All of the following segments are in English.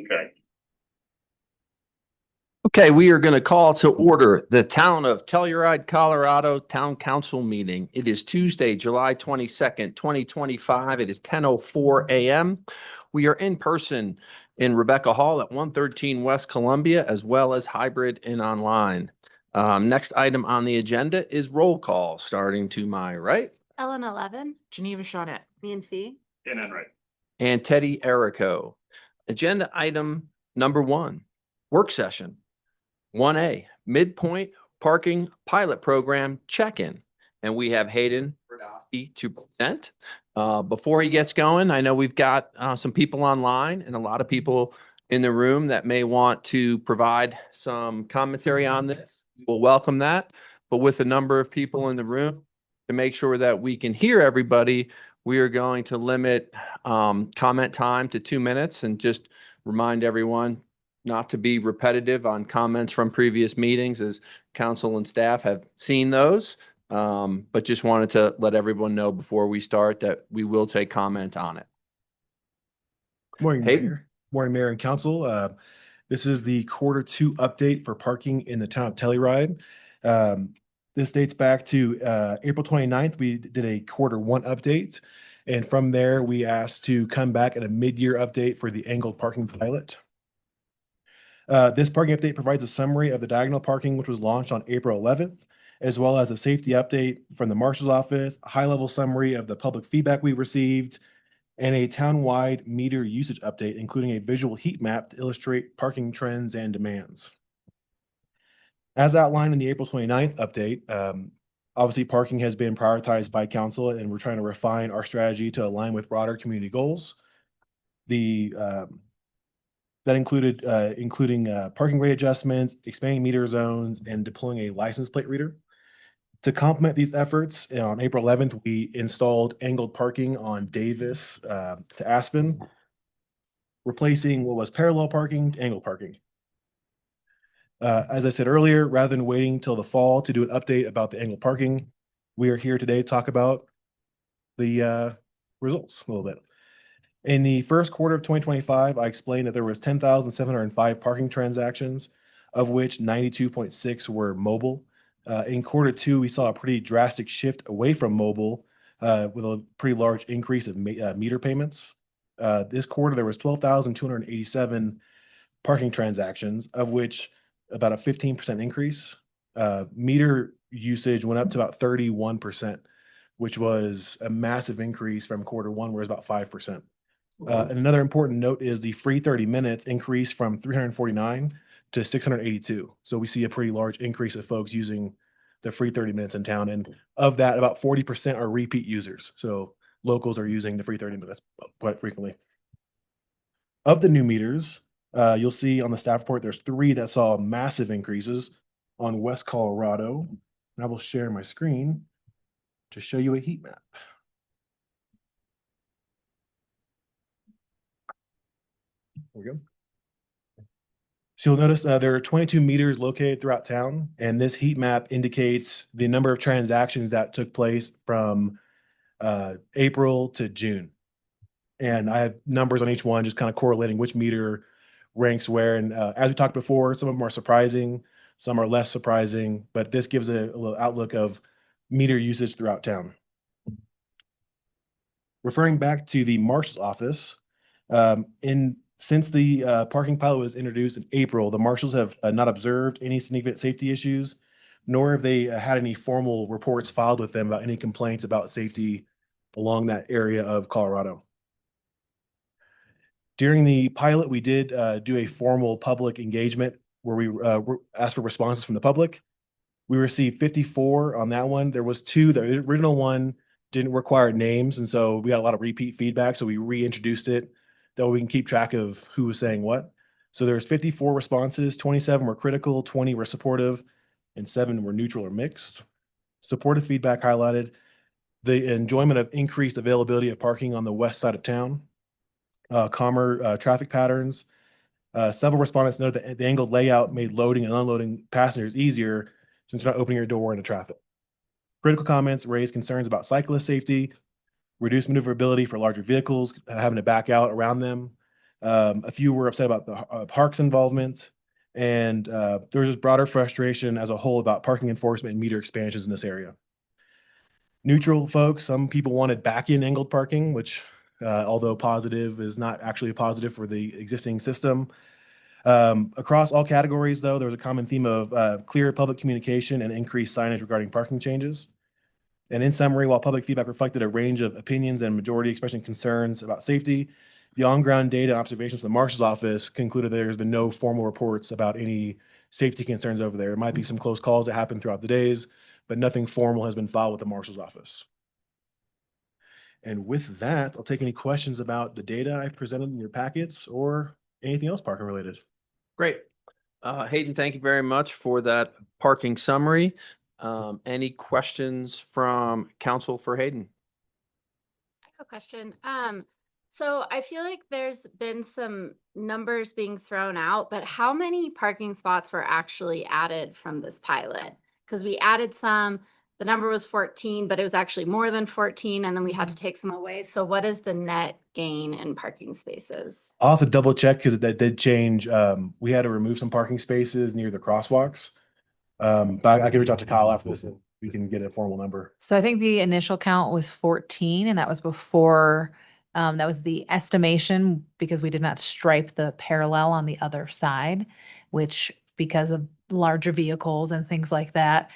Okay. Okay, we are going to call to order the Town of Telluride, Colorado Town Council meeting. It is Tuesday, July 22nd, 2025. It is 10:04 a.m. We are in person in Rebecca Hall at 113 West Columbia, as well as hybrid and online. Next item on the agenda is roll call, starting to my right. Ellen 11. Geneva Shawnette. Me and Fee. Dan Enright. And Teddy Erico. Agenda item number 1, work session. 1A, midpoint parking pilot program check-in. And we have Hayden Brodowski to present. Before he gets going, I know we've got some people online and a lot of people in the room that may want to provide some commentary on this. We'll welcome that. But with a number of people in the room, to make sure that we can hear everybody, we are going to limit comment time to 2 minutes and just remind everyone not to be repetitive on comments from previous meetings, as council and staff have seen those. But just wanted to let everyone know before we start that we will take comment on it. Morning, Hayden. Mayor. Morning, Mayor and Council. This is the Q2 update for parking in the town of Telluride. This dates back to April 29th. We did a Q1 update. And from there, we asked to come back at a mid-year update for the angled parking pilot. This parking update provides a summary of the diagonal parking, which was launched on April 11th, as well as a safety update from the Marshal's office, a high-level summary of the public feedback we received, and a town-wide meter usage update, including a visual heat map to illustrate parking trends and demands. As outlined in the April 29th update, obviously parking has been prioritized by council, and we're trying to refine our strategy to align with broader community goals. That included including parking rate adjustments, expanding meter zones, and deploying a license plate reader. To complement these efforts, on April 11th, we installed angled parking on Davis to Aspen, replacing what was parallel parking to angled parking. As I said earlier, rather than waiting till the fall to do an update about the angled parking, we are here today to talk about the results a little bit. In the first quarter of 2025, I explained that there was 10,705 parking transactions, of which 92.6 were mobile. In Q2, we saw a pretty drastic shift away from mobile with a pretty large increase of meter payments. This quarter, there was 12,287 parking transactions, of which about a 15% increase. Meter usage went up to about 31%, which was a massive increase from Q1, where it was about 5%. And another important note is the free 30 minutes increased from 349 to 682. So we see a pretty large increase of folks using the free 30 minutes in town. And of that, about 40% are repeat users. So locals are using the free 30 minutes quite frequently. Of the new meters, you'll see on the staff report, there's 3 that saw massive increases on West Colorado. And I will share my screen to show you a heat map. There we go. So you'll notice there are 22 meters located throughout town, and this heat map indicates the number of transactions that took place from April to June. And I have numbers on each one, just kind of correlating which meter ranks where. And as we talked before, some of them are surprising, some are less surprising, but this gives a little outlook of meter usage throughout town. Referring back to the Marshal's office, since the parking pilot was introduced in April, the marshals have not observed any significant safety issues, nor have they had any formal reports filed with them about any complaints about safety along that area of Colorado. During the pilot, we did do a formal public engagement where we asked for responses from the public. We received 54 on that one. There was 2. The original one didn't require names, and so we got a lot of repeat feedback, so we reintroduced it. That way we can keep track of who was saying what. So there's 54 responses, 27 were critical, 20 were supportive, and 7 were neutral or mixed. Supportive feedback highlighted the enjoyment of increased availability of parking on the west side of town, calmer traffic patterns. Several respondents noted that the angled layout made loading and unloading passengers easier since you're not opening your door into traffic. Critical comments raised concerns about cyclist safety, reduced maneuverability for larger vehicles, having to back out around them, A few were upset about the park's involvement. And there was just broader frustration as a whole about parking enforcement and meter expansions in this area. Neutral folks, some people wanted back-in angled parking, which although positive is not actually a positive for the existing system. Across all categories, though, there was a common theme of clear public communication and increased signage regarding parking changes. And in summary, while public feedback reflected a range of opinions and majority expressing concerns about safety, the on-ground data and observations from the marshal's office concluded there has been no formal reports about any safety concerns over there. There might be some close calls that happened throughout the days, but nothing formal has been filed with the marshal's office. And with that, I'll take any questions about the data I presented in your packets or anything else parking related. Great. Hayden, thank you very much for that parking summary. Any questions from council for Hayden? I have a question. So I feel like there's been some numbers being thrown out, but how many parking spots were actually added from this pilot? Because we added some, the number was 14, but it was actually more than 14, and then we had to take some away. So what is the net gain in parking spaces? I'll have to double check because that did change. We had to remove some parking spaces near the crosswalks. But I can reach out to Kyle after this and we can get a formal number. So I think the initial count was 14, and that was before, that was the estimation because we did not stripe the parallel on the other side, which because of larger vehicles and things like that,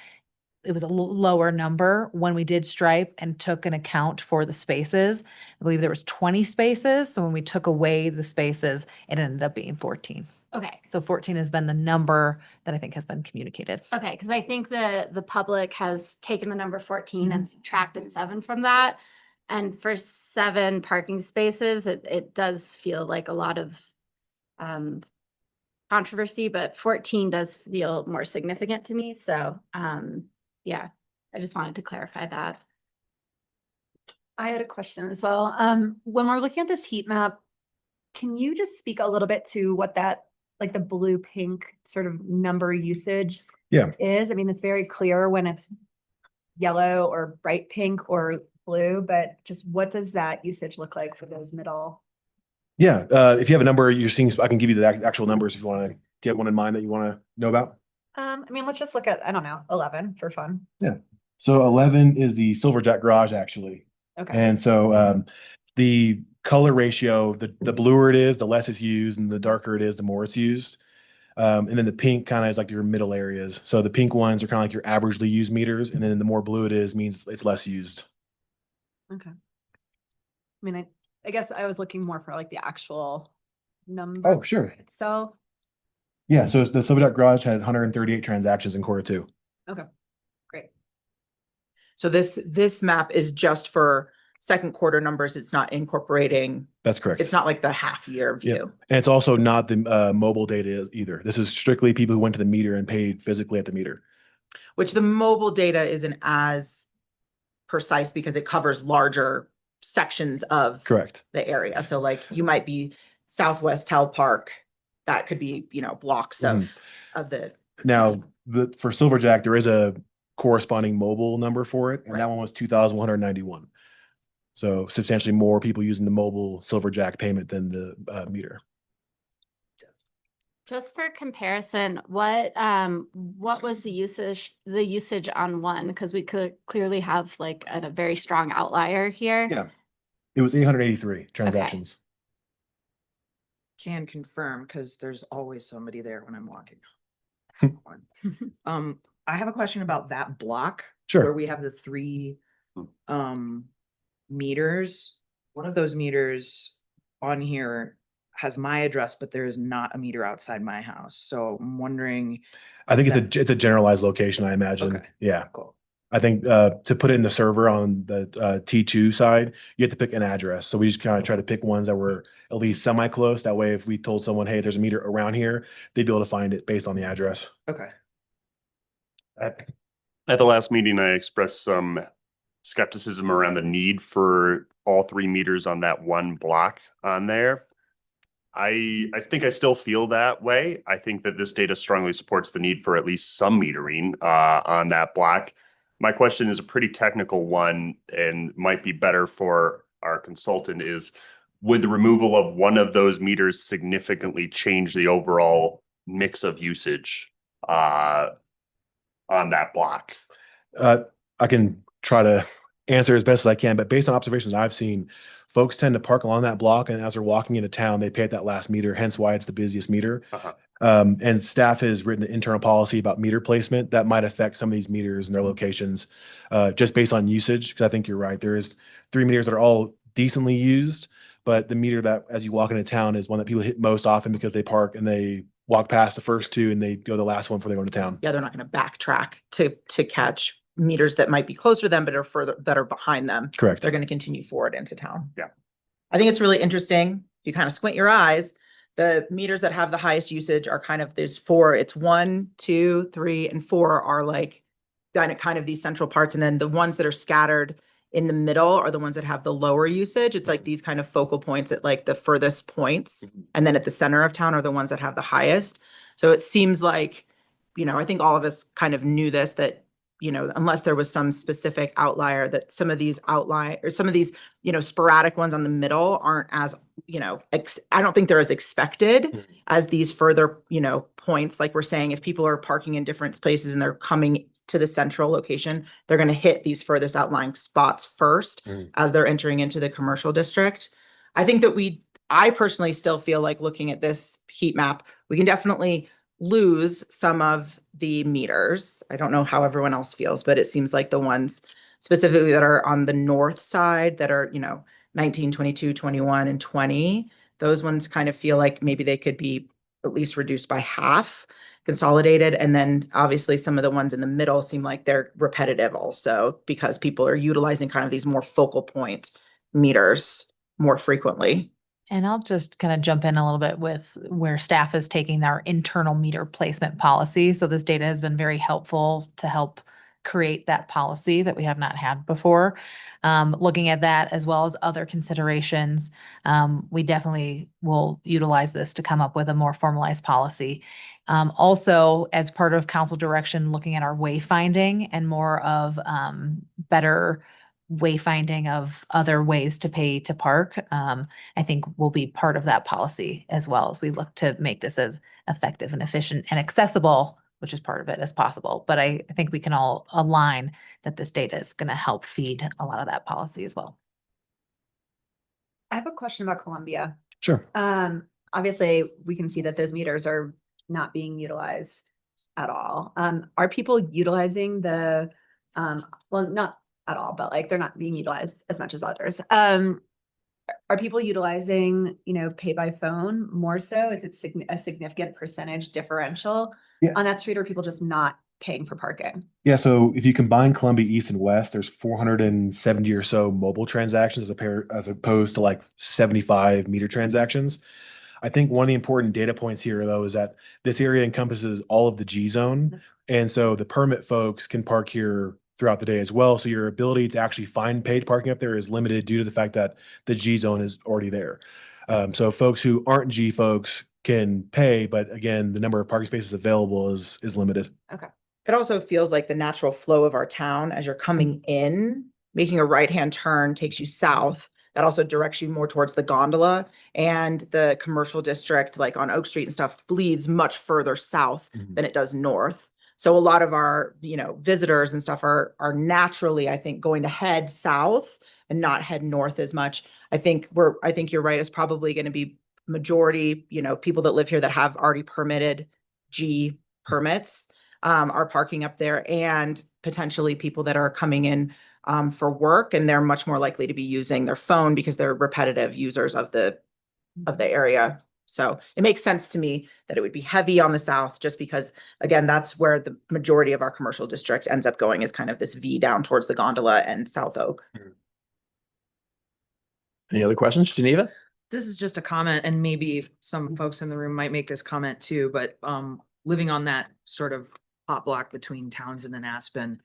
it was a lower number. When we did stripe and took an account for the spaces, I believe there was 20 spaces. So when we took away the spaces, it ended up being 14. Okay. So 14 has been the number that I think has been communicated. Okay, because I think the public has taken the number 14 and subtracted 7 from that. And for 7 parking spaces, it does feel like a lot of controversy, but 14 does feel more significant to me. So yeah, I just wanted to clarify that. I had a question as well. When we're looking at this heat map, can you just speak a little bit to what that, like the blue pink sort of number usage is? I mean, it's very clear when it's yellow or bright pink or blue, but just what does that usage look like for those middle? Yeah, if you have a number you're seeing, I can give you the actual numbers if you want to get one in mind that you want to know about. I mean, let's just look at, I don't know, 11 for fun. Yeah. So 11 is the Silverjack garage actually. Okay. And so the color ratio, the bluer it is, the less it's used, and the darker it is, the more it's used. And then the pink kind of is like your middle areas. So the pink ones are kind of like your averagely used meters. And then the more blue it is means it's less used. Okay. I mean, I guess I was looking more for like the actual number. Oh, sure. itself. Yeah. So the Silverjack garage had 138 transactions in quarter 2. Okay, great. So this map is just for second quarter numbers. It's not incorporating, That's correct. it's not like the half year Yeah. view. And it's also not the mobile data either. This is strictly people who went to the meter and paid physically at the meter. Which the mobile data isn't as precise because it covers larger sections of Correct. the area. So like you might be Southwest Tell Park, that could be, blocks of the. Now, for Silverjack, there is a corresponding mobile number for it, and that one was 2,191. So substantially more people using the mobile Silverjack payment than the meter. Just for comparison, what was the usage on one? Because we could clearly have like a very strong outlier here. Yeah. It was 883 transactions. Can confirm because there's always somebody there when I'm walking. I have a question about that block. Sure. Where we have the 3 meters. One of those meters on here has my address, but there is not a meter outside my house. So I'm wondering. I think it's a generalized location, I imagine. Okay. Yeah. Cool. I think to put it in the server on the T2 side, you have to pick an address. So we just kind of try to pick ones that were at least semi-close. That way, if we told someone, hey, there's a meter around here, they'd be able to find it based on the address. Okay. At the last meeting, I expressed some skepticism around the need for all 3 meters on that one block on there. I think I still feel that way. I think that this data strongly supports the need for at least some metering on that block. My question is a pretty technical one and might be better for our consultant is, would the removal of one of those meters significantly change the overall mix of usage on that block? I can try to answer as best as I can, but based on observations I've seen, folks tend to park along that block, and as they're walking into town, they pay at that last meter, hence why it's the busiest meter. Uh-huh. And staff has written an internal policy about meter placement that might affect some of these meters and their locations, just based on usage. Because I think you're right. There is 3 meters that are all decently used, but the meter that as you walk into town is one that people hit most often because they park and they walk past the first 2 and they go to the last one before they go into town. Yeah, they're not gonna backtrack to catch meters that might be closer to them, but are further, that are behind them. Correct. They're gonna continue forward into town. Yeah. I think it's really interesting. If you kind of squint your eyes, the meters that have the highest usage are kind of, there's 4, it's 1, 2, 3, and 4 are like kind of these central parts. And then the ones that are scattered in the middle are the ones that have the lower usage. It's like these kind of focal points at like the furthest points. And then at the center of town are the ones that have the highest. So it seems like, I think all of us kind of knew this, that, unless there was some specific outlier, that some of these sporadic ones on the middle aren't as, I don't think they're as expected as these further, points. Like we're saying, if people are parking in different places and they're coming to the central location, they're going to hit these furthest outlying spots first as they're entering into the commercial district. I think that I personally still feel like, looking at this heat map, we can definitely lose some of the meters. I don't know how everyone else feels, but it seems like the ones specifically that are on the north side that are, 19, 22, 21, and 20, those ones kind of feel like maybe they could be at least reduced by half, consolidated. And then obviously some of the ones in the middle seem like they're repetitive also, because people are utilizing kind of these more focal point meters more frequently. And I'll just kind of jump in a little bit with where staff is taking our internal meter placement policy. So this data has been very helpful to help create that policy that we have not had before. Looking at that as well as other considerations, we definitely will utilize this to come up with a more formalized policy. Also, as part of council direction, looking at our wayfinding and more of better wayfinding of other ways to pay to park, I think will be part of that policy as well, as we look to make this as effective and efficient and accessible, which is part of it, as possible. But I think we can all align that this data is going to help feed a lot of that policy as well. I have a question about Columbia. Sure. Obviously we can see that those meters are not being utilized at all. Are people utilizing the, well, not at all, but like they're not being utilized as much as others. Are people utilizing, pay by phone more so? Is it a significant percentage differential on that street, or are people just not paying for parking? Yeah, so if you combine Columbia East and West, there's 470 or so mobile transactions as opposed to like 75 meter transactions. I think one of the important data points here, though, is that this area encompasses all of the G zone. And so the permit folks can park here throughout the day as well. So your ability to actually find paid parking up there is limited due to the fact that the G zone is already there. So folks who aren't G folks can pay, but again, the number of parking spaces available is limited. Okay. It also feels like the natural flow of our town as you're coming in, making a right-hand turn takes you south. That also directs you more towards the gondola, and the commercial district, like on Oak Street and stuff, bleeds much further south than it does north. So a lot of our, visitors and stuff are naturally, I think, going to head south and not head north as much. I think you're right. It's probably going to be majority, people that live here that have already permitted G permits are parking up there, and potentially people that are coming in for work, and they're much more likely to be using their phone because they're repetitive users of the area. So it makes sense to me that it would be heavy on the south, just because, again, that's where the majority of our commercial district ends up going, is kind of this V down towards the gondola and South Oak. Any other questions, Geneva? This is just a comment, and maybe some folks in the room might make this comment too, but living on that sort of hot block between Townsend and Aspen,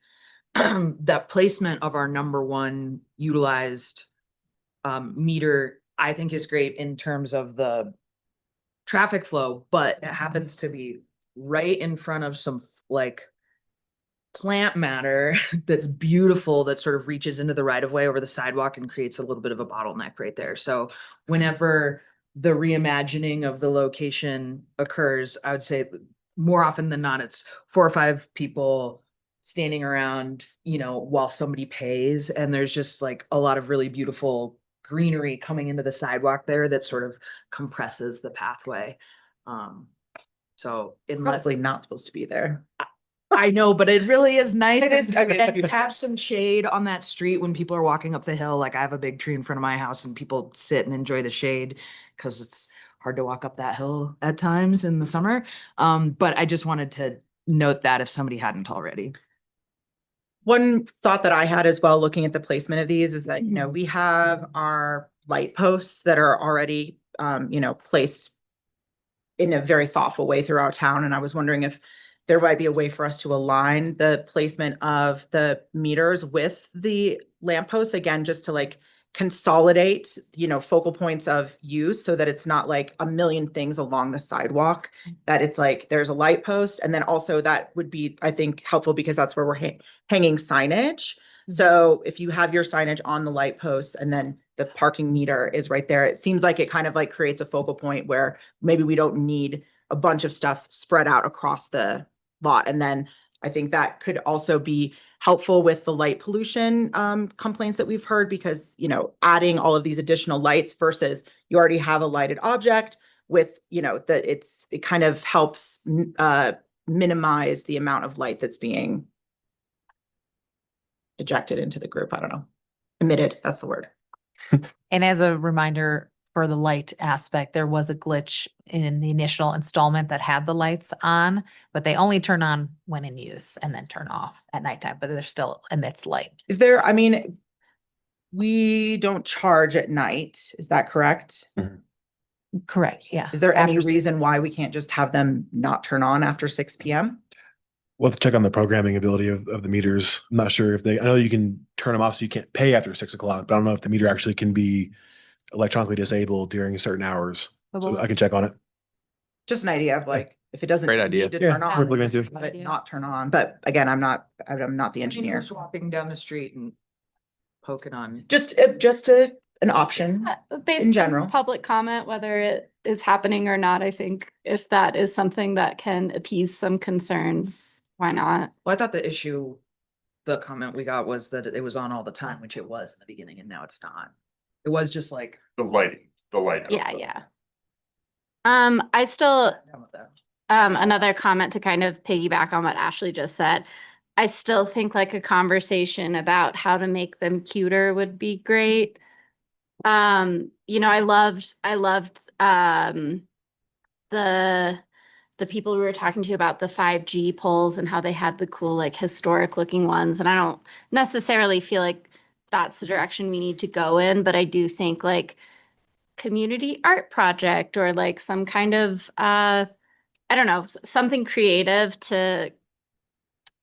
that placement of our number one utilized meter, I think, is great in terms of the traffic flow, but it happens to be right in front of some like plant matter that's beautiful that sort of reaches into the right of way over the sidewalk and creates a little bit of a bottleneck right there. So whenever the reimagining of the location occurs, I would say more often than not, it's 4 or 5 people standing around, you know, while somebody pays. And there's just like a lot of really beautiful greenery coming into the sidewalk there that sort of compresses the pathway. So unless Probably not supposed to be there. I know, but it really is nice It is- and have some shade on that street when people are walking up the hill. Like I have a big tree in front of my house and people sit and enjoy the shade because it's hard to walk up that hill at times in the summer. But I just wanted to note that if somebody hadn't already. One thought that I had as well, looking at the placement of these, is that, you know, we have our light posts that are already, you know, placed in a very thoughtful way throughout town. And I was wondering if there might be a way for us to align the placement of the meters with the lampposts, again, just to like consolidate, you know, focal points of use so that it's not like a million things along the sidewalk, that it's like there's a light post. And then also that would be, I think, helpful because that's where we're hanging signage. So if you have your signage on the light post and then the parking meter is right there, it seems like it kind of like creates a focal point where maybe we don't need a bunch of stuff spread out across the lot. And then I think that could also be helpful with the light pollution complaints that we've heard, because, you know, adding all of these additional lights versus you already have a lighted object with, you know, that it kind of helps minimize the amount of light that's being ejected into the group. I don't know. Emitted, that's the word. And as a reminder for the light aspect, there was a glitch in the initial installment that had the lights on, but they only turn on when in use and then turn off at nighttime, but there still emits light. Is there, I mean, we don't charge at night, is that correct? Correct, yeah. Is there any After 6. reason why we can't just have them not turn on after 6 PM? We'll have to check on the programming ability of the meters. I'm not sure if I know you can turn them off so you can't pay after 6 o'clock, but I don't know if the meter actually can be electronically disabled during certain hours. But So we'll- I can check on it. Just an idea of like, if it doesn't Great idea. need to Yeah, turn on, worth looking into. have it not turn on. But again, I'm not the engineer. Walking down the street and poking on. Just an option. Based general. on public comment, whether it is happening or not, I think if that is something that can appease some concerns, why not? Well, I thought the comment we got was that it was on all the time, which it was in the beginning, and now it's not. It was just like. The lighting, the light. Yeah, yeah. I still, done with that. another comment to kind of piggyback on what Ashley just said. I still think like a conversation about how to make them cuter would be great. You know, I loved the people we were talking to about the 5G poles and how they had the cool, like historic looking ones. And I don't necessarily feel like that's the direction we need to go in, but I do think like community art project or like some kind of, I don't know, something creative to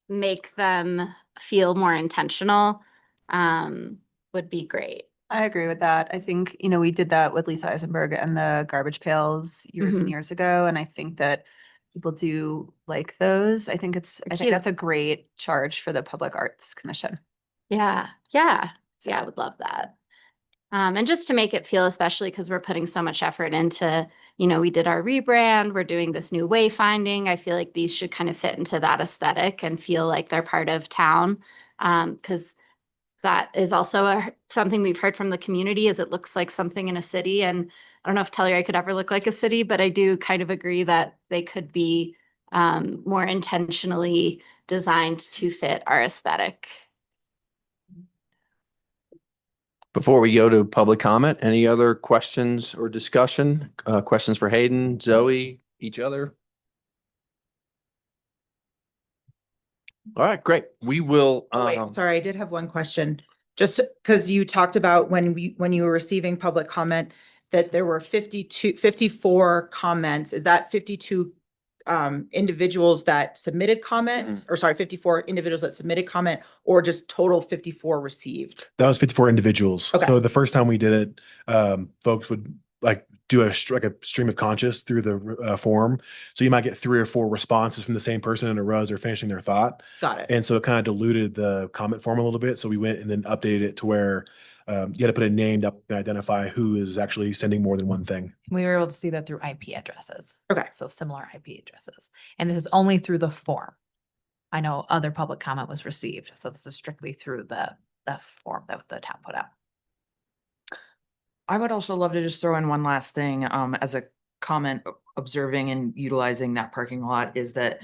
make them feel more intentional, would be great. I agree with that. I think, you know, we did that with Lisa Eisenberg and the garbage pails years and Mhm. years ago. And I think that people do like those. I think They're think cute. that's a great charge for the Public Arts Commission. Yeah, yeah, yeah, I would love that. And just to make it feel, especially because we're putting so much effort into, you know, we did our rebrand, we're doing this new wayfinding. I feel like these should kind of fit into that aesthetic and feel like they're part of town. Because that is also something we've heard from the community is it looks like something in a city. And I don't know if Telluride could ever look like a city, but I do kind of agree that they could be more intentionally designed to fit our aesthetic. Before we go to public comment, any other questions or discussion? Questions for Hayden, Zoe, each other? All right, great. We will, Oh, wait, sorry, I did have one question. Just because you talked about when you were receiving public comment that there were 54 comments. Is that 52 individuals that submitted comments? Or sorry, 54 individuals that submitted comment, or just total 54 received? That was 54 individuals. Okay. So the first time we did it, folks would like do like a stream of conscious through the form. So you might get 3 or 4 responses from the same person in a row as they're finishing their thought. Got it. And so it kind of diluted the comment form a little bit. So we went and then updated it to where you got to put a name that can identify who is actually sending more than one thing. We were able to see that through IP addresses. Okay. So similar IP addresses. And this is only through the form. I know other public comment was received, so this is strictly through the form that the town put out. I would also love to just throw in one last thing, as a comment observing and utilizing that parking lot is that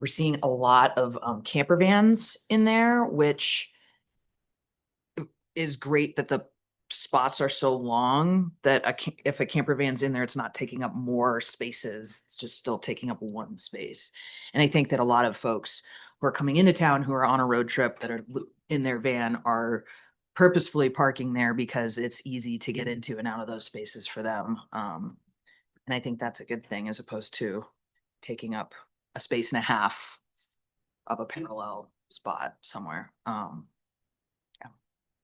we're seeing a lot of, camper vans in there, which is great that the spots are so long that if a camper van's in there, it's not taking up more spaces. It's just still taking up one space. And I think that a lot of folks who are coming into town who are on a road trip that are in their van are purposefully parking there because it's easy to get into and out of those spaces for them. And I think that's a good thing as opposed to taking up a space and a half of a parallel spot somewhere. Yeah,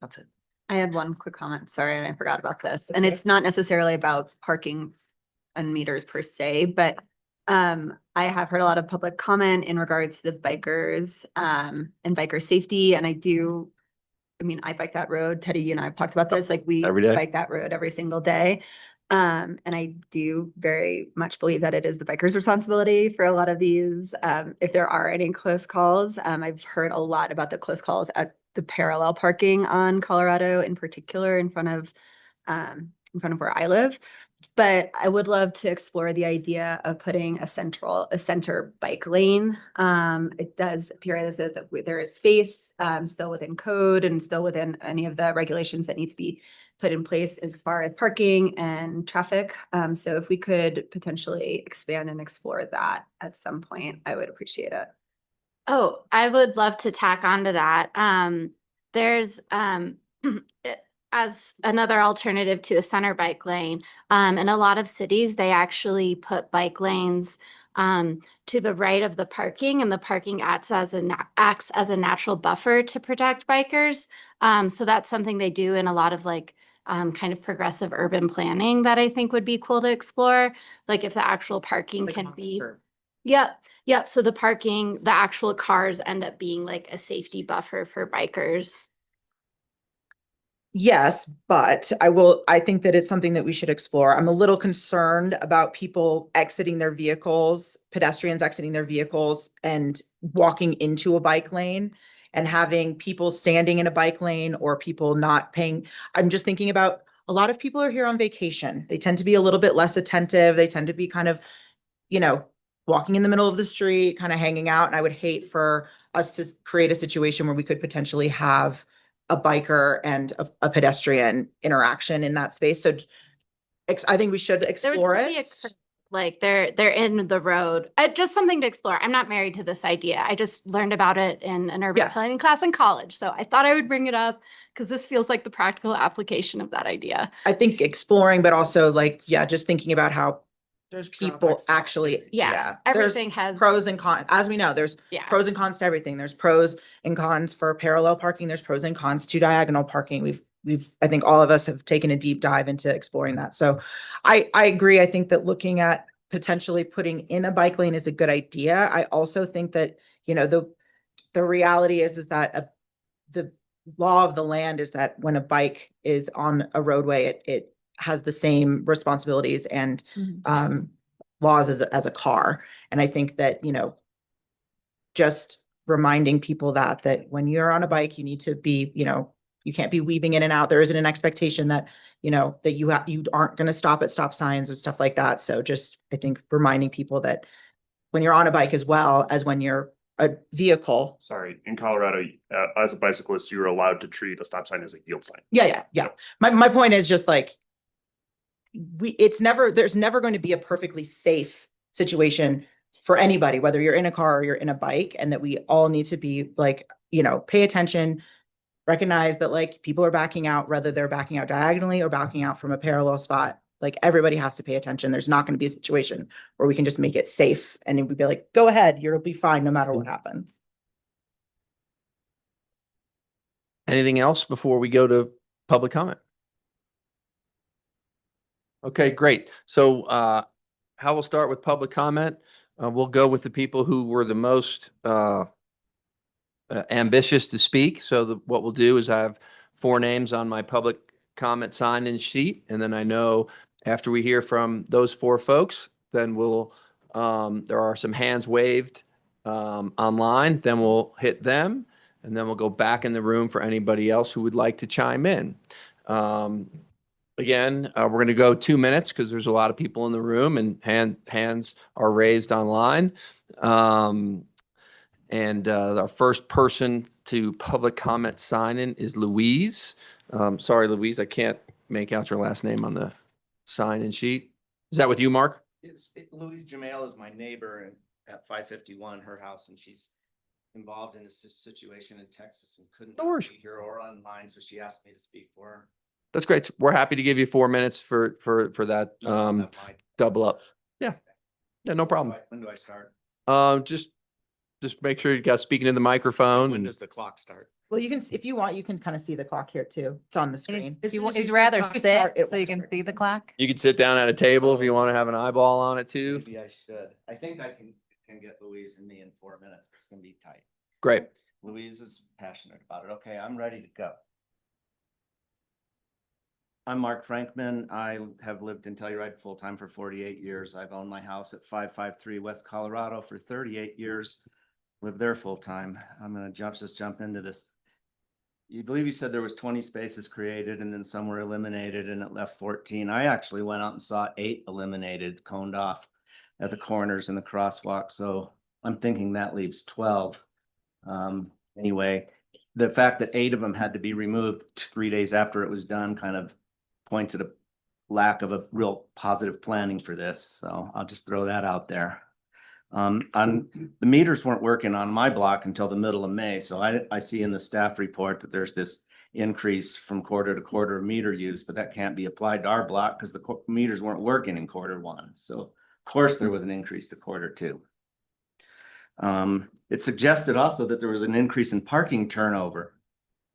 that's it. I had one quick comment. Sorry, and I forgot about this. And it's not necessarily about parking and meters per se, but I have heard a lot of public comment in regards to the bikers and biker safety. And I bike that road. Teddy, you and I have talked about this, like we Every day. bike that road every single day. And I do very much believe that it is the biker's responsibility for a lot of these. If there are any close calls, I've heard a lot about the close calls at the parallel parking on Colorado in particular in front of where I live. But I would love to explore the idea of putting a center bike lane. It does appear as if there is space still within code and still within any of the regulations that need to be put in place as far as parking and traffic. So if we could potentially expand and explore that at some point, I would appreciate it. Oh, I would love to tack onto that. There's as another alternative to a center bike lane, in a lot of cities, they actually put bike lanes to the right of the parking, and the parking acts as a natural buffer to protect bikers. So that's something they do in a lot of kind of progressive urban planning that I think would be cool to explore. Like if the actual parking Like can on be. curb. Yep. So the actual cars end up being like a safety buffer for bikers. Yes, but I think that it's something that we should explore. I'm a little concerned about people exiting their vehicles, pedestrians exiting their vehicles and walking into a bike lane and having people standing in a bike lane or people not paying. I'm just thinking about a lot of people are here on vacation. They tend to be a little bit less attentive. They tend to be kind of, walking in the middle of the street, kind of hanging out. And I would hate for us to create a situation where we could potentially have a biker and a pedestrian interaction in that space. So I think we should There would explore still be a it. curb, like they're in the road. Just something to explore. I'm not married to this idea. I just learned about it in an urban Yeah. planning class in college. So I thought I would bring it up because this feels like the practical application of that idea. I think exploring, but also just thinking about how There's people drawbacks to actually, Yeah, there's everything has. pros and cons. As we know, there's Yeah. pros and cons to everything. There's pros and cons for parallel parking. There's pros and cons to diagonal parking. I think all of us have taken a deep dive into exploring that. So I agree. I think that looking at potentially putting in a bike lane is a good idea. I also think that, the reality is that the law of the land is that when a bike is on a roadway, it has the same responsibilities and laws as a car. And I think that, just reminding people that when you're on a bike, you need to be, you can't be weaving in and out. There isn't an expectation that, that you aren't going to stop at stop signs and stuff like that. So just, I think reminding people that when you're on a bike as well as when you're a vehicle. Sorry, in Colorado, as a bicyclist, you're allowed to treat a stop sign as a yield sign. Yeah. My point is just like, there's never going to be a perfectly safe situation for anybody, whether you're in a car or you're in a bike, and that we all need to be pay attention, recognize that people are backing out, whether they're backing out diagonally or backing out from a parallel spot. Everybody has to pay attention. There's not going to be a situation where we can just make it safe and we'd be like, go ahead, you'll be fine no matter what happens. Anything else before we go to public comment? Okay, great. So how we'll start with public comment. We'll go with the people who were the most ambitious to speak. So what we'll do is I have 4 names on my public comment sign-in sheet. And then I know after we hear from those 4 folks, then there are some hands waved online, then we'll hit them. And then we'll go back in the room for anybody else who would like to chime in. Again, we're going to go 2 minutes because there's a lot of people in the room and hands are raised online. And our first person to public comment sign in is Louise. Sorry, Louise, I can't make out your last name on the sign in sheet. Is that with you, Mark? Louise Jamel is my neighbor at 551, her house, and she's involved in this situation in Texas and couldn't No worries. be here or online, so she asked me to speak for her. That's great. We're happy to give you 4 minutes for that That might- double up. Yeah. Yeah, no problem. When do I start? Just make sure you guys speaking in the microphone. When and- does the clock start? Well, you can, if you want, you can kind of see the clock here too. It's on the screen. As If soon as you'd you rather start sit talking, it so you will can start. see the clock. You can sit down at a table if you want to have an eyeball on it too. Maybe I should. I think I can get Louise and me in 4 minutes, but it's gonna be tight. Great. Louise is passionate about it. Okay, I'm ready to go. I'm Mark Frankman. I have lived in Telluride full-time for 48 years. I've owned my house at 553 West Colorado for 38 years. Lived there full-time. I'm gonna just jump into this. You believe you said there was 20 spaces created and then some were eliminated and it left 14. I actually went out and saw 8 eliminated, coned off at the corners and the crosswalk. So I'm thinking that leaves 12. Anyway, the fact that 8 of them had to be removed 3 days after it was done kind of points at a lack of a real positive planning for this. So I'll just throw that out there. The meters weren't working on my block until the middle of May. So I see in the staff report that there's this increase from quarter to quarter of meter use, but that can't be applied to our block because the meters weren't working in quarter 1. So of course there was an increase to quarter 2. It suggested also that there was an increase in parking turnover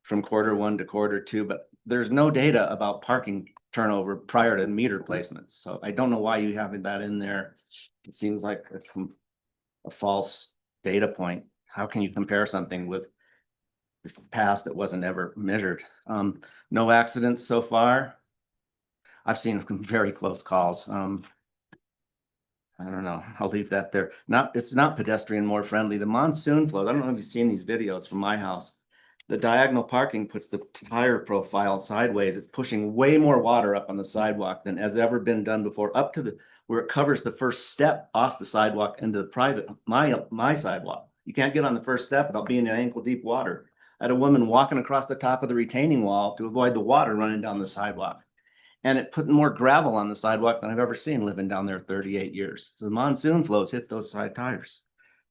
from quarter 1 to quarter 2, but there's no data about parking turnover prior to meter placements. So I don't know why you have that in there. It seems like a false data point. How can you compare something with the past that wasn't ever measured? No accidents so far. I've seen some very close calls. I don't know. I'll leave that there. It's not pedestrian more friendly. The monsoon flows. I don't know if you've seen these videos from my house. The diagonal parking puts the tire profile sideways. It's pushing way more water up on the sidewalk than has ever been done before, up to where it covers the first step off the sidewalk into the my sidewalk. You can't get on the first step without being in ankle deep water. I had a woman walking across the top of the retaining wall to avoid the water running down the sidewalk. And it put more gravel on the sidewalk than I've ever seen living down there 38 years. So the monsoon flows hit those side tires.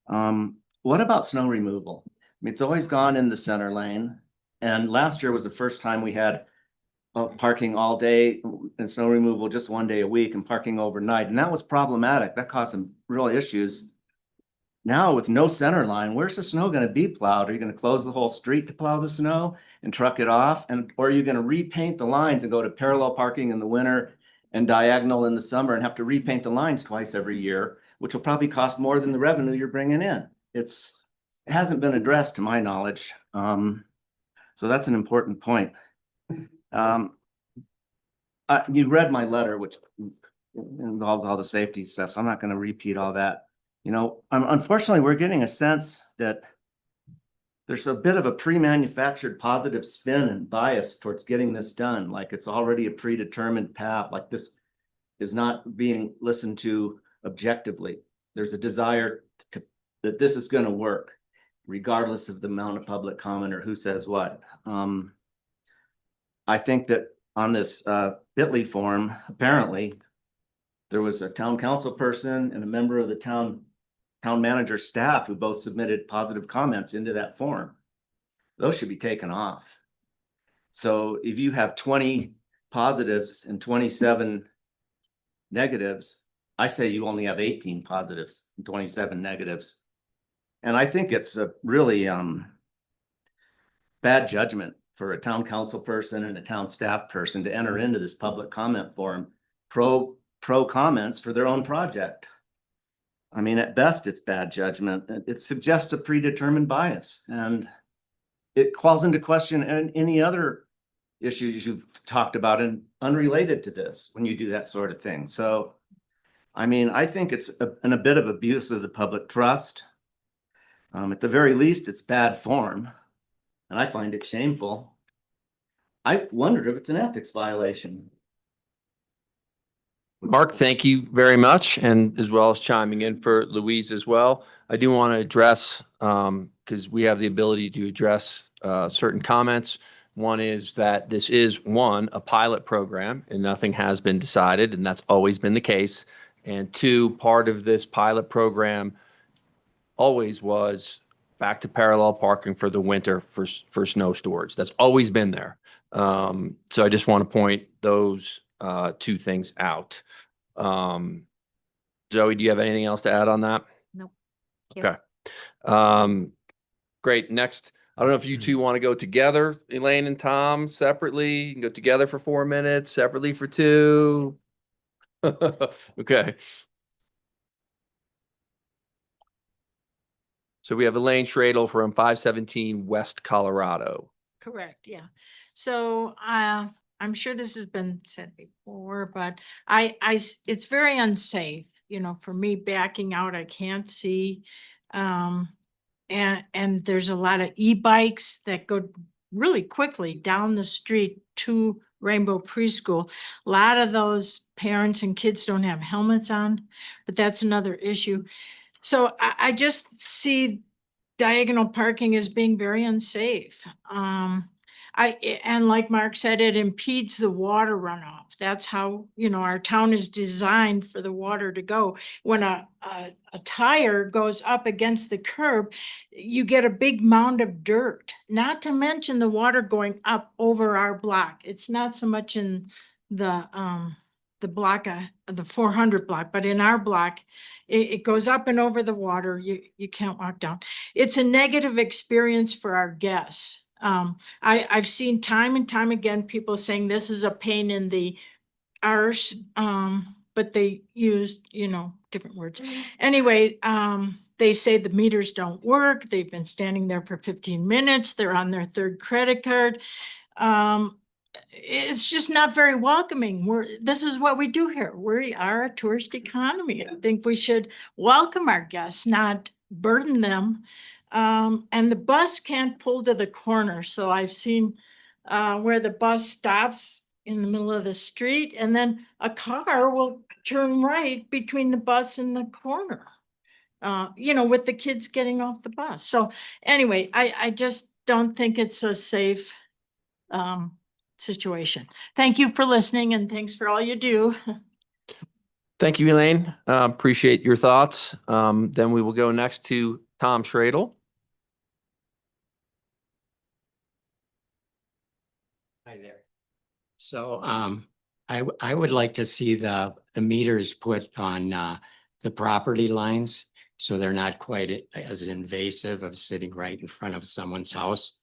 What about snow removal? I mean, it's always gone in the center lane. And last year was the first time we had parking all day and snow removal just 1 day a week and parking overnight. And that was problematic. That caused some real issues. Now with no center line, where's the snow going to be plowed? Are you going to close the whole street to plow the snow and truck it off? Or are you going to repaint the lines and go to parallel parking in the winter and diagonal in the summer and have to repaint the lines twice every year, which will probably cost more than the revenue you're bringing in? It hasn't been addressed to my knowledge. So that's an important point. You read my letter, which involved all the safety stuff, so I'm not going to repeat all that. You know, unfortunately, we're getting a sense that there's a bit of a pre-manufactured positive spin and bias towards getting this done. Like it's already a predetermined path, like this is not being listened to objectively. There's a desire that this is going to work, regardless of the amount of public comment or who says what. I think that on this Bitly form, apparently, there was a town council person and a member of the town manager staff who both submitted positive comments into that form. Those should be taken off. So if you have 20 positives and 27 negatives, I say you only have 18 positives and 27 negatives. And I think it's a really bad judgment for a town council person and a town staff person to enter into this public comment forum pro comments for their own project. I mean, at best, it's bad judgment. It suggests a predetermined bias, and it calls into question any other issues you've talked about and unrelated to this when you do that sort of thing. So, I mean, I think it's a bit of abuse of the public trust. At the very least, it's bad form, and I find it shameful. I wondered if it's an ethics violation. Mark, thank you very much, and as well as chiming in for Louise as well. I do want to address, because we have the ability to address certain comments. One is that this is, one, a pilot program, and nothing has been decided, and that's always been the case. And two, part of this pilot program always was back to parallel parking for the winter for snow storage. That's always been there. So I just want to point those two things out. Zoe, do you have anything else to add on that? Nope. Okay. Great. Next, I don't know if you two want to go together, Elaine and Tom, separately. You can go together for 4 minutes, separately for 2. Okay. So we have Elaine Schradel from 517 West Colorado. Correct, yeah. So I'm sure this has been said before, but it's very unsafe, you know, for me backing out, I can't see. And there's a lot of e-bikes that go really quickly down the street to Rainbow Preschool. A lot of those parents and kids don't have helmets on, but that's another issue. So I just see diagonal parking as being very unsafe. And like Mark said, it impedes the water runoff. That's how, you know, our town is designed for the water to go. When a tire goes up against the curb, you get a big mound of dirt, not to mention the water going up over our block. It's not so much in the block, the 400 block, but in our block, it goes up and over the water. You can't walk down. It's a negative experience for our guests. I've seen time and time again, people saying this is a pain in the arse, but they used, you know, different words. Anyway, they say the meters don't work. They've been standing there for 15 minutes. They're on their 3rd credit card. It's just not very welcoming. This is what we do here. We are a tourist economy. I think we should welcome our guests, not burden them. And the bus can't pull to the corner. So I've seen where the bus stops in the middle of the street and then a car will turn right between the bus and the corner, you know, with the kids getting off the bus. So anyway, I just don't think it's a safe situation. Thank you for listening and thanks for all you do. Thank you, Elaine. Appreciate your thoughts. Then we will go next to Tom Schradel. Hi there. So I would like to see the meters put on the property lines so they're not quite as invasive of sitting right in front of someone's house.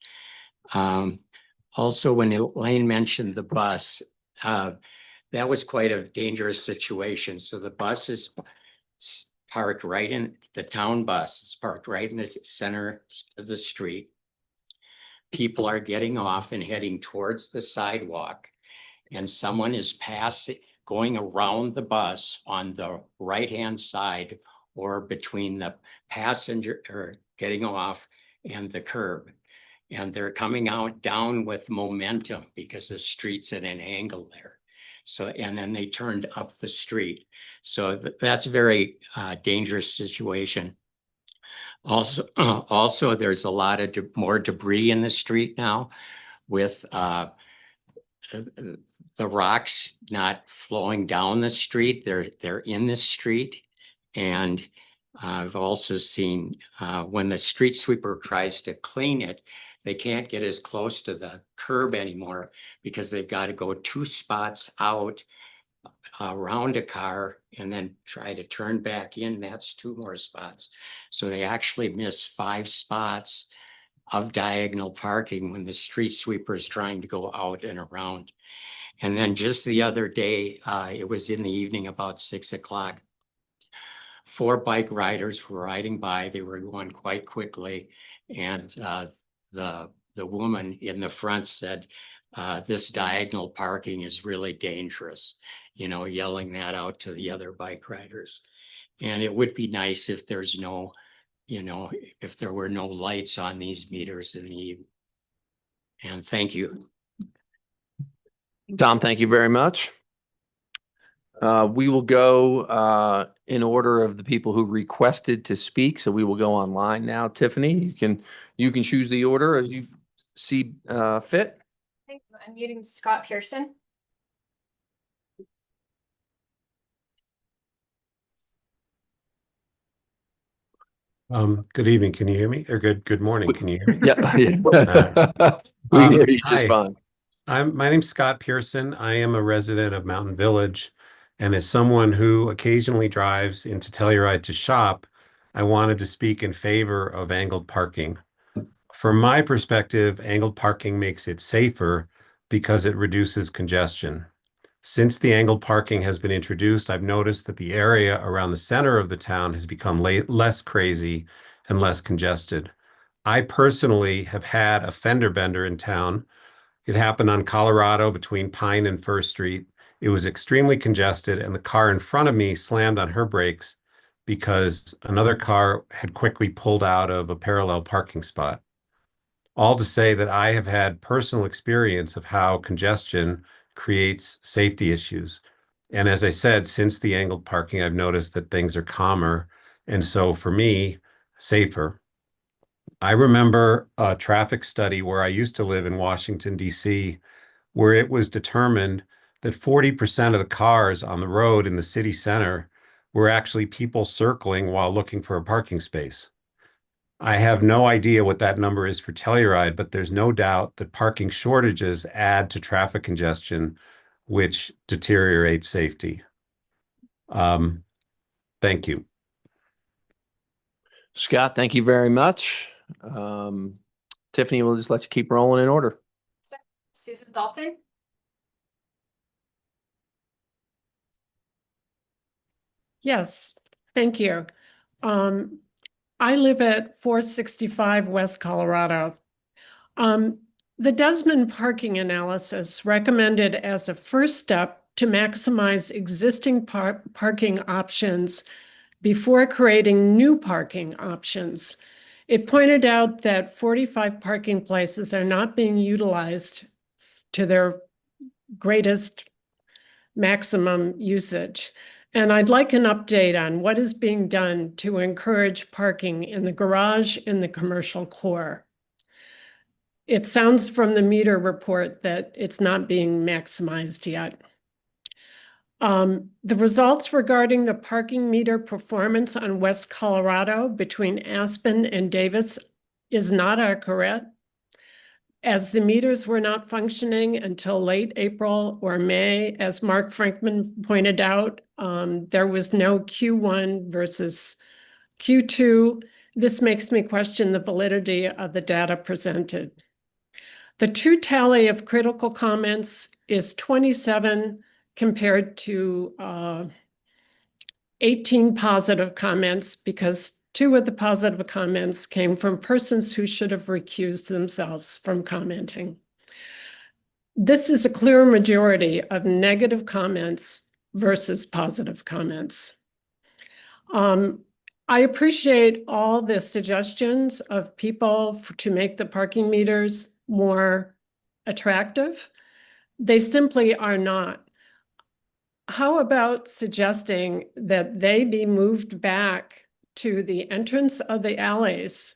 Also, when Elaine mentioned the bus, that was quite a dangerous situation. So the bus is parked right in, the town bus is parked right in the center of the street. People are getting off and heading towards the sidewalk, and someone is going around the bus on the right-hand side or between the passenger or getting off and the curb. And they're coming out down with momentum because the street's at an angle there. So, and then they turned up the street. So that's a very dangerous situation. Also, there's a lot of more debris in the street now with the rocks not flowing down the street. They're in the street. And I've also seen when the street sweeper tries to clean it, they can't get as close to the curb anymore because they've got to go 2 spots out around a car and then try to turn back in. That's 2 more spots. So they actually miss 5 spots of diagonal parking when the street sweeper is trying to go out and around. And then just the other day, it was in the evening about 6 o'clock. 4 bike riders were riding by. They were going quite quickly. And the woman in the front said, this diagonal parking is really dangerous, you know, yelling that out to the other bike riders. And it would be nice if there's no, you know, if there were no lights on these meters in the evening. And thank you. Tom, thank you very much. We will go in order of the people who requested to speak. So we will go online now. Tiffany, you can choose the order as you see fit. Thank you. I'm muting Scott Pearson. Good evening. Can you hear me? Or good morning. Can you hear me? Yeah. Yeah. We hear you just Hi. fine. My name's Scott Pearson. I am a resident of Mountain Village, and as someone who occasionally drives into Telluride to shop, I wanted to speak in favor of angled parking. From my perspective, angled parking makes it safer because it reduces congestion. Since the angled parking has been introduced, I've noticed that the area around the center of the town has become less crazy and less congested. I personally have had a fender bender in town. It happened on Colorado between Pine and First Street. It was extremely congested, and the car in front of me slammed on her brakes because another car had quickly pulled out of a parallel parking spot. All to say that I have had personal experience of how congestion creates safety issues. And as I said, since the angled parking, I've noticed that things are calmer. And so for me, safer. I remember a traffic study where I used to live in Washington, D.C., where it was determined that 40% of the cars on the road in the city center were actually people circling while looking for a parking space. I have no idea what that number is for Telluride, but there's no doubt that parking shortages add to traffic congestion, which deteriorates safety. Thank you. Scott, thank you very much. Tiffany, we'll just let you keep rolling in order. Susan Dalton. Yes, thank you. I live at 465 West Colorado. The Desmond parking analysis recommended as a first step to maximize existing parking options before creating new parking options. It pointed out that 45 parking places are not being utilized to their greatest maximum usage. And I'd like an update on what is being done to encourage parking in the garage in the commercial core. It sounds from the meter report that it's not being maximized yet. The results regarding the parking meter performance on West Colorado between Aspen and Davis is not accurate, as the meters were not functioning until late April or May. As Mark Frankman pointed out, there was no Q1 versus Q2. This makes me question the validity of the data presented. The true tally of critical comments is 27 compared to 18 positive comments, because 2 of the positive comments came from persons who should have recused themselves from commenting. This is a clear majority of negative comments versus positive comments. I appreciate all the suggestions of people to make the parking meters more attractive. They simply are not. How about suggesting that they be moved back to the entrance of the alleys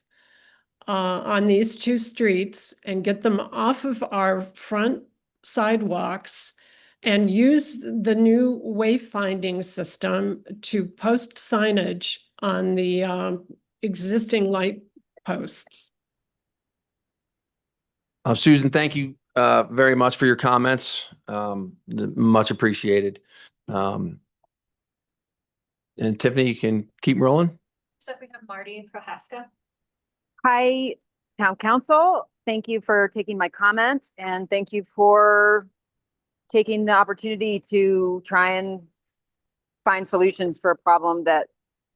on these 2 streets and get them off of our front sidewalks and use the new wayfinding system to post signage on the existing light posts? Susan, thank you very much for your comments. Much appreciated. And Tiffany, you can keep rolling. So we have Marty Prohaska. Hi, Town Council. Thank you for taking my comment, and thank you for taking the opportunity to try and find solutions for a problem that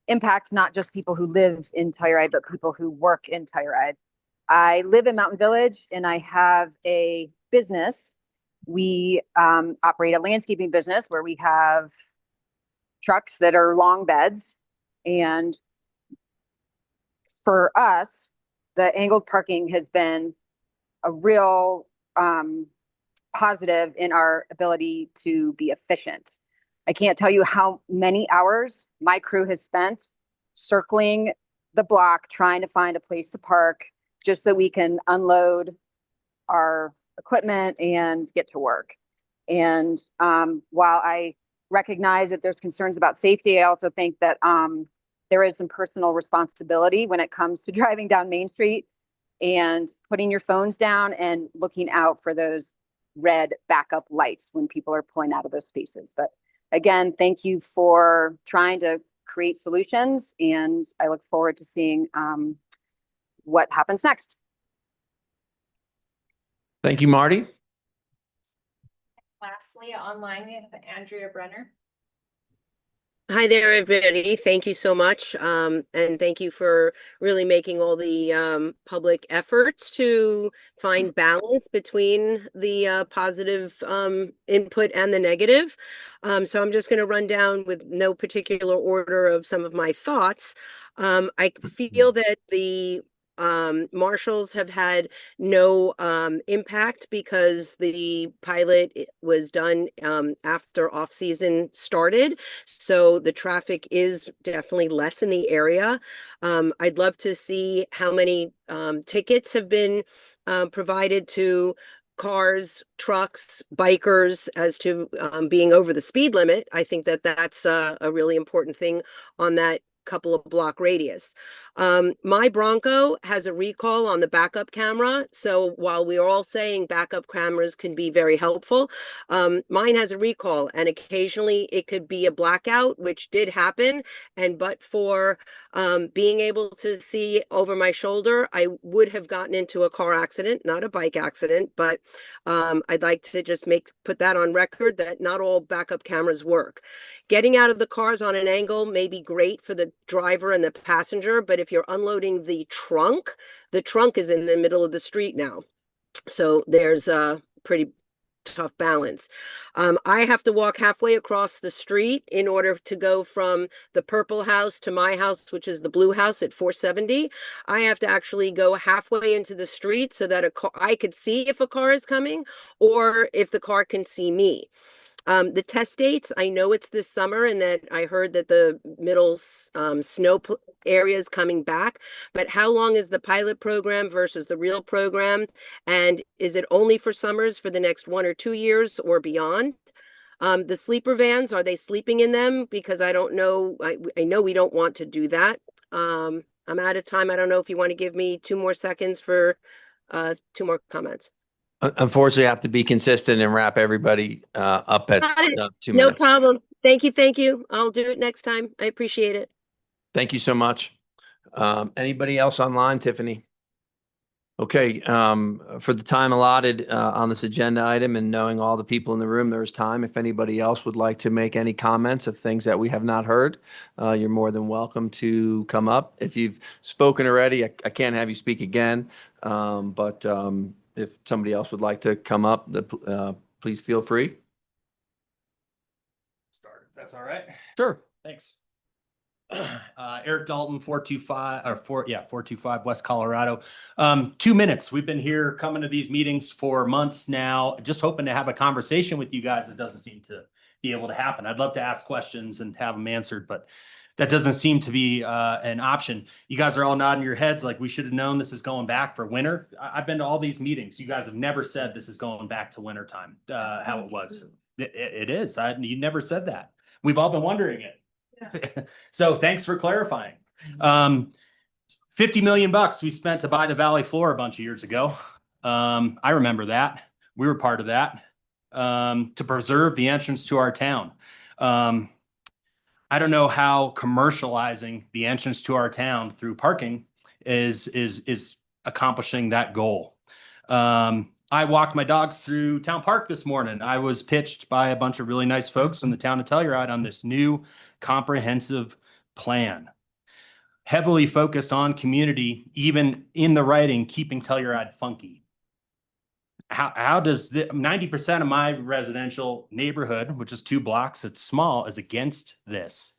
impacts not just people who live in Telluride, but people who work in Telluride. I live in Mountain Village and I have a business. We operate a landscaping business where we have trucks that are long beds. And for us, the angled parking has been a real positive in our ability to be efficient. I can't tell you how many hours my crew has spent circling the block, trying to find a place to park just so we can unload our equipment and get to work. And while I recognize that there's concerns about safety, I also think that there is some personal responsibility when it comes to driving down Main Street and putting your phones down and looking out for those red backup lights when people are pulling out of those spaces. But again, thank you for trying to create solutions, and I look forward to seeing what happens next. Thank you, Marty. Lastly, online, we have Andrea Brenner. Hi there, everybody. Thank you so much. And thank you for really making all the public efforts to find balance between the positive input and the negative. So I'm just going to run down with no particular order of some of my thoughts. I feel that the marshals have had no impact because the pilot was done after off-season started, so the traffic is definitely less in the area. I'd love to see how many tickets have been provided to cars, trucks, bikers as to being over the speed limit. I think that that's a really important thing on that couple of block radius. My Bronco has a recall on the backup camera. So while we're all saying backup cameras can be very helpful, mine has a recall, and occasionally it could be a blackout, which did happen. And but for being able to see over my shoulder, I would have gotten into a car accident, not a bike accident. But I'd like to just put that on record that not all backup cameras work. Getting out of the cars on an angle may be great for the driver and the passenger, but if you're unloading the trunk is in the middle of the street now. So there's a pretty tough balance. I have to walk halfway across the street in order to go from the purple house to my house, which is the blue house at 470. I have to actually go halfway into the street so that I could see if a car is coming or if the car can see me. The test dates, I know it's this summer and that I heard that the middle snow area is coming back, but how long is the pilot program versus the real program? And is it only for summers for the next 1 or 2 years or beyond? The sleeper vans, are they sleeping in them? Because I don't know, I know we don't want to do that. I'm out of time. I don't know if you want to give me 2 more seconds for 2 more comments. Unfortunately, I have to be consistent and wrap everybody up at 2 No minutes. problem. Thank you. Thank you. I'll do it next time. I appreciate it. Thank you so much. Anybody else online, Tiffany? Okay, for the time allotted on this agenda item and knowing all the people in the room, there's time. If anybody else would like to make any comments of things that we have not heard, you're more than welcome to come up. If you've spoken already, I can't have you speak again, but if somebody else would like to come up, please feel free. Start, if that's all right. Sure. Thanks. Eric Dalton, 425 West Colorado. 2 minutes. We've been here coming to these meetings for months now, just hoping to have a conversation with you guys. It doesn't seem to be able to happen. I'd love to ask questions and have them answered, but that doesn't seem to be an option. You guys are all nodding your heads like we should have known this is going back for winter. I've been to all these meetings. You guys have never said this is going back to winter time, how it was. It is. You never said that. We've all been wondering it. Yeah. So thanks for clarifying. 50 million bucks we spent to buy the Valley Floor a bunch of years ago. I remember that. We were part of that, to preserve the entrance to our town. I don't know how commercializing the entrance to our town through parking is accomplishing that goal. I walked my dogs through Town Park this morning. I was pitched by a bunch of really nice folks in the town of Telluride on this new comprehensive plan. Heavily focused on community, even in the writing, keeping Telluride funky. How does the 90% of my residential neighborhood, which is 2 blocks, it's small, is against this?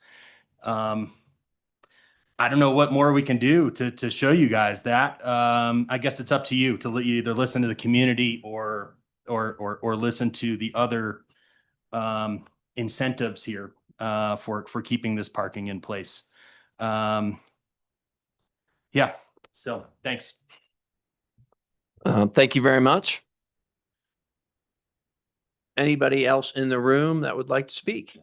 I don't know what more we can do to show you guys that. I guess it's up to you to either listen to the community or listen to the other incentives here for keeping this parking in place. Yeah, so thanks. Thank you very much. Anybody else in the room that would like to speak?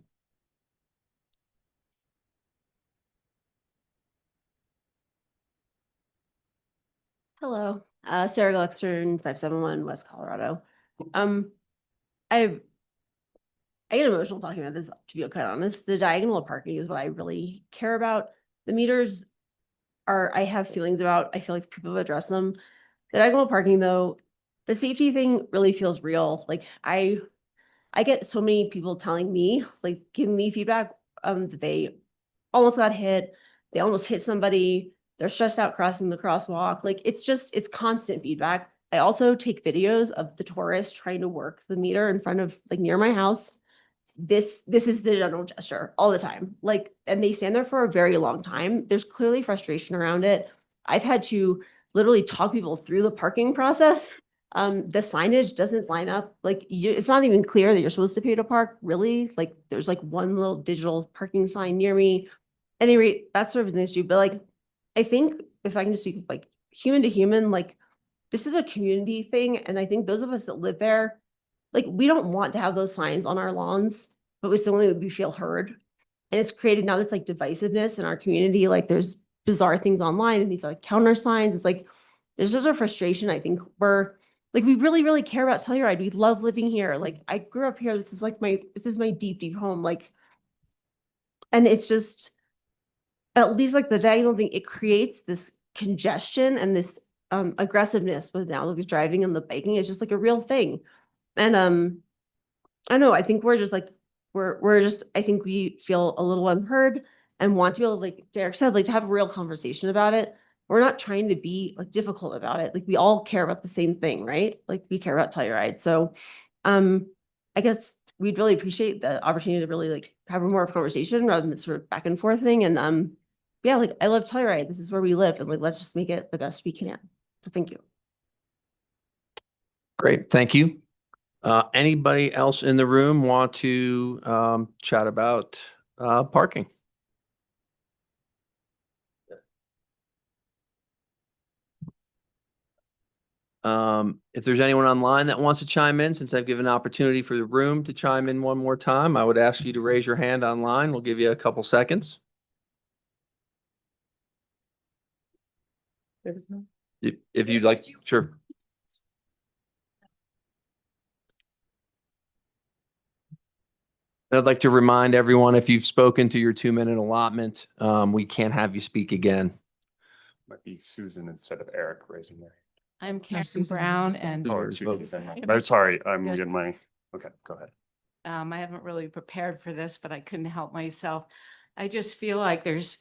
Hello, Sarah Gluckstern, 571 West Colorado. I get emotional talking about this, to be quite honest. The diagonal parking is what I really care about. The meters I have feelings about. I feel like people have addressed them. The diagonal parking though, the safety thing really feels real. Like I get so many people telling me, like giving me feedback, that they almost got hit. They almost hit somebody. They're stressed out crossing the crosswalk. Like it's constant feedback. I also take videos of the tourists trying to work the meter in front of like near my house. This is the general gesture all the time. Like, and they stand there for a very long time. There's clearly frustration around it. I've had to literally talk people through the parking process. The signage doesn't line up. Like it's not even clear that you're supposed to pay to park, really. Like there's like one little digital parking sign near me. At any rate, that's sort of an issue. But like, I think if I can just speak like human to human, like this is a community thing. And I think those of us that live there, like we don't want to have those signs on our lawns, but we suddenly we feel heard. And it's created now this like divisiveness in our community. Like there's bizarre things online and these like counter signs. It's like, there's just a frustration. I think we're like, we really, really care about Telluride. We love living here. Like I grew up here. This is my deep, deep home. Like, and it's just, at least like the diagonal thing, it creates this congestion and this aggressiveness with now like driving and the biking is just like a real thing. And I know, I think we're just like, I think we feel a little unheard and want to be able to, like Derek said, like to have a real conversation about it. We're not trying to be like difficult about it. Like we all care about the same thing, right? Like we care about Telluride. So I guess we'd really appreciate the opportunity to really like have a more of a conversation rather than this sort of back and forth thing. And yeah, like I love Telluride. This is where we live and like, let's just make it the best we can. So thank you. Great, thank you. Anybody else in the room want to chat about parking? If there's anyone online that wants to chime in, since I've given an opportunity for the room to chime in one more time, I would ask you to raise your hand online. We'll give you a couple seconds. If you'd like, sure. I'd like to remind everyone, if you've spoken to your 2-minute allotment, we can't have you speak again. Might be Susan instead of Eric raising their. I'm Karen Brown and I'm sorry, I'm getting my, okay, go ahead. I haven't really prepared for this, but I couldn't help myself. I just feel like there's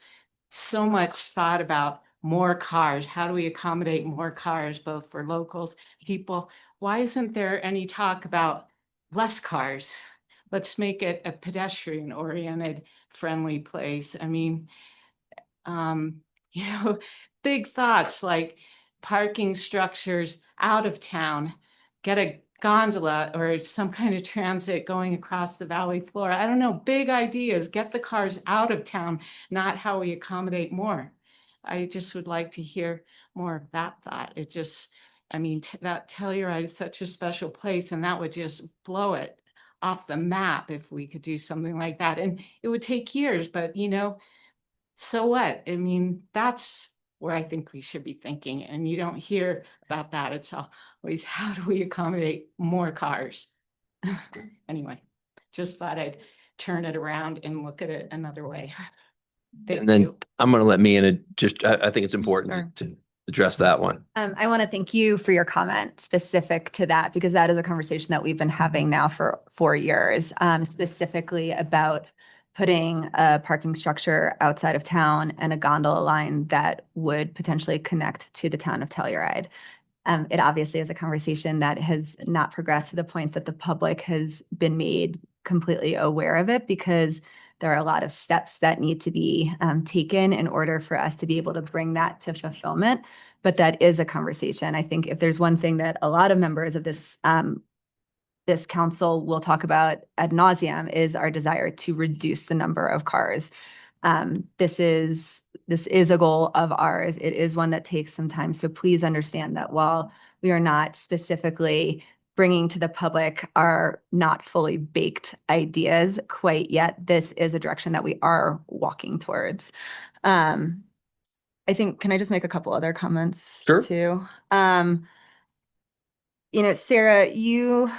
so much thought about more cars. How do we accommodate more cars, both for locals, people? Why isn't there any talk about less cars? Let's make it a pedestrian oriented, friendly place. I mean, big thoughts like parking structures out of town, get a gondola or some kind of transit going across the valley floor. I don't know, big ideas, get the cars out of town, not how we accommodate more. I just would like to hear more of that thought. It just, I mean, that Telluride is such a special place and that would just blow it off the map if we could do something like that. And it would take years, but so what? I mean, that's where I think we should be thinking. And you don't hear about that. It's always, how do we accommodate more cars? Anyway, just thought I'd turn it around and look at it another way. Thank And then you. I'm going to let me in. I think it's important to address that one. I want to thank you for your comment specific to that, because that is a conversation that we've been having now for 4 years, specifically about putting a parking structure outside of town and a gondola line that would potentially connect to the town of Telluride. It obviously is a conversation that has not progressed to the point that the public has been made completely aware of it, because there are a lot of steps that need to be taken in order for us to be able to bring that to fulfillment. But that is a conversation. I think if there's one thing that a lot of members of this this council will talk about ad nauseum is our desire to reduce the number of cars. This is a goal of ours. It is one that takes some time. So please understand that while we are not specifically bringing to the public our not fully baked ideas quite yet, this is a direction that we are walking towards. I think, can I just make a couple other comments Sure. too? Sarah, you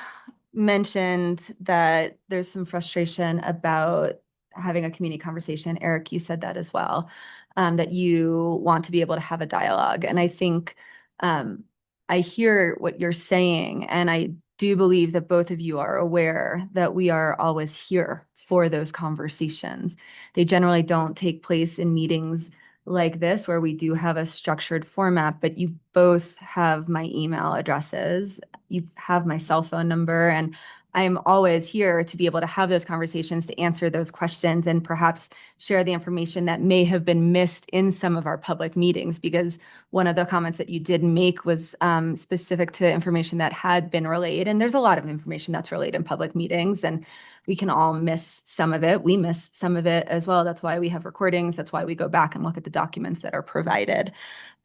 mentioned that there's some frustration about having a community conversation. Eric, you said that as well, that you want to be able to have a dialogue. And I think I hear what you're saying, and I do believe that both of you are aware that we are always here for those conversations. They generally don't take place in meetings like this, where we do have a structured format, but you both have my email addresses, you have my cell phone number, and I'm always here to be able to have those conversations, to answer those questions, and perhaps share the information that may have been missed in some of our public meetings, because one of the comments that you did make was specific to information that had been relayed. And there's a lot of information that's relayed in public meetings, and we can all miss some of it. We miss some of it as well. That's why we have recordings. That's why we go back and look at the documents that are provided.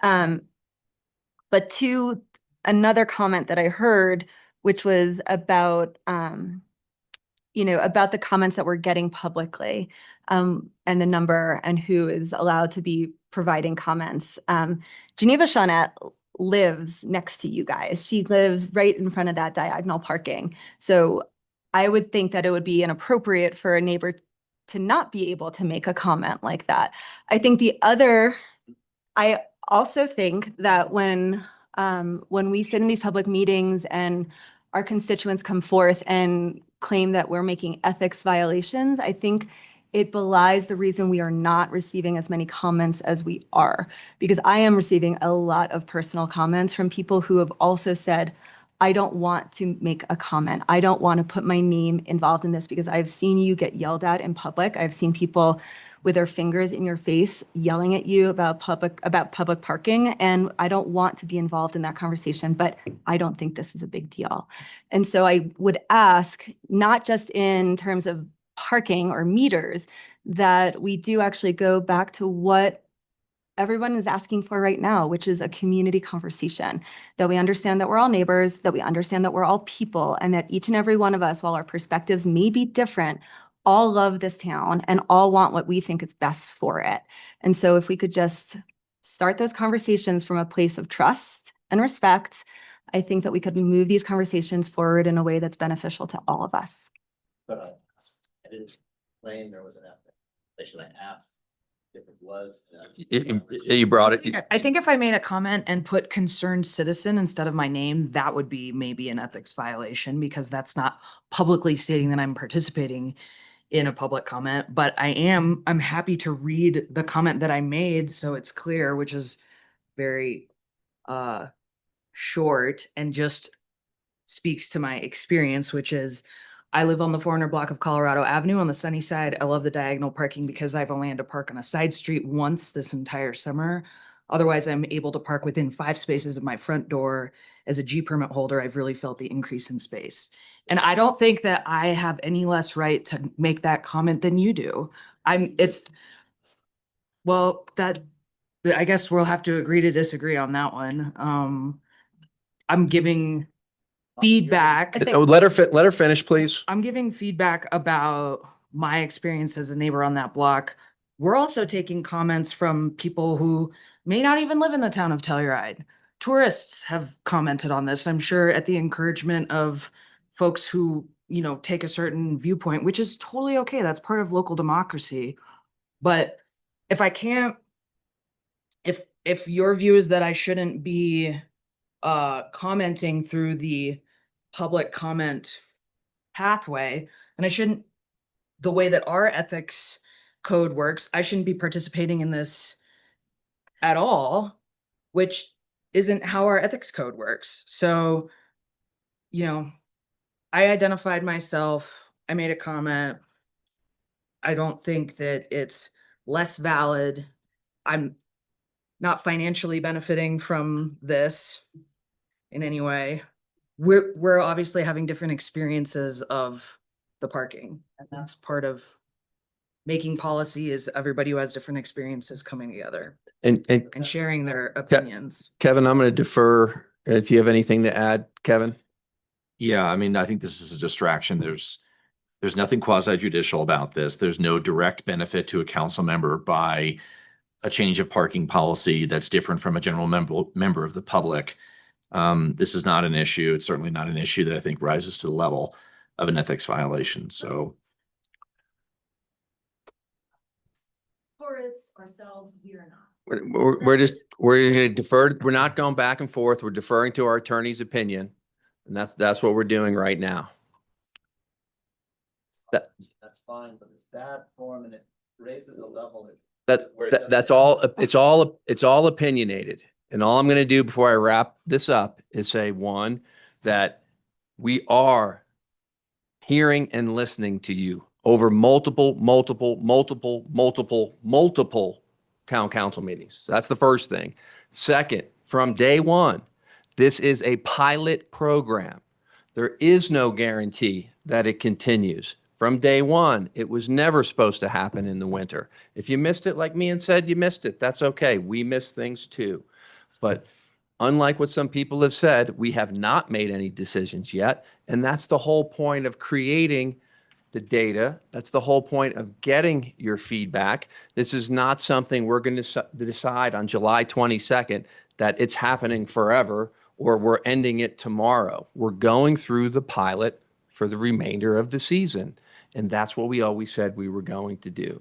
But to another comment that I heard, which was about, about the comments that we're getting publicly, and the number and who is allowed to be providing comments. Geneva Shawnette lives next to you guys. She lives right in front of that diagonal parking. So I would think that it would be inappropriate for a neighbor to not be able to make a comment like that. I also think that when we sit in these public meetings and our constituents come forth and claim that we're making ethics violations, I think it belies the reason we are not receiving as many comments as we are. Because I am receiving a lot of personal comments from people who have also said, I don't want to make a comment. I don't want to put my name involved in this, because I've seen you get yelled at in public. I've seen people with their fingers in your face yelling at you about public parking, and I don't want to be involved in that conversation, but I don't think this is a big deal. And so I would ask, not just in terms of parking or meters, that we do actually go back to what everyone is asking for right now, which is a community conversation, that we understand that we're all neighbors, that we understand that we're all people, and that each and every one of us, while our perspectives may be different, all love this town and all want what we think is best for it. And so if we could just start those conversations from a place of trust and respect, I think that we could move these conversations forward in a way that's beneficial to all of us. But I didn't claim there was an ethic. Should I ask if it was? You brought it. I think if I made a comment and put concerned citizen instead of my name, that would be maybe an ethics violation, because that's not publicly stating that I'm participating in a public comment. But I'm happy to read the comment that I made so it's clear, which is very short and just speaks to my experience, which is I live on the 400 block of Colorado Avenue on the sunny side. I love the diagonal parking because I've only had to park on a side street once this entire summer. Otherwise, I'm able to park within 5 spaces of my front door. As a G permit holder, I've really felt the increase in space. And I don't think that I have any less right to make that comment than you do. I guess we'll have to agree to disagree on that one. I'm giving feedback. Let her finish, please. I'm giving feedback about my experience as a neighbor on that block. We're also taking comments from people who may not even live in the town of Telluride. Tourists have commented on this, I'm sure, at the encouragement of folks who, take a certain viewpoint, which is totally okay. That's part of local democracy. But if if your view is that I shouldn't be commenting through the public comment pathway, then I shouldn't, the way that our ethics code works, I shouldn't be participating in this at all, which isn't how our ethics code works. So, I identified myself, I made a comment. I don't think that it's less valid. I'm not financially benefiting from this in any way. We're obviously having different experiences of the parking, and that's part of making policy is everybody who has different experiences coming together And and sharing their opinions. Kevin, I'm going to defer if you have anything to add, Kevin. Yeah, I mean, I think this is a distraction. There's nothing quasi judicial about this. There's no direct benefit to a council member by a change of parking policy that's different from a general member of the public. This is not an issue. It's certainly not an issue that I think rises to the level of an ethics violation. So Tourists, ourselves, we are not. We're going to defer. We're not going back and forth. We're deferring to our attorney's opinion. And that's what we're doing right now. That's fine, but it's bad form and it raises a level. That's all. It's all opinionated. And all I'm going to do before I wrap this up is say, one, that we are hearing and listening to you over multiple town council meetings. That's the first thing. Second, from day one, this is a pilot program. There is no guarantee that it continues. From day one, it was never supposed to happen in the winter. If you missed it, like me and said, you missed it. That's okay. We miss things too. But unlike what some people have said, we have not made any decisions yet. And that's the whole point of creating the data. That's the whole point of getting your feedback. This is not something we're going to decide on July 22nd that it's happening forever or we're ending it tomorrow. We're going through the pilot for the remainder of the season. And that's what we always said we were going to do.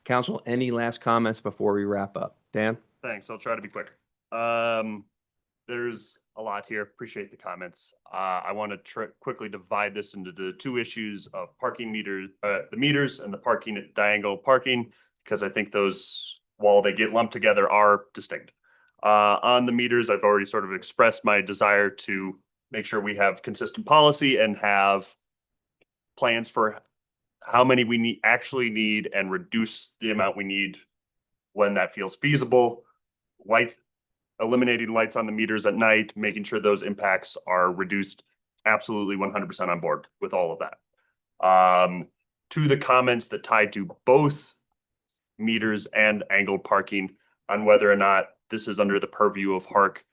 Council, any last comments before we wrap up? Dan? Thanks. I'll try to be quick. There's a lot here. Appreciate the comments. I want to quickly divide this into the two issues of parking meters, the meters and the parking at diagonal parking, because I think those, while they get lumped together, are distinct. On the meters, I've already sort of expressed my desire to make sure we have consistent policy and have plans for how many we actually need and reduce the amount we need when that feels feasible. Eliminating lights on the meters at night, making sure those impacts are reduced. Absolutely 100% on board with all of that. To the comments that tied to both meters and angled parking on whether or not this is under the purview of HARC,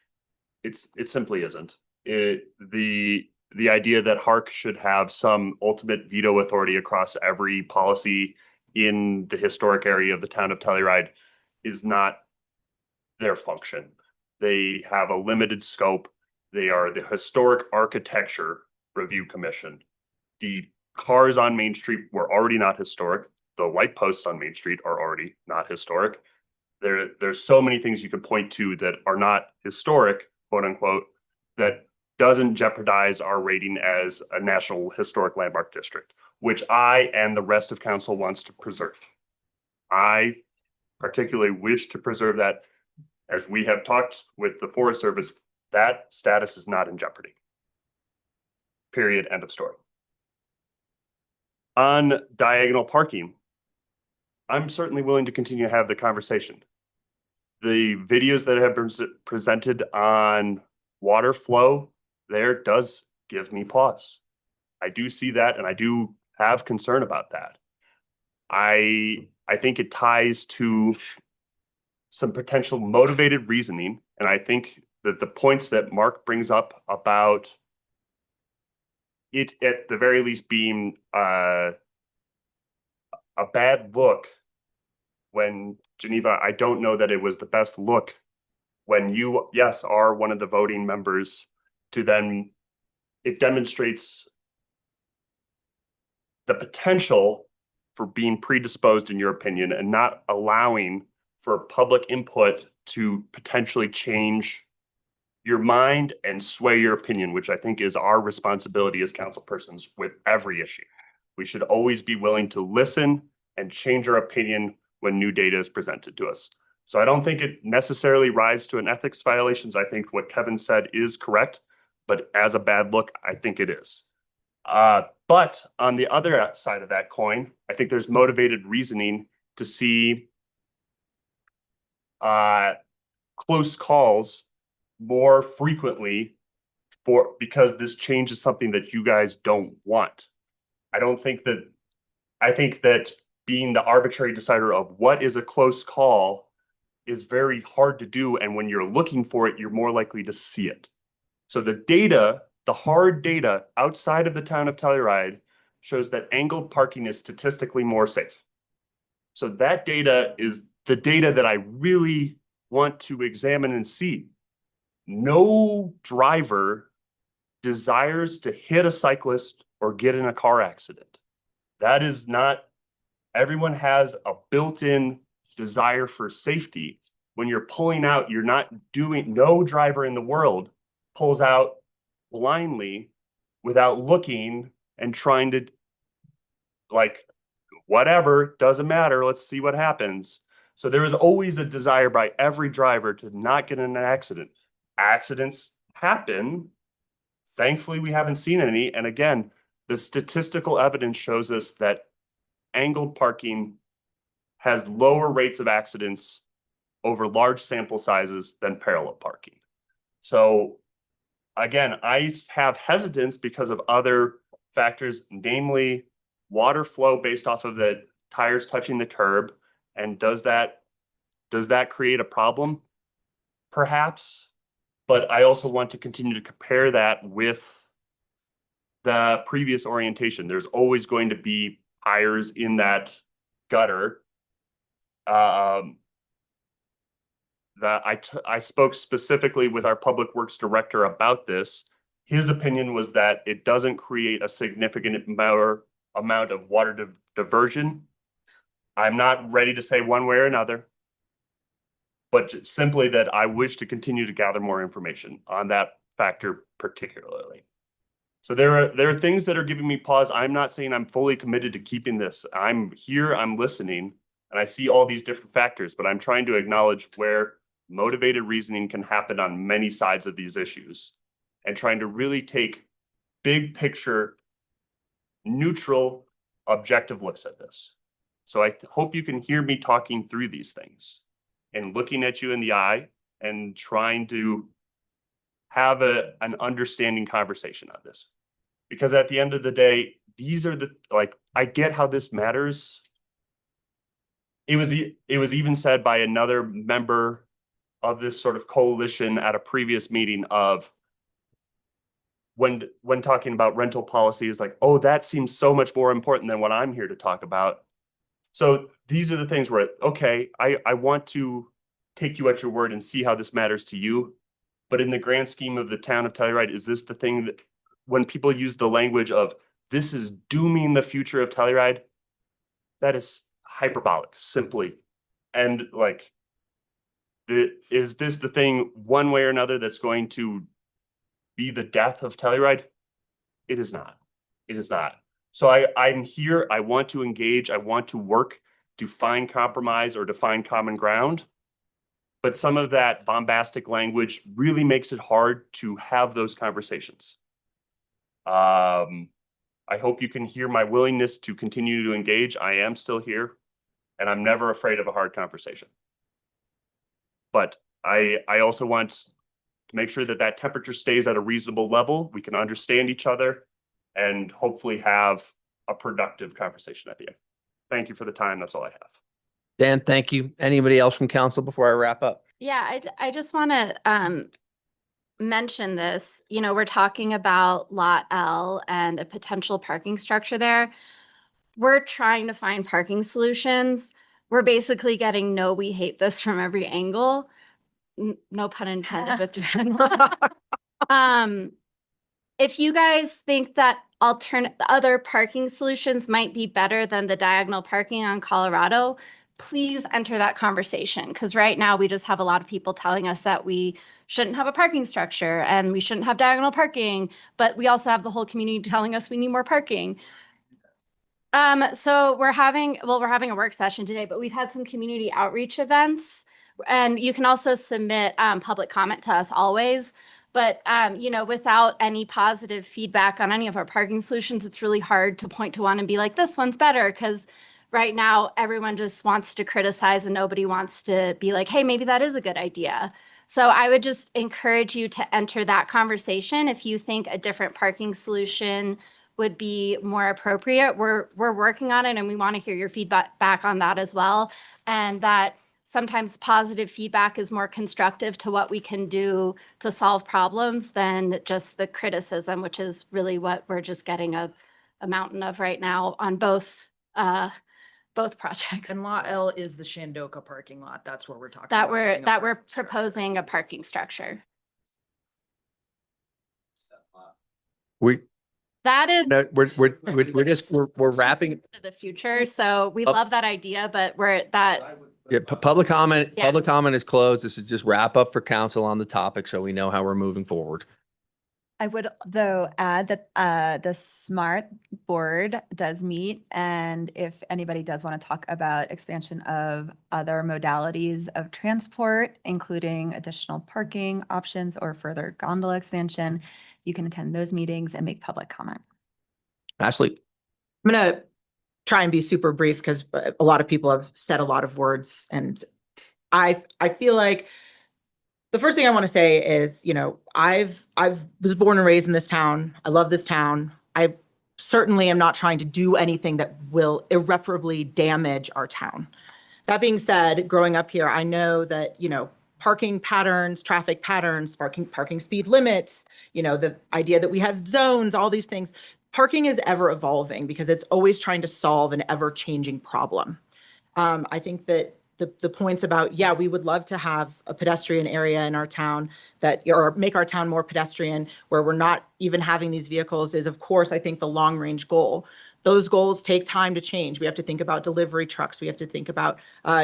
it simply isn't. The idea that HARC should have some ultimate veto authority across every policy in the historic area of the town of Telluride is not their function. They have a limited scope. They are the Historic Architecture Review Commission. The cars on Main Street were already not historic. The light posts on Main Street are already not historic. There's so many things you can point to that are not historic, quote unquote, that doesn't jeopardize our rating as a National Historic Landmark District, which I and the rest of council wants to preserve. I particularly wish to preserve that. As we have talked with the Forest Service, that status is not in jeopardy. Period. End of story. On diagonal parking, I'm certainly willing to continue to have the conversation. The videos that have been presented on water flow there does give me pause. I do see that, and I do have concern about that. I think it ties to some potential motivated reasoning, and I think that the points that Mark brings up about it at the very least being a bad look when Geneva, I don't know that it was the best look when you, yes, are one of the voting members to then, it demonstrates the potential for being predisposed in your opinion and not allowing for public input to potentially change your mind and sway your opinion, which I think is our responsibility as council persons with every issue. We should always be willing to listen and change our opinion when new data is presented to us. So I don't think it necessarily rises to an ethics violations. I think what Kevin said is correct, but as a bad look, I think it is. But on the other side of that coin, I think there's motivated reasoning to see close calls more frequently because this change is something that you guys don't want. I think that being the arbitrary decider of what is a close call is very hard to do. And when you're looking for it, you're more likely to see it. So the data, the hard data outside of the town of Telluride shows that angled parking is statistically more safe. So that data is the data that I really want to examine and see. No driver desires to hit a cyclist or get in a car accident. That is not, everyone has a built-in desire for safety. When you're pulling out, you're not doing, no driver in the world pulls out blindly without looking and trying to, like, whatever, doesn't matter, let's see what happens. So there is always a desire by every driver to not get in an accident. Accidents happen. Thankfully, we haven't seen any. And again, the statistical evidence shows us that angled parking has lower rates of accidents over large sample sizes than parallel parking. So again, I have hesitance because of other factors, namely water flow based off of the tires touching the curb. And does that create a problem? Perhaps, but I also want to continue to compare that with the previous orientation. There's always going to be tires in that gutter. I spoke specifically with our public works director about this. His opinion was that it doesn't create a significant amount of water diversion. I'm not ready to say one way or another, but simply that I wish to continue to gather more information on that factor particularly. So there are things that are giving me pause. I'm not saying I'm fully committed to keeping this. I'm here, I'm listening, and I see all these different factors, but I'm trying to acknowledge where motivated reasoning can happen on many sides of these issues and trying to really take big picture, neutral, objective looks at this. So I hope you can hear me talking through these things and looking at you in the eye and trying to have an understanding conversation on this. Because at the end of the day, these are I get how this matters. It was even said by another member of this sort of coalition at a previous meeting of when talking about rental policy is like, oh, that seems so much more important than what I'm here to talk about. So these are the things where, okay, I want to take you at your word and see how this matters to you. But in the grand scheme of the town of Telluride, is this the thing that when people use the language of this is dooming the future of Telluride, that is hyperbolic, simply. And like, is this the thing one way or another that's going to be the death of Telluride? It is not. It is not. So I'm here. I want to engage. I want to work to find compromise or to find common ground. But some of that bombastic language really makes it hard to have those conversations. I hope you can hear my willingness to continue to engage. I am still here, and I'm never afraid of a hard conversation. But I also want to make sure that that temperature stays at a reasonable level. We can understand each other and hopefully have a productive conversation at the end. Thank you for the time. That's all I have. Dan, thank you. Anybody else from council before I wrap up? Yeah, I just want to mention this. You know, we're talking about Lot L and a potential parking structure there. We're trying to find parking solutions. We're basically getting no, we hate this from every angle. No pun intended with that. If you guys think that other parking solutions might be better than the diagonal parking on Colorado, please enter that conversation. Because right now we just have a lot of people telling us that we shouldn't have a parking structure and we shouldn't have diagonal parking, but we also have the whole community telling us we need more parking. So we're having a work session today, but we've had some community outreach events, and you can also submit public comment to us always. But you know, without any positive feedback on any of our parking solutions, it's really hard to point to one and be like, this one's better, because right now everyone just wants to criticize and nobody wants to be like, hey, maybe that is a good idea. So I would just encourage you to enter that conversation if you think a different parking solution would be more appropriate. We're working on it, and we want to hear your feedback back on that as well. And that sometimes positive feedback is more constructive to what we can do to solve problems than just the criticism, which is really what we're just getting a mountain of right now on both projects. And Lot L is the Shandoka parking lot. That's where we're talking That about. we're putting a that we're parking structure. proposing a parking structure. That is No, we're wrapping. to the future. So we Up. love that idea, but Yeah, public comment, Yeah. public comment is closed. This is just wrap up for council on the topic, so we know how we're moving forward. I would though add that the SMART board does meet, and if anybody does want to talk about expansion of other modalities of transport, including additional parking options or further gondola expansion, you can attend those meetings and make public comment. Ashley, I'm gonna try and be super brief because a lot of people have said a lot of words, and I feel like the first thing I want to say is, you know, I've was born and raised in this town. I love this town. I certainly am not trying to do anything that will irreparably damage our town. That being said, growing up here, I know that, you know, parking patterns, traffic patterns, parking speed limits, you know, the idea that we have zones, all these things. Parking is ever evolving because it's always trying to solve an ever changing problem. I think that the points about, yeah, we would love to have a pedestrian area in our town or make our town more pedestrian where we're not even having these vehicles is, of course, I think the long range goal. Those goals take time to change. We have to think about delivery trucks. We have to think about,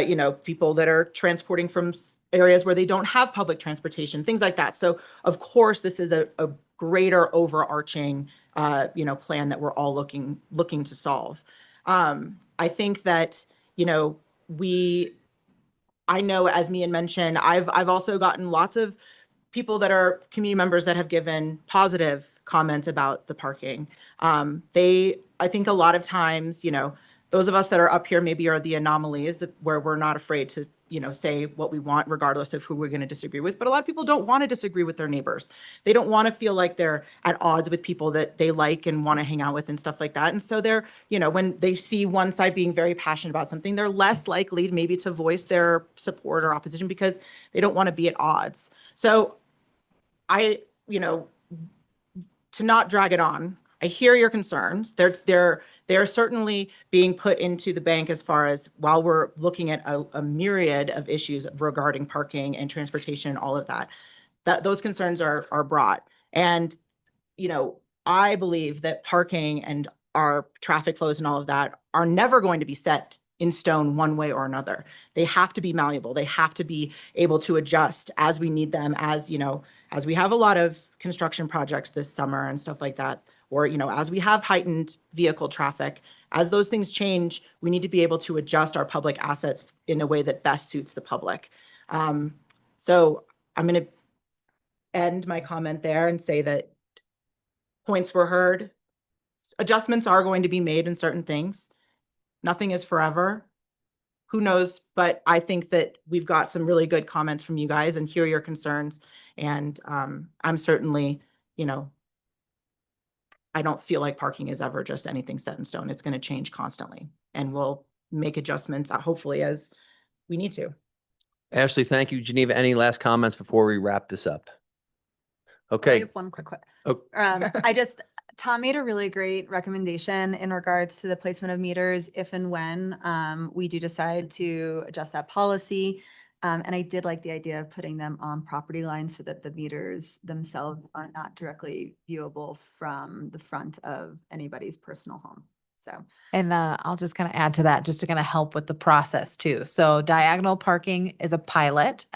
you know, people that are transporting from areas where they don't have public transportation, things like that. So of course, this is a greater overarching, you know, plan that we're all looking to solve. I think that, you know, I know, as Mian mentioned, I've also gotten lots of people that are community members that have given positive comments about the parking. I think a lot of times, you know, those of us that are up here maybe are the anomalies where we're not afraid to, you know, say what we want regardless of who we're going to disagree with. But a lot of people don't want to disagree with their neighbors. They don't want to feel like they're at odds with people that they like and want to hang out with and stuff like that. And so they're, you know, when they see one side being very passionate about something, they're less likely maybe to voice their support or opposition because they don't want to be at odds. So you know, to not drag it on, I hear your concerns. They're certainly being put into the bank as far as while we're looking at a myriad of issues regarding parking and transportation and all of that, those concerns are brought. And, you know, I believe that parking and our traffic flows and all of that are never going to be set in stone one way or another. They have to be malleable. They have to be able to adjust as we need them, as, you know, as we have a lot of construction projects this summer and stuff like that, or, you know, as we have heightened vehicle traffic, as those things change, we need to be able to adjust our public assets in a way that best suits the public. So I'm going to end my comment there and say that points were heard. Adjustments are going to be made in certain things. Nothing is forever. Who knows? But I think that we've got some really good comments from you guys and hear your concerns. And I'm certainly, you know, I don't feel like parking is ever just anything set in stone. It's going to change constantly, and we'll make adjustments hopefully as we need to. Ashley, thank you. Geneva, any last comments before we wrap this up? I Okay. have one quick. Oh. Tom made a really great recommendation in regards to the placement of meters if and when we do decide to adjust that policy. And I did like the idea of putting them on property lines so that the meters themselves are not directly viewable from the front of anybody's personal home. So And I'll just kind of add to that, just to kind of help with the process too. So diagonal parking is a pilot.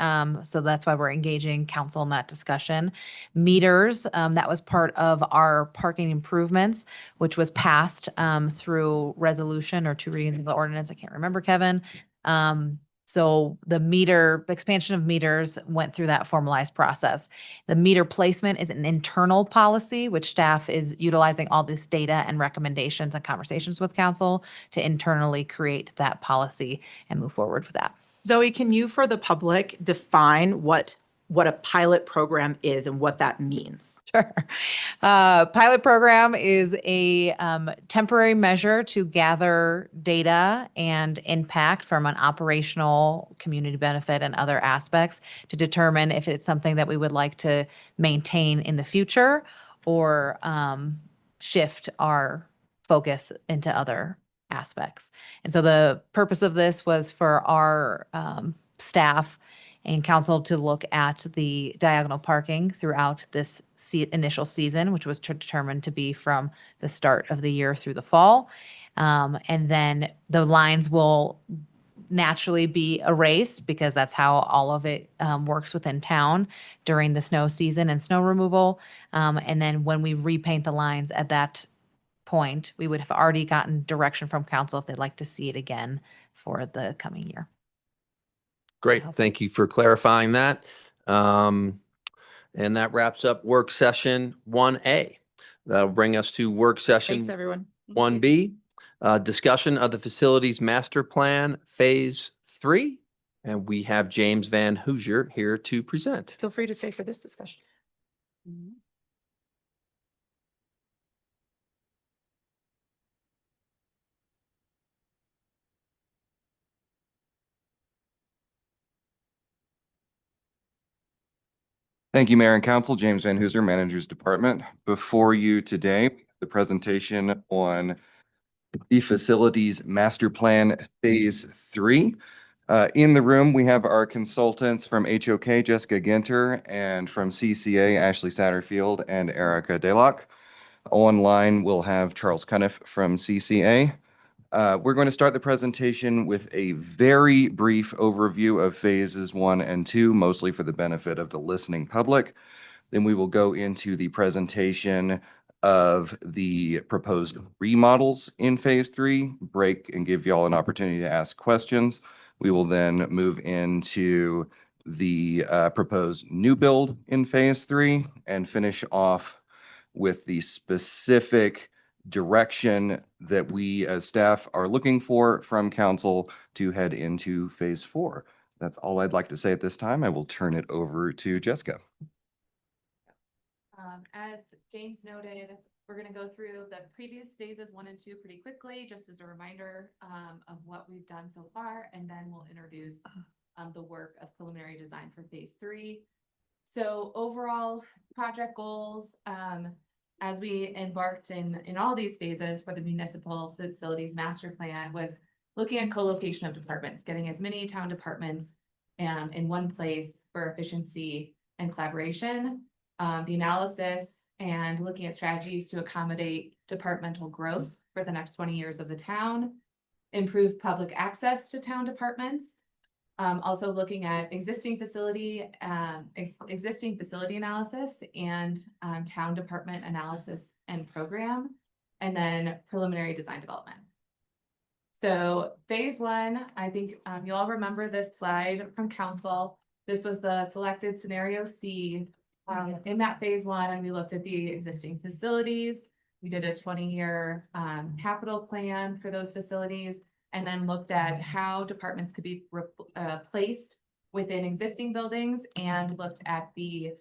So that's why we're engaging council in that discussion. Meters, that was part of our parking improvements, which was passed through resolution or two readings of the ordinance. I can't remember, Kevin. So the expansion of meters went through that formalized process. The meter placement is an internal policy, which staff is utilizing all this data and recommendations and conversations with council to internally create that policy and move forward with that. Zoe, can you, for the public, define what a pilot program is and what that means? Sure. Pilot program is a temporary measure to gather data and impact from an operational, community benefit, and other aspects to determine if it's something that we would like to maintain in the future or shift our focus into other aspects. And so the purpose of this was for our staff and council to look at the diagonal parking throughout this initial season, which was determined to be from the start of the year through the fall. And then the lines will naturally be erased because that's how all of it works within town during the snow season and snow removal. And then when we repaint the lines at that point, we would have already gotten direction from council if they'd like to see it again for the coming year. Great. Thank you for clarifying that. And that wraps up work session 1A. That'll bring us to work session Thanks, everyone. 1B, discussion of the facilities master plan phase 3. And we have James Van Hoosier here to present. Feel free to stay for this discussion. Thank you, Mayor and Council. James Van Hoosier, Manager's Department. Before you today, the presentation on the Facilities Master Plan Phase 3. In the room, we have our consultants from HOK, Jessica Ginter, and from CCA, Ashley Satterfield and Erica Daylock. Online, we'll have Charles Cuniff from CCA. We're going to start the presentation with a very brief overview of phases 1 and 2, mostly for the benefit of the listening public. Then we will go into the presentation of the proposed remodels in phase 3, break and give y'all an opportunity to ask questions. We will then move into the proposed new build in phase 3 and finish off with the specific direction that we as staff are looking for from council to head into phase 4. That's all I'd like to say at this time. I will turn it over to Jessica. As James noted, we're going to go through the previous phases 1 and 2 pretty quickly, just as a reminder of what we've done so far, and then we'll introduce the work of preliminary design for phase 3. So overall project goals, as we embarked in all these phases for the municipal facilities master plan, was looking at co-location of departments, getting as many town departments in one place for efficiency and collaboration. The analysis and looking at strategies to accommodate departmental growth for the next 20 years of the town, improve public access to town departments, also looking at existing facility analysis and town department analysis and program, and then preliminary design development. So phase 1, I think you all remember this slide from council. This was the selected scenario C. In that phase 1, we looked at the existing facilities. We did a 20-year capital plan for those facilities, and then looked at how departments could be placed within existing buildings, and looked at the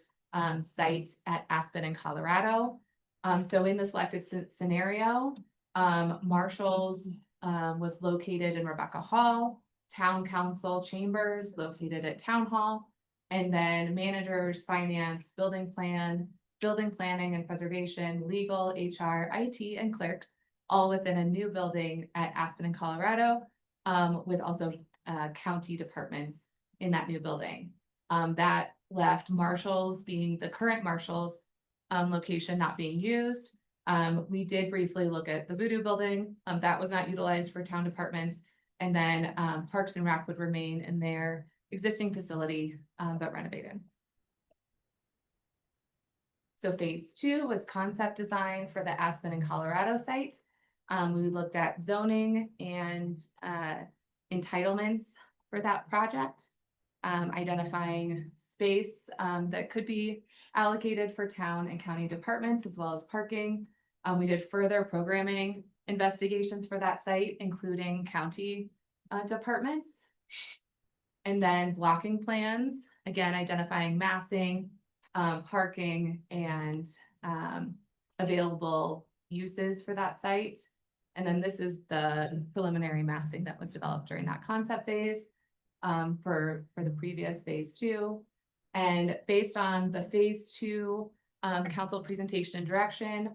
site at Aspen in Colorado. So in the selected scenario, Marshall's was located in Rebecca Hall, Town Council Chambers located at Town Hall, and then managers, finance, building planning and preservation, legal, HR, IT, and clerks, all within a new building at Aspen in Colorado, with also county departments in that new building. That left Marshall's being the current Marshall's location not being used. We did briefly look at the Voodoo Building, that was not utilized for town departments. And then, Parks and Rec would remain in their existing facility, but renovated. So phase 2 was concept design for the Aspen and Colorado site. We looked at zoning and entitlements for that project, identifying space that could be allocated for town and county departments as well as parking. We did further programming investigations for that site, including county departments. And then blocking plans, again, identifying massing, parking, and available uses for that site. And then this is the preliminary massing that was developed during that concept phase for the previous phase 2. And based on the phase 2 council presentation and direction,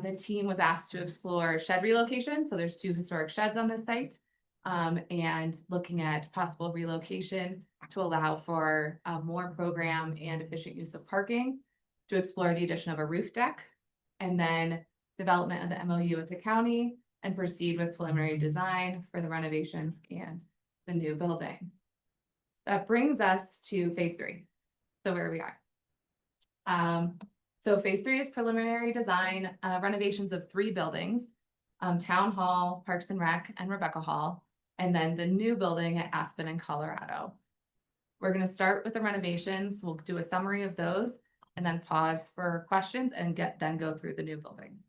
the team was asked to explore shed relocation. So there's 2 historic sheds on this site, and looking at possible relocation to allow for more program and efficient use of parking, to explore the addition of a roof deck, and then development of the MOU with the county, and proceed with preliminary design for the renovations and the new building. That brings us to phase 3. So where we are. So phase 3 is preliminary design, renovations of 3 buildings, Town Hall, Parks and Rec, and Rebecca Hall, and then the new building at Aspen and Colorado. We're going to start with the renovations. We'll do a summary of those and then pause for questions and then go through the new building.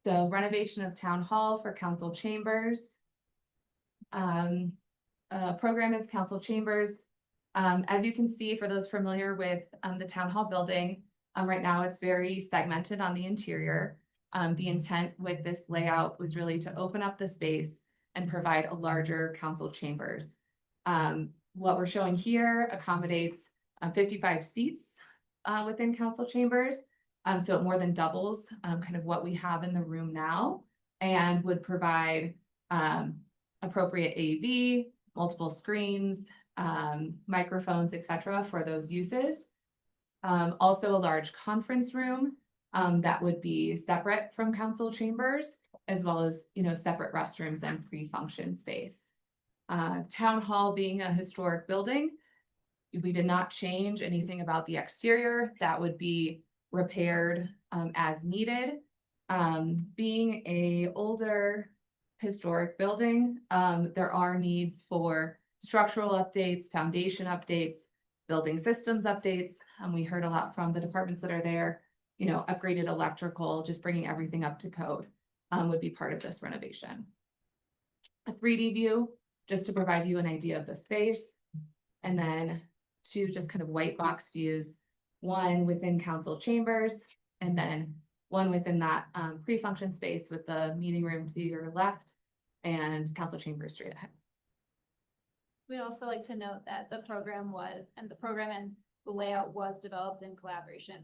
So renovation of Town Hall for council chambers. Program is council chambers. As you can see, for those familiar with the Town Hall building, right now it's very segmented on the interior. The intent with this layout was really to open up the space and provide a larger council chambers. What we're showing here accommodates 55 seats within council chambers. So it more than doubles kind of what we have in the room now, and would provide appropriate AV, multiple screens, microphones, etc. for those uses. Also a large conference room that would be separate from council chambers, as well as, separate restrooms and pre-function space. Town Hall being a historic building, we did not change anything about the exterior. That would be repaired as needed. Being a older historic building, there are needs for structural updates, foundation updates, building systems updates. We heard a lot from the departments that are there, upgraded electrical, just bringing everything up to code would be part of this renovation. A 3D view, just to provide you an idea of the space, and then 2 just kind of white box views, 1 within council chambers, and then 1 within that pre-function space with the meeting room to your left and council chambers straight ahead. We'd also like to note that the program and the layout was developed in collaboration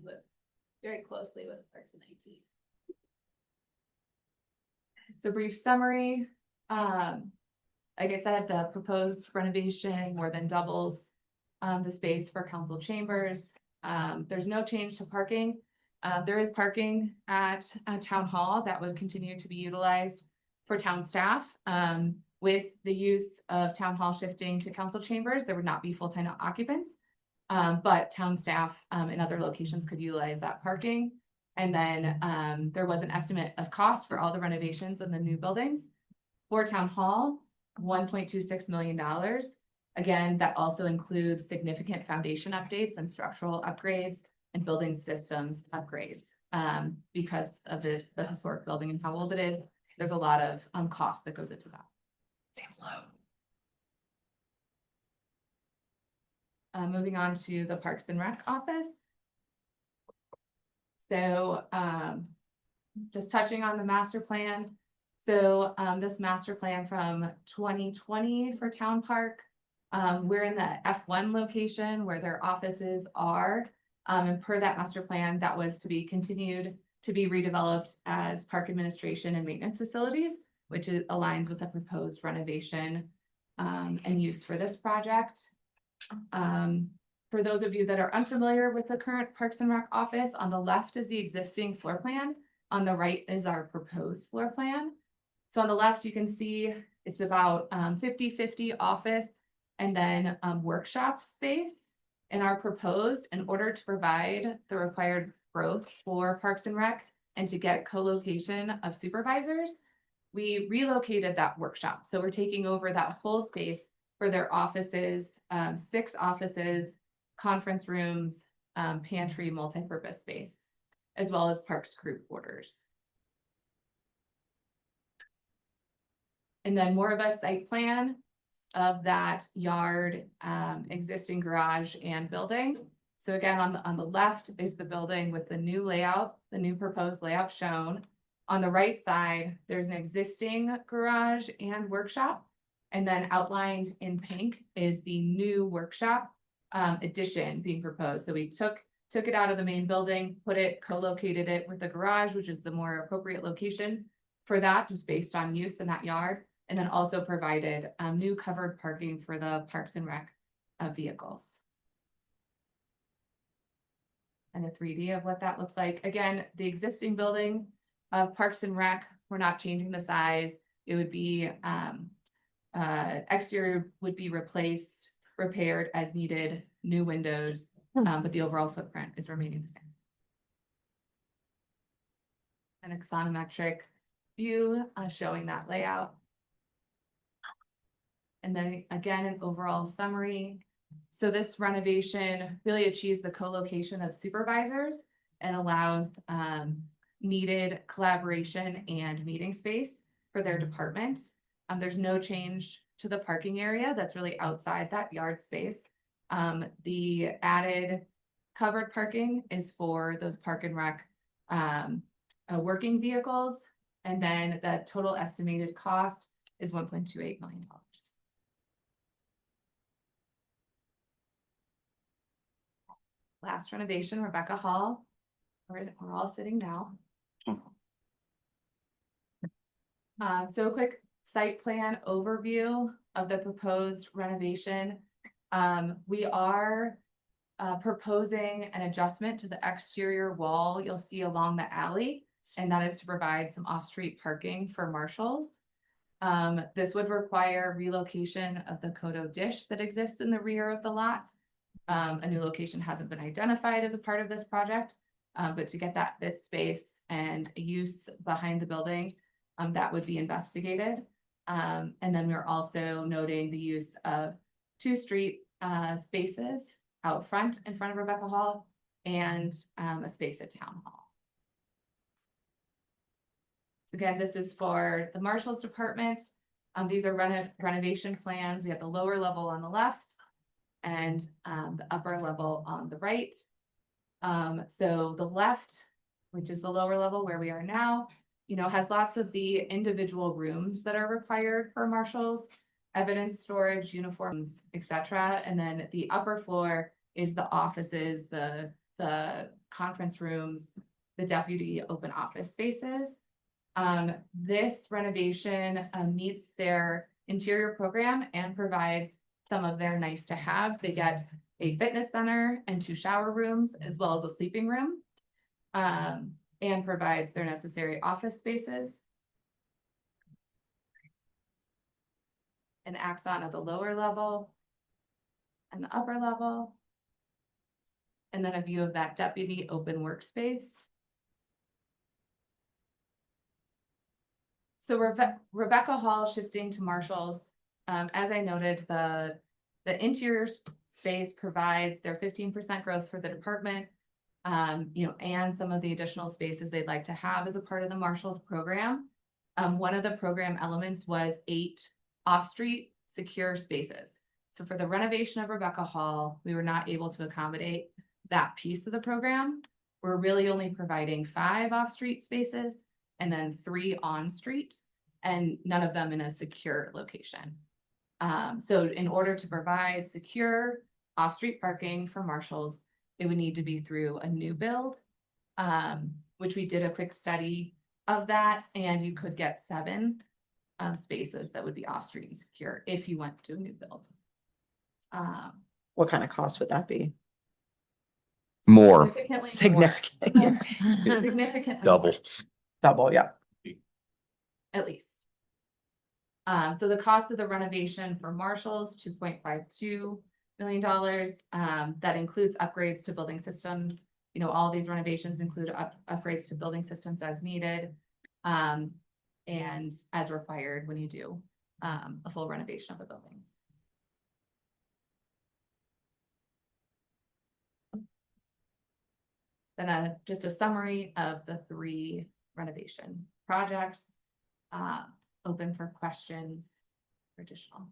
very closely with Parks and IT. So brief summary, like I said, the proposed renovation more than doubles the space for council chambers. There's no change to parking. There is parking at Town Hall that would continue to be utilized for town staff. With the use of Town Hall shifting to council chambers, there would not be full-time occupants, but town staff in other locations could utilize that parking. And then there was an estimate of cost for all the renovations in the new buildings. For Town Hall, $1.26 million. Again, that also includes significant foundation updates and structural upgrades and building systems upgrades. Because of the historic building and how old it is, there's a lot of cost that goes into that. Seems low. Moving on to the Parks and Rec office. So just touching on the master plan. So this master plan from 2020 for Town Park, we're in the F1 location where their offices are. And per that master plan, that was to be continued to be redeveloped as park administration and maintenance facilities, which aligns with the proposed renovation and use for this project. For those of you that are unfamiliar with the current Parks and Rec office, on the left is the existing floor plan. On the right is our proposed floor plan. So on the left, you can see it's about 50-50 office and then workshop space. And our proposed, in order to provide the required growth for Parks and Rec and to get co-location of supervisors, we relocated that workshop. So we're taking over that whole space for their offices, 6 offices, conference rooms, pantry, multi-purpose space, as well as Parks group quarters. And then more of a site plan of that yard, existing garage and building. So again, on the left is the building with the new layout, the new proposed layout shown. On the right side, there's an existing garage and workshop. And then outlined in pink is the new workshop addition being proposed. So we took it out of the main building, co-located it with the garage, which is the more appropriate location for that, just based on use in that yard. And then also provided new covered parking for the Parks and Rec vehicles. And a 3D of what that looks like. Again, the existing building of Parks and Rec, we're not changing the size. It would be, exterior would be replaced, repaired as needed, new windows, but the overall footprint is remaining the same. An axonometric view showing that layout. And then again, an overall summary. So this renovation really achieves the co-location of supervisors and allows needed collaboration and meeting space for their department. There's no change to the parking area that's really outside that yard space. The added covered parking is for those Park and Rec working vehicles. And then the total estimated cost is $1.28 million. Last renovation, Rebecca Hall. We're all sitting now. So a quick site plan overview of the proposed renovation. We are proposing an adjustment to the exterior wall you'll see along the alley, and that is to provide some off-street parking for marshals. This would require relocation of the Kodo dish that exists in the rear of the lot. A new location hasn't been identified as a part of this project, but to get that bit space and use behind the building, that would be investigated. And then we're also noting the use of 2 street spaces out front in front of Rebecca Hall and a space at Town Hall. So again, this is for the Marshal's Department. These are renovation plans. We have the lower level on the left and the upper level on the right. So the left, which is the lower level where we are now, has lots of the individual rooms that are required for marshals, evidence storage, uniforms, etc. And then the upper floor is the offices, the conference rooms, the deputy open office spaces. This renovation meets their interior program and provides some of their nice to haves. They get a fitness center and 2 shower rooms, as well as a sleeping room, and provides their necessary office spaces. An axon of the lower level and the upper level. And then a view of that deputy open workspace. So Rebecca Hall shifting to marshals. As I noted, the interior space provides their 15% growth for the department, and some of the additional spaces they'd like to have as a part of the marshals program. One of the program elements was 8 off-street secure spaces. So for the renovation of Rebecca Hall, we were not able to accommodate that piece of the program. We're really only providing 5 off-street spaces and then 3 on-street, and none of them in a secure location. So in order to provide secure off-street parking for marshals, it would need to be through a new build, which we did a quick study of that, and you could get 7 spaces that would be off-street and secure if you went to a new build. What kind of cost would that be? More. Significantly more. Significant. Significantly Double. more, Double, yeah. at least. So the cost of the renovation for Marshall's, $2.52 million. That includes upgrades to building systems. You know, all of these renovations include upgrades to building systems as needed. And as required when you do a full renovation of a building. Then just a summary of the 3 renovation projects. Open for questions or additional.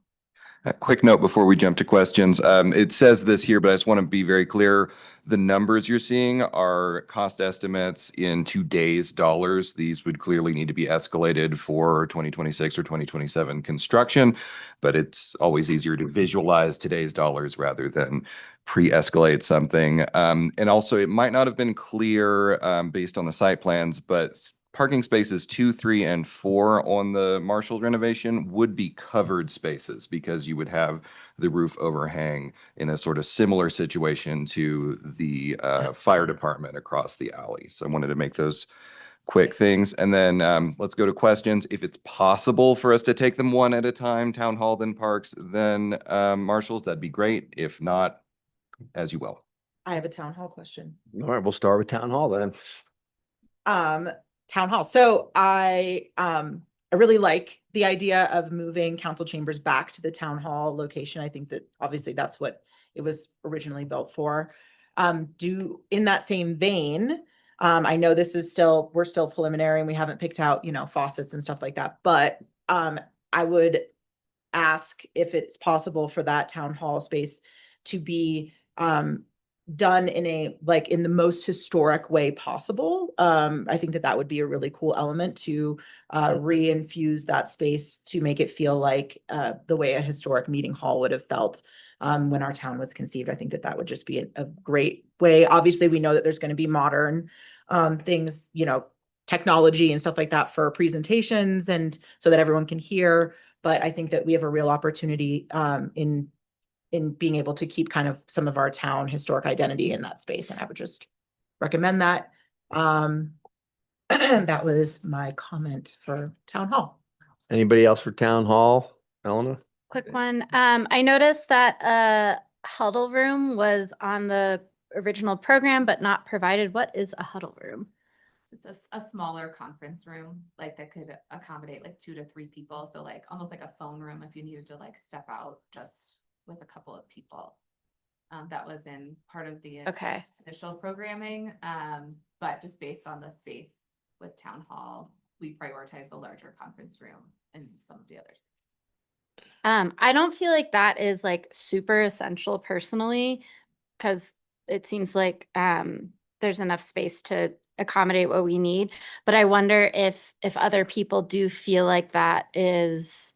A quick note before we jump to questions. It says this here, but I just want to be very clear. The numbers you're seeing are cost estimates in today's dollars. These would clearly need to be escalated for 2026 or 2027 construction, but it's always easier to visualize today's dollars rather than pre-escalate something. And also, it might not have been clear based on the site plans, but parking spaces 2, 3, and 4 on the Marshall renovation would be covered spaces because you would have the roof overhang in a sort of similar situation to the fire department across the alley. So I wanted to make those quick things. And then let's go to questions. If it's possible for us to take them one at a time, Town Hall, then Parks, then Marshall's, that'd be great. If not, as you will. I have a town hall question. All right, we'll start with Town Hall then. Town hall. So I really like the idea of moving council chambers back to the town hall location. I think that obviously that's what it was originally built for. In that same vein, I know this is we're still preliminary and we haven't picked out, you know, faucets and stuff like that, but I would ask if it's possible for that town hall space to be done in in the most historic way possible. I think that would be a really cool element to reinfuse that space to make it feel like the way a historic meeting hall would have felt when our town was conceived. I think that would just be a great way. Obviously, we know that there's going to be modern things, you know, technology and stuff like that for presentations and so that everyone can hear. But I think that we have a real opportunity in being able to keep kind of some of our town historic identity in that space. And I would just recommend that. That was my comment for Town Hall. Anybody else for Town Hall? Eleanor? Quick one. I noticed that a huddle room was on the original program, but not provided. What is a huddle room? It's a smaller conference room, like that could accommodate like 2 to 3 people. So like almost like a phone room if you needed to like step out just with a couple of people. That was in part of the initial programming, but just based on the space with Town Hall, we prioritize the larger conference room and some of the others. I don't feel like that is like super essential personally, because it seems like there's enough space to accommodate what we need. But I wonder if other people do feel like that is,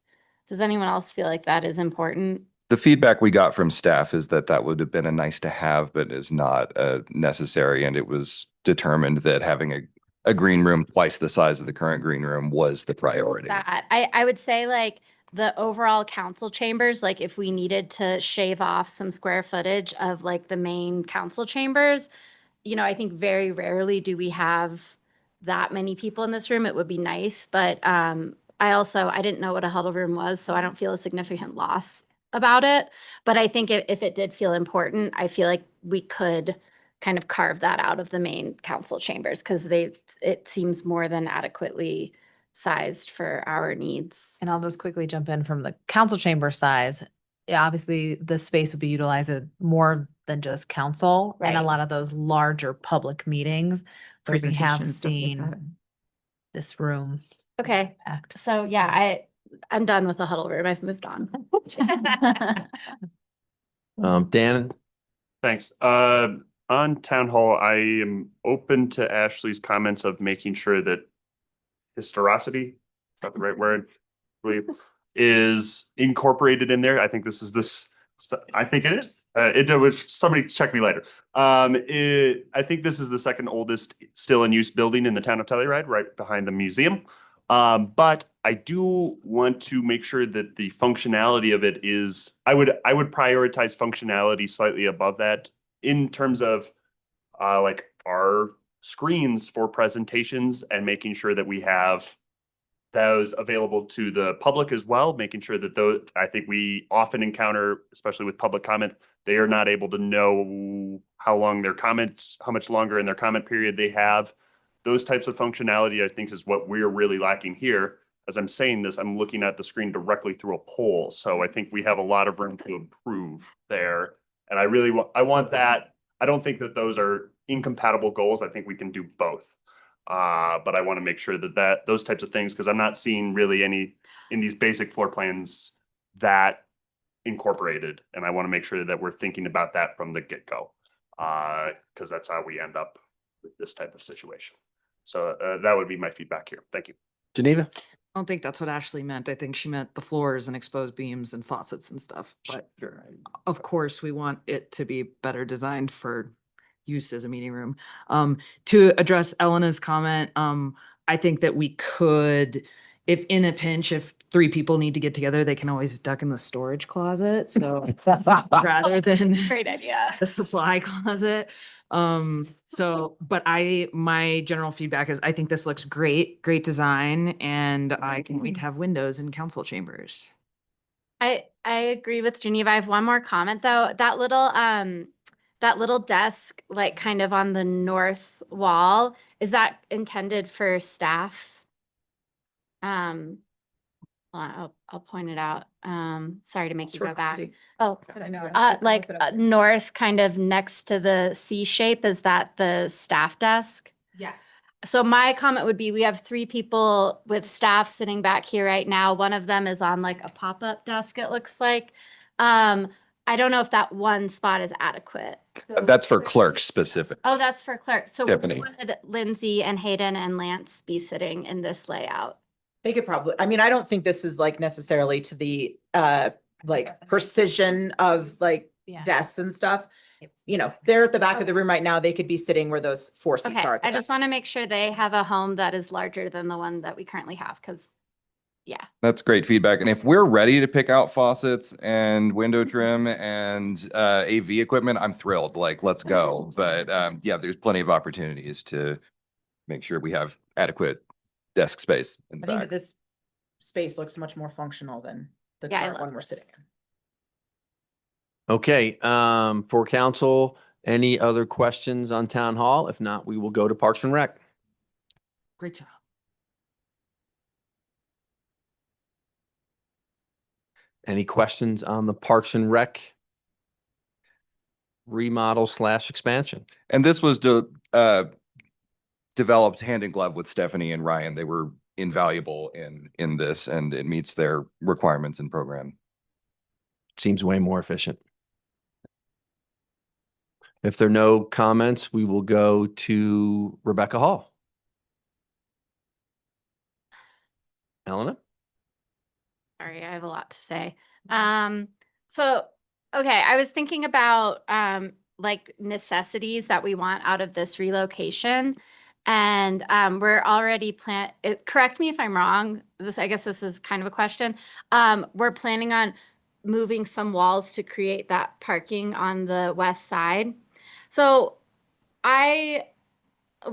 does anyone else feel like that is important? The feedback we got from staff is that would have been a nice to have, but is not necessary. And it was determined that having a green room twice the size of the current green room was the priority. That I would say like the overall council chambers, like if we needed to shave off some square footage of like the main council chambers, you know, I think very rarely do we have that many people in this room. It would be nice, but I didn't know what a huddle room was, so I don't feel a significant loss about it. But I think if it did feel important, I feel like we could kind of carve that out of the main council chambers because it seems more than adequately sized for our needs. And I'll just quickly jump in from the council chamber size. Yeah, obviously the space would be utilized more than just council and a lot of those larger public meetings where we have Presentations, stuff like that. seen this room. Okay, packed. so yeah, I'm done with the huddle room. I've moved on. Dan? Thanks. On Town Hall, I am open to Ashley's comments of making sure that historicity, is that the right word? Is incorporated in there. I think this is I think it is. It was, somebody check me later. I think this is the second oldest still in use building in the town of Telluride, right behind the museum. But I do want to make sure that the functionality of it is, I would prioritize functionality slightly above that in terms of like our screens for presentations and making sure that we have those available to the public as well, making sure that those, I think we often encounter, especially with public comment, they are not able to know how long their comments, how much longer in their comment period they have. Those types of functionality, I think, is what we're really lacking here. As I'm saying this, I'm looking at the screen directly through a poll. So I think we have a lot of room to improve there. And I really I want that. I don't think that those are incompatible goals. I think we can do both. But I want to make sure that those types of things, because I'm not seeing really any in these basic floor plans that incorporated. And I want to make sure that we're thinking about that from the get-go. Because that's how we end up with this type of situation. So that would be my feedback here. Thank you. Geneva? I don't think that's what Ashley meant. I think she meant the floors and exposed beams and faucets and stuff. But of course, we want it to be better designed for use as a meeting room. To address Elena's comment, I think that we could, if in a pinch, if 3 people need to get together, they can always duck in the storage closet. So rather than Great idea. the supply closet. But my general feedback is I think this looks great design, and I can't wait to have windows in council chambers. I agree with Geneva. I have one more comment though. That little desk, like kind of on the north wall, is that intended for staff? Well, I'll point it out. Sorry to make you go back. Oh, north, kind of next to the C shape, is that the staff desk? Yes. So my comment would be, we have 3 people with staff sitting back here right now. One of them is on like a pop-up desk, it looks like. I don't know if that one spot is adequate. That's for clerks specific. Oh, that's for clerk. So Tiffany. would Lindsay and Hayden and Lance be sitting in this layout? They could probably, I mean, I don't think this is like necessarily to the like precision of like desks and stuff. You know, they're at the back of the room right now. They could be sitting where those 4 seats Okay, are. I just want to make sure they have a home that is larger than the one that we currently have, because yeah. That's great feedback. And if we're ready to pick out faucets and window trim and AV equipment, I'm thrilled. Like, let's go. But yeah, there's plenty of opportunities to make sure we have adequate desk space in the I think back. that this space looks much more functional than the Yeah, I current love one we're sitting this. in. Okay, for council, any other questions on town hall? If not, we will go to Parks and Rec. Great job. Any questions on the Parks and Rec remodel / expansion? And this was developed hand in glove with Stephanie and Ryan. They were invaluable in this, and it meets their requirements and program. Seems way more efficient. If there are no comments, we will go to Rebecca Hall. Elena? Sorry, I have a lot to say. So, okay, I was thinking about like necessities that we want out of this relocation. And we're already correct me if I'm wrong. I guess this is kind of a question. We're planning on moving some walls to create that parking on the west side. So while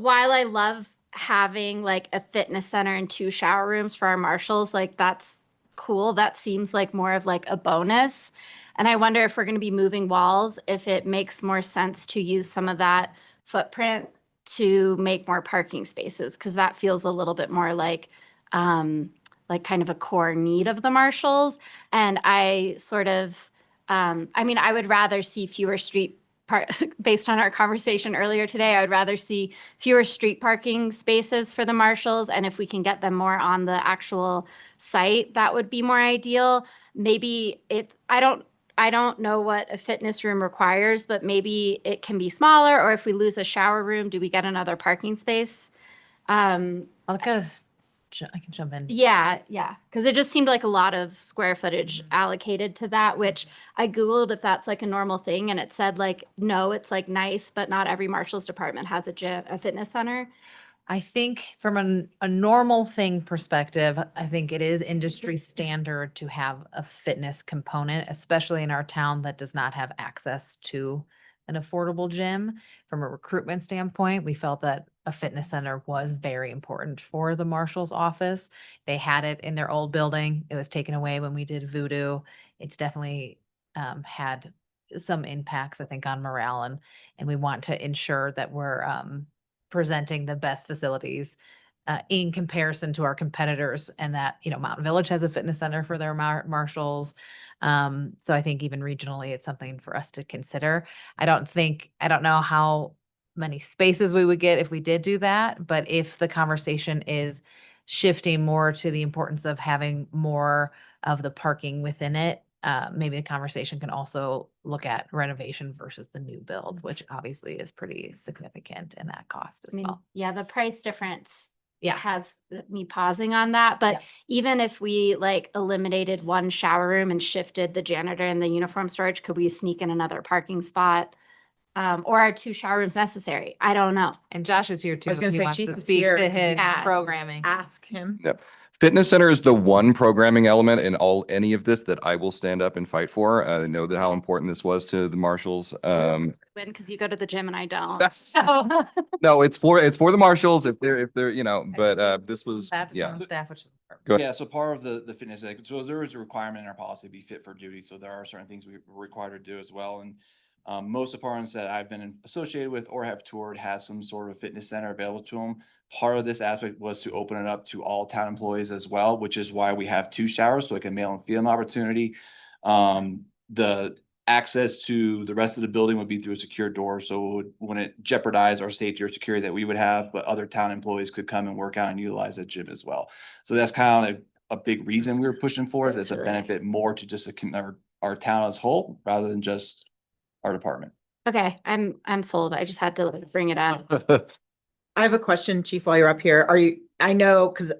I love having like a fitness center and 2 shower rooms for our marshals, like that's cool. That seems like more of like a bonus. And I wonder if we're going to be moving walls, if it makes more sense to use some of that footprint to make more parking spaces, because that feels a little bit more like kind of a core need of the marshals. And I sort of, I mean, I would rather see fewer based on our conversation earlier today, I would rather see fewer street parking spaces for the marshals. And if we can get them more on the actual site, that would be more ideal. Maybe I don't know what a fitness room requires, but maybe it can be smaller, or if we lose a shower room, do we get another parking space? I can jump in. Yeah. Because it just seemed like a lot of square footage allocated to that, which I Googled if that's like a normal thing. And it said like, no, it's like nice, but not every marshal's department has a fitness center. I think from a normal thing perspective, I think it is industry standard to have a fitness component, especially in our town that does not have access to an affordable gym. From a recruitment standpoint, we felt that a fitness center was very important for the marshal's office. They had it in their old building. It was taken away when we did Voodoo. It's definitely had some impacts, I think, on morale, and we want to ensure that we're presenting the best facilities in comparison to our competitors, and that, you know, Mountain Village has a fitness center for their marshals. So I think even regionally, it's something for us to consider. I don't know how many spaces we would get if we did do that, but if the conversation is shifting more to the importance of having more of the parking within it, maybe the conversation can also look at renovation versus the new build, which obviously is pretty significant in that cost as well. Yeah, the price difference Yeah. has me pausing on that, but Yeah. even if we like eliminated one shower room and shifted the janitor and the uniform storage, could we sneak in another parking spot? Or are 2 shower rooms necessary? I don't know. And Josh is here too. I was gonna if he say, wants Chief to is speak here. to his Yeah. programming. Ask him. Yep. Fitness center is the one programming element in any of this that I will stand up and fight for. I know that how important this was to the marshals. Win because you go to the gym and I don't. That's- So No, it's for the marshals if they're, you know, but this was, That's yeah. on staff, which is Go ahead. Yeah, so part of the fitness, so there is a requirement in our policy to be fit for duty, so there are certain things we're required to do as well, and most departments that I've been associated with or have toured has some sort of fitness center available to them. Part of this aspect was to open it up to all town employees as well, which is why we have 2 showers, so like a male and female opportunity. The access to the rest of the building would be through a secure door, so it wouldn't jeopardize our safety or security that we would have, but other town employees could come and work out and utilize the gym as well. So that's kind of a big reason we were pushing for it. It's a benefit more to just our town as whole rather than just our department. okay, I'm sold. I just had to like bring it up. I have a question, Chief, while you're up here. I know, because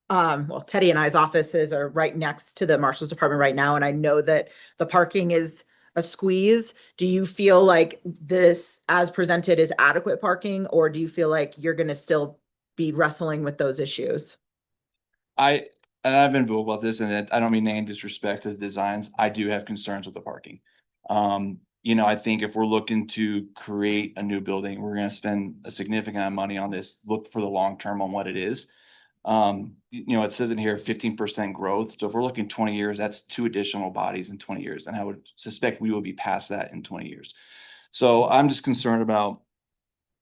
well, Teddy and I's offices are right next to the Marshal's Department right now, and I know that the parking is a squeeze. Do you feel like this, as presented, is adequate parking, or do you feel like you're gonna still be wrestling with those issues? I've been vocal about this, and I don't mean any disrespect to the designs. I do have concerns with the parking. You know, I think if we're looking to create a new building, we're gonna spend a significant amount of money on this, look for the long term on what it is. You know, it says in here 15% growth. So if we're looking 20 years, that's 2 additional bodies in 20 years. And I would suspect we will be past that in 20 years. So I'm just concerned about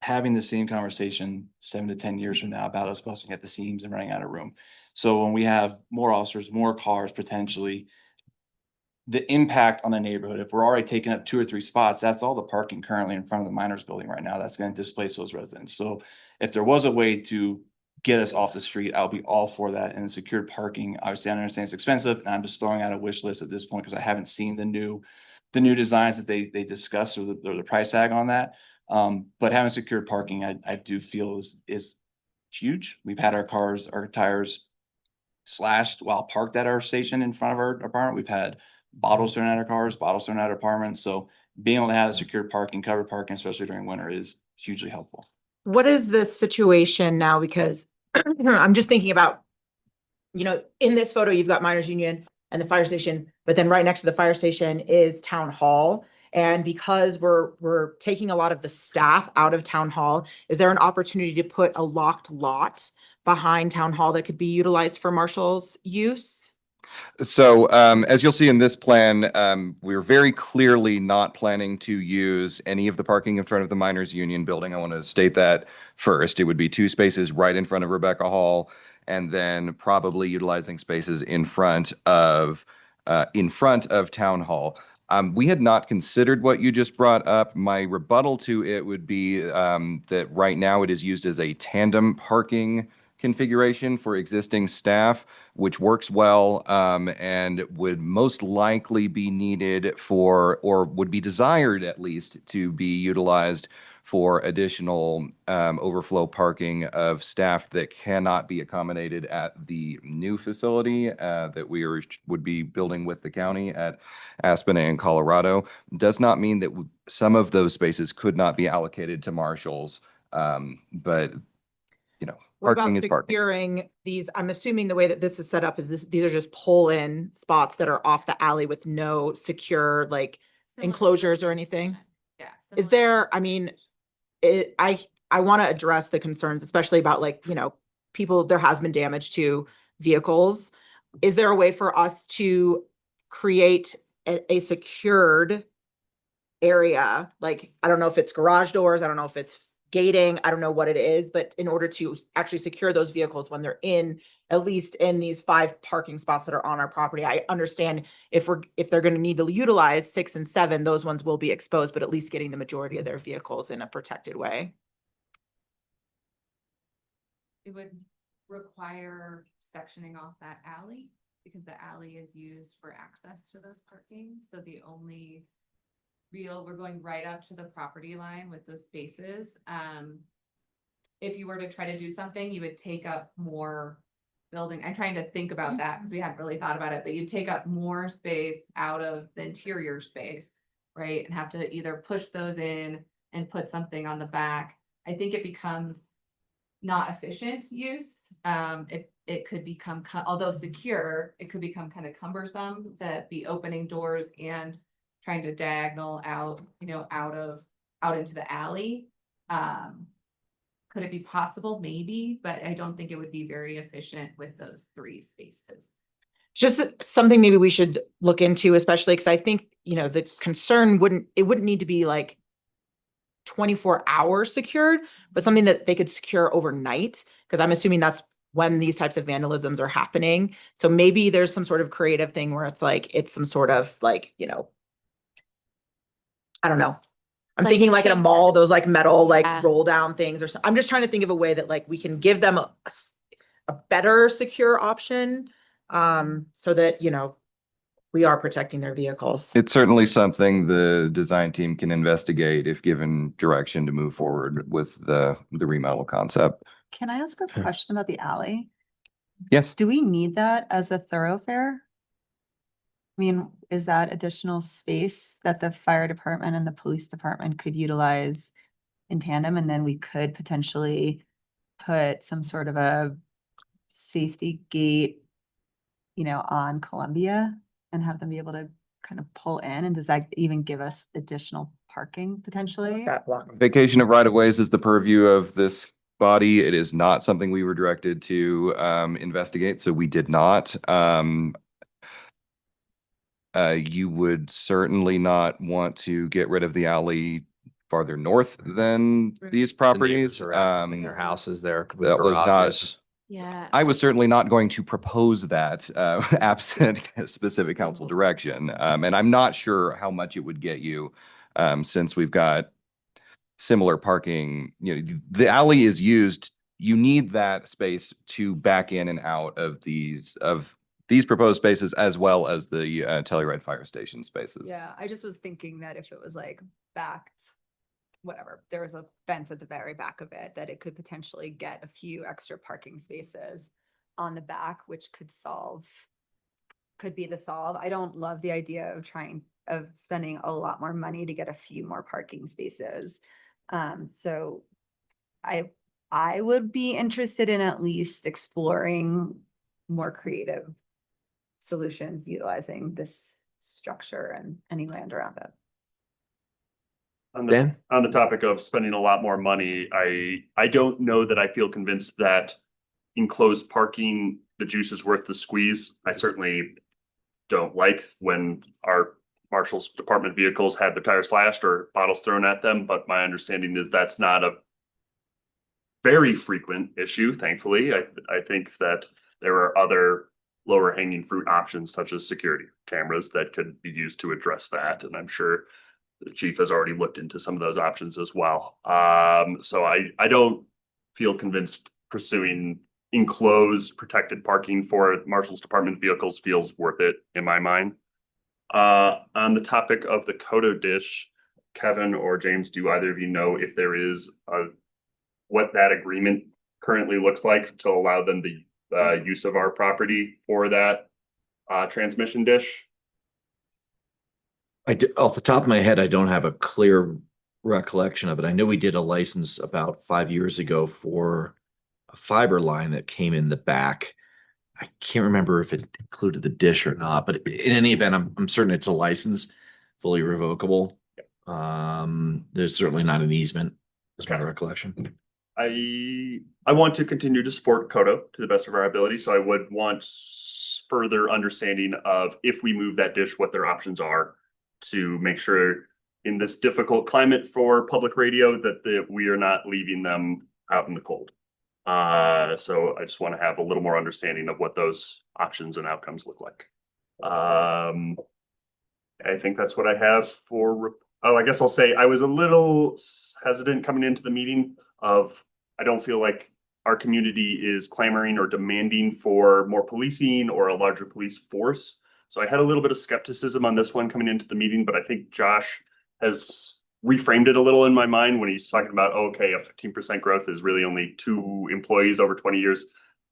having the same conversation 7 to 10 years from now about us busting at the seams and running out of room. So when we have more officers, more cars potentially, the impact on the neighborhood, if we're already taking up 2 or 3 spots, that's all the parking currently in front of the miners building right now. That's going to displace those residents. So if there was a way to get us off the street, I'll be all for that. And secured parking, obviously I understand it's expensive, and I'm just throwing out a wish list at this point because I haven't seen the new designs that they discussed or the price tag on that. But having secured parking, I do feel is huge. We've had our tires slashed while parked at our station in front of our apartment. We've had bottles thrown at our cars, bottles thrown at our apartments. So being able to have secured parking, covered parking, especially during winter, is hugely helpful. What is the situation now? Because I'm just thinking about, you know, in this photo, you've got Miners Union and the fire station, but then right next to the fire station is Town Hall. And because we're taking a lot of the staff out of Town Hall, is there an opportunity to put a locked lot behind Town Hall that could be utilized for Marshall's use? So as you'll see in this plan, we're very clearly not planning to use any of the parking in front of the Miners Union building. I want to state that first. It would be 2 spaces right in front of Rebecca Hall, and then probably utilizing spaces in front of Town Hall. We had not considered what you just brought up. My rebuttal to it would be that right now it is used as a tandem parking configuration for existing staff, which works well and would most likely be needed for, or would be desired at least, to be utilized for additional overflow parking of staff that cannot be accommodated at the new facility that would be building with the county at Aspen and Colorado. Does not mean that some of those spaces could not be allocated to marshals, but you know, What about parking is parking. securing these? I'm assuming the way that this is set up is these are just pull-in spots that are off the alley with no secure like enclosures or anything. Yeah. Is similar there, I mean, I want to address the concerns, especially about like, people, there has been damage to vehicles. Is there a way for us to create a secured area? Like, I don't know if it's garage doors, I don't know if it's gating, I don't know what it is, but in order to actually secure those vehicles when they're at least in these 5 parking spots that are on our property. I understand if they're going to need to utilize 6 and 7, those ones will be exposed, but at least getting the majority of their vehicles in a protected way. It would require sectioning off that alley because the alley is used for access to those parking. So the only we're going right up to the property line with those spaces. If you were to try to do something, you would take up more building. I'm trying to think about that because we hadn't really thought about it, but you take up more space out of the interior space, right? And have to either push those in and put something on the back. I think it becomes not efficient use. It could become, although secure, it could become kind of cumbersome to be opening doors and trying to diagonal out, out into the alley. Could it be possible? Maybe, but I don't think it would be very efficient with those 3 spaces. Just something maybe we should look into, especially because I think, the concern wouldn't need to be like 24 hours secured, but something that they could secure overnight, because I'm assuming that's when these types of vandalisms are happening. So maybe there's some sort of creative thing where it's some sort of like, I don't know. I'm thinking like in a mall, those like metal, like roll down things or I'm just trying to think of a way that like we can give them a better secure option. So that, we are protecting their vehicles. It's certainly something the design team can investigate if given direction to move forward with the remodel concept. Can I ask a question about the alley? Yes. Do we need that as a thoroughfare? I mean, is that additional space that the fire department and the police department could utilize in tandem? And then we could potentially put some sort of a safety gate, on Columbia and have them be able to kind of pull in? And does that even give us additional parking potentially? Vacation of right of ways is the purview of this body. It is not something we were directed to investigate, so we did not. You would certainly not want to get rid of the alley farther north than these properties. Their houses there. with That was not, garages. Yeah. I was certainly not going to propose that absent specific council direction. And I'm not sure how much it would get you since we've got similar parking. The alley is used. You need that space to back in and out of these proposed spaces, as well as the Telluride Fire Station spaces. Yeah, I just was thinking that if it was like backed, whatever, there was a fence at the very back of it, that it could potentially get a few extra parking spaces on the back, which could be the solve. I don't love the idea of spending a lot more money to get a few more parking spaces. So I would be interested in at least exploring more creative solutions utilizing this structure and any land around it. On the topic of spending a lot more money, I don't know that I feel convinced that enclosed parking, the juice is worth the squeeze. I certainly don't like when our Marshall's department vehicles had their tires slashed or bottles thrown at them, but my understanding is that's not a very frequent issue, thankfully. I think that there are other lower hanging fruit options such as security cameras that could be used to address that. And I'm sure the chief has already looked into some of those options as well. So I don't feel convinced pursuing enclosed protected parking for Marshall's department vehicles feels worth it in my mind. On the topic of the Kodo dish, Kevin or James, do either of you know if there is what that agreement currently looks like to allow them the use of our property for that transmission dish? Off the top of my head, I don't have a clear recollection of it. I know we did a license about 5 years ago for a fiber line that came in the back. I can't remember if it included the dish or not, but in any event, I'm certain it's a license, fully revocable. There's certainly not an easement, is my recollection. I want to continue to support Kodo to the best of our ability, so I would want further understanding of if we move that dish, what their options are to make sure in this difficult climate for public radio that we are not leaving them out in the cold. So I just want to have a little more understanding of what those options and outcomes look like. I think that's what I have for, oh, I guess I'll say I was a little hesitant coming into the meeting of, I don't feel like our community is clamoring or demanding for more policing or a larger police force. So I had a little bit of skepticism on this one coming into the meeting, but I think Josh has reframed it a little in my mind when he's talking about, oh, okay, a 15% growth is really only 2 employees over 20 years.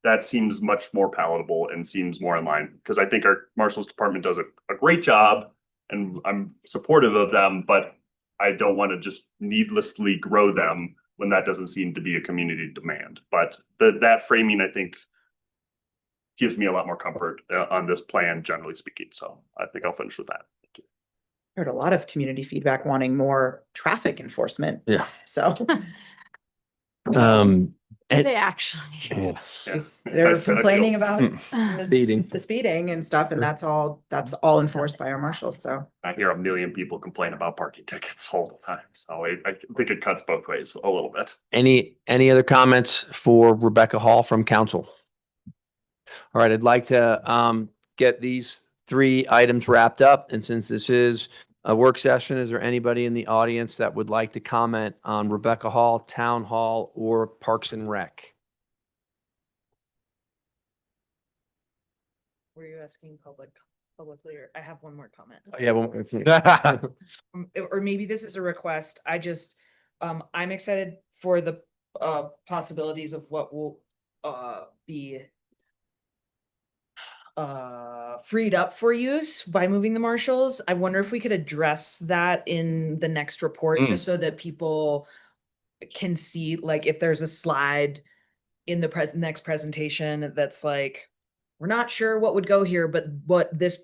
That seems much more palatable and seems more in line, because I think our Marshals Department does a great job and I'm supportive of them, but I don't want to just needlessly grow them when that doesn't seem to be a community demand. But that framing, I think, gives me a lot more comfort on this plan, generally speaking. So I think I'll finish with that. Thank you. Heard a lot of community feedback wanting more traffic enforcement. Yeah. So And They actually. they're complaining about Speeding. the speeding and stuff, and that's all enforced by our marshals. So I hear 1 million people complain about parking tickets all the time. So I think it cuts both ways a little bit. Any other comments for Rebecca Hall from council? All right, I'd like to get these 3 items wrapped up. And since this is a work session, is there anybody in the audience that would like to comment on Rebecca Hall, Town Hall, or Parks and Rec? Were you asking publicly, or I have one more comment? Yeah, well, Or maybe this is a request. I just, I'm excited for the possibilities of what will be freed up for use by moving the marshals. I wonder if we could address that in the next report, just so that people can see, like, if there's a slide in the next presentation that's like, we're not sure what would go here, but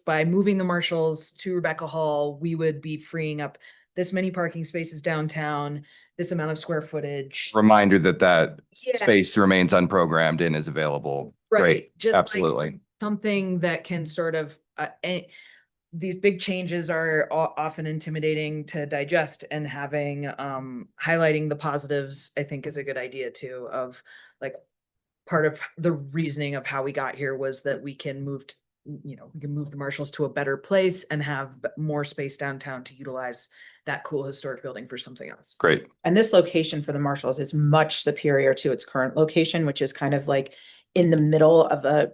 by moving the marshals to Rebecca Hall, we would be freeing up this many parking spaces downtown, this amount of square footage. Reminder that Yeah. space remains unprogrammed and is available. Right, Great, just like absolutely. something that can sort of, these big changes are often intimidating to digest, and having, highlighting the positives, I think, is a good idea too, of like, part of the reasoning of how we got here was that we can move the marshals to a better place and have more space downtown to utilize that cool historic building for something else. Great. and this location for the marshals is much superior to its current location, which is kind of like in the middle of a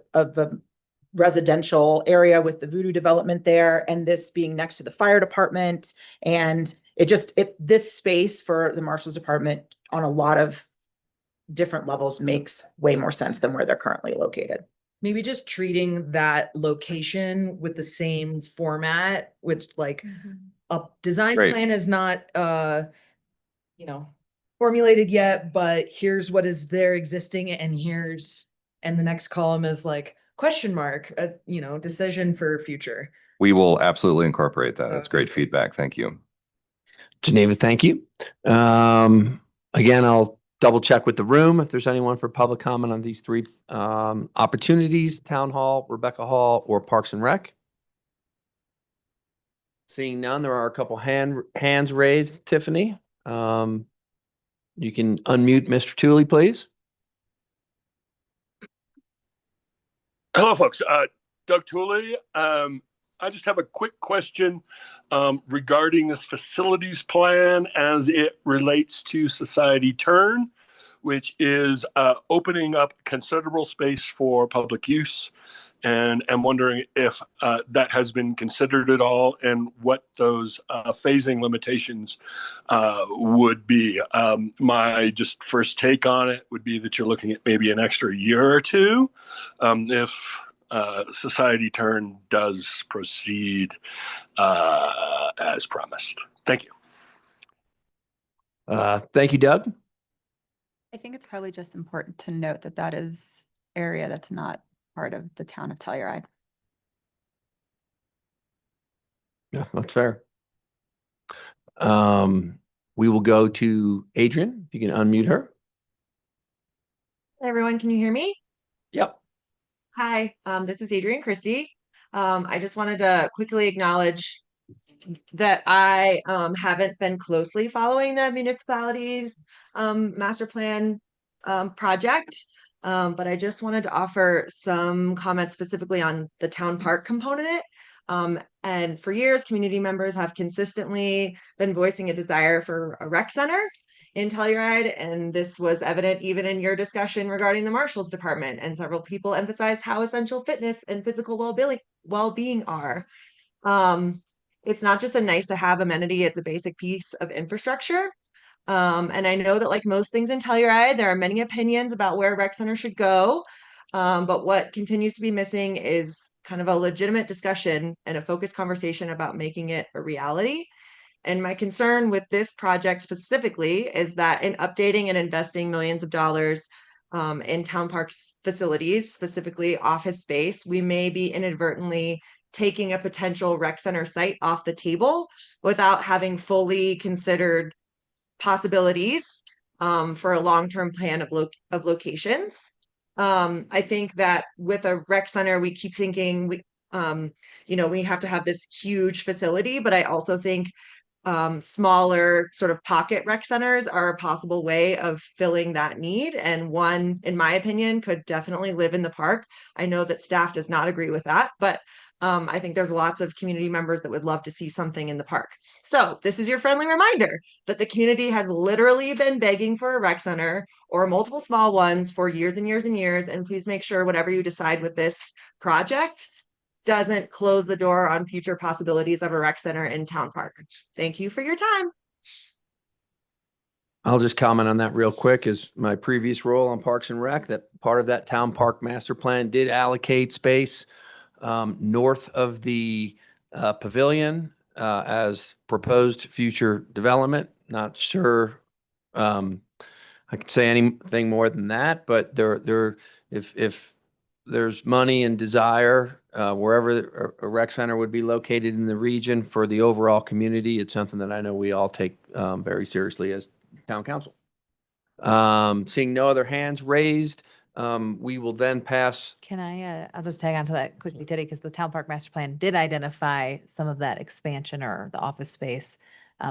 residential area with the Voodoo development there, and this being next to the fire department. And this space for the Marshals Department on a lot of different levels makes way more sense than where they're currently located. Maybe just treating that location with the same format, which like a design Great. plan is not, formulated yet, but here's what is there existing, and the next column is like question mark, decision for future. We will absolutely incorporate that. That's great feedback. Thank you. Geneva, thank you. Again, I'll double check with the room if there's anyone for public comment on these 3 opportunities: Town Hall, Rebecca Hall, or Parks and Rec. Seeing none, there are a couple hands raised. Tiffany, you can unmute Mr. Tooley, please. Hello, folks. Doug Tooley. I just have a quick question regarding this facilities plan as it relates to Society Turn, which is opening up considerable space for public use. And I'm wondering if that has been considered at all and what those phasing limitations would be. My just first take on it would be that you're looking at maybe an extra year or 2 if Society Turn does proceed as promised. Thank you. Thank you, Doug. I think it's probably just important to note that that is area that's not part of the town of Telluride. Yeah, that's fair. We will go to Adrian, if you can unmute her. Hey, everyone, can you hear me? Yep. Hi, this is Adrienne Christie. I just wanted to quickly acknowledge that I haven't been closely following the municipality's master plan project. But I just wanted to offer some comments specifically on the town park component. And for years, community members have consistently been voicing a desire for a rec center in Telluride, and this was evident even in your discussion regarding the Marshals Department. And several people emphasized how essential fitness and physical well-being are. It's not just a nice to have amenity, it's a basic piece of infrastructure. And I know that like most things in Telluride, there are many opinions about where a rec center should go. But what continues to be missing is kind of a legitimate discussion and a focused conversation about making it a reality. And my concern with this project specifically is that in updating and investing millions of dollars in town parks facilities, specifically office space, we may be inadvertently taking a potential rec center site off the table without having fully considered possibilities for a long-term plan of locations. I think that with a rec center, we keep thinking we have to have this huge facility, but I also think smaller sort of pocket rec centers are a possible way of filling that need. And one, in my opinion, could definitely live in the park. I know that staff does not agree with that, but I think there's lots of community members that would love to see something in the park. So this is your friendly reminder that the community has literally been begging for a rec center or multiple small ones for years and years and years. And please make sure whatever you decide with this project doesn't close the door on future possibilities of a rec center in town park. Thank you for your time. I'll just comment on that real quick. As my previous role on Parks and Rec, that part of that town park master plan did allocate space north of the pavilion as proposed future development. Not sure I could say anything more than that, but if there's money and desire wherever a rec center would be located in the region for the overall community, it's something that I know we all take very seriously as town council. Seeing no other hands raised, we will then pass. Can I, I'll just tag on to that quickly, Teddy, because the town park master plan did identify some of that expansion or the office space.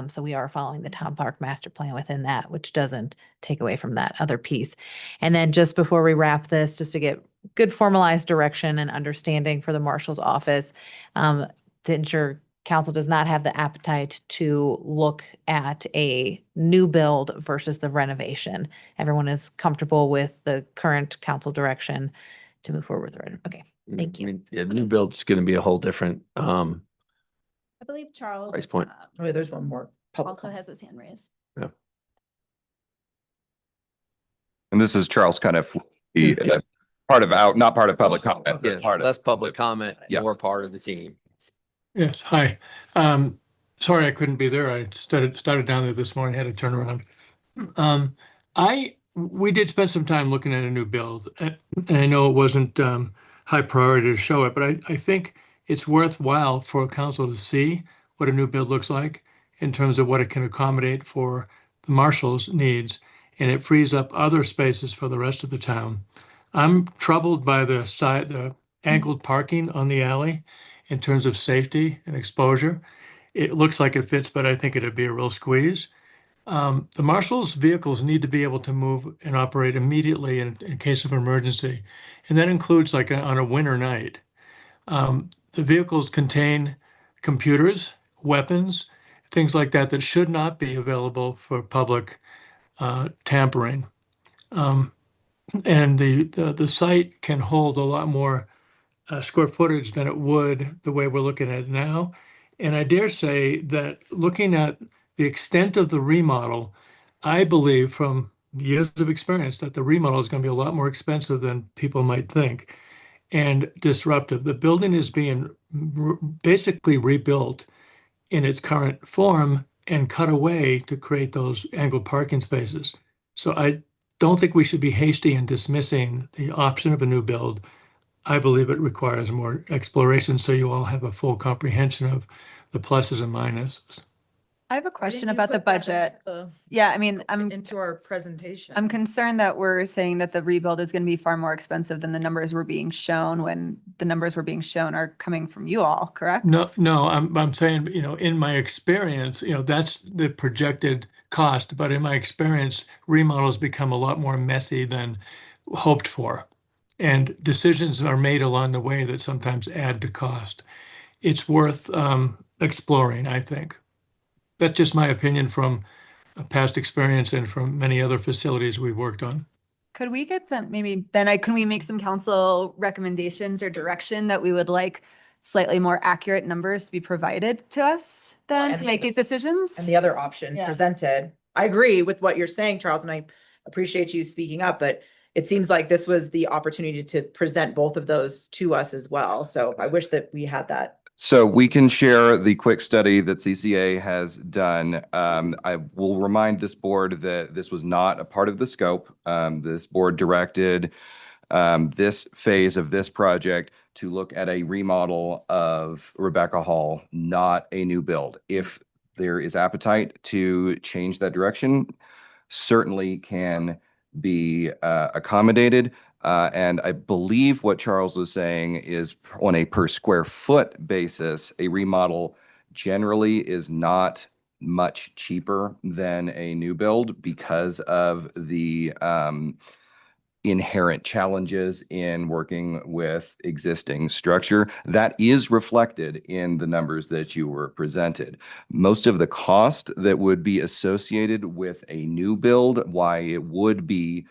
So we are following the town park master plan within that, which doesn't take away from that other piece. And then just before we wrap this, just to get good formalized direction and understanding for the marshal's office, to ensure council does not have the appetite to look at a new build versus the renovation. Everyone is comfortable with the current council direction to move forward with it. Okay, thank you. I mean, yeah, new build's going to be a whole different I believe Charles price point. Oh, there's one more. also has his hand raised. Yeah. And this is Charles kind of part of not part of public comment. Yeah, but part of less public comment, Yeah. more part of the team. Yes, hi. Sorry I couldn't be there. I started down there this morning, had to turn around. We did spend some time looking at a new build, and I know it wasn't high priority to show it, but I think it's worthwhile for council to see what a new build looks like in terms of what it can accommodate for the marshal's needs, and it frees up other spaces for the rest of the town. I'm troubled by the angled parking on the alley in terms of safety and exposure. It looks like it fits, but I think it'd be a real squeeze. The marshal's vehicles need to be able to move and operate immediately in case of emergency. And that includes like on a winter night. The vehicles contain computers, weapons, things like that should not be available for public tampering. And the site can hold a lot more square footage than it would the way we're looking at it now. And I dare say that looking at the extent of the remodel, I believe from years of experience that the remodel is going to be a lot more expensive than people might think and disruptive. The building is being basically rebuilt in its current form and cut away to create those angled parking spaces. So I don't think we should be hasty in dismissing the option of a new build. I believe it requires more exploration so you all have a full comprehension of the pluses and minuses. I have a Why question didn't you about the put that budget. into Yeah, I mean, Into our presentation. I'm concerned that we're saying that the rebuild is going to be far more expensive than the numbers were being shown when the numbers were being shown are coming from you all, correct? No, I'm saying, in my experience, that's the projected cost, but in my experience, remodels become a lot more messy than hoped for. And decisions are made along the way that sometimes add to cost. It's worth exploring, I think. That's just my opinion from a past experience and from many other facilities we've worked on. Could we get them, can we make some council recommendations or direction that we would like slightly more accurate numbers to be provided to us then and to the make other- these decisions? And the other option Yeah. presented, I agree with what you're saying, Charles, and I appreciate you speaking up, but it seems like this was the opportunity to present both of those to us as well. So I wish that we had that. So we can share the quick study that CCA has done. I will remind this board that this was not a part of the scope. This board directed this phase of this project to look at a remodel of Rebecca Hall, not a new build. If there is appetite to change that direction, certainly can be accommodated. And I believe what Charles was saying is on a per square foot basis, a remodel generally is not much cheaper than a new build because of the inherent challenges in working with existing structure. That is reflected in the numbers that you were presented. Most of the cost that would be associated with a new build, why it would be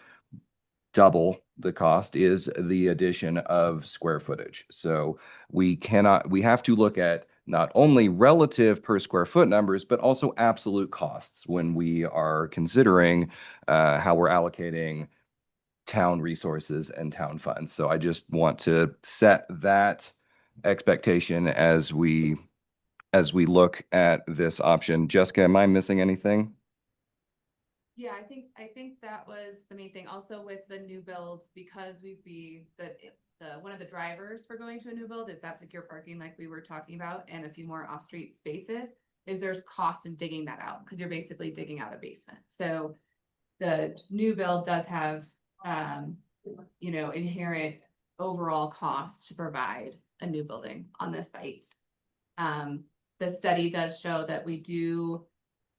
double the cost, is the addition of square footage. So we have to look at not only relative per square foot numbers, but also absolute costs when we are considering how we're allocating town resources and town funds. So I just want to set that expectation as we look at this option. Jessica, am I missing anything? Yeah, I think that was the main thing. Also with the new builds, because one of the drivers for going to a new build is that secure parking like we were talking about and a few more off-street spaces, is there's cost in digging that out because you're basically digging out a basement. So the new build does have inherent overall cost to provide a new building on this site. The study does show that we do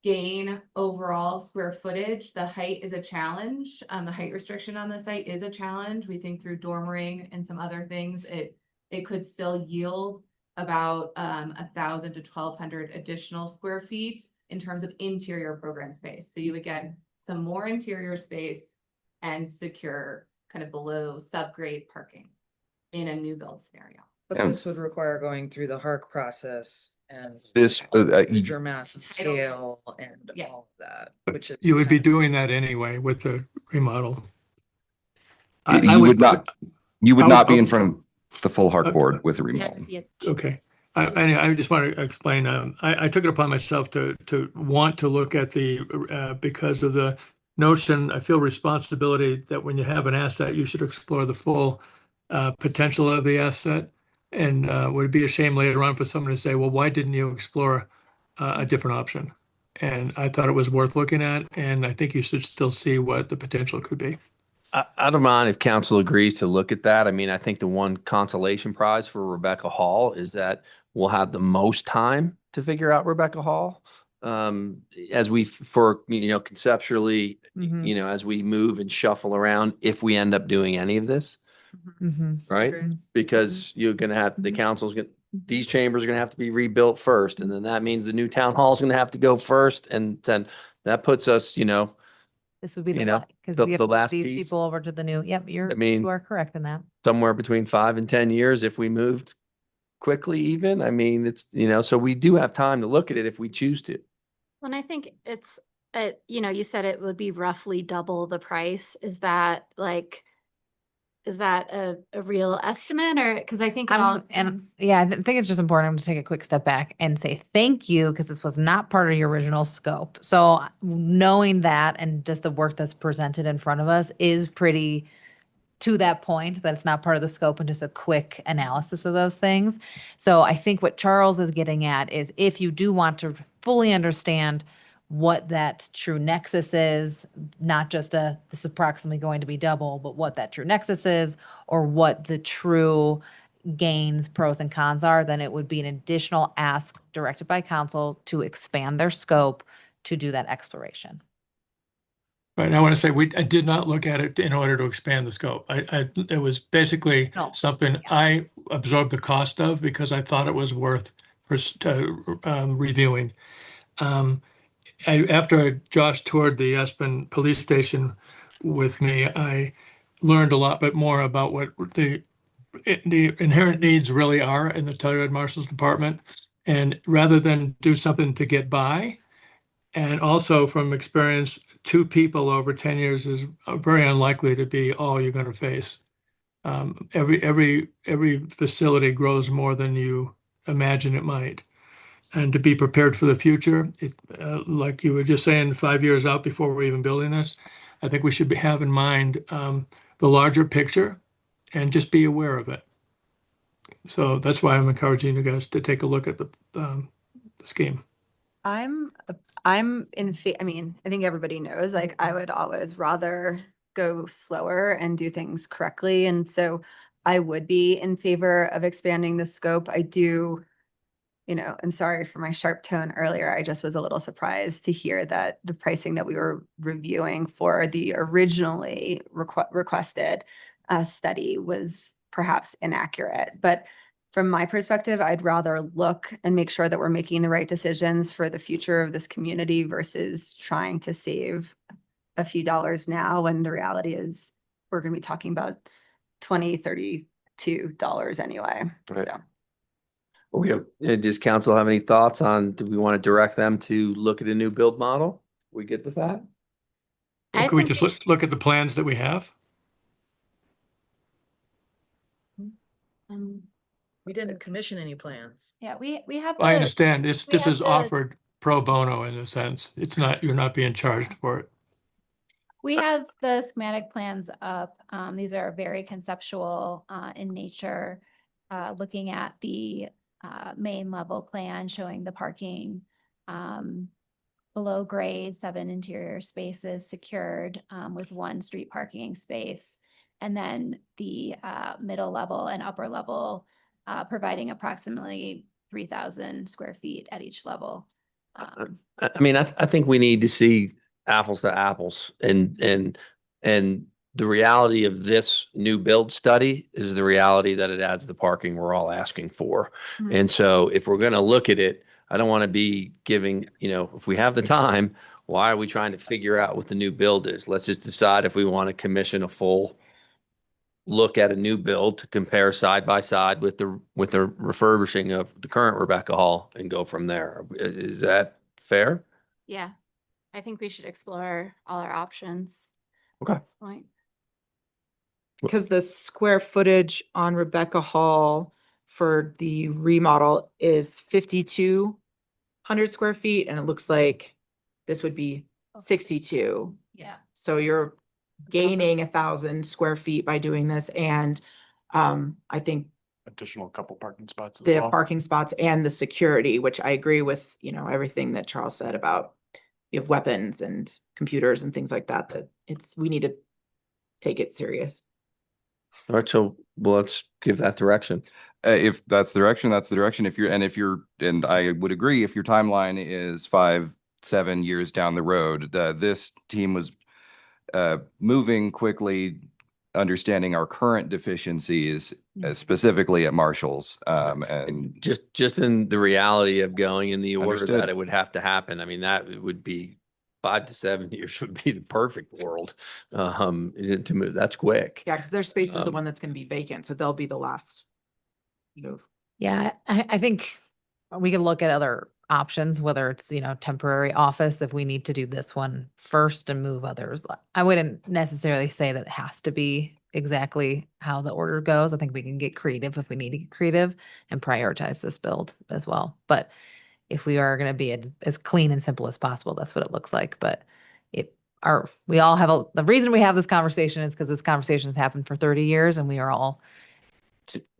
gain overall square footage. The height is a challenge. The height restriction on the site is a challenge. We think through dormering and some other things, it could still yield about 1,000 to 1,200 additional square feet in terms of interior program space. So you would get some more interior space and secure kind of below subgrade parking in a new build scenario. But Yeah. this would require going through the HARC process and This, major mass and scale and Yeah. all of that, which is. You would be kind of- doing that anyway with the remodel. you would not be in I'll- front of the full HARC board with a remodel. Okay. I just want to explain, I took it upon myself to want to look at because of the notion, I feel responsibility that when you have an asset, you should explore the full potential of the asset. And would it be a shame later on for someone to say, well, why didn't you explore a different option? And I thought it was worth looking at, and I think you should still see what the potential could be. I don't mind if council agrees to look at that. I mean, I think the one consolation prize for Rebecca Hall is that we'll have the most time to figure out Rebecca Hall. As we, conceptually, as we move and shuffle around, if we end up doing any of this, right? Because you're gonna have, the these chambers are gonna have to be rebuilt first, and then that means the new town hall is gonna have to go first, and then that puts us, This would be because the we have to last move these piece. people over to the new, yep, I mean, you are correct in that. somewhere between 5 and 10 years if we moved quickly even. I mean, it's, so we do have time to look at it if we choose to. And I think it's, you said it would be roughly double the price. Is that a real estimate, or, because I think it all Yeah, I think it's just important to take a quick step back and say thank you, because this was not part of your original scope. So knowing that and just the work that's presented in front of us is pretty to that point, that it's not part of the scope and just a quick analysis of those things. So I think what Charles is getting at is if you do want to fully understand what that true nexus is, not just this is approximately going to be double, but what that true nexus is, or what the true gains, pros and cons are, then it would be an additional ask directed by council to expand their scope to do that exploration. Right, I want to say, I did not look at it in order to expand the scope. It was basically No. something I absorbed the cost of because I thought it was worth reviewing. After Josh toured the Aspen Police Station with me, I learned a lot bit more about what the inherent needs really are in the Telluride Marshal's Department. And rather than do something to get by, and also from experience, 2 people over 10 years is very unlikely to be all you're going to face. Every facility grows more than you imagine it might. And to be prepared for the future, like you were just saying, 5 years out before we're even building this, I think we should have in mind the larger picture and just be aware of it. So that's why I'm encouraging you guys to take a look at the scheme. I'm I mean, I think everybody knows, like, I would always rather go slower and do things correctly. And so I would be in favor of expanding the scope. I do, and sorry for my sharp tone earlier. I just was a little surprised to hear that the pricing that we were reviewing for the originally requested study was perhaps inaccurate. But from my perspective, I'd rather look and make sure that we're making the right decisions for the future of this community versus trying to save a few dollars now when the reality is we're going to be talking about $20, $32 anyway. Right. So. Does council have any thoughts on, do we want to direct them to look at a new build model? We good with that? I Can we think just look at the plans that we have? We didn't commission any plans. Yeah, we have. I the- understand this we have is the- offered pro bono in a sense. It's not, you're not being charged for it. We have the schematic plans up. These are very conceptual in nature, looking at the main level plan showing the parking below grade, 7 interior spaces secured with 1 street parking space. And then the middle level and upper level providing approximately 3,000 square feet at each level. I mean, I think we need to see apples to apples, and the reality of this new build study is the reality that it adds the parking we're all asking for. And so if we're going to look at it, I don't want to be giving, if we have the time, why are we trying to figure out what the new build is? Let's just decide if we want to commission a full look at a new build to compare side by side with the refurbishing of the current Rebecca Hall and go from there. Is that fair? Yeah, I think we should explore all our options. Okay. At this point. Because the square footage on Rebecca Hall for the remodel is 5,200 square feet, and it looks like this would be 62. Yeah. So you're gaining 1,000 square feet by doing this, and I think Additional couple parking spots as the well. parking spots and the security, which I agree with, everything that Charles said about you have weapons and computers and things like that, that we need to take it serious. All right, so let's give that direction. If that's the direction, that's the direction. And I would agree, if your timeline is 5-7 years down the road, this team was moving quickly, understanding our current deficiencies, specifically at Marshall's, and Just in the reality of going in the order that Understood. it would have to happen. I mean, that would be 5 to 7 years would be the perfect world. To move, that's quick. Yeah, because their space is the one that's going to be vacant, so they'll be the last move. Yeah, I think we can look at other options, whether it's, temporary office, if we need to do this one first and move others. I wouldn't necessarily say that it has to be exactly how the order goes. I think we can get creative if we need to get creative and prioritize this build as well. But if we are going to be as clean and simple as possible, that's what it looks like. But we all have the reason we have this conversation is because this conversation has happened for 30 years and we are all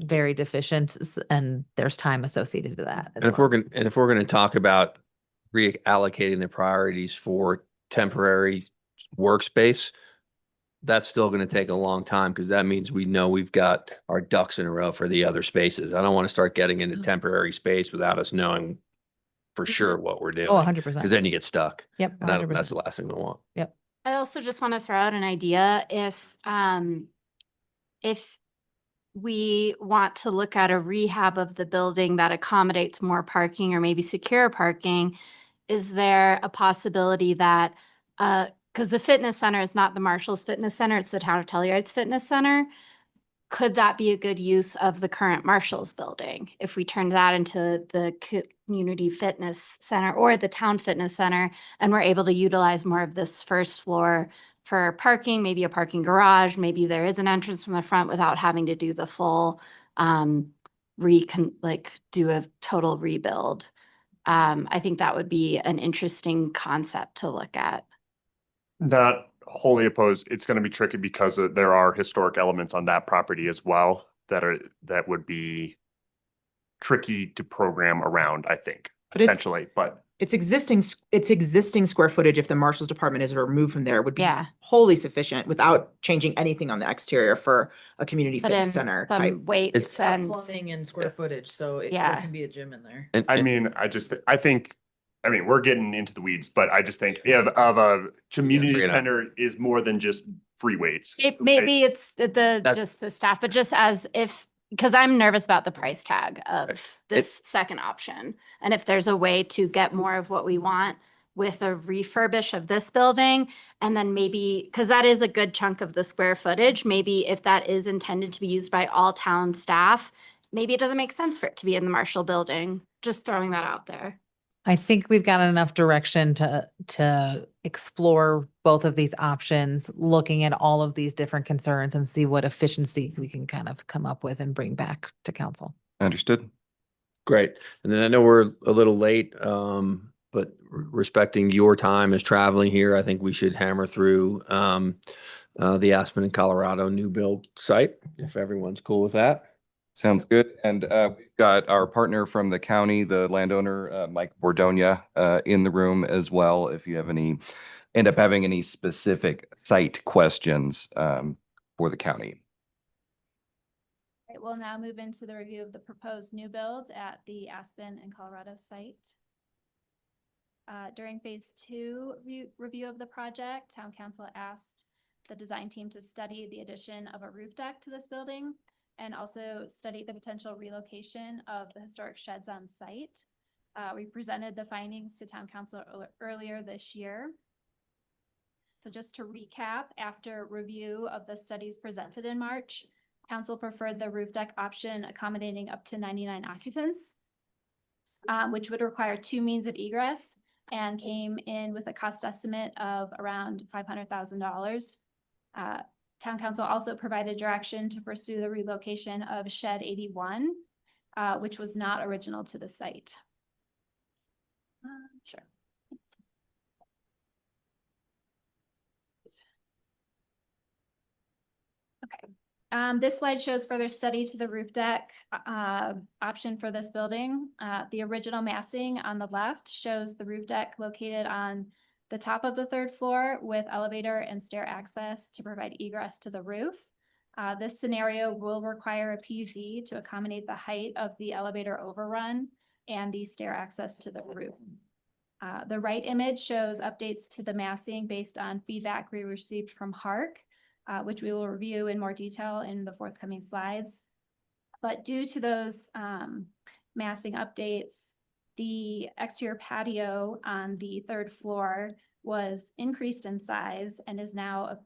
very deficient and there's time associated to that. as And if well. we're gonna talk about reallocating the priorities for temporary workspace, that's still gonna take a long time because that means we know we've got our ducks in a row for the other spaces. I don't want to start getting into temporary space without us knowing for sure what we're doing. Oh, 100%. Because then you get stuck. Yep, And that's 100%. the last thing we want. Yep. I also just want to throw out an idea. If we want to look at a rehab of the building that accommodates more parking or maybe secure parking, is there a possibility that, because the fitness center is not the Marshall's Fitness Center, it's the Town of Telluride's Fitness Center. Could that be a good use of the current Marshall's building? If we turned that into the community fitness center or the town fitness center, and we're able to utilize more of this first floor for parking, maybe a parking garage, maybe there is an entrance from the front without having to do the full, do a total rebuild. I think that would be an interesting concept to look at. Not wholly opposed. It's going to be tricky because there are historic elements on that property as well that would be tricky to program around, I think, But it's- potentially, but It's existing square footage, if the Marshal's department is removed from there, would be Yeah. wholly sufficient without changing anything on the exterior for a community Put fitness in center type. some weights and, Plumbing and square footage, so there Yeah. can be a gym in there. I mean, I mean, we're getting into the weeds, but I just think of a community bring it up. center is more than just free weights. maybe it's just the staff, but just as if, because I'm nervous about the price tag of this second option. And if there's a way to get more of what we want with a refurbish of this building, and then maybe, because that is a good chunk of the square footage, maybe if that is intended to be used by all town staff, maybe it doesn't make sense for it to be in the Marshall building. Just throwing that out there. I think we've got enough direction to explore both of these options, looking at all of these different concerns and see what efficiencies we can kind of come up with and bring back to council. Understood. Great. And then I know we're a little late, but respecting your time as traveling here, I think we should hammer through the Aspen and Colorado new build site, if everyone's cool with that. Sounds good. And we've got our partner from the county, the landowner, Mike Bordonia, in the room as well. If you have end up having any specific site questions for the county. Right, we'll now move into the review of the proposed new build at the Aspen and Colorado site. During phase 2 review of the project, town council asked the design team to study the addition of a roof deck to this building and also study the potential relocation of the historic sheds on site. We presented the findings to town council earlier this year. So just to recap, after review of the studies presented in March, council preferred the roof deck option accommodating up to 99 occupants, which would require 2 means of egress and came in with a cost estimate of around $500,000. Town council also provided direction to pursue the relocation of shed 81, which was not original to the site. Sure. Okay. This slide shows further study to the roof deck option for this building. The original massing on the left shows the roof deck located on the top of the 3rd floor with elevator and stair access to provide egress to the roof. This scenario will require a PUD to accommodate the height of the elevator overrun and the stair access to the roof. The right image shows updates to the massing based on feedback we received from HARC, which we will review in more detail in the forthcoming slides. But due to those massing updates, the exterior patio on the 3rd floor was increased in size and is now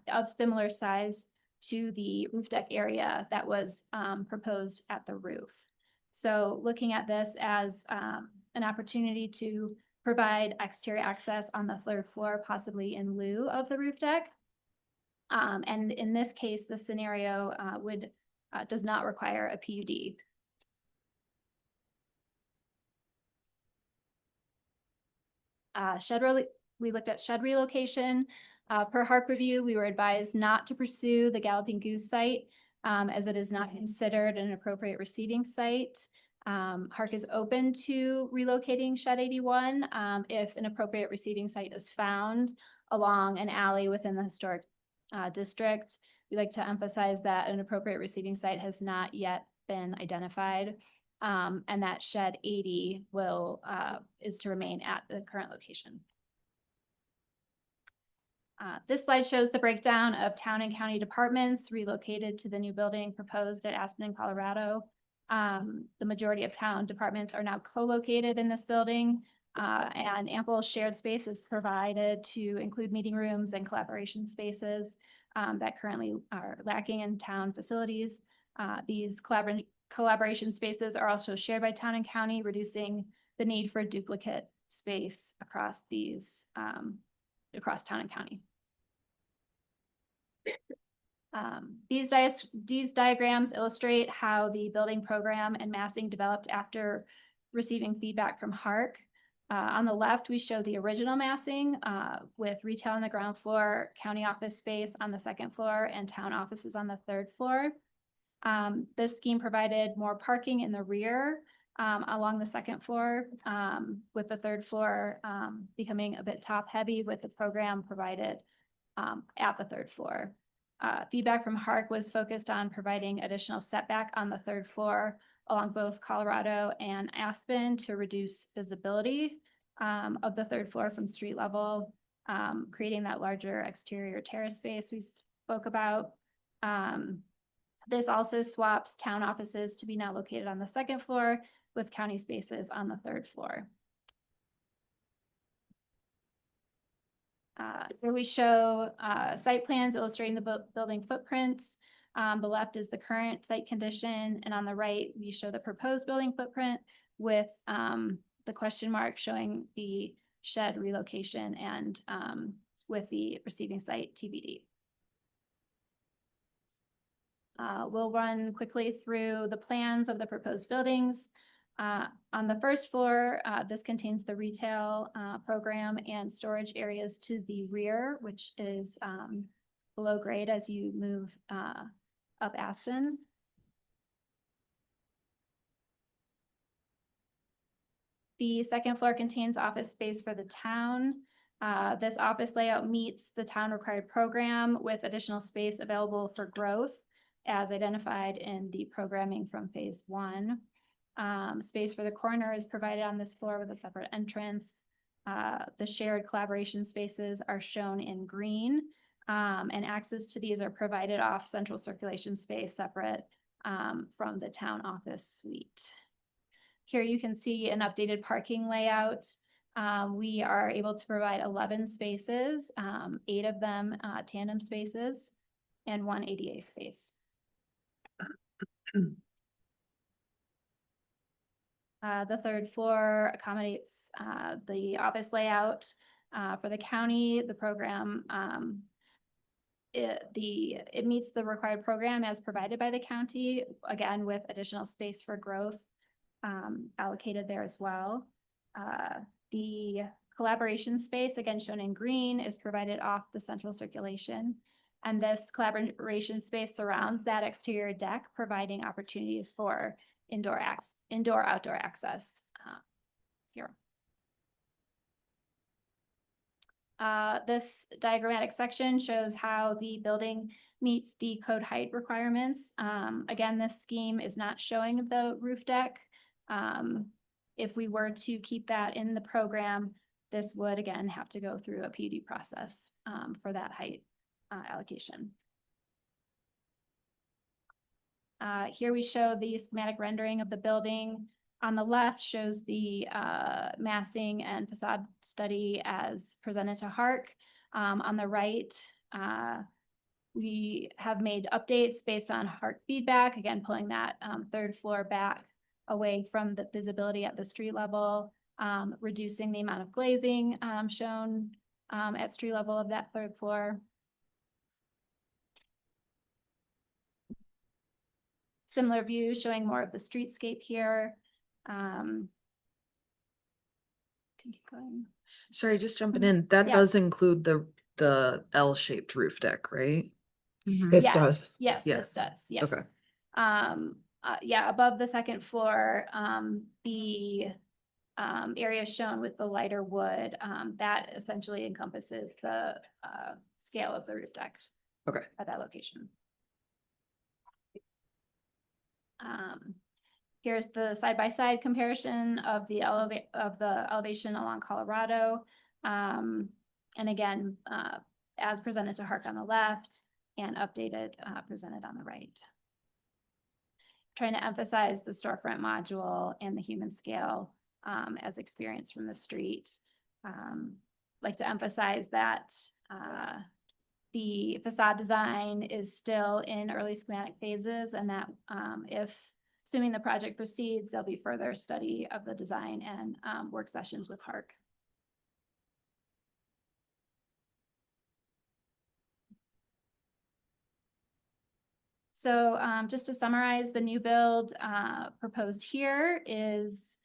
of similar size to the roof deck area that was proposed at the roof. So looking at this as an opportunity to provide exterior access on the 3rd floor, possibly in lieu of the roof deck. And in this case, the scenario does not require a PUD. we looked at shed relocation. Per Hark review, we were advised not to pursue the Galloping Goose site as it is not considered an appropriate receiving site. Hark is open to relocating Shed 81 if an appropriate receiving site is found along an alley within the historic district. We like to emphasize that an appropriate receiving site has not yet been identified, and that Shed 80 is to remain at the current location. This slide shows the breakdown of town and county departments relocated to the new building proposed at Aspen in Colorado. The majority of town departments are now co-located in this building, and ample shared space is provided to include meeting rooms and collaboration spaces that currently are lacking in town facilities. These collaboration spaces are also shared by town and county, reducing the need for duplicate space across these across town and county. These diagrams illustrate how the building program and massing developed after receiving feedback from Hark. On the left, we show the original massing with retail on the ground floor, county office space on the second floor, and town offices on the third floor. This scheme provided more parking in the rear along the second floor, with the third floor becoming a bit top heavy with the program provided at the third floor. Feedback from Hark was focused on providing additional setback on the third floor along both Colorado and Aspen to reduce visibility of the third floor from street level, creating that larger exterior terrace space we spoke about. This also swaps town offices to be now located on the second floor with county spaces on the third floor. Here we show site plans illustrating the building footprints. The left is the current site condition, and on the right, we show the proposed building footprint with the question mark showing the shed relocation and with the receiving site TBD. We'll run quickly through the plans of the proposed buildings. On the first floor, this contains the retail program and storage areas to the rear, which is below grade as you move up Aspen. The second floor contains office space for the town. This office layout meets the town required program with additional space available for growth as identified in the programming from phase 1. Space for the corner is provided on this floor with a separate entrance. The shared collaboration spaces are shown in green, and access to these are provided off central circulation space separate from the town office suite. Here you can see an updated parking layout. We are able to provide 11 spaces, 8 of them tandem spaces, and 1 ADA space. The third floor accommodates the office layout for the county. The program, it meets the required program as provided by the county, again with additional space for growth allocated there as well. The collaboration space, again shown in green, is provided off the central circulation. And this collaboration space surrounds that exterior deck, providing opportunities for indoor-outdoor access here. This diagrammatic section shows how the building meets the code height requirements. Again, this scheme is not showing the roof deck. If we were to keep that in the program, this would again have to go through a PUD process for that height allocation. Here we show the schematic rendering of the building. On the left shows the massing and facade study as presented to Hark. On the right, we have made updates based on Hark feedback, again pulling that third floor back away from the visibility at the street level, reducing the amount of glazing shown at street level of that third floor. Similar view showing more of the streetscape here. Can keep going. Sorry, just jumping in. That Yeah. does include the L-shaped roof deck, right? This Yes, does. Yes, Yeah. this does, yes. Okay. Yeah, above the second floor, the area shown with the lighter wood, that essentially encompasses the scale of the roof deck. Okay. At that location. Here's the side-by-side comparison of the elevation along Colorado. And again, as presented to Hark on the left and updated, presented on the right. Trying to emphasize the storefront module and the human scale as experienced from the street. Like to emphasize that the facade design is still in early schematic phases, and that assuming the project proceeds, there'll be further study of the design and work sessions with Hark. So just to summarize, the new build proposed here is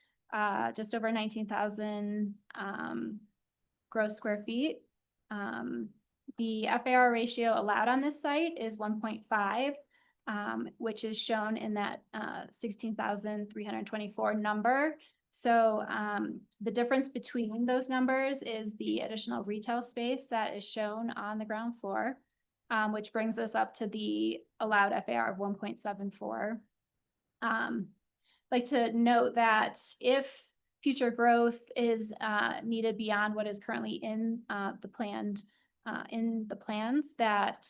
just over 19,000 gross square feet. The FAR ratio allowed on this site is 1.5, which is shown in that 16,324 number. So the difference between those numbers is the additional retail space that is shown on the ground floor, which brings us up to the allowed FAR of 1.74. Like to note that if future growth is needed beyond what is currently in the plans, that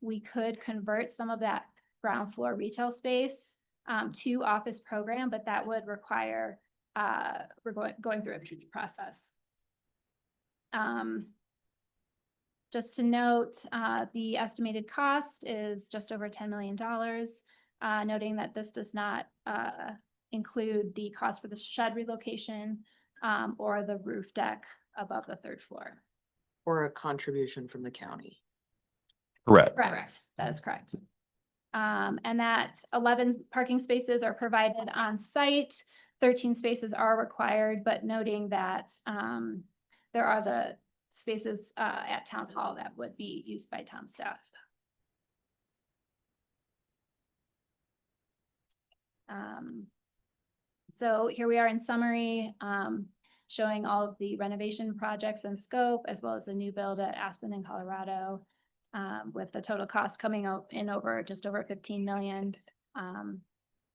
we could convert some of that ground floor retail space to office program, but that would require going through a PEAK process. Just to note, the estimated cost is just over $10 million, noting that this does not include the cost for the shed relocation or the roof deck above the third floor. Or a contribution from the county. Correct. Correct, that is correct. And that 11 parking spaces are provided on site, 13 spaces are required, but noting that there are the spaces at town hall that would be used by town staff. So here we are in summary, showing all of the renovation projects and scope, as well as the new build at Aspen in Colorado, with the total cost coming out in just over 15 million.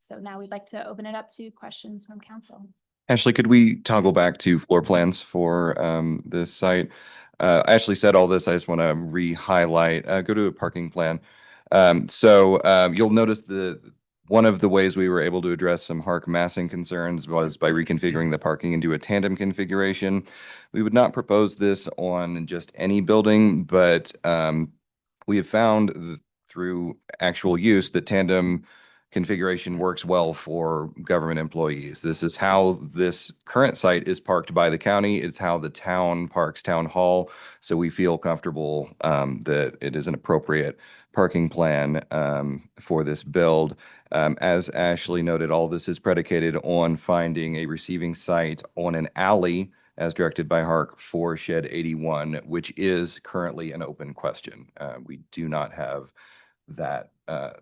So now we'd like to open it up to questions from council. Ashley, could we toggle back to floor plans for this site? I actually said all this. I just want to re-highlight, go to a parking plan. So you'll notice one of the ways we were able to address some Hark massing concerns was by reconfiguring the parking into a tandem configuration. We would not propose this on just any building, but we have found through actual use that tandem configuration works well for government employees. This is how this current site is parked by the county. It's how the town parks town hall. So we feel comfortable that it is an appropriate parking plan for this build. As Ashley noted, all this is predicated on finding a receiving site on an alley as directed by Hark for Shed 81, which is currently an open question. We do not have that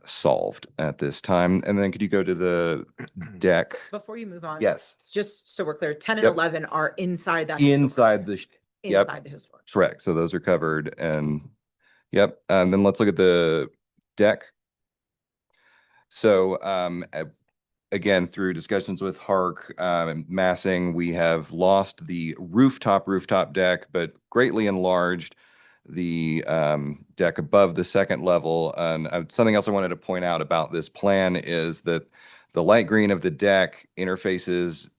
solved at this time. And then could you go to the deck? Before you move on. Yes. Just so we're clear, 10 and Yep. 11 are inside that. Inside the, yep, Inside the historic. correct. So those are covered and yep. And then let's look at the deck. So again, through discussions with Hark and massing, we have lost the rooftop deck, but greatly enlarged the deck above the second level. And something else I wanted to point out about this plan is that the light green of the deck interfaces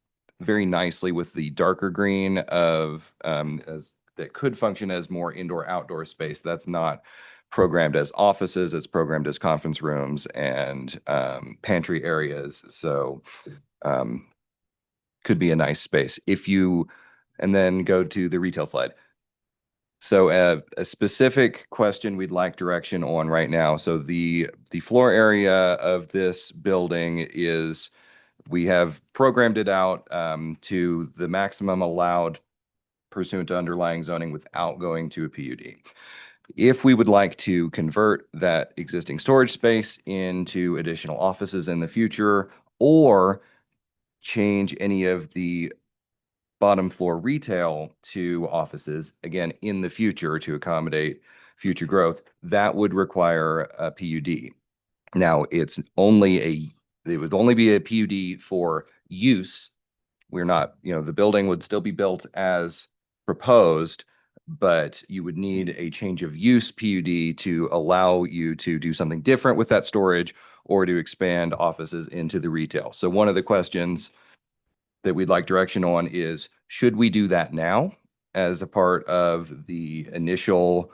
very nicely with the darker green of as that could function as more indoor-outdoor space. That's not programmed as offices, it's programmed as conference rooms and pantry areas. So could be a nice space. And then go to the retail slide. So a specific question we'd like direction on right now. So the floor area of this building is, we have programmed it out to the maximum allowed pursuant to underlying zoning without going to a PUD. If we would like to convert that existing storage space into additional offices in the future, or change any of the bottom floor retail to offices, again, in the future to accommodate future growth, that would require a PUD. Now, it would only be a PUD for use. We're not, the building would still be built as proposed, but you would need a change of use PUD to allow you to do something different with that storage or to expand offices into the retail. So one of the questions that we'd like direction on is, should we do that now as a part of the initial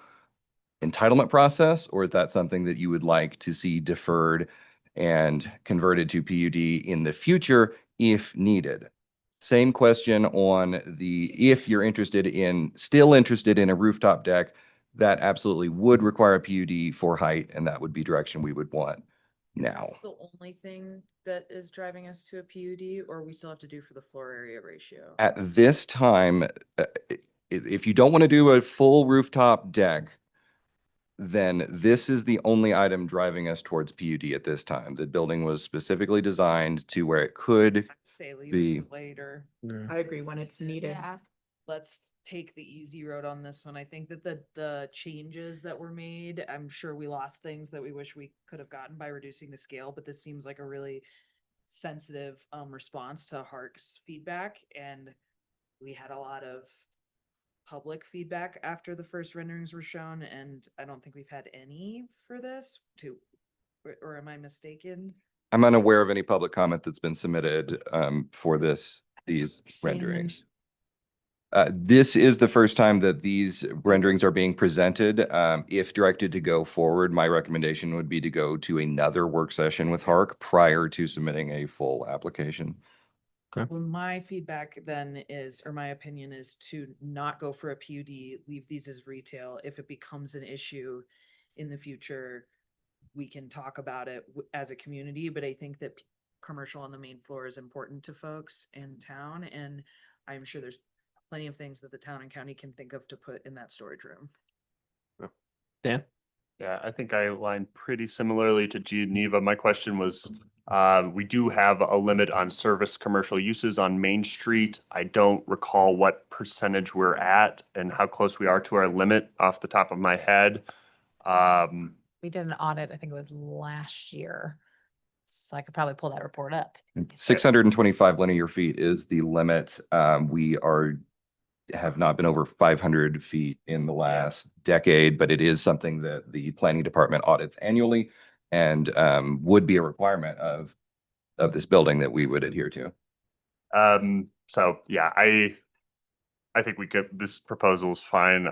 entitlement process, or is that something that you would like to see deferred and converted to PUD in the future if needed? Same question on if you're still interested in a rooftop deck, that absolutely would require a PUD for height, and that would be direction we would want now. Is this the only thing that is driving us to a PUD, or we still have to do for the floor area ratio? At this time, if you don't want to do a full rooftop deck, then this is the only item driving us towards PUD at this time. The building was specifically designed to where it could Say leave be. it for later. I agree when it's needed. Yeah. Let's take the easy road on this one. I think that the changes that were made, I'm sure we lost things that we wish we could have gotten by reducing the scale, but this seems like a really sensitive response to Hark's feedback, and we had a lot of public feedback after the first renderings were shown, and I don't think we've had any for this or am I mistaken? I'm unaware of any public comment that's been submitted for these Same. renderings. This is the first time that these renderings are being presented. If directed to go forward, my recommendation would be to go to another work session with Hark prior to submitting a full application. Well, my feedback then is, or my opinion is, to not go for a PUD, leave these as retail. If it becomes an issue in the future, we can talk about it as a community, but I think that commercial on the main floor is important to folks in town, and I'm sure there's plenty of things that the town and county can think of to put in that storage room. Dan? Yeah, I think I aligned pretty similarly to Geneva. My question was, we do have a limit on service commercial uses on Main Street. I don't recall what percentage we're at and how close we are to our limit off the top of my head. We did an audit, I think it was last year. So I could probably pull that report up. 625 linear feet is the limit. We have not been over 500 feet in the last decade, but it is something that the planning department audits annually and would be a requirement of this building that we would adhere to. So yeah, I think this proposal is fine.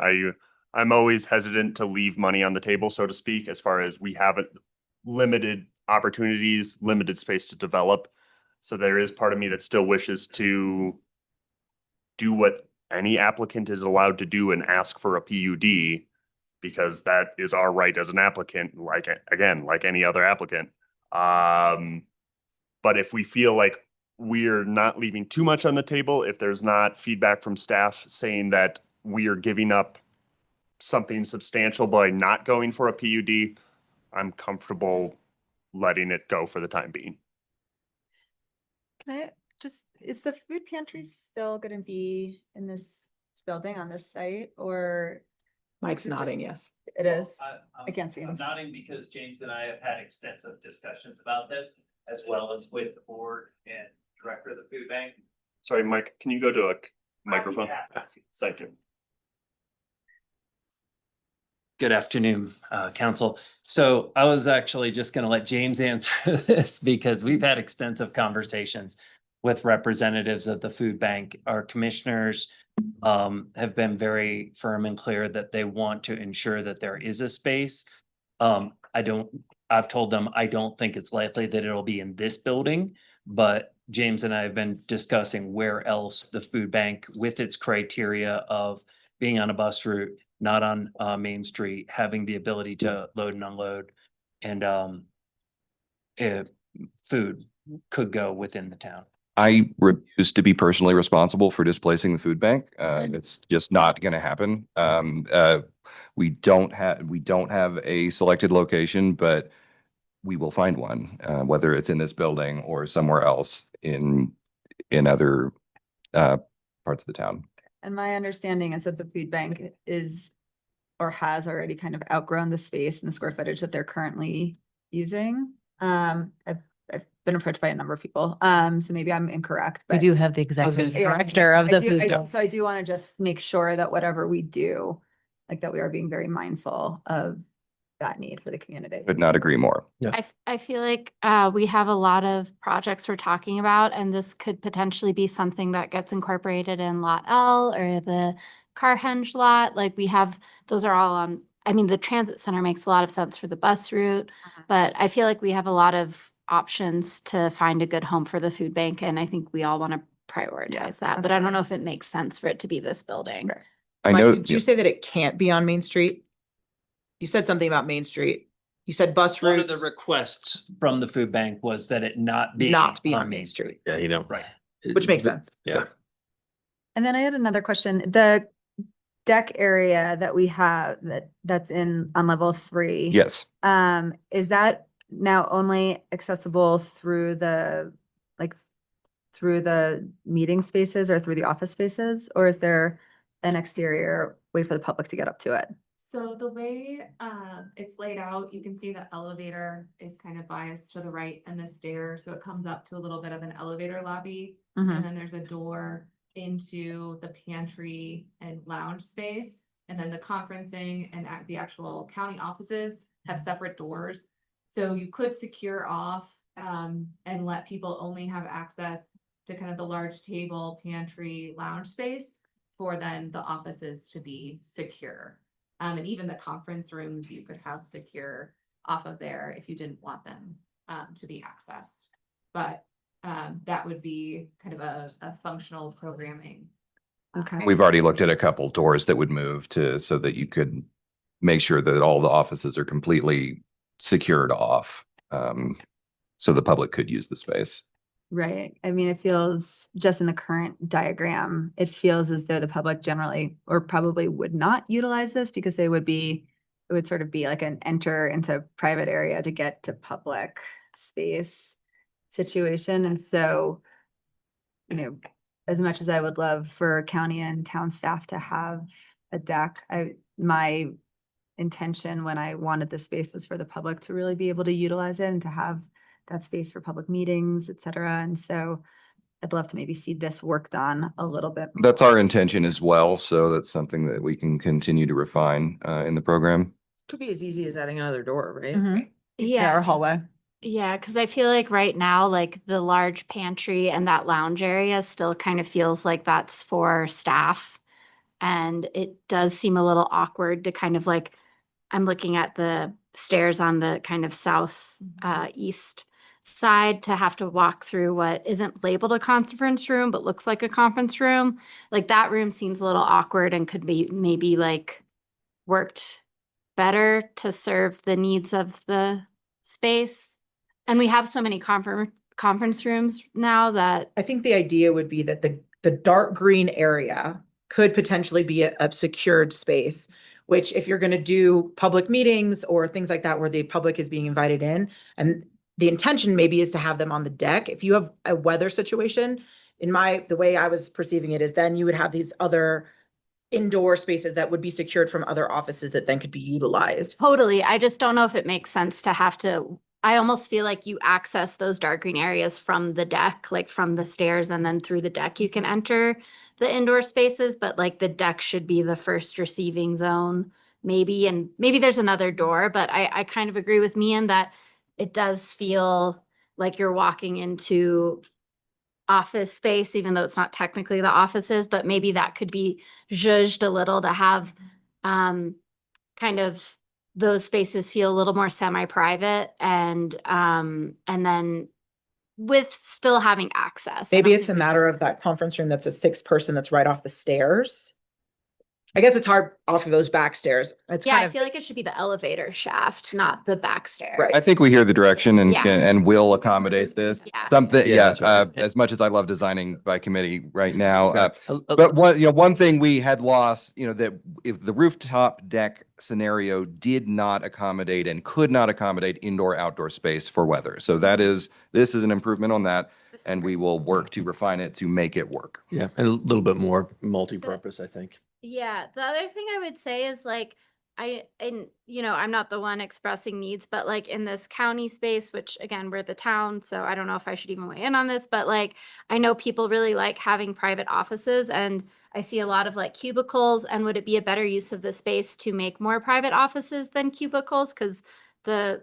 I'm always hesitant to leave money on the table, so to speak, as far as we have limited opportunities, limited space to develop. So there is part of me that still wishes to do what any applicant is allowed to do and ask for a PUD, because that is our right as an applicant, like any other applicant. But if we feel like we're not leaving too much on the table, if there's not feedback from staff saying that we are giving up something substantial by not going for a PUD, I'm comfortable letting it go for the time being. Can I is the food pantry still gonna be in this building on this site, or? Mike's is it- nodding, yes. It is. I'm- I can't see I'm him. nodding because James and I have had extensive discussions about this, as well as with the board and director of the food bank. Sorry, Mike, can you go to a microphone? Thank you. Good afternoon, council. So I was actually just going to let James answer this because we've had extensive conversations with representatives of the food bank. Our commissioners have been very firm and clear that they want to ensure that there is a space. I've told them I don't think it's likely that it'll be in this building, but James and I have been discussing where else the food bank, with its criteria of being on a bus route, not on Main Street, having the ability to load and unload, and if food could go within the town. I refuse to be personally responsible for displacing the food bank. It's just not going to happen. We don't have a selected location, but we will find one, whether it's in this building or somewhere else in other parts of the town. And my understanding is that the food bank is or has already kind of outgrown the space and the square footage that they're currently using. I've been approached by a number of people, so maybe I'm incorrect, We but. do have the executive director of the food bank. So I do want to just make sure that whatever we do, like that we are being very mindful of that need for the community. Could not agree more. I feel like we have a lot of projects we're talking about, and this could potentially be something that gets incorporated in Lot L or the Carhenge lot. Like we have, those are all on, I mean, the transit center makes a lot of sense for the bus route, but I feel like we have a lot of options to find a good home for the food bank, and I think we all want to prioritize that, but I don't know if it makes sense for it to be this building. I Mike, know. did you say that it can't be on Main Street? You said something about Main Street. You said bus One of the routes requests from the food bank was that it not be. not be on Main Street, Yeah, you don't. Right. which makes sense. Yeah. And then I had another question. The deck area that we have that's on level 3. Yes. Is that now only accessible through the meeting spaces or through the office spaces? Or is there an exterior way for the public to get up to it? So the way it's laid out, you can see the elevator is kind of biased to the right and the stair, so it comes up to a little bit of an elevator lobby. Mhm. And then there's a door into the pantry and lounge space. And then the conferencing and the actual county offices have separate doors. So you could secure off and let people only have access to kind of the large table, pantry, lounge space for then the offices to be secure. And even the conference rooms, you could have secure off of there if you didn't want them to be accessed. But that would be kind of a functional programming. Okay. We've already looked at a couple doors that would move so that you could make sure that all the offices are completely secured off. So the public could use the space. Right. I mean, it feels just in the current diagram, it feels as though the public generally or probably would not utilize this because it would sort of be like an enter into private area to get to public space situation. And so, as much as I would love for county and town staff to have a deck, my intention when I wanted the space was for the public to really be able to utilize it and to have that space for public meetings, et cetera. And so I'd love to maybe see this worked on a little bit. That's our intention as well. So that's something that we can continue to refine in the program. Could be as easy as adding another door, right? Mhm. Yeah. Or hallway. Yeah, because I feel like right now, like the large pantry and that lounge area still kind of feels like that's for staff. And it does seem a little awkward to kind of like, I'm looking at the stairs on the kind of south east side to have to walk through what isn't labeled a conference room, but looks like a conference room. Like that room seems a little awkward and could be maybe like worked better to serve the needs of the space. And we have so many conference rooms now that I think the idea would be that the dark green area could potentially be a secured space, which if you're going to do public meetings or things like that where the public is being invited in, and the intention maybe is to have them on the deck. If you have a weather situation, the way I was perceiving it is then you would have these other indoor spaces that would be secured from other offices that then could be utilized. totally. I just don't know if it makes sense to have to. I almost feel like you access those dark green areas from the deck, like from the stairs, and then through the deck you can enter the indoor spaces, but like the deck should be the first receiving zone, maybe. And maybe there's another door, but I kind of agree with me in that it does feel like you're walking into office space, even though it's not technically the offices, but maybe that could be zhuzhed a little to have kind of those spaces feel a little more semi-private and then with still having access. Maybe it's a matter of that conference room that's a 6-person that's right off the stairs. I guess it's hard off of those back stairs. It's Yeah, kind I of, feel like it should be the elevator shaft, not the back stairs. Right. I think we hear the direction and, Yeah. and will accommodate this. Yeah. Something, Yeah, yeah, that's right. as much as I love designing by committee right now, Right. but one thing we had lost, that if the rooftop deck scenario did not accommodate and could not accommodate indoor, outdoor space for weather. So this is an improvement on that, and we will work to refine it to make it work. Yeah, and a little bit more multi-purpose, I think. Yeah, the other thing I would say is like, I'm not the one expressing needs, but like in this county space, which again, we're the town, so I don't know if I should even weigh in on this, but like, I know people really like having private offices, and I see a lot of like cubicles, and would it be a better use of the space to make more private offices than cubicles? Because the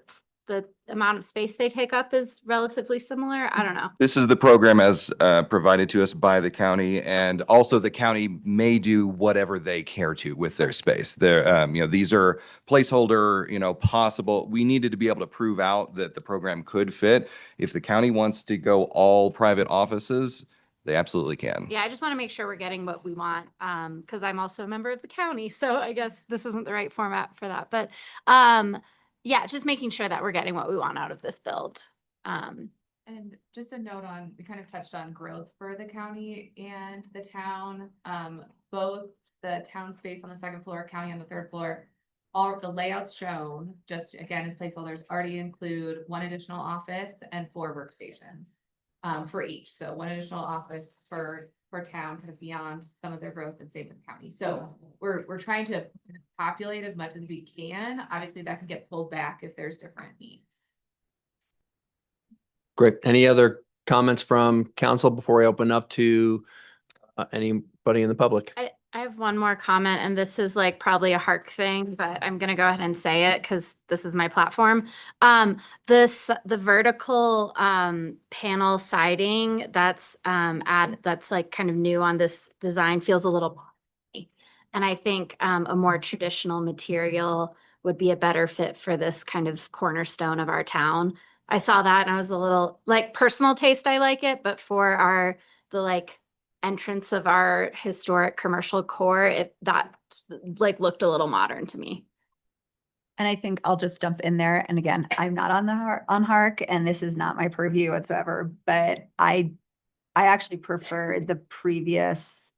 amount of space they take up is relatively similar. I don't know. This is the program as provided to us by the county, and also the county may do whatever they care to with their space. These are placeholder, possible. We needed to be able to prove out that the program could fit. If the county wants to go all private offices, they absolutely can. Yeah, I just want to make sure we're getting what we want, because I'm also a member of the county, so I guess this isn't the right format for that. But yeah, just making sure that we're getting what we want out of this build. And just a note on, we kind of touched on growth for the county and the town. Both the town space on the second floor, county on the third floor, all of the layouts shown, just again as placeholders, already include 1 additional office and 4 workstations for each. So 1 additional office for town kind of beyond some of their growth, and same with the county. So we're trying to populate as much as we can. Obviously that can get pulled back if there's different needs. Great. Any other comments from council before I open up to anybody in the public? I have one more comment, and this is like probably a Hark thing, but I'm gonna go ahead and say it because this is my platform. The vertical panel siding that's that's like kind of new on this design feels a little boxy. And I think a more traditional material would be a better fit for this kind of cornerstone of our town. I saw that and I was a little, like, personal taste, I like it, but for the like entrance of our historic commercial core, that like looked a little modern to me. And I think I'll just jump in there. And again, I'm not on Hark, and this is not my purview whatsoever, but I actually prefer the previous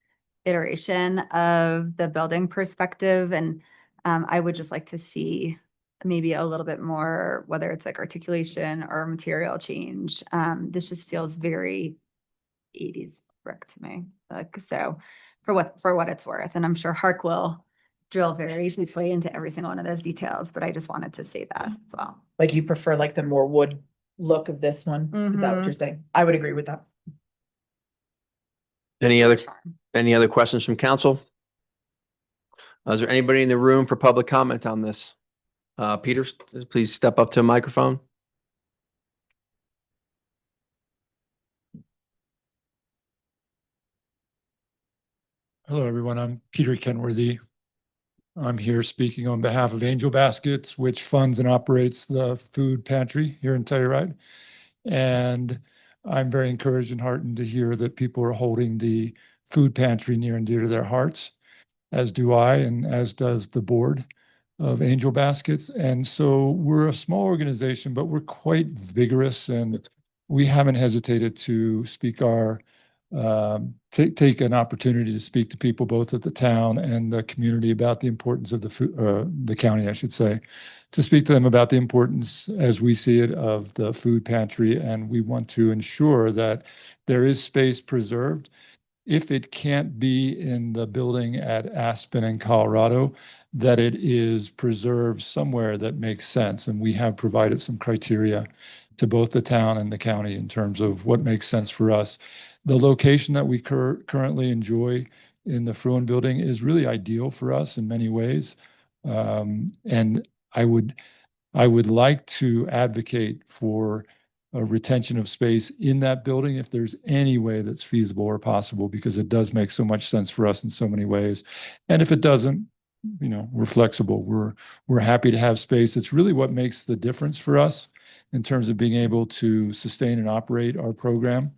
iteration of the building perspective. And I would just like to see maybe a little bit more, whether it's like articulation or material change. This just feels very 80s brick to me. Like, so for what it's worth. And I'm sure Hark will drill very deeply into every single one of those details, but I just wanted to say that as well. like you prefer like the more wood look of this one. Is that what you're saying? I would agree with that. Any other questions from council? Is there anybody in the room for public comment on this? Peter, please step up to a microphone. Hello, everyone. I'm Peter Kenworthy. I'm here speaking on behalf of Angel Baskets, which funds and operates the food pantry here in Telluride. And I'm very encouraged and heartened to hear that people are holding the food pantry near and dear to their hearts, as do I, and as does the board of Angel Baskets. And so we're a small organization, but we're quite vigorous, and we haven't hesitated to speak our take an opportunity to speak to people both at the town and the community about the importance of the county, I should say, to speak to them about the importance, as we see it, of the food pantry. And we want to ensure that there is space preserved. If it can't be in the building at Aspen and Colorado, that it is preserved somewhere that makes sense. And we have provided some criteria to both the town and the county in terms of what makes sense for us. The location that we currently enjoy in the Fruin building is really ideal for us in many ways. And I would like to advocate for a retention of space in that building if there's any way that's feasible or possible, because it does make so much sense for us in so many ways. And if it doesn't, we're flexible. We're happy to have space. It's really what makes the difference for us in terms of being able to sustain and operate our program,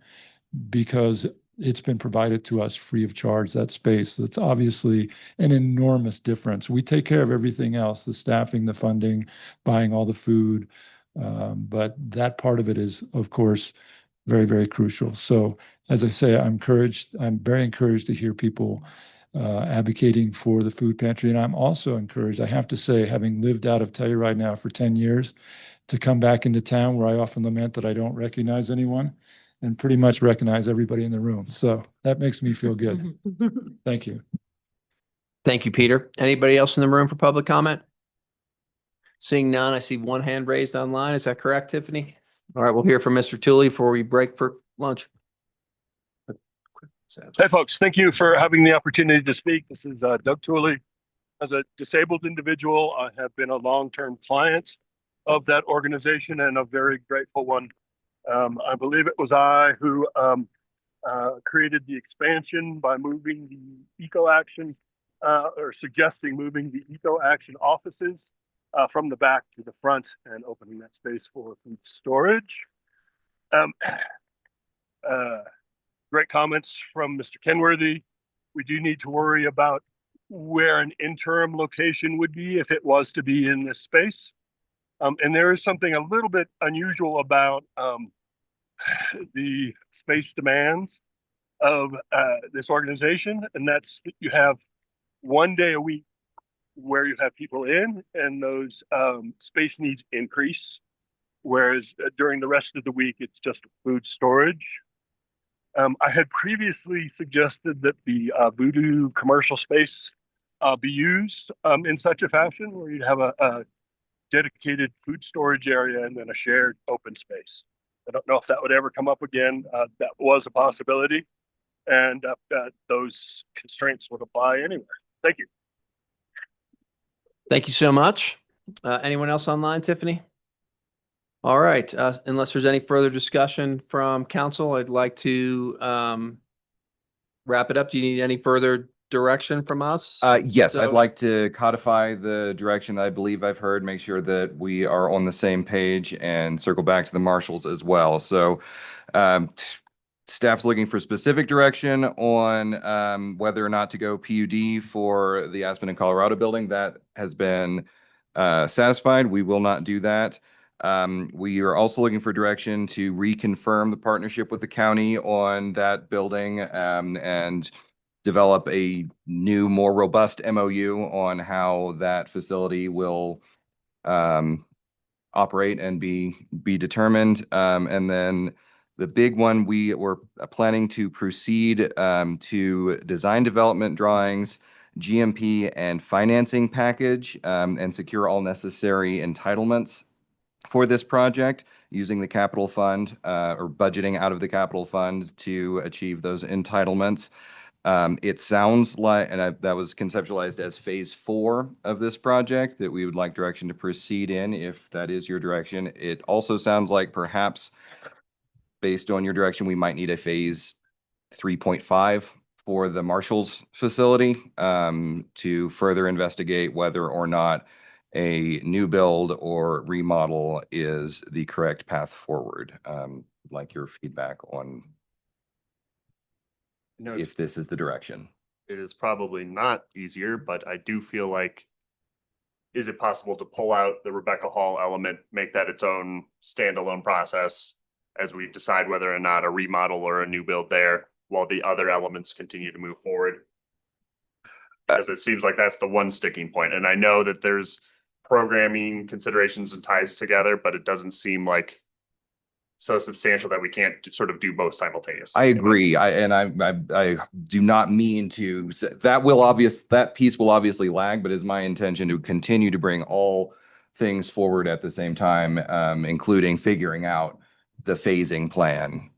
because it's been provided to us free of charge, that space. It's obviously an enormous difference. We take care of everything else, the staffing, the funding, buying all the food. But that part of it is, of course, very, very crucial. So as I say, I'm very encouraged to hear people advocating for the food pantry. And I'm also encouraged, I have to say, having lived out of Telluride now for 10 years, to come back into town where I often lament that I don't recognize anyone and pretty much recognize everybody in the room. So that makes me feel good. Thank you. Thank you, Peter. Anybody else in the room for public comment? Seeing none, I see one hand raised online. Is that correct, Tiffany? All right, we'll hear from Mr. Tooley before we break for lunch. Hey, folks, thank you for having the opportunity to speak. This is Doug Tooley. As a disabled individual, I have been a long-term client of that organization and a very grateful one. I believe it was I who created the expansion by moving the Eco Action or suggesting moving the Eco Action offices from the back to the front and opening that space for food storage. Great comments from Mr. Kenworthy. We do need to worry about where an interim location would be if it was to be in this space. And there is something a little bit unusual about the space demands of this organization, and that's that you have 1 day a week where you have people in, and those space needs increase, whereas during the rest of the week, it's just food storage. I had previously suggested that the Voodoo commercial space be used in such a fashion where you'd have a dedicated food storage area and then a shared open space. I don't know if that would ever come up again. That was a possibility, and those constraints would apply anyway. Thank you. Thank you so much. Anyone else online, Tiffany? All right, unless there's any further discussion from council, I'd like to wrap it up. Do you need any further direction from us? Yes, I'd So- like to codify the direction that I believe I've heard, make sure that we are on the same page and circle back to the marshals as well. So staff's looking for specific direction on whether or not to go PUD for the Aspen and Colorado building. That has been satisfied. We will not do that. We are also looking for direction to reconfirm the partnership with the county on that building and develop a new, more robust MOU on how that facility will operate and be determined. And then the big one, we were planning to proceed to design development drawings, GMP and financing package, and secure all necessary entitlements for this project using the capital fund or budgeting out of the capital fund to achieve those entitlements. It sounds like, and that was conceptualized as phase 4 of this project that we would like direction to proceed in, if that is your direction. It also sounds like perhaps based on your direction, we might need a phase 3.5 for the Marshall's facility to further investigate whether or not a new build or remodel is the correct path forward. Like your feedback on No, if this is the direction. it is probably not easier, but I do feel like, is it possible to pull out the Rebecca Hall element, make that its own standalone process as we decide whether or not a remodel or a new build there, while the other elements continue to move forward? Because it seems like that's the one sticking point. And I know that there's programming considerations and ties together, but it doesn't seem like so substantial that we can't sort of do both simultaneously. I agree. I do not mean to, that piece will obviously lag, but it's my intention to continue to bring all things forward at the same time, including figuring out the phasing plan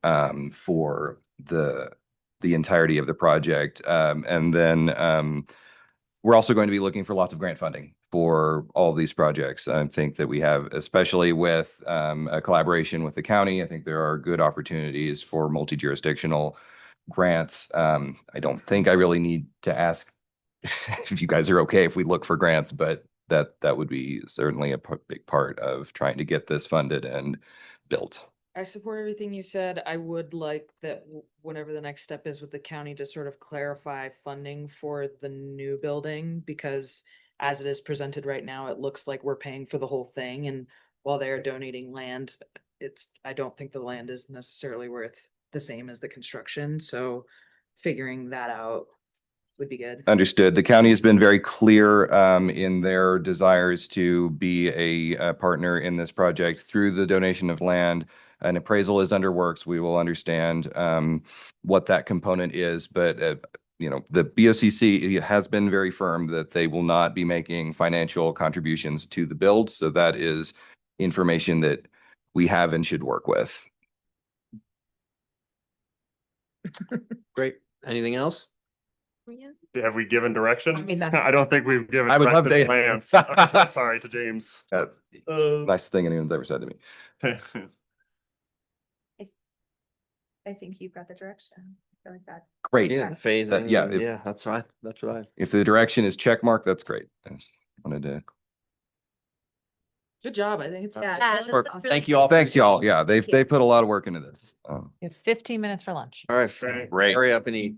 for the entirety of the project. And then we're also going to be looking for lots of grant funding for all of these projects. I think that we have, especially with a collaboration with the county, I think there are good opportunities for multi-jurisdictional grants. I don't think I really need to ask if you guys are okay if we look for grants, but that would be certainly a big part of trying to get this funded and built. I support everything you said. I would like that whenever the next step is with the county to sort of clarify funding for the new building, because as it is presented right now, it looks like we're paying for the whole thing. And while they're donating land, I don't think the land is necessarily worth the same as the construction. So figuring that out would be good. Understood. The county has been very clear in their desires to be a partner in this project through the donation of land. An appraisal is under works. We will understand what that component is, but the BOCC has been very firm that they will not be making financial contributions to the build. So that is information that we have and should work with. Great. Anything else? Have we given direction? I mean, that- I don't think we've given. I would love directive to- plans. Sorry to James. Nicest thing anyone's ever said to me. I think you've got the direction. I feel like that. Great. Yeah, phasing. yeah, if- Yeah, that's right. That's right. If the direction is check mark, that's great. I just wanted to. Good job. I think it's. Yeah, that's Perfect. awesome. Thank you all. Thanks, y'all. Yeah, they've put a lot of work into this. You have 15 minutes for lunch. All right. Great. Hurry up and eat.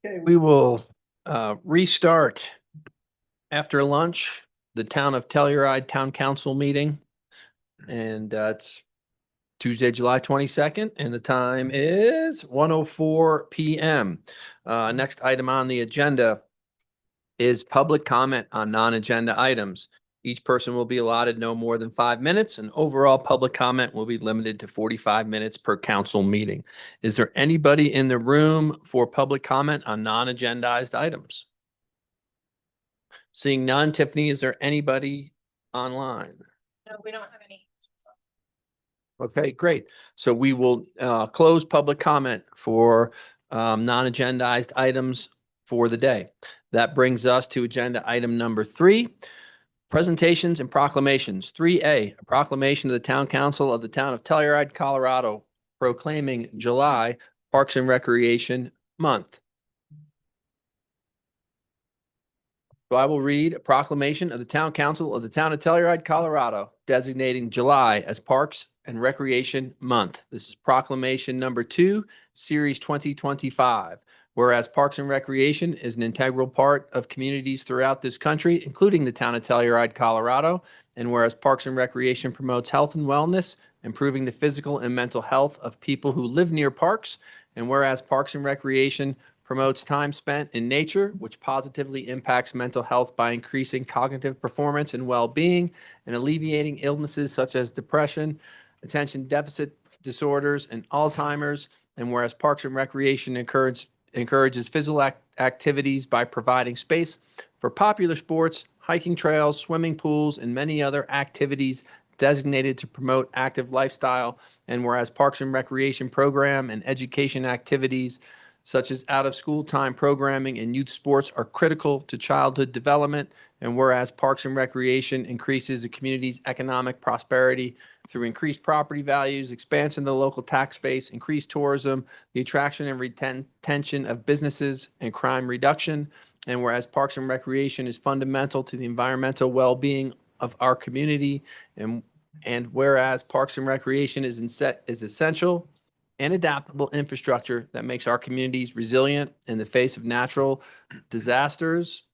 Okay, we will restart after lunch, the Town of Telluride Town Council meeting. And it's Tuesday, July 22nd, and the time is 1:04 PM. Next item on the agenda is public comment on non-agenda items. Each person will be allotted no more than 5 minutes, and overall public comment will be limited to 45 minutes per council meeting. Is there anybody in the room for public comment on non-agendized items? Seeing none, Tiffany, is there anybody online? No, we don't have any. Okay, great. So we will close public comment for non-agendized items for the day. That brings us to agenda item number 3, presentations and proclamations. 3A, a proclamation of the Town Council of the Town of Telluride, Colorado, proclaiming July Parks and Recreation Month. So I will read a proclamation of the Town Council of the Town of Telluride, Colorado, designating July as Parks and Recreation Month. This is proclamation number 2, series 2025. Whereas Parks and Recreation is an integral part of communities throughout this country, including the Town of Telluride, Colorado. And whereas Parks and Recreation promotes health and wellness, improving the physical and mental health of people who live near parks. And whereas Parks and Recreation promotes time spent in nature, which positively impacts mental health by increasing cognitive performance and well-being and alleviating illnesses such as depression, attention deficit disorders, and Alzheimer's. And whereas Parks and Recreation encourages physical activities by providing space for popular sports, hiking trails, swimming pools, and many other activities designated to promote active lifestyle. And whereas Parks and Recreation program and education activities such as out-of-school time programming and youth sports are critical to childhood development. And whereas Parks and Recreation increases the community's economic prosperity through increased property values, expansion of the local tax base, increased tourism, the attraction and retention of businesses, and crime reduction. And whereas Parks and Recreation is fundamental to the environmental well-being of our community, and whereas Parks and Recreation is essential and adaptable infrastructure that makes our communities resilient in the face of natural disasters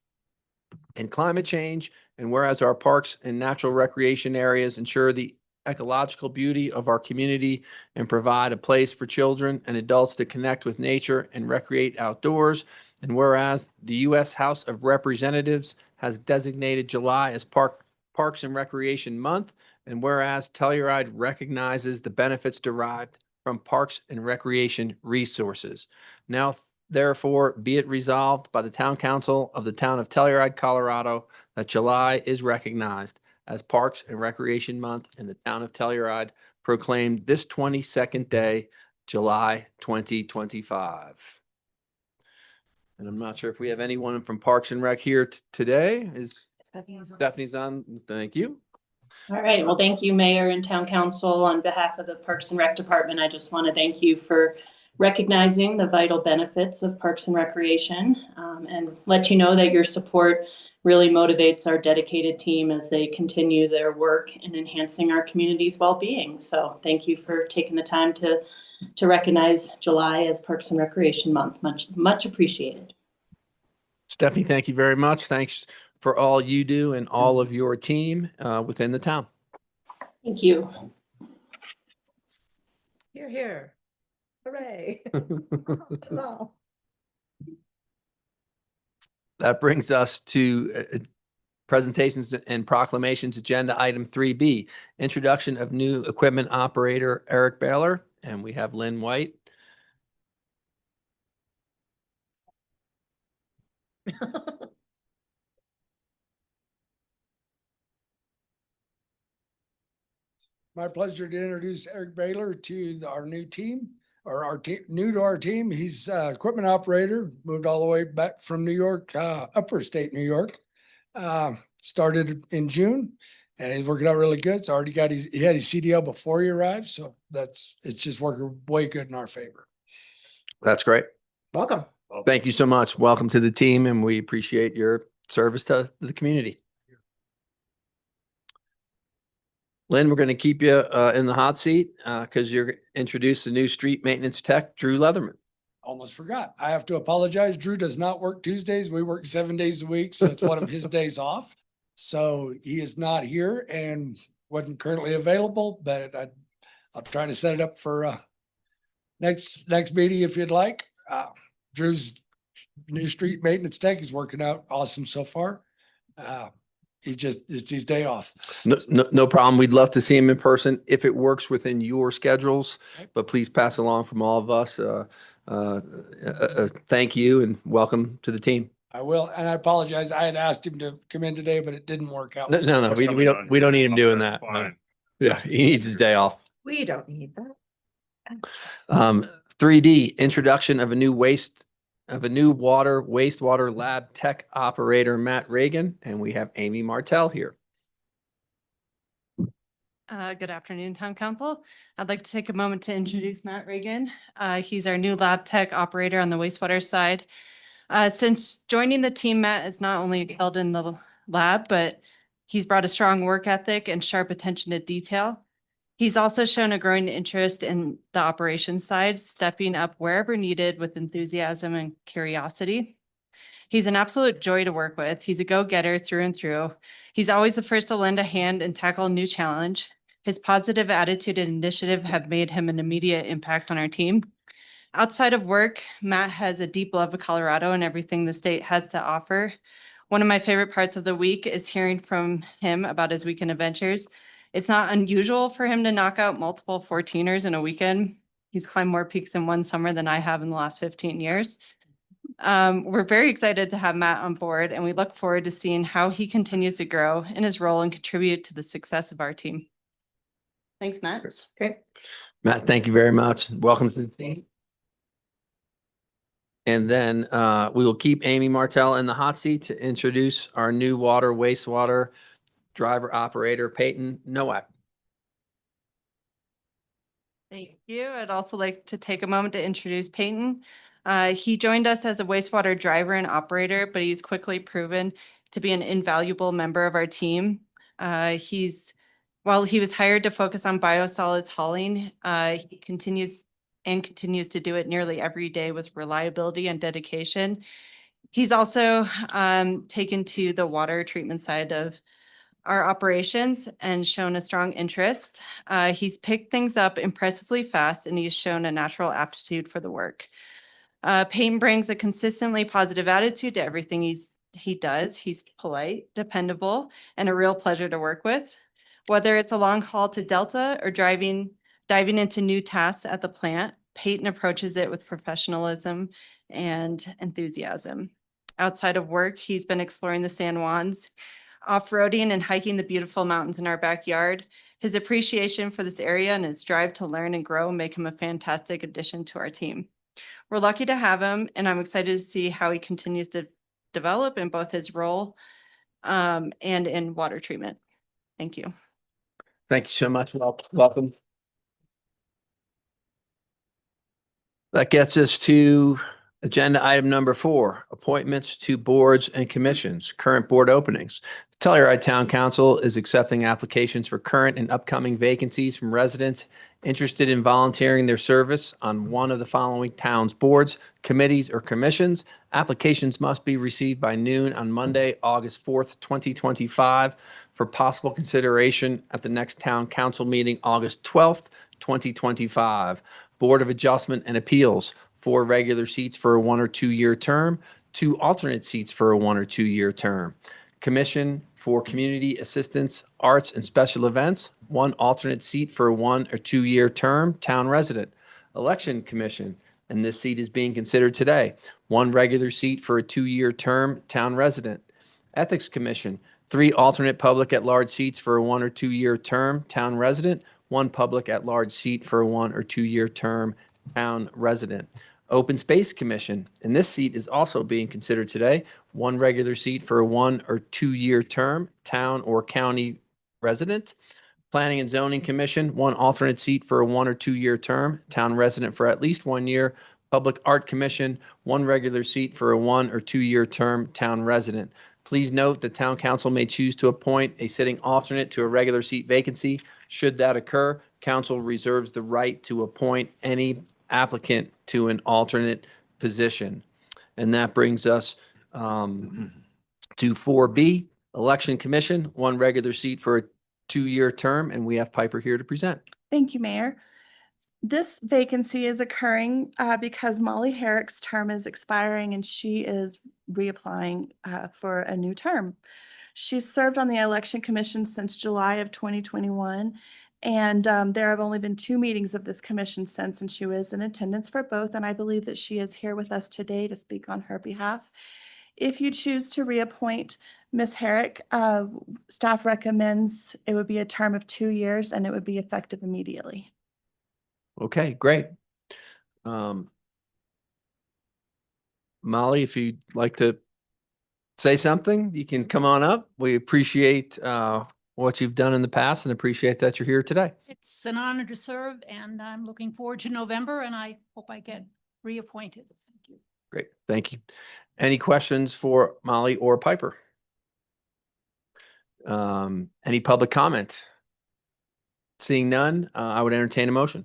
and climate change. And whereas our parks and natural recreation areas ensure the ecological beauty of our community and provide a place for children and adults to connect with nature and recreate outdoors. And whereas the U.S. House of Representatives has designated July as Parks and Recreation Month. And whereas Telluride recognizes the benefits derived from parks and recreation resources. Now, therefore, be it resolved by the Town Council of the Town of Telluride, Colorado, that July is recognized as Parks and Recreation Month, and the Town of Telluride proclaimed this 22nd day, July 2025. And I'm not sure if we have anyone from Parks and Rec here today. Is Stephanie's on? Thank you. All right. Well, thank you, Mayor and Town Council. On behalf of the Parks and Rec Department, I just want to thank you for recognizing the vital benefits of Parks and Recreation, and let you know that your support really motivates our dedicated team as they continue their work in enhancing our community's well-being. So thank you for taking the time to recognize July as Parks and Recreation Month. Much appreciated. Stephanie, thank you very much. Thanks for all you do and all of your team within the town. Thank you. Here, here. Hooray. Huzzah. That brings us to presentations and proclamations, agenda item 3B, introduction of new equipment operator Eric Baylor, and we have Lynn White. My pleasure to introduce Eric Baylor to our new team, or our team, new to our team. He's equipment operator, moved all the way back from New York, upper state New York. Started in June, and he's working out really good. It's already got he had his CDL before he arrived, so it's just working way good in our favor. That's great. Welcome. Thank you so much. Welcome to the team, and we appreciate your service to the community. Lynn, we're going to keep you in the hot seat because you're introduced the new street maintenance tech, Drew Leatherman. almost forgot. I have to apologize. Drew does not work Tuesdays. We work 7 days a week, so it's one of his days off. So he is not here and wasn't currently available, but I'll try to set it up for next meeting if you'd like. Drew's new street maintenance tech is working out awesome so far. It's his day off. No problem. We'd love to see him in person if it works within your schedules, but please pass along from all of us. Thank you and welcome to the team. I will, and I apologize. I had asked him to come in today, but it didn't work out. No, we don't need him doing that. Yeah, he needs his day off. We don't need that. 3D, introduction of a new wastewater lab tech operator, Matt Reagan, and we have Amy Martell here. Good afternoon, Town Council. I'd like to take a moment to introduce Matt Reagan. He's our new lab tech operator on the wastewater side. Since joining the team, Matt has not only excelled in the lab, but he's brought a strong work ethic and sharp attention to detail. He's also shown a growing interest in the operations side, stepping up wherever needed with enthusiasm and curiosity. He's an absolute joy to work with. He's a go-getter through and through. He's always the first to lend a hand and tackle a new challenge. His positive attitude and initiative have made him an immediate impact on our team. Outside of work, Matt has a deep love of Colorado and everything the state has to offer. One of my favorite parts of the week is hearing from him about his weekend adventures. It's not unusual for him to knock out multiple 14ers in a weekend. He's climbed more peaks in one summer than I have in the last 15 years. We're very excited to have Matt on board, and we look forward to seeing how he continues to grow in his role and contribute to the success of our team. Thanks, Matt. Great. Matt, thank you very much. Welcome to the team. And then we will keep Amy Martell in the hot seat to introduce our new wastewater driver operator, Peyton Nowak. Thank you. I'd also like to take a moment to introduce Peyton. He joined us as a wastewater driver and operator, but he's quickly proven to be an invaluable member of our team. While he was hired to focus on biosolids hauling, he continues to do it nearly every day with reliability and dedication. He's also taken to the water treatment side of our operations and shown a strong interest. He's picked things up impressively fast, and he's shown a natural aptitude for the work. Peyton brings a consistently positive attitude to everything he does. He's polite, dependable, and a real pleasure to work with. Whether it's a long haul to Delta or diving into new tasks at the plant, Peyton approaches it with professionalism and enthusiasm. Outside of work, he's been exploring the San Juans, off-roading and hiking the beautiful mountains in our backyard. His appreciation for this area and his drive to learn and grow make him a fantastic addition to our team. We're lucky to have him, and I'm excited to see how he continues to develop in both his role and in water treatment. Thank you. Thank you so much. Welcome. That gets us to agenda item number 4, appointments to boards and commissions, current board openings. The Telluride Town Council is accepting applications for current and upcoming vacancies from residents interested in volunteering their service on one of the following town's boards, committees, or commissions. Applications must be received by noon on Monday, August 4th, 2025, for possible consideration at the next town council meeting, August 12th, 2025. Board of Adjustment and Appeals, 4 regular seats for a 1 or 2 year term, 2 alternate seats for a 1 or 2 year term. Commission for Community Assistance, Arts, and Special Events, 1 alternate seat for a 1 or 2 year term, town resident. Election Commission, and this seat is being considered today, 1 regular seat for a 2 year term, town resident. Ethics Commission, 3 alternate public at-large seats for a 1 or 2 year term, town resident, 1 public at-large seat for a 1 or 2 year term, town resident. Open Space Commission, and this seat is also being considered today, 1 regular seat for a 1 or 2 year term, town or county resident. Planning and Zoning Commission, 1 alternate seat for a 1 or 2 year term, town resident for at least 1 year. Public Art Commission, 1 regular seat for a 1 or 2 year term, town resident. Please note the town council may choose to appoint a sitting alternate to a regular seat vacancy. Should that occur, council reserves the right to appoint any applicant to an alternate position. And that brings us to 4B, Election Commission, one regular seat for a 2-year term, and we have Piper here to present. Thank you, Mayor. This vacancy is occurring because Molly Herrick's term is expiring and she is reapplying for a new term. She's served on the Election Commission since July of 2021. And there have only been 2 meetings of this commission since, and she was in attendance for both. And I believe that she is here with us today to speak on her behalf. If you choose to reappoint Ms. Herrick, staff recommends it would be a term of 2 years and it would be effective immediately. Okay, great. Molly, if you'd like to say something, you can come on up. We appreciate what you've done in the past and appreciate that you're here today. It's an honor to serve, and I'm looking forward to November, and I hope I get reappointed. Thank you. Great, thank you. Any questions for Molly or Piper? Any public comment? Seeing none, I would entertain a motion.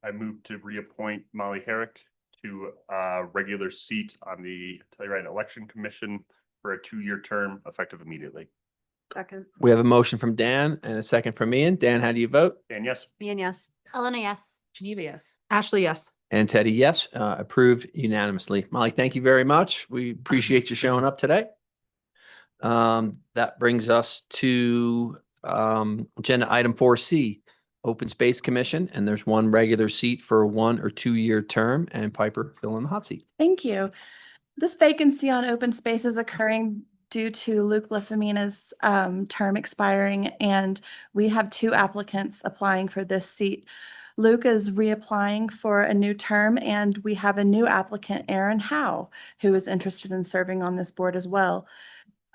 I move to reappoint Molly Herrick to a regular seat on the Telluride Election Commission for a 2-year term effective immediately. Second. We have a motion from Dan and a second from Ian. Dan, how do you vote? And yes. Ian, yes. Elena, yes. Geneva, yes. Ashley, yes. And Teddy, yes. Approved unanimously. Molly, thank you very much. We appreciate you showing up today. That brings us to agenda item 4C, Open Space Commission, and there's one regular seat for a 1 or 2-year term, and Piper fill in the hot seat. Thank you. This vacancy on open space is occurring due to Luke Lithamina's term expiring, and we have 2 applicants applying for this seat. Luke is reapplying for a new term, and we have a new applicant, Aaron Howe, who is interested in serving on this board as well.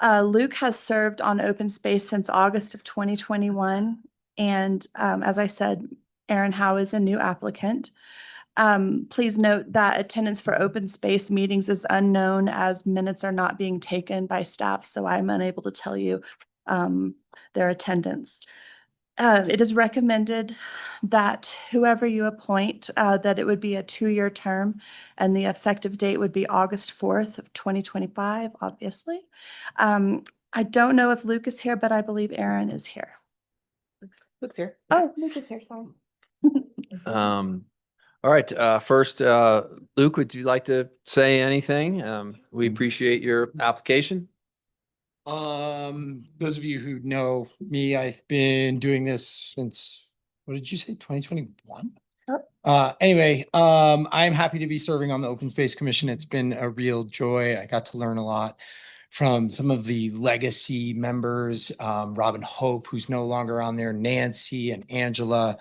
Luke has served on open space since August of 2021, and as I said, Aaron Howe is a new applicant. Please note that attendance for open space meetings is unknown as minutes are not being taken by staff, so I'm unable to tell you their attendance. It is recommended that whoever you appoint, that it would be a 2-year term and the effective date would be August 4th of 2025, obviously. I don't know if Luke is here, but I believe Aaron is here. Luke's here. Oh, Luke is here, sorry. All right, first, Luke, would you like to say anything? We appreciate your application. Those of you who know me, I've been doing this since, what did you say, 2021? Anyway, I'm happy to be serving on the Open Space Commission. It's been a real joy. I got to learn a lot from some of the legacy members, Robin Hope, who's no longer on there, Nancy and Angela.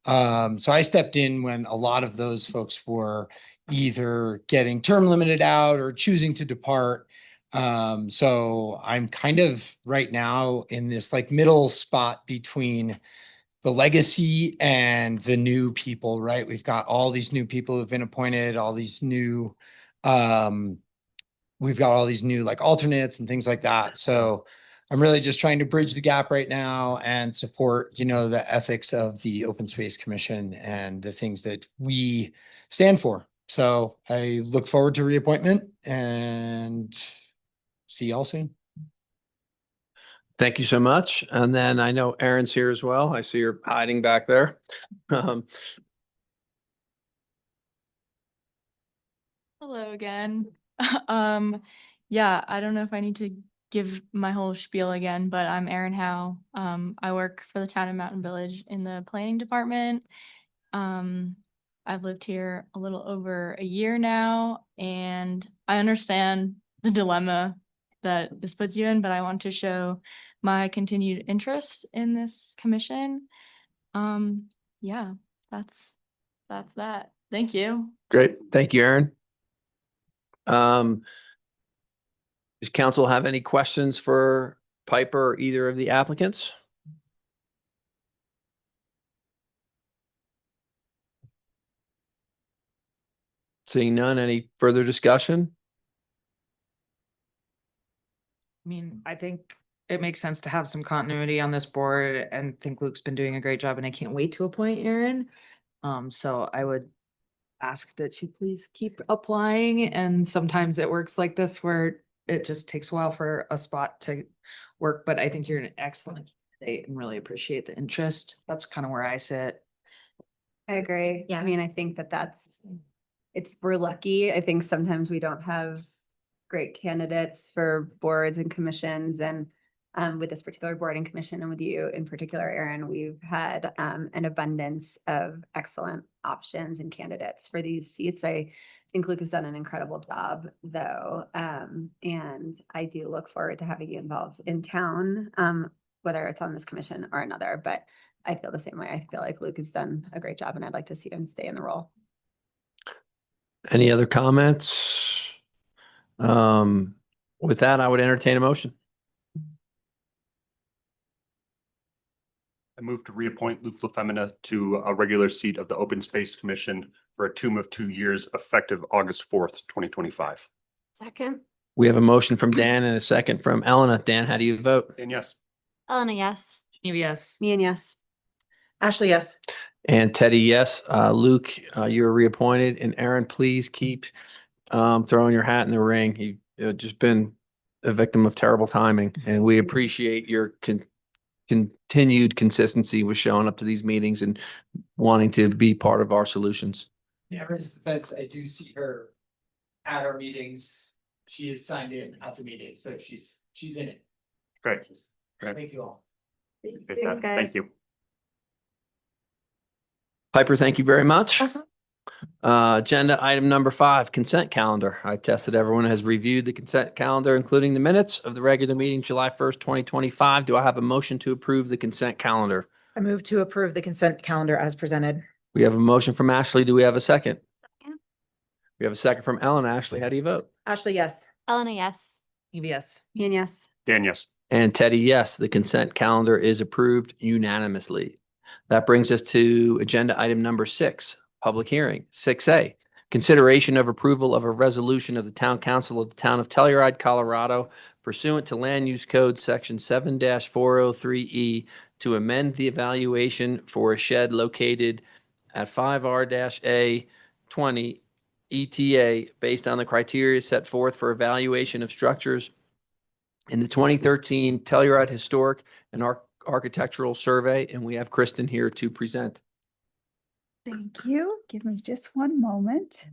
So I stepped in when a lot of those folks were either getting term limited out or choosing to depart. So I'm kind of right now in this like middle spot between the legacy and the new people, right? We've got all these new people who've been appointed, all these new, we've got all these new like alternates and things like that. So I'm really just trying to bridge the gap right now and support, the ethics of the Open Space Commission and the things that we stand for. So I look forward to reappointment and see y'all soon. Thank you so much. And then I know Aaron's here as well. I see her hiding back there. Hello again. Yeah, I don't know if I need to give my whole spiel again, but I'm Erin Howe. I work for the town of Mountain Village in the planning department. I've lived here a little over a year now, and I understand the dilemma that this puts you in, but I want to show my continued interest in this commission. Yeah, that's that. Thank you. Great. Thank you, Aaron. Does council have any questions for Piper or either of the applicants? Seeing none, any further discussion? I mean, I think it makes sense to have some continuity on this board and think Luke's been doing a great job and I can't wait to appoint Aaron. So I would ask that you please keep applying, and sometimes it works like this where it just takes a while for a spot to work, but I think you're an excellent candidate and really appreciate the interest. That's kind of where I sit. I agree. Yeah, I mean, I think we're lucky. I think sometimes we don't have great candidates for boards and commissions, and with this particular board and commission and with you in particular, Aaron, we've had an abundance of excellent options and candidates for these seats. I think Luke has done an incredible job though. And I do look forward to having you involved in town, whether it's on this commission or another, but I feel the same way. I feel like Luke has done a great job and I'd like to see him stay in the role. Any other comments? With that, I would entertain a motion. I move to reappoint Luke LaFemina to a regular seat of the Open Space Commission for a term of 2 years effective August 4th, 2025. Second. We have a motion from Dan and a second from Elena. Dan, how do you vote? And yes. Elena, yes. Yes. Me and yes. Ashley, yes. And Teddy, yes. Luke, you're reappointed. And Aaron, please keep throwing your hat in the ring. You've just been a victim of terrible timing, and we appreciate your continued consistency with showing up to these meetings and wanting to be part of our solutions. In Aaron's defense, I do see her at our meetings. She is signed in at the meeting, so she's in it. Great. Great. Thank you all. Thank you. Piper, thank you very much. Agenda item number 5, consent calendar. I test that everyone has reviewed the consent calendar, including the minutes of the regular meeting, July 1st, 2025. Do I have a motion to approve the consent calendar? I move to approve the consent calendar as presented. We have a motion from Ashley. Do we have a second? We have a second from Ellen. Ashley, how do you vote? Ashley, yes. Elena, yes. Yes. Me and yes. Dan, yes. And Teddy, yes. The consent calendar is approved unanimously. That brings us to agenda item number 6, public hearing. 6A, consideration of approval of a resolution of the Town Council of the Town of Telluride, Colorado, pursuant to Land Use Code Section 7-403E to amend the evaluation for a shed located at 5R-A 20 ETA based on the criteria set forth for evaluation of structures in the 2013 Telluride Historic and Architectural Survey. And we have Kristen here to present. Thank you. Give me just one moment.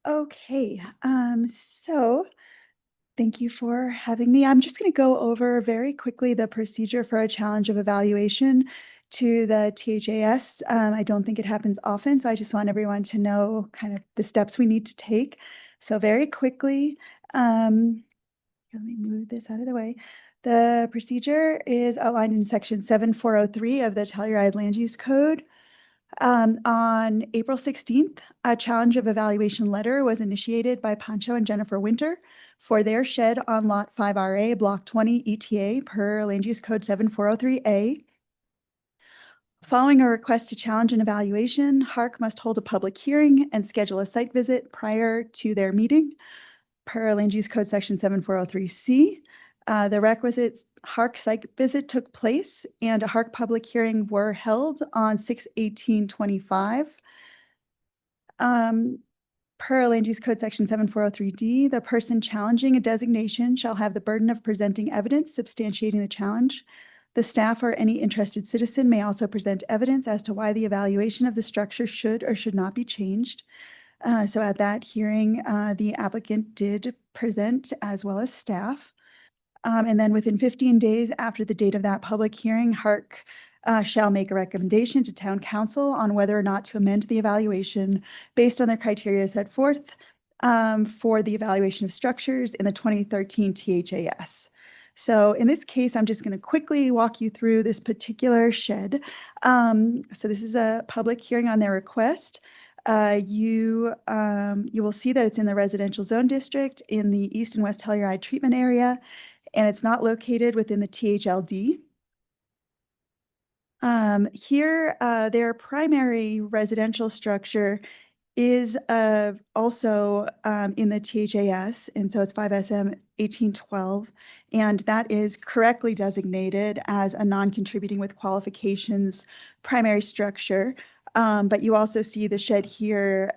Okay, so thank you for having me. I'm just going to go over very quickly the procedure for a challenge of evaluation to the THAS. I don't think it happens often, so I just want everyone to know kind of the steps we need to take. So very quickly, let me move this out of the way. The procedure is outlined in section 7403 of the Telluride Land Use Code. On April 16th, a challenge of evaluation letter was initiated by Pancho and Jennifer Winter for their shed on Lot 5RA, Block 20 ETA per Land Use Code 7403A. Following a request to challenge an evaluation, HARC must hold a public hearing and schedule a site visit prior to their meeting per Land Use Code Section 7403C. The requisite HARC site visit took place and a HARC public hearing were held on 6/18/25. Per Land Use Code Section 7403D, the person challenging a designation shall have the burden of presenting evidence substantiating the challenge. The staff or any interested citizen may also present evidence as to why the evaluation of the structure should or should not be changed. So at that hearing, the applicant did present as well as staff. And then within 15 days after the date of that public hearing, HARC shall make a recommendation to Town Council on whether or not to amend the evaluation based on their criteria set forth for the evaluation of structures in the 2013 THAS. So in this case, I'm just going to quickly walk you through this particular shed. So this is a public hearing on their request. You will see that it's in the residential zone district in the East and West Telluride treatment area, and it's not located within the THLD. Here, their primary residential structure is also in the THAS, and so it's 5SM 1812, and that is correctly designated as a non-contributing with qualifications primary structure. But you also see the shed here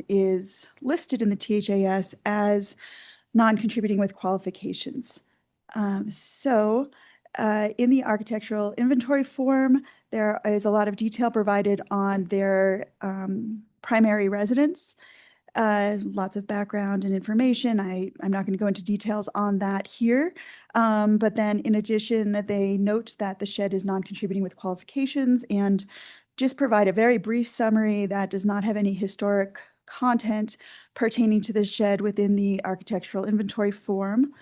is listed in the THAS as non-contributing with qualifications. In the architectural inventory form, there is a lot of detail provided on their primary residence, lots of background and information. I'm not going to go into details on that here. But then in addition, they note that the shed is non-contributing with qualifications and just provide a very brief summary that does not have any historic content pertaining to the shed within the architectural inventory form.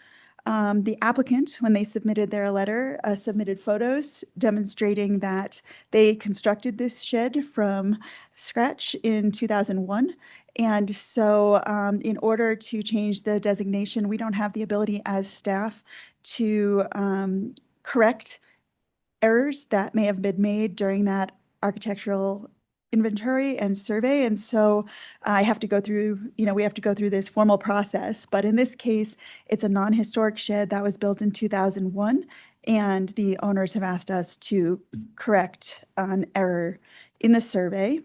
The applicant, when they submitted their letter, submitted photos demonstrating that they constructed this shed from scratch in 2001. And so in order to change the designation, we don't have the ability as staff to correct errors that may have been made during that architectural inventory and survey. And so I have to go through, we have to go through this formal process. But in this case, it's a non-historic shed that was built in 2001. And the owners have asked us to correct an error in the survey.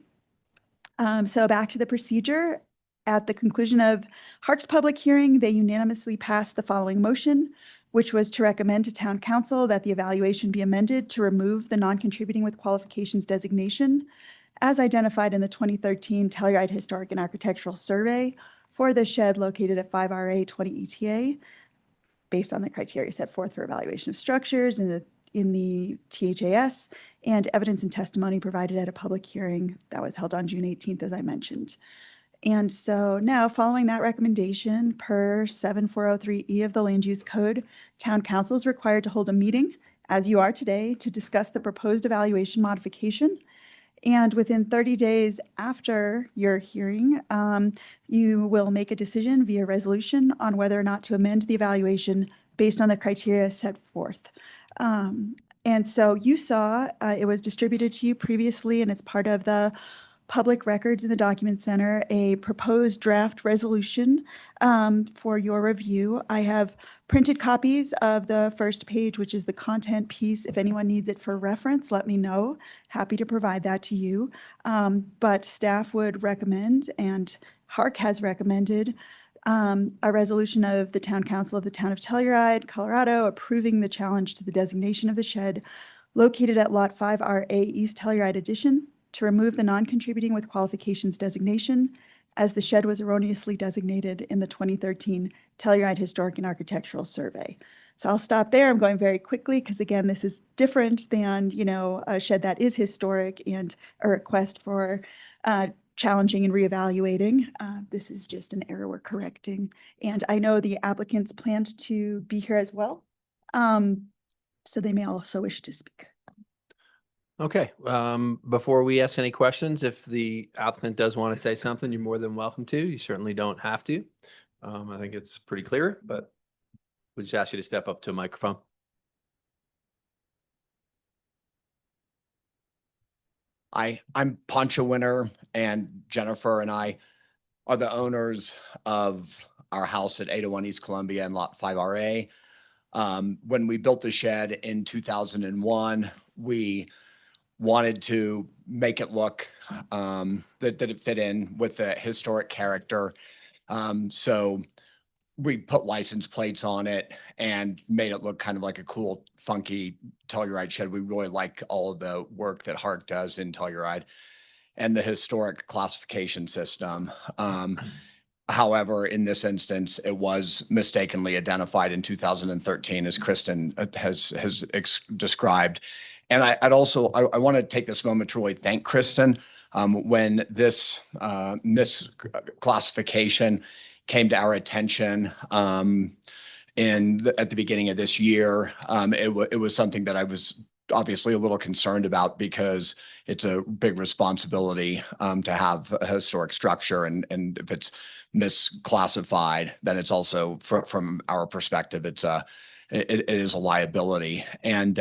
So back to the procedure. At the conclusion of Hark's public hearing, they unanimously passed the following motion, which was to recommend to Town Council that the evaluation be amended to remove the non-contributing with qualifications designation as identified in the 2013 Telluride Historic and Architectural Survey for the shed located at 5RA 20 ETA, based on the criteria set forth for evaluation of structures in the THAS and evidence and testimony provided at a public hearing that was held on June 18th, as I mentioned. And so now, following that recommendation, per 7403E of the Land Use Code, Town Council is required to hold a meeting, as you are today, to discuss the proposed evaluation modification. And within 30 days after your hearing, you will make a decision via resolution on whether or not to amend the evaluation based on the criteria set forth. And so you saw it was distributed to you previously, and it's part of the Public Records in the Document Center, a proposed draft resolution for your review. I have printed copies of the first page, which is the content piece. If anyone needs it for reference, let me know. Happy to provide that to you. But staff would recommend, and Hark has recommended, a resolution of the Town Council of the Town of Telluride, Colorado, approving the challenge to the designation of the shed located at Lot 5RA East Telluride Addition to remove the non-contributing with qualifications designation as the shed was erroneously designated in the 2013 Telluride Historic and Architectural Survey. So I'll stop there. I'm going very quickly because, again, this is different than, a shed that is historic and a request for challenging and reevaluating. This is just an error we're correcting. And I know the applicants planned to be here as well. So they may also wish to speak. Okay, before we ask any questions, if the applicant does want to say something, you're more than welcome to. You certainly don't have to. I think it's pretty clear, but we just ask you to step up to a microphone. I'm Pancho Winter, and Jennifer and I are the owners of our house at 801 East Columbia and Lot 5RA. When we built the shed in 2001, we wanted to make it look that it fit in with the historic character. So we put license plates on it and made it look kind of like a cool, funky Telluride shed. We really like all of the work that Hark does in Telluride and the historic classification system. However, in this instance, it was mistakenly identified in 2013, as Kristen has described. And I want to take this moment to really thank Kristen. When this misclassification came to our attention at the beginning of this year, it was something that I was obviously a little concerned about because it's a big responsibility to have a historic structure, and if it's misclassified, then it's also from our perspective, it is a liability. And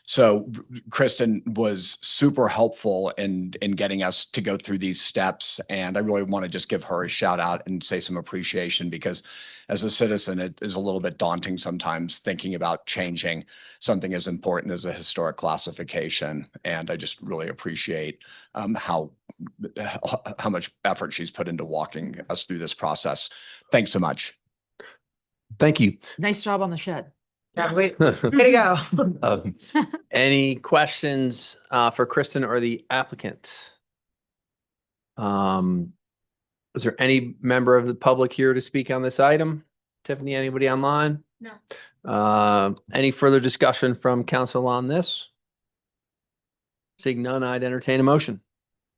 so Kristen was super helpful in getting us to go through these steps. And I really want to just give her a shout out and say some appreciation, because as a citizen, it is a little bit daunting sometimes thinking about changing something as important as a historic classification. And I just really appreciate how much effort she's put into walking us through this process. Thanks so much. Thank you. Nice job on the shed. Yeah, way to go. Any questions for Kristen or the applicant? Is there any member of the public here to speak on this item? Tiffany, anybody online? No. Any further discussion from council on this? Seeing none, I'd entertain a motion.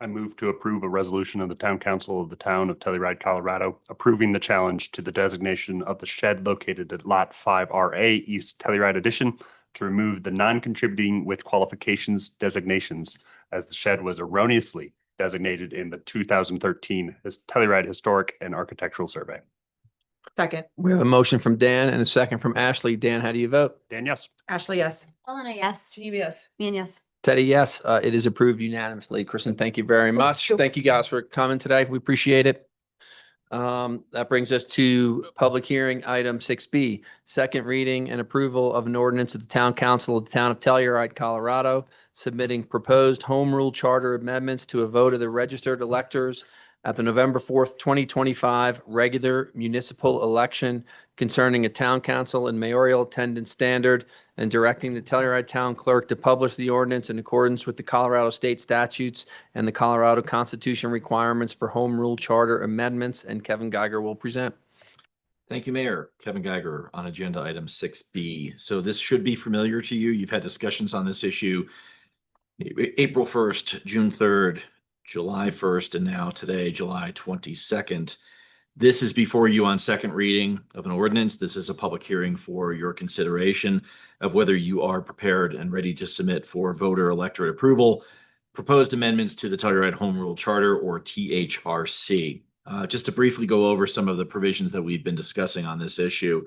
I move to approve a resolution of the Town Council of the Town of Telluride, Colorado, approving the challenge to the designation of the shed located at Lot 5RA East Telluride Addition to remove the non-contributing with qualifications designations, as the shed was erroneously designated in the 2013 Telluride Historic and Architectural Survey. Second. We have a motion from Dan and a second from Ashley. Dan, how do you vote? Dan, yes. Ashley, yes. Elena, yes. CBS. Me and yes. Teddy, yes. It is approved unanimously. Kristen, thank you very much. Thank you guys for coming today. We appreciate it. That brings us to public hearing item 6B, second reading and approval of an ordinance of the Town Council of the Town of Telluride, Colorado, submitting proposed home rule charter amendments to a vote of the registered electors at the November 4th, 2025 regular municipal election concerning a town council and mayoral attendance standard, and directing the Telluride Town Clerk to publish the ordinance in accordance with the Colorado state statutes and the Colorado Constitution requirements for home rule charter amendments. And Kevin Geiger will present. Thank you, Mayor. Kevin Geiger on agenda item 6B. So this should be familiar to you. You've had discussions on this issue April 1st, June 3rd, July 1st, and now today, July 22nd. This is before you on second reading of an ordinance. This is a public hearing for your consideration of whether you are prepared and ready to submit for voter electorate approval proposed amendments to the Telluride Home Rule Charter, or THRC. Just to briefly go over some of the provisions that we've been discussing on this issue.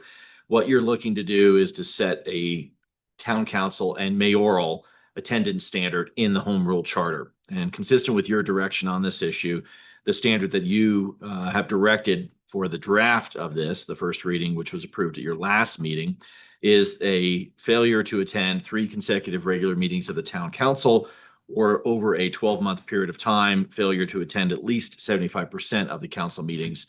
What you're looking to do is to set a town council and mayoral attendance standard in the Home Rule Charter. And consistent with your direction on this issue, the standard that you have directed for the draft of this, the first reading, which was approved at your last meeting, is a failure to attend 3 consecutive regular meetings of the town council, or over a 12-month period of time, failure to attend at least 75% of the council meetings,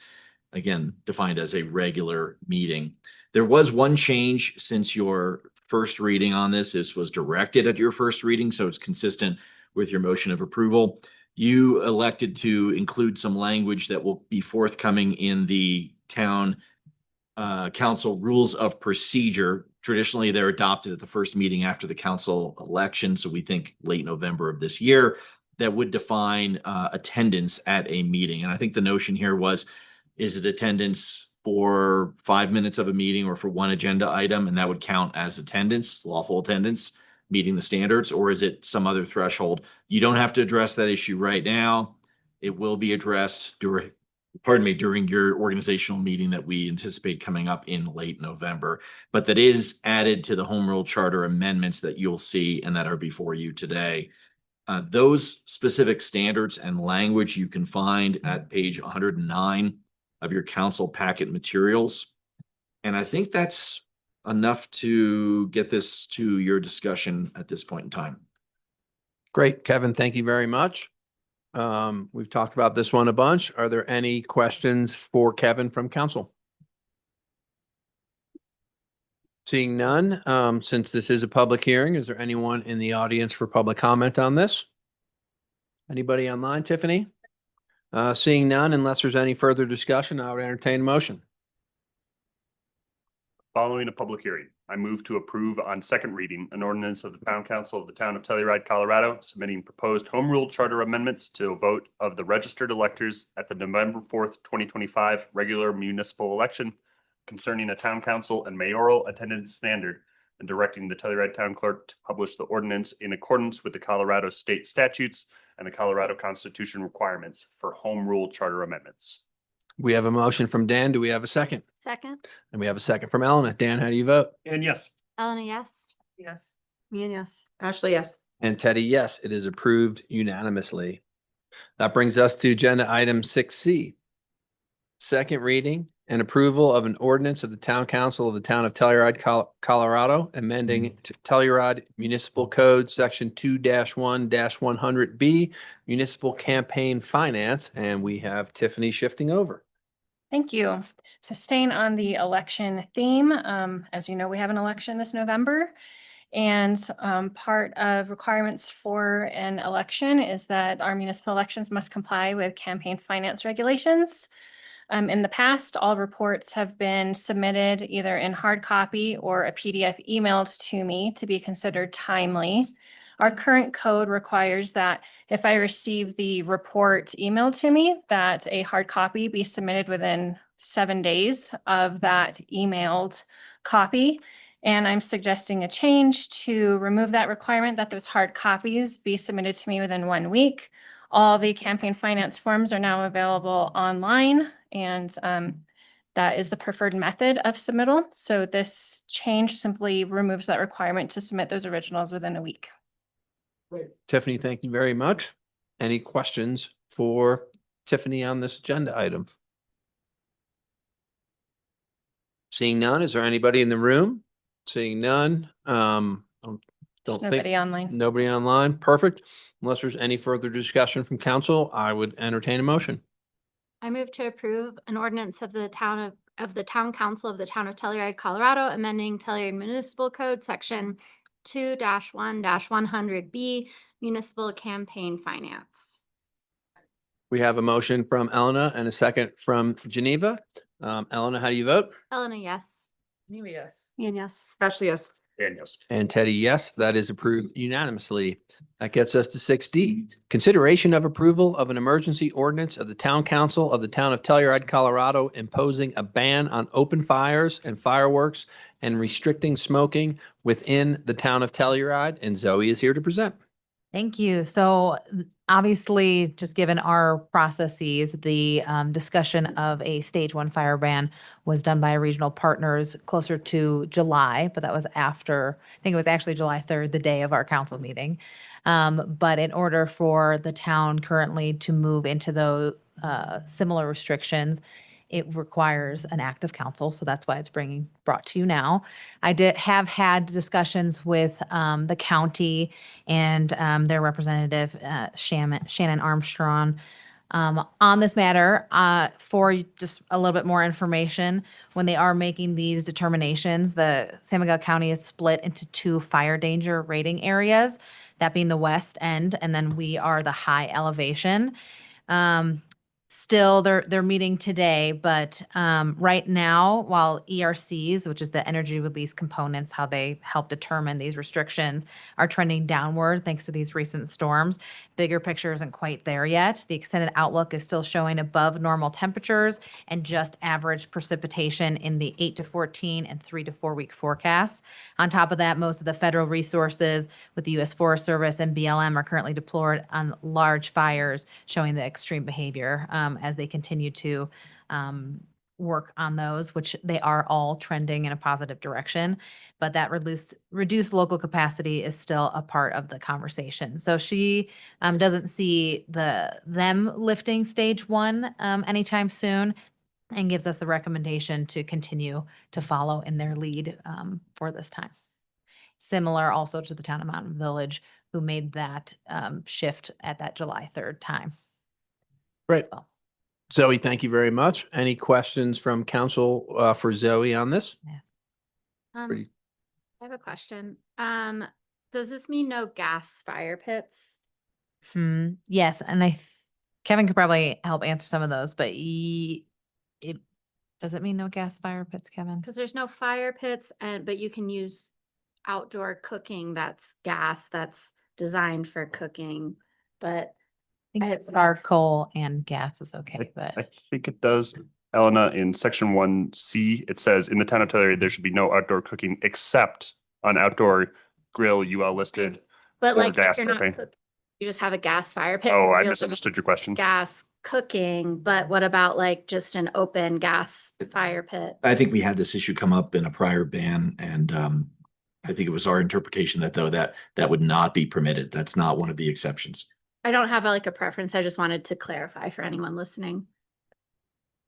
again, defined as a regular meeting. There was one change since your first reading on this. This was directed at your first reading, so it's consistent with your motion of approval. You elected to include some language that will be forthcoming in the town council rules of procedure. Traditionally, they're adopted at the first meeting after the council election, so we think late November of this year, that would define attendance at a meeting. And I think the notion here was, is it attendance for 5 minutes of a meeting or for one agenda item, and that would count as attendance, lawful attendance, meeting the standards, or is it some other threshold? You don't have to address that issue right now. It will be addressed during your organizational meeting that we anticipate coming up in late November. But that is added to the Home Rule Charter amendments that you'll see and that are before you today. Those specific standards and language you can find at page 109 of your council packet materials. And I think that's enough to get this to your discussion at this point in time. Great, Kevin. Thank you very much. We've talked about this one a bunch. Are there any questions for Kevin from council? Seeing none, since this is a public hearing, is there anyone in the audience for public comment on this? Anybody online, Tiffany? Seeing none, unless there's any further discussion, I would entertain a motion. Following a public hearing, I move to approve on second reading an ordinance of the Town Council of the Town of Telluride, Colorado, submitting proposed home rule charter amendments to a vote of the registered electors at the November 4th, 2025 regular municipal election concerning a town council and mayoral attendance standard and directing the Telluride Town Clerk to publish the ordinance in accordance with the Colorado state statutes and the Colorado Constitution requirements for home rule charter amendments. We have a motion from Dan. Do we have a second? Second, And we have a second from Elena. Dan, how do you vote? And yes. Elena, yes. Yes. Me and yes. Ashley, yes. And Teddy, yes, it is approved unanimously. That brings us to agenda item 6C. Second reading and approval of an ordinance of the Town Council of the Town of Telluride, Colorado, amending Telluride Municipal Code, Section 2-1-100B, Municipal Campaign Finance, and we have Tiffany shifting over. Thank you. So staying on the election theme, as you know, we have an election this November. And part of requirements for an election is that our municipal elections must comply with campaign finance regulations. In the past, all reports have been submitted either in hard copy or a PDF emailed to me to be considered timely. Our current code requires that if I receive the report emailed to me, that a hard copy be submitted within 7 days of that emailed copy. And I'm suggesting a change to remove that requirement that those hard copies be submitted to me within 1 week. All the campaign finance forms are now available online, and that is the preferred method of submittal. So this change simply removes that requirement to submit those originals within a week. Tiffany, thank you very much. Any questions for Tiffany on this agenda item? Seeing none, is there anybody in the room? Seeing none, don't There's think. nobody online. Nobody online, perfect. Unless there's any further discussion from council, I would entertain a motion. I move to approve an ordinance of the town of the Town Council of the Town of Telluride, Colorado, amending Telluride Municipal Code, Section 2-1-100B, Municipal Campaign Finance. We have a motion from Elena and a second from Geneva. Elena, how do you vote? Elena, yes. Maybe yes. Me and yes. Ashley, yes. And yes. And Teddy, yes, that is approved unanimously. That gets us to 6D. Consideration of approval of an emergency ordinance of the Town Council of the Town of Telluride, Colorado, imposing a ban on open fires and fireworks and restricting smoking within the Town of Telluride. And Zoe is here to present. Thank you. So obviously, just given our processes, the discussion of a stage 1 fire ban was done by regional partners closer to July, but that was after, I think it was actually July 3rd, the day of our council meeting. But in order for the town currently to move into those similar restrictions, it requires an act of council, so that's why it's brought to you now. I have had discussions with the county and their representative, Shannon Armstrong, on this matter. For just a little bit more information, when they are making these determinations, the San Miguel County is split into 2 fire danger rating areas, that being the west end, and then we are the high elevation. Still, they're meeting today, but right now, while ERCs, which is the energy release components, how they help determine these restrictions, are trending downward thanks to these recent storms, bigger picture isn't quite there yet. The extended outlook is still showing above normal temperatures and just average precipitation in the 8 to 14 and 3 to 4 week forecasts. On top of that, most of the federal resources with the U.S. Forest Service and BLM are currently deployed on large fires, showing the extreme behavior as they continue to work on those, which they are all trending in a positive direction. But that reduced local capacity is still a part of the conversation. So she doesn't see them lifting stage 1 anytime soon, and gives us the recommendation to continue to follow in their lead for this time. Similar also to the town of Mountain Village, who made that shift at that July 3rd time. Great. Zoe, thank you very much. Any questions from council for Zoe on this? Pretty- I have a question. Does this mean no gas fire pits? Yes, and Kevin could probably help answer some of those, but does it mean no gas fire pits, Kevin? Because there's no fire pits, but you can use outdoor cooking that's gas that's designed for cooking, but I think charcoal and gas is okay, but I think it does. Elena, in section 1C, it says in the town of Telluride, there should be no outdoor cooking except on outdoor grill, UL listed. But or like, if gas you're not, propane. you just have a gas fire pit. Oh, I you'll do misunderstood your question. Gas cooking, but what about like just an open gas fire pit? I think we had this issue come up in a prior ban and I think it was our interpretation that though that would not be permitted. That's not one of the exceptions. I don't have like a preference. I just wanted to clarify for anyone listening.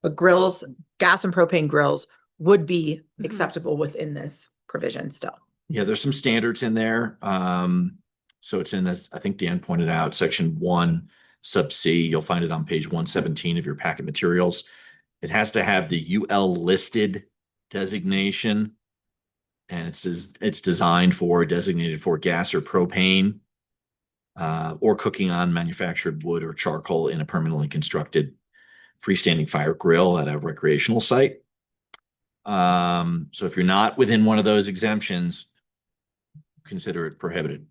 But grills, gas and propane grills would be Mhm. acceptable within this provision still. Yeah, there's some standards in there. So it's in, as I think Dan pointed out, section 1 sub C. You'll find it on page 117 of your packet materials. It has to have the UL listed designation. And it's designed for, designated for gas or propane, or cooking on manufactured wood or charcoal in a permanently constructed freestanding fire grill at a recreational site. So if you're not within one of those exemptions, consider it prohibited.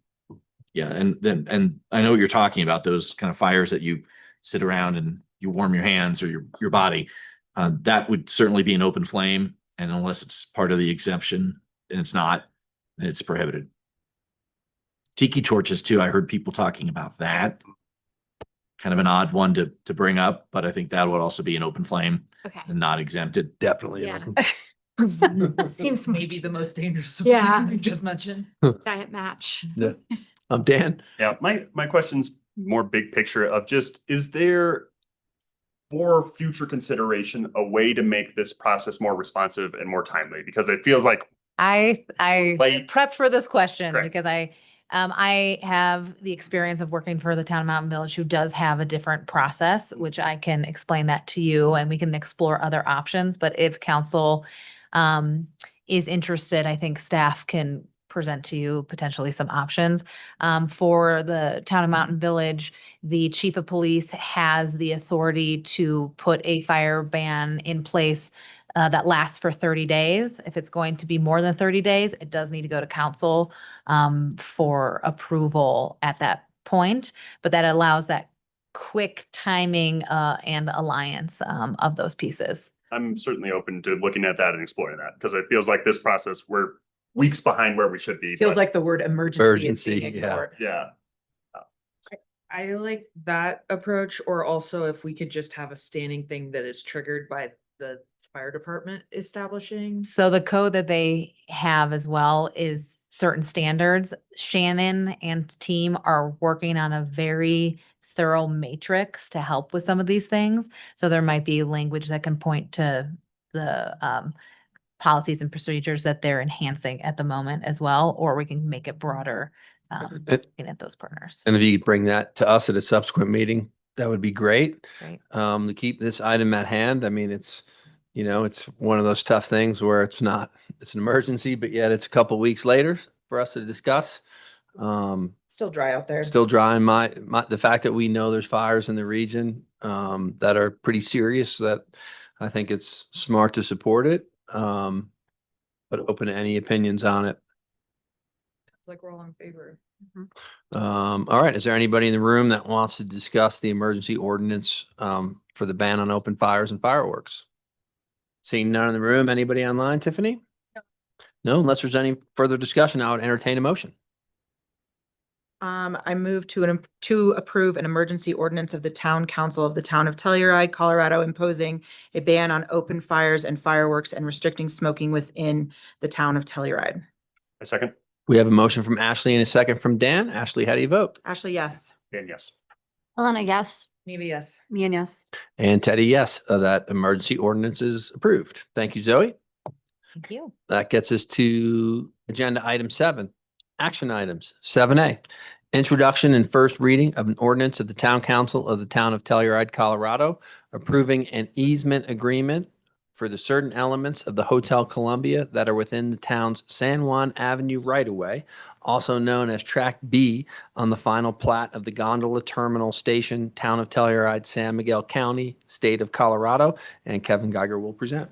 Yeah, and I know what you're talking about, those kind of fires that you sit around and you warm your hands or your body. That would certainly be an open flame, and unless it's part of the exemption, and it's not, it's prohibited. Tiki torches too. I heard people talking about that. Kind of an odd one to bring up, but I think that would also be an open flame Okay. and not exempted. Definitely. Yeah. Seems maybe the most dangerous. Yeah. one we've just mentioned. Giant match. Yeah. Dan? Yeah, my question's more big picture of just, is there for future consideration, a way to make this process more responsive and more timely? Because it feels like I Late. prepped for this question Great. because I have the experience of working for the town of Mountain Village, who does have a different process, which I can explain that to you and we can explore other options. But if council is interested, I think staff can present to you potentially some options. For the town of Mountain Village, the chief of police has the authority to put a fire ban in place that lasts for 30 days. If it's going to be more than 30 days, it does need to go to council for approval at that point. But that allows that quick timing and alliance of those pieces. I'm certainly open to looking at that and exploring that, because it feels like this process, we're weeks behind where we should be. Feels but- like the word emergency is being Urgency, yeah. ignored. Yeah. I like that approach, or also if we could just have a standing thing that is triggered by the fire department establishing. So the code that they have as well is certain standards. Shannon and team are working on a very thorough matrix to help with some of these things. So there might be language that can point to the policies and procedures that they're enhancing at the moment as well, or we can make it broader looking at those partners. And if you could bring that to us at a subsequent meeting, that would be great. Great. To keep this item at hand. I mean, it's one of those tough things where it's an emergency, but yet it's a couple weeks later for us to discuss. Still dry out there. Still dry in the fact that we know there's fires in the region that are pretty serious, that I think it's smart to support it. But open to any opinions on it. It's like we're all in favor. All right. Is there anybody in the room that wants to discuss the emergency ordinance for the ban on open fires and fireworks? Seeing none in the room. Anybody online, Tiffany? No, unless there's any further discussion, I would entertain a motion. I move to approve an emergency ordinance of the town council of the town of Telluride, Colorado, imposing a ban on open fires and fireworks and restricting smoking within the town of Telluride. A second. We have a motion from Ashley and a second from Dan. Ashley, how do you vote? Ashley, yes. And yes. Elena, yes. Maybe yes. Me and yes. And Teddy, yes. That emergency ordinance is approved. Thank you, Zoe. Thank you. That gets us to agenda item 7, action items. 7A, introduction and first reading of an ordinance of the town council of the town of Telluride, Colorado, approving an easement agreement for the certain elements of the Hotel Columbia that are within the town's San Juan Avenue right-of-way, also known as Track B on the final plat of the Gondola Terminal Station, Town of Telluride, San Miguel County, State of Colorado, and Kevin Geiger will present.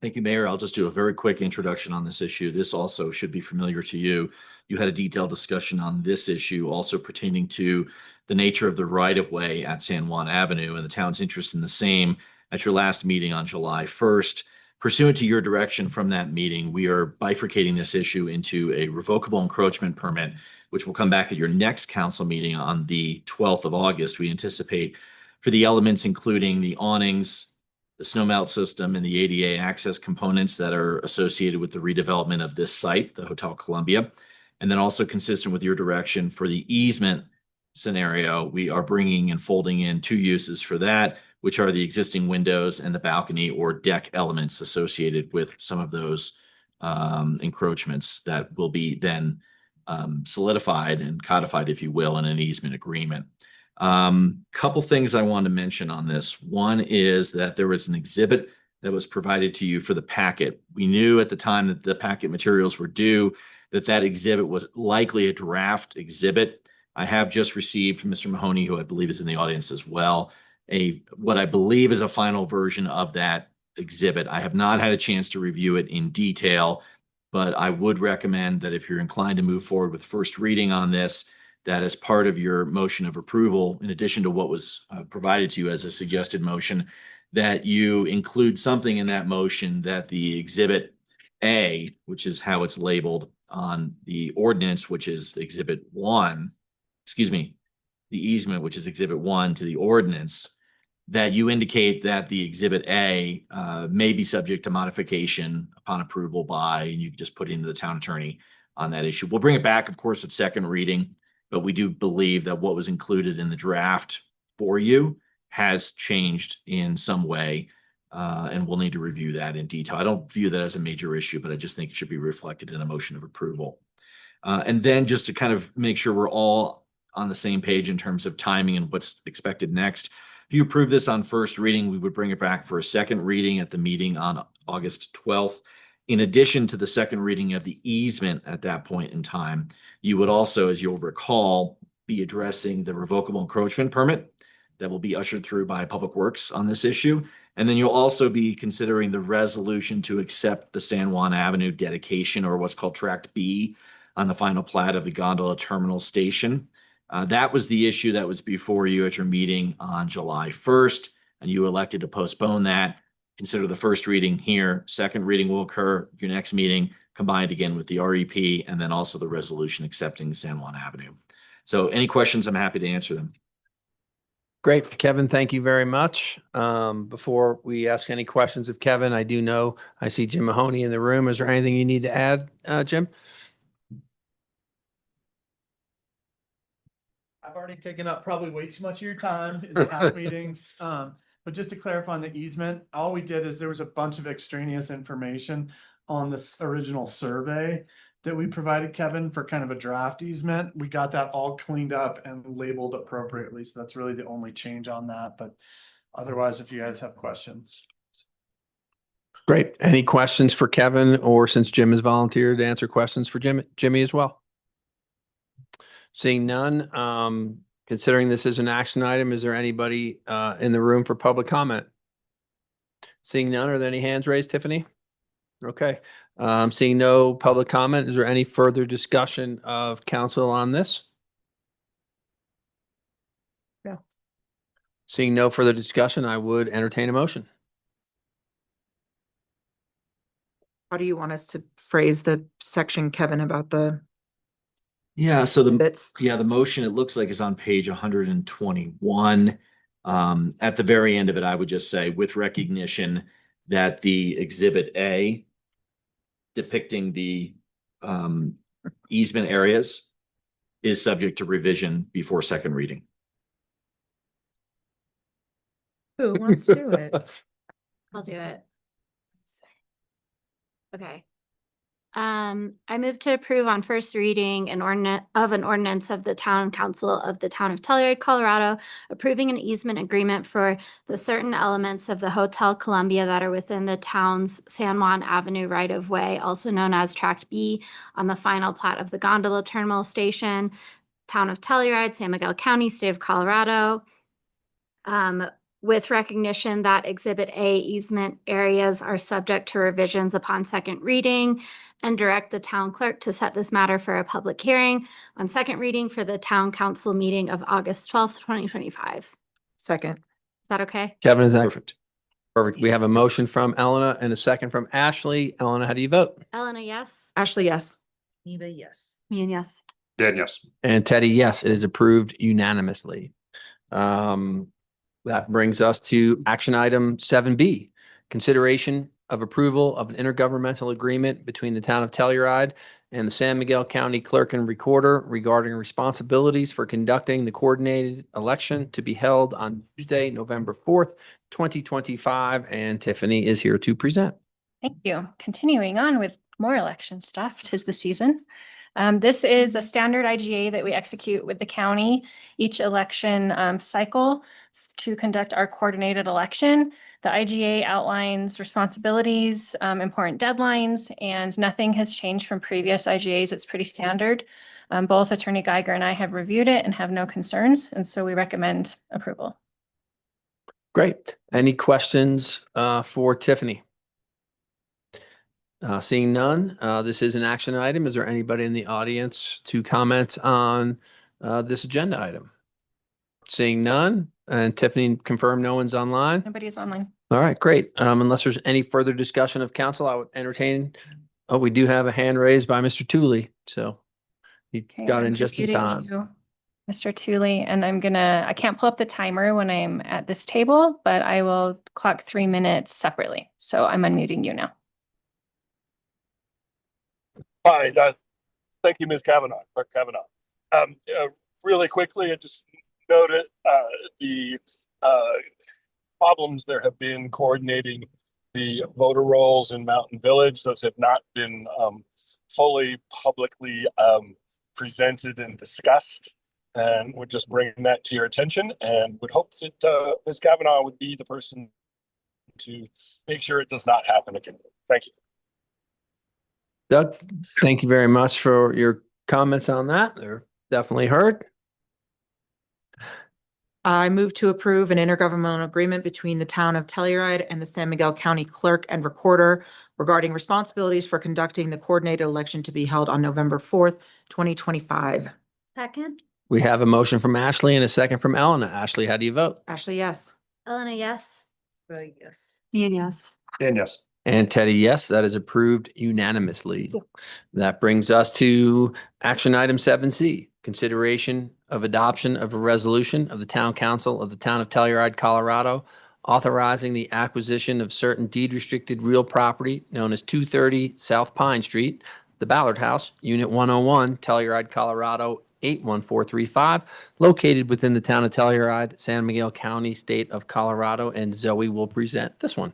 Thank you, Mayor. I'll just do a very quick introduction on this issue. This also should be familiar to you. You had a detailed discussion on this issue also pertaining to the nature of the right-of-way at San Juan Avenue and the town's interest in the same at your last meeting on July 1st. Pursuant to your direction from that meeting, we are bifurcating this issue into a revocable encroachment permit, which will come back at your next council meeting on the 12th of August. We anticipate for the elements including the awnings, the snow melt system, and the ADA access components that are associated with the redevelopment of this site, the Hotel Columbia. And then also consistent with your direction for the easement scenario, we are bringing and folding in two uses for that, which are the existing windows and the balcony or deck elements associated with some of those encroachments that will be then solidified and codified, if you will, in an easement agreement. Couple things I want to mention on this. One is that there was an exhibit that was provided to you for the packet. We knew at the time that the packet materials were due that exhibit was likely a draft exhibit. I have just received from Mr. Mahoney, who I believe is in the audience as well, what I believe is a final version of that exhibit. I have not had a chance to review it in detail, but I would recommend that if you're inclined to move forward with first reading on this, that as part of your motion of approval, in addition to what was provided to you as a suggested motion, that you include something in that motion that the exhibit A, which is how it's labeled on the ordinance, which is exhibit 1, the easement, which is exhibit 1 to the ordinance, that you indicate that the exhibit A may be subject to modification upon approval by, and you can just put into the town attorney on that issue. We'll bring it back, of course, at second reading, but we do believe that what was included in the draft for you has changed in some way, and we'll need to review that in detail. I don't view that as a major issue, but I just think it should be reflected in a motion of approval. And then just to kind of make sure we're all on the same page in terms of timing and what's expected next. If you approve this on first reading, we would bring it back for a second reading at the meeting on August 12th. In addition to the second reading of the easement at that point in time, you would also, as you'll recall, be addressing the revocable encroachment permit that will be ushered through by Public Works on this issue. And then you'll also be considering the resolution to accept the San Juan Avenue dedication, or what's called Tract B, on the final plat of the gondola terminal station. That was the issue that was before you at your meeting on July 1st, and you elected to postpone that. Consider the first reading here. Second reading will occur your next meeting, combined again with the REP, and then also the resolution accepting San Juan Avenue. So any questions, I'm happy to answer them. Great, Kevin, thank you very much. Before we ask any questions of Kevin, I do know I see Jim Mahoney in the room. Is there anything you need to add, Jim? I've already taken up probably way too much of your time in the past meetings. But just to clarify on the easement, all we did is there was a bunch of extraneous information on this original survey that we provided Kevin for kind of a draft easement. We got that all cleaned up and labeled appropriately. So that's really the only change on that. But otherwise, if you guys have questions. Great. Any questions for Kevin, or since Jim has volunteered to answer questions for Jimmy as well? Seeing none, considering this is an action item, is there anybody in the room for public comment? Seeing none, are there any hands raised, Tiffany? Okay. Seeing no public comment, is there any further discussion of council on this? No. Seeing no further discussion, I would entertain a motion. How do you want us to phrase the section, Kevin, about the Yeah, so bits? the motion, it looks like, is on page 121. At the very end of it, I would just say, with recognition that the exhibit A depicting the easement areas is subject to revision before second reading. Who wants to do it? I'll do it. Okay. I move to approve on first reading an ordinance of the Town Council of the Town of Telluride, Colorado, approving an easement agreement for the certain elements of the Hotel Columbia that are within the town's San Juan Avenue right-of-way, also known as Tract B, on the final plat of the gondola terminal station, Town of Telluride, San Miguel County, State of Colorado. With recognition that Exhibit A easement areas are subject to revisions upon second reading, and direct the town clerk to set this matter for a public hearing on second reading for the town council meeting of August 12th, 2025. Second. Is that okay? Kevin, is that Perfect. Perfect. We have a motion from Elena and a second from Ashley. Elena, how do you vote? Elena, yes. Ashley, yes. Neva, yes. Me and yes. Dan, yes. And Teddy, yes, it is approved unanimously. That brings us to action item 7B, consideration of approval of an intergovernmental agreement between the town of Telluride and the San Miguel County Clerk and Recorder regarding responsibilities for conducting the coordinated election to be held on Tuesday, November 4th, 2025. And Tiffany is here to present. Thank you. Continuing on with more election stuff, 'tis the season. This is a standard IGA that we execute with the county each election cycle to conduct our coordinated election. The IGA outlines responsibilities, important deadlines, and nothing has changed from previous IGAs. It's pretty standard. Both Attorney Geiger and I have reviewed it and have no concerns, and so we recommend approval. Great. Any questions for Tiffany? Seeing none, this is an action item. Is there anybody in the audience to comment on this agenda item? Seeing none, and Tiffany confirm no one's online. Nobody's online. All right, great. Unless there's any further discussion of council, I would entertain. Oh, we do have a hand raised by Mr. Tooley, so he Okay, got I'm in just in muting time. you, Mr. Tooley, and I can't pull up the timer when I'm at this table, but I will clock 3 minutes separately. So I'm unmuting you now. Hi, thank you, Ms. Kavanaugh, Clerk Kavanaugh. Really quickly, I just noted the problems there have been coordinating the voter rolls in Mountain Village. Those have not been fully publicly presented and discussed. And would just bring that to your attention and would hope that Ms. Kavanaugh would be the person to make sure it does not happen again. Thank you. Doug, thank you very much for your comments on that. They're definitely heard. I move to approve an intergovernmental agreement between the town of Telluride and the San Miguel County Clerk and Recorder regarding responsibilities for conducting the coordinated election to be held on November 4th, 2025. Second. We have a motion from Ashley and a second from Elena. Ashley, how do you vote? Ashley, yes. Elena, yes. Yes. Me and yes. Dan, yes. And Teddy, yes, that is approved unanimously. That brings us to action item 7C, consideration of adoption of a resolution of the Town Council of the Town of Telluride, Colorado, authorizing the acquisition of certain deed restricted real property known as 230 South Pine Street, the Ballard House, Unit 101, Telluride, Colorado, 81435, located within the Town of Telluride, San Miguel County, State of Colorado, and Zoe will present this one.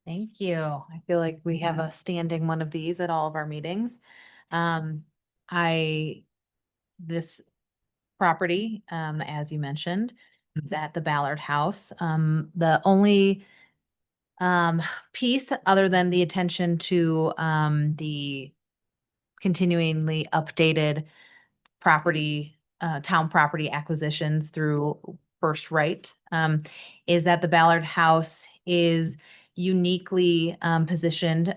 Thank you. I feel like we have a standing one of these at all of our meetings. This property, as you mentioned, is at the Ballard House. The only piece other than the attention to the continually updated property, town property acquisitions through First Right, is that the Ballard House is uniquely positioned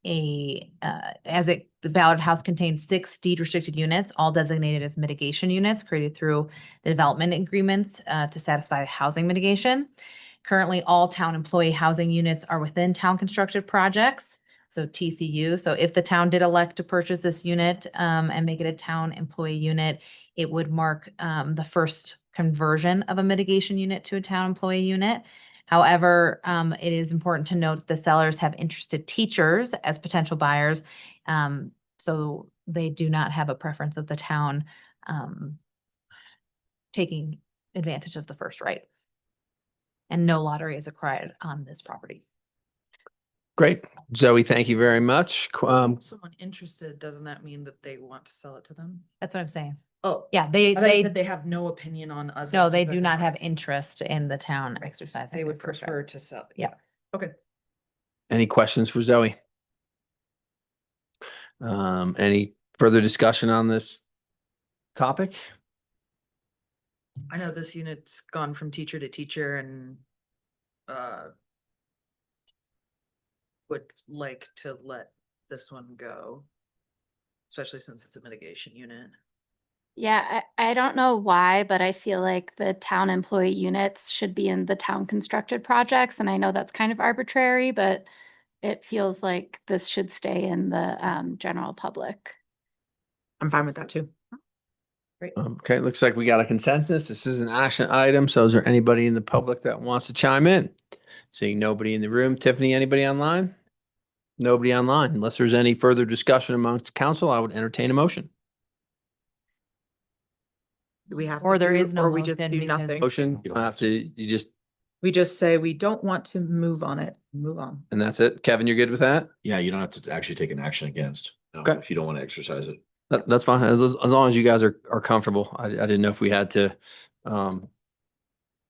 the Ballard House contains 6 deed restricted units, all designated as mitigation units created through the development agreements to satisfy housing mitigation. Currently, all town employee housing units are within town constructed projects, so TCU. So if the town did elect to purchase this unit and make it a town employee unit, it would mark the first conversion of a mitigation unit to a town employee unit. However, it is important to note the sellers have interested teachers as potential buyers. So they do not have a preference of the town taking advantage of the first right. And no lottery is required on this property. Great. Zoe, thank you very much. Someone interested, doesn't that mean that they want to sell it to them? That's what I'm saying. Oh, Yeah, I thought you they said they have no opinion on us. no, they do not have interest in the town exercising. They their would first right. prefer to sell. Yeah. Okay. Any questions for Zoe? Any further discussion on this topic? I know this unit's gone from teacher to teacher and would like to let this one go, especially since it's a mitigation unit. Yeah, I don't know why, but I feel like the town employee units should be in the town constructed projects. And I know that's kind of arbitrary, but it feels like this should stay in the general public. I'm fine with that too. Okay, looks like we got a consensus. This is an action item. So is there anybody in the public that wants to chime in? Seeing nobody in the room. Tiffany, anybody online? Nobody online. Unless there's any further discussion amongst council, I would entertain a motion. Do we have? Or to there do- is no Or we just motion do because- nothing? Motion, you don't have to, you just, We just say we don't want to move on it, move on. and that's it. Kevin, you're good with that? Yeah, you don't have to actually take an action against, Okay. if you don't want to exercise it. That's fine. As long as you guys are comfortable. I didn't know if we had to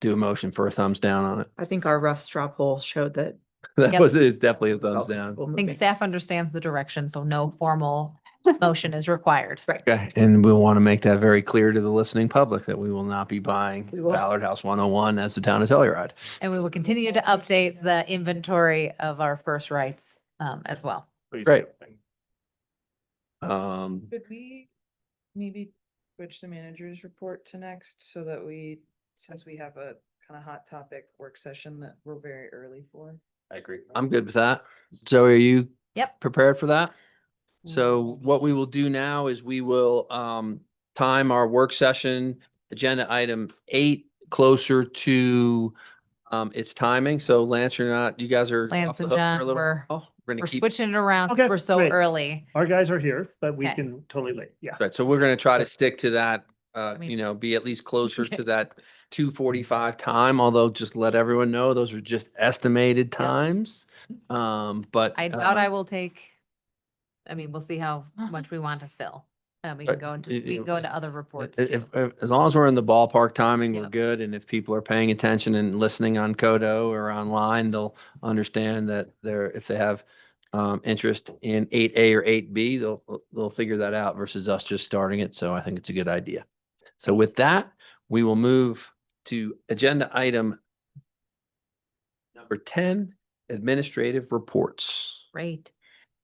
do a motion for a thumbs down on it. I think our rough straw poll showed that. That Yep. was, it's definitely a thumbs down. We'll I move think it. staff understands the direction, so no formal motion is required. Right. Okay, and we'll want to make that very clear to the listening public that we will not be buying We will. Ballard House 101 as the town of Telluride. And we will continue to update the inventory of our first rights as well. Great. Could we maybe switch the manager's report to next so that we, since we have a kind of hot topic work session that we're very early for? I agree. I'm good with that. Zoe, are you Yep. prepared for that? So what we will do now is we will time our work session, agenda item 8, closer to its timing. So Lance, you guys are Lance off the and hook for John, a little we're while? We're gonna We're keep. switching it around. 'cause Okay, We're so great. early. Our guys are here, but we Okay. can totally wait. Yeah. Right, so we're gonna try to stick to that, mean- be at least closer Okay. to that 2:45 time, although just let everyone know, those are just estimated times. But. I doubt I will take, I mean, we'll see how much we want to fill. We can But go into, you- we can go into other reports If, too. as long as we're in the ballpark timing, we're Yep. good. And if people are paying attention and listening on Kodo or online, they'll understand that if they have interest in 8A or 8B, they'll figure that out versus us just starting it. So I think it's a good idea. So with that, we will move to agenda item number 10, administrative reports. Great.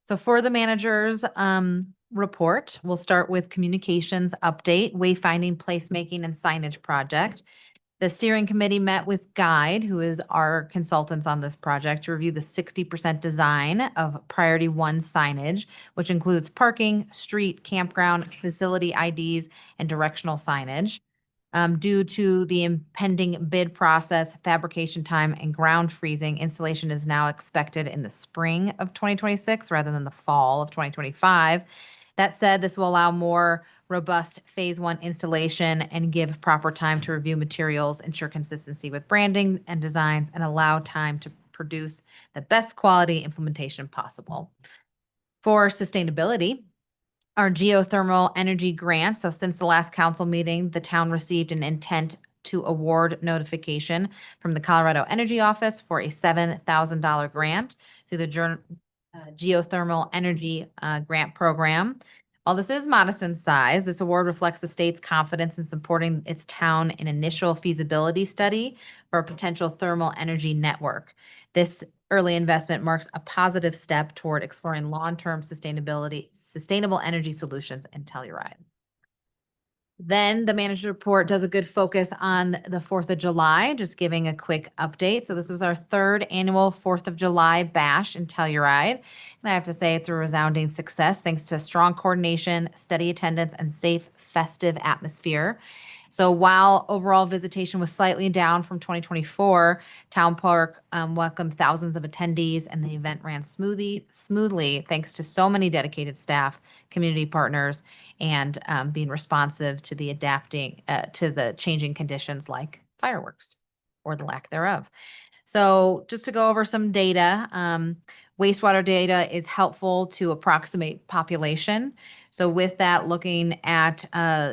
So for the manager's report, we'll start with communications update, wayfinding, placemaking, and signage project. The steering committee met with Guide, who is our consultants on this project, to review the 60% design of Priority 1 signage, which includes parking, street, campground, facility IDs, and directional signage. Due to the impending bid process, fabrication time, and ground freezing, installation is now expected in the spring of 2026 rather than the fall of 2025. That said, this will allow more robust phase 1 installation and give proper time to review materials, ensure consistency with branding and designs, and allow time to produce the best quality implementation possible. For sustainability, our geothermal energy grant. So since the last council meeting, the town received an intent to award notification from the Colorado Energy Office for a $7,000 grant through the geothermal energy grant program. While this is modest in size, this award reflects the state's confidence in supporting its town in initial feasibility study for a potential thermal energy network. This early investment marks a positive step toward exploring long-term sustainable energy solutions in Telluride. Then the manager report does a good focus on the 4th of July, just giving a quick update. So this was our 3rd annual 4th of July bash in Telluride. And I have to say it's a resounding success thanks to strong coordination, steady attendance, and safe festive atmosphere. So while overall visitation was slightly down from 2024, Town Park welcomed thousands of attendees and the event ran smoothly thanks to so many dedicated staff, community partners, and being responsive to the to the changing conditions like fireworks or the lack thereof. So just to go over some data, wastewater data is helpful to approximate population. So with that, looking at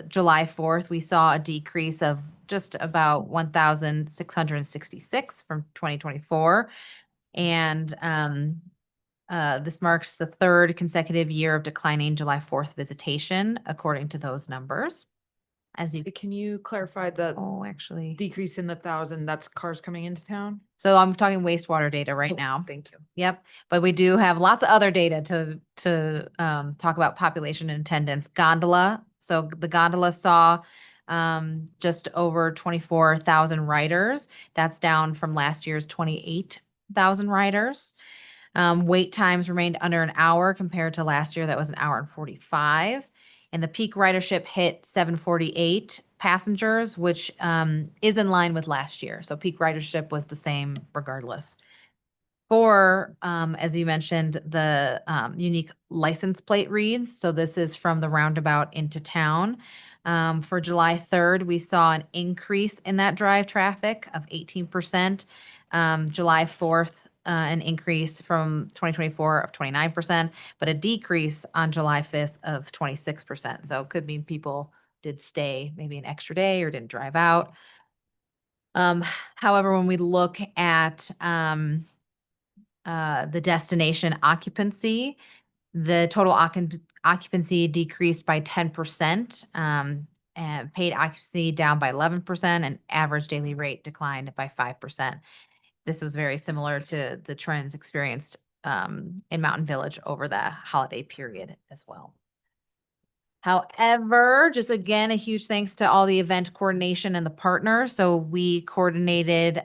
July 4th, we saw a decrease of just about 1,666 from 2024. And this marks the 3rd consecutive year of declining July 4th visitation, according to those numbers. Can you clarify the actually, decrease in the 1,000, that's cars coming into town? so I'm talking wastewater data right now. Thank you. Yep, but we do have lots of other data to talk about population and attendance. Gondola So the gondola saw just over 24,000 riders. That's down from last year's 28,000 riders. Wait times remained under an hour compared to last year. That was an hour and 45. And the peak ridership hit 748 passengers, which is in line with last year. So peak ridership was the same regardless. For, as you mentioned, the unique license plate reads. So this is from the roundabout into town. For July 3rd, we saw an increase in that drive traffic of 18%. July 4th, an increase from 2024 of 29%, but a decrease on July 5th of 26%. So it could mean people did stay maybe an extra day or didn't drive out. However, when we look at the destination occupancy, the total occupancy decreased by 10%, and paid occupancy down by 11%, and average daily rate declined by 5%. This was very similar to the trends experienced in Mountain Village over the holiday period as well. However, just again, a huge thanks to all the event coordination and the partners. So we coordinated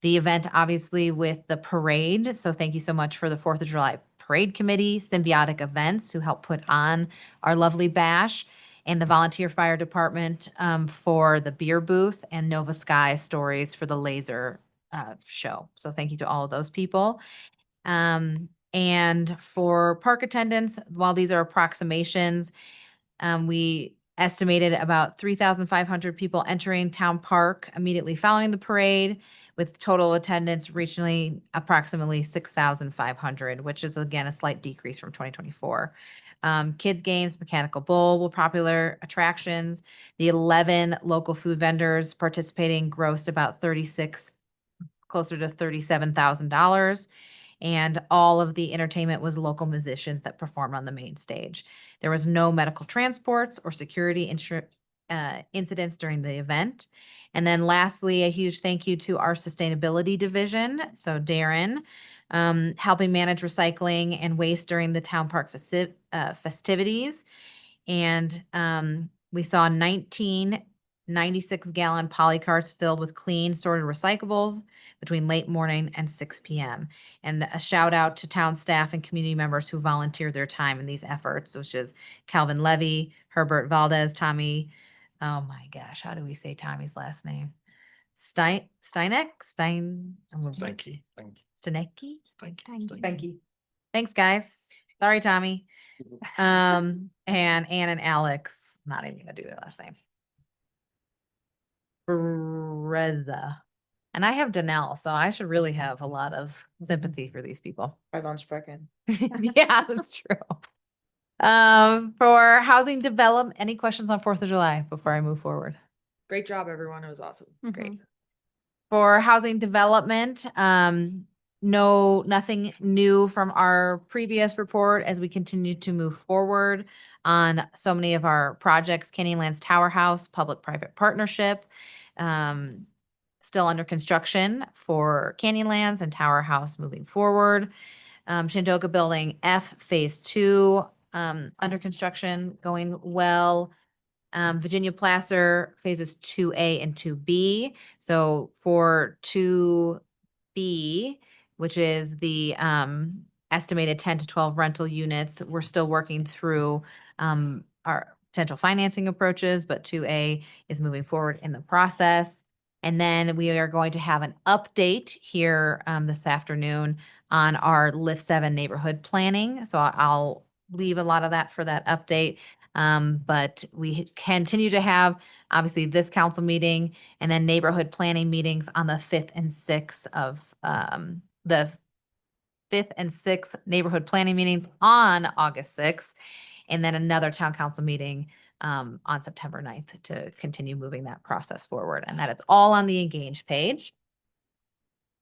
the event obviously with the parade. So thank you so much for the 4th of July Parade Committee, Symbiotic Events, who helped put on our lovely bash, and the Volunteer Fire Department for the beer booth, and Nova Sky Stories for the laser show. So thank you to all of those people. And for park attendance, while these are approximations, we estimated about 3,500 people entering Town Park immediately following the parade, with total attendance reaching approximately 6,500, which is again a slight decrease from 2024. Kids games, Mechanical Bull were popular attractions. The 11 local food vendors participating grossed about closer to $37,000. And all of the entertainment was local musicians that performed on the main stage. There was no medical transports or security incidents during the event. And then lastly, a huge thank you to our sustainability division. So Darren, helping manage recycling and waste during the town park festivities. And we saw 19 96-gallon polycarts filled with clean sorted recyclables between late morning and 6 p.m. And a shout out to town staff and community members who volunteered their time in these efforts, which is Calvin Levy, Herbert Valdez, Tommy. Oh my gosh, how do we say Tommy's last name? Steinecke? Steinke. Steinke. Thanks, guys. Sorry, Tommy. And Ann and Alex. Not even gonna do their last name. Reza. And I have Danelle, so I should really have a lot of sympathy for these people. Yeah, that's true. For housing development, any questions on 4th of July before I move forward? Great job, everyone. It was awesome. Great. For housing development, nothing new from our previous report as we continue to move forward on so many of our projects. Canyonlands Tower House, public-private partnership, still under construction for Canyonlands and Tower House moving forward. Shandoka Building F Phase 2, under construction, going well. Virginia Placer Phases 2A and 2B. So for 2B, which is the estimated 10 to 12 rental units, we're still working through our potential financing approaches, but 2A is moving forward in the process. And then we are going to have an update here this afternoon on our Lift 7 neighborhood planning. So I'll leave a lot of that for that update. But we continue to have obviously this council meeting and then neighborhood planning meetings on the 5th and 6th of the 5th and 6th neighborhood planning meetings on August 6th. And then another town council meeting on September 9th to continue moving that process forward. And that is all on the Engage page.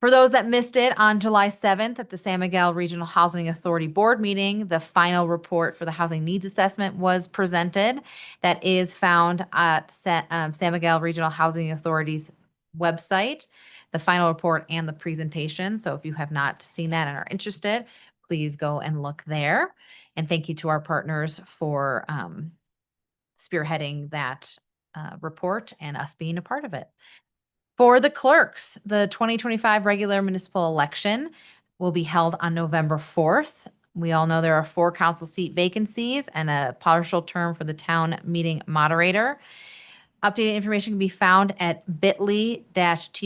For those that missed it, on July 7th at the San Miguel Regional Housing Authority Board meeting, the final report for the housing needs assessment was presented. That is found at San Miguel Regional Housing Authority's website, the final report and the presentation. So if you have not seen that and are interested, please go and look there. And thank you to our partners for spearheading that report and us being a part of it. For the clerks, the 2025 regular municipal election will be held on November 4th. We all know there are 4 council seat vacancies and a partial term for the town meeting moderator. Updated information can be found at bit.ly-tot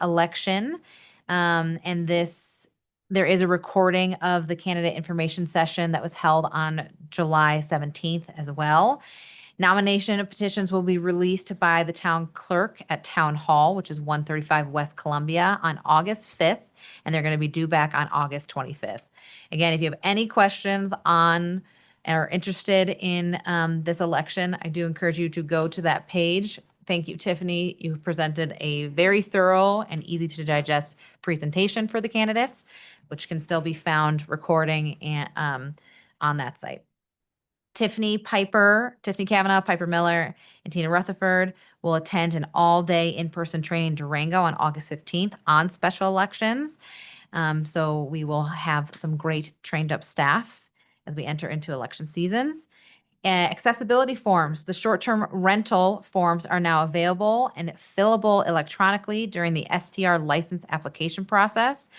election. And there is a recording of the candidate information session that was held on July 17th as well. Nomination of petitions will be released by the town clerk at Town Hall, which is 135 West Columbia, on August 5th, and they're going to be due back on August 25th. Again, if you have any questions on and are interested in this election, I do encourage you to go to that page. Thank you, Tiffany. You presented a very thorough and easy to digest presentation for the candidates, which can still be found recording and on that site. Tiffany Kavanaugh, Piper Miller, and Tina Rutherford will attend an all-day in-person training in Durango on August 15th on special elections. So we will have some great trained-up staff as we enter into election seasons. Accessibility forms. The short-term rental forms are now available and fillable electronically during the STR license application process,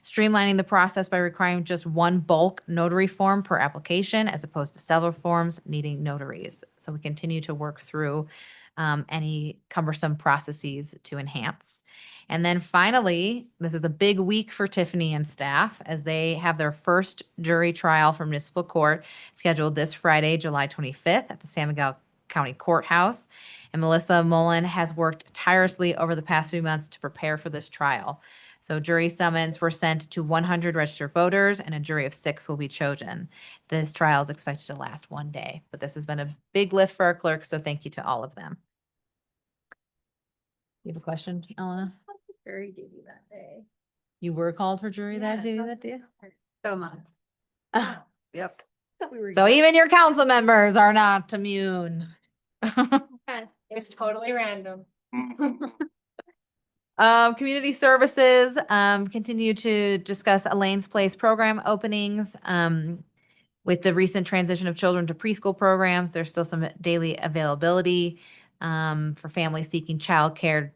streamlining the process by requiring just one bulk notary form per application as opposed to several forms needing notaries. So we continue to work through any cumbersome processes to enhance. And then finally, this is a big week for Tiffany and staff as they have their first jury trial for municipal court scheduled this Friday, July 25th at the San Miguel County Courthouse. And Melissa Mullen has worked tirelessly over the past few months to prepare for this trial. So jury summons were sent to 100 registered voters and a jury of 6 will be chosen. This trial is expected to last 1 day, but this has been a big lift for our clerks, so thank you to all of them. You have a question, Elena? Jury duty that day. You were called for jury that day, that's that day? So much. Yep. So even your council members are not immune. It was totally random. Community services, continue to discuss Elaine's Place program openings. With the recent transition of children to preschool programs, there's still some daily availability for families seeking childcare.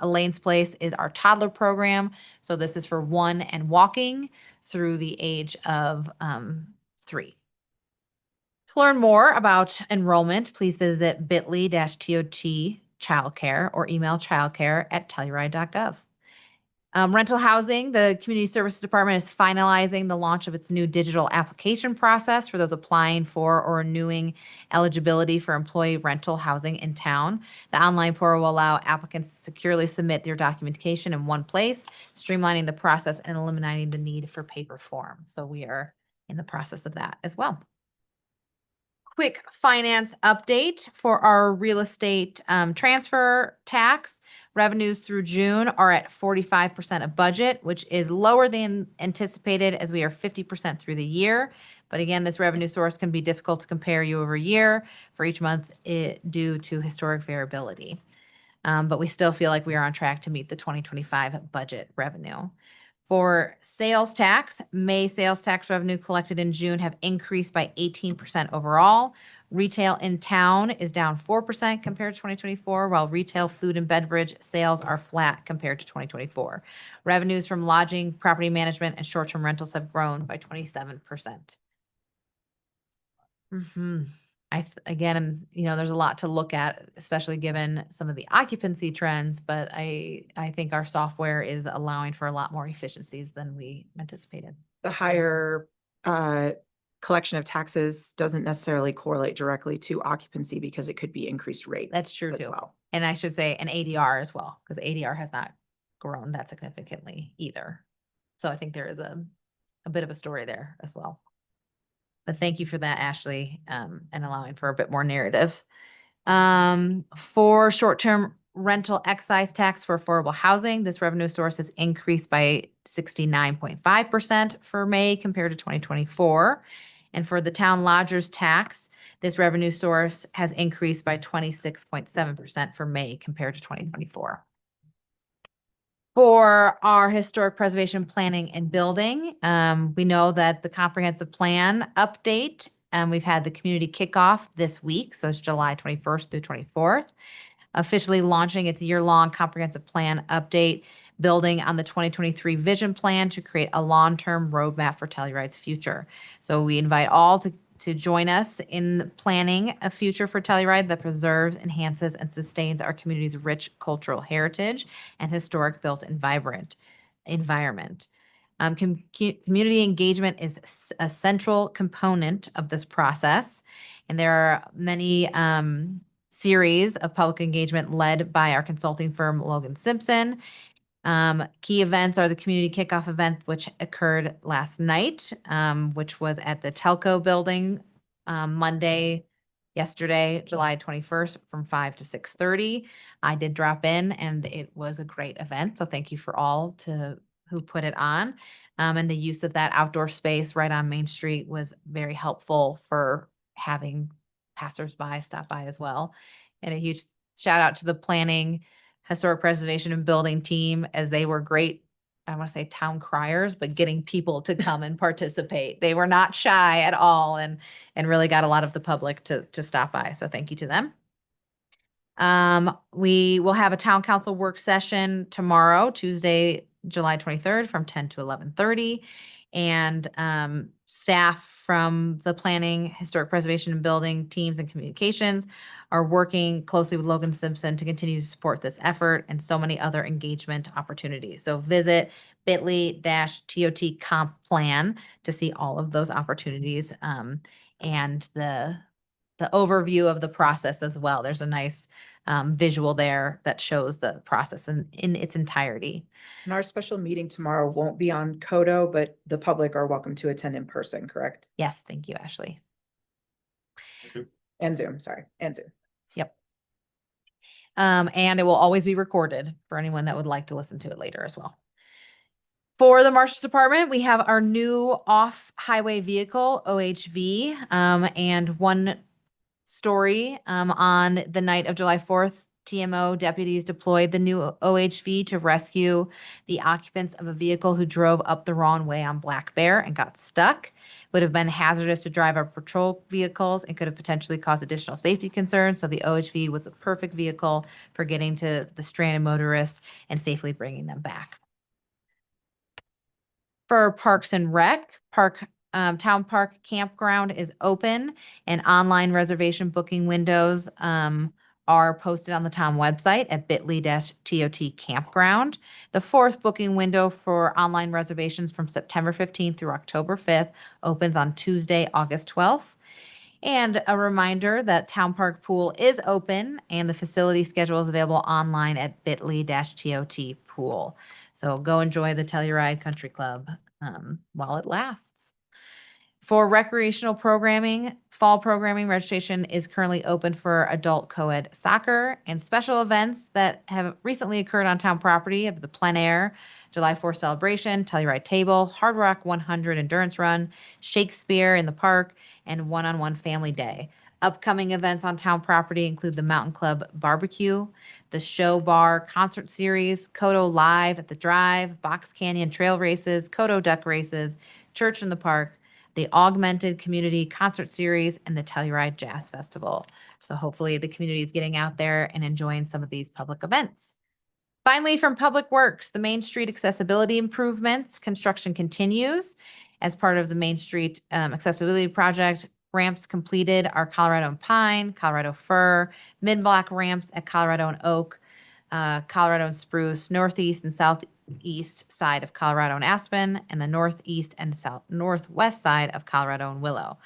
Elaine's Place is our toddler program. So this is for 1 and walking through the age of 3. To learn more about enrollment, please visit bit.ly-tot childcare or email childcare@telluride.gov. Rental housing, the Community Services Department is finalizing the launch of its new digital application process for those applying for or renewing eligibility for employee rental housing in town. The online portal will allow applicants to securely submit their documentation in one place, streamlining the process and eliminating the need for paper form. So we are in the process of that as well. Quick finance update for our real estate transfer tax. Revenues through June are at 45% of budget, which is lower than anticipated as we are 50% through the year. But again, this revenue source can be difficult to compare year over year for each month due to historic variability. But we still feel like we are on track to meet the 2025 budget revenue. For sales tax, May sales tax revenue collected in June have increased by 18% overall. Retail in town is down 4% compared to 2024, while retail food and beverage sales are flat compared to 2024. Revenues from lodging, property management, and short-term rentals have grown by 27%. Again, there's a lot to look at, especially given some of the occupancy trends, but I think our software is allowing for a lot more efficiencies than we anticipated. The higher collection of taxes doesn't necessarily correlate directly to occupancy because it could be increased rates. That's true as too. well. And I should say an ADR as well, because ADR has not grown that significantly either. So I think there is a bit of a story there as well. But thank you for that, Ashley, and allowing for a bit more narrative. For short-term rental excise tax for affordable housing, this revenue source has increased by 69.5% for May compared to 2024. And for the town lodgers tax, this revenue source has increased by 26.7% for May compared to 2024. For our historic preservation planning and building, we know that the comprehensive plan update we've had the community kickoff this week, so it's July 21st through 24th, officially launching its year-long comprehensive plan update, building on the 2023 vision plan to create a long-term roadmap for Telluride's future. So we invite all to join us in planning a future for Telluride that preserves, enhances, and sustains our community's rich cultural heritage and historic built and vibrant environment. Community engagement is a central component of this process, and there are many series of public engagement led by our consulting firm, Logan Simpson. Key events are the community kickoff event, which occurred last night, which was at the Telco building yesterday, July 21st from 5 to 6:30. I did drop in and it was a great event. So thank you for all who put it on. And the use of that outdoor space right on Main Street was very helpful for having passersby stop by as well. And a huge shout out to the planning, historic preservation and building team, as they were great, I want to say town criers, but getting people to come and participate. They were not shy at all and really got a lot of the public to stop by. So thank you to them. We will have a town council work session tomorrow, Tuesday, July 23rd from 10 to 11:30. And staff from the planning, historic preservation and building teams and communications are working closely with Logan Simpson to continue to support this effort and so many other engagement opportunities. So visit bit.ly/TOT comp plan to see all of those opportunities and the overview of the process as well. There's a nice visual there that shows the process in its entirety. And our special meeting tomorrow won't be on Kodo, but the public are welcome to attend in person, correct? Yes, thank you, Ashley. And Zoom, sorry, and Zoom. Yep. And it will always be recorded for anyone that would like to listen to it later as well. For the Marshal's Department, we have our new off-highway vehicle, OHV, and one story on the night of July 4th, TMO deputies deployed the new OHV to rescue the occupants of a vehicle who drove up the wrong way on Black Bear and got stuck. Would have been hazardous to drive our patrol vehicles and could have potentially caused additional safety concerns. So the OHV was a perfect vehicle for getting to the stranded motorists and safely bringing them back. For Parks and Rec, Town Park Campground is open and online reservation booking windows are posted on the town website at bit.ly/TOT campground. The fourth booking window for online reservations from September 15th through October 5th opens on Tuesday, August 12th. And a reminder that Town Park Pool is open and the facility schedule is available online at bit.ly/TOT pool. So go enjoy the Telluride Country Club while it lasts. For recreational programming, fall programming registration is currently open for adult co-ed soccer and special events that have recently occurred on town property of the plein air, July 4th celebration, Telluride Table, Hard Rock 100 Endurance Run, Shakespeare in the Park, and one-on-one family day. Upcoming events on town property include the Mountain Club Barbecue, the Show Bar Concert Series, Kodo Live at the Drive, Box Canyon Trail Races, Kodo Duck Races, Church in the Park, the Augmented Community Concert Series, and the Telluride Jazz Festival. So hopefully the community is getting out there and enjoying some of these public events. Finally, from Public Works, the Main Street accessibility improvements, construction continues. As part of the Main Street accessibility project, ramps completed are Colorado and Pine, Colorado Fir, mid-block ramps at Colorado and Oak, Colorado and Spruce, northeast and southeast side of Colorado and Aspen, and the northeast and northwest side of Colorado and Willow.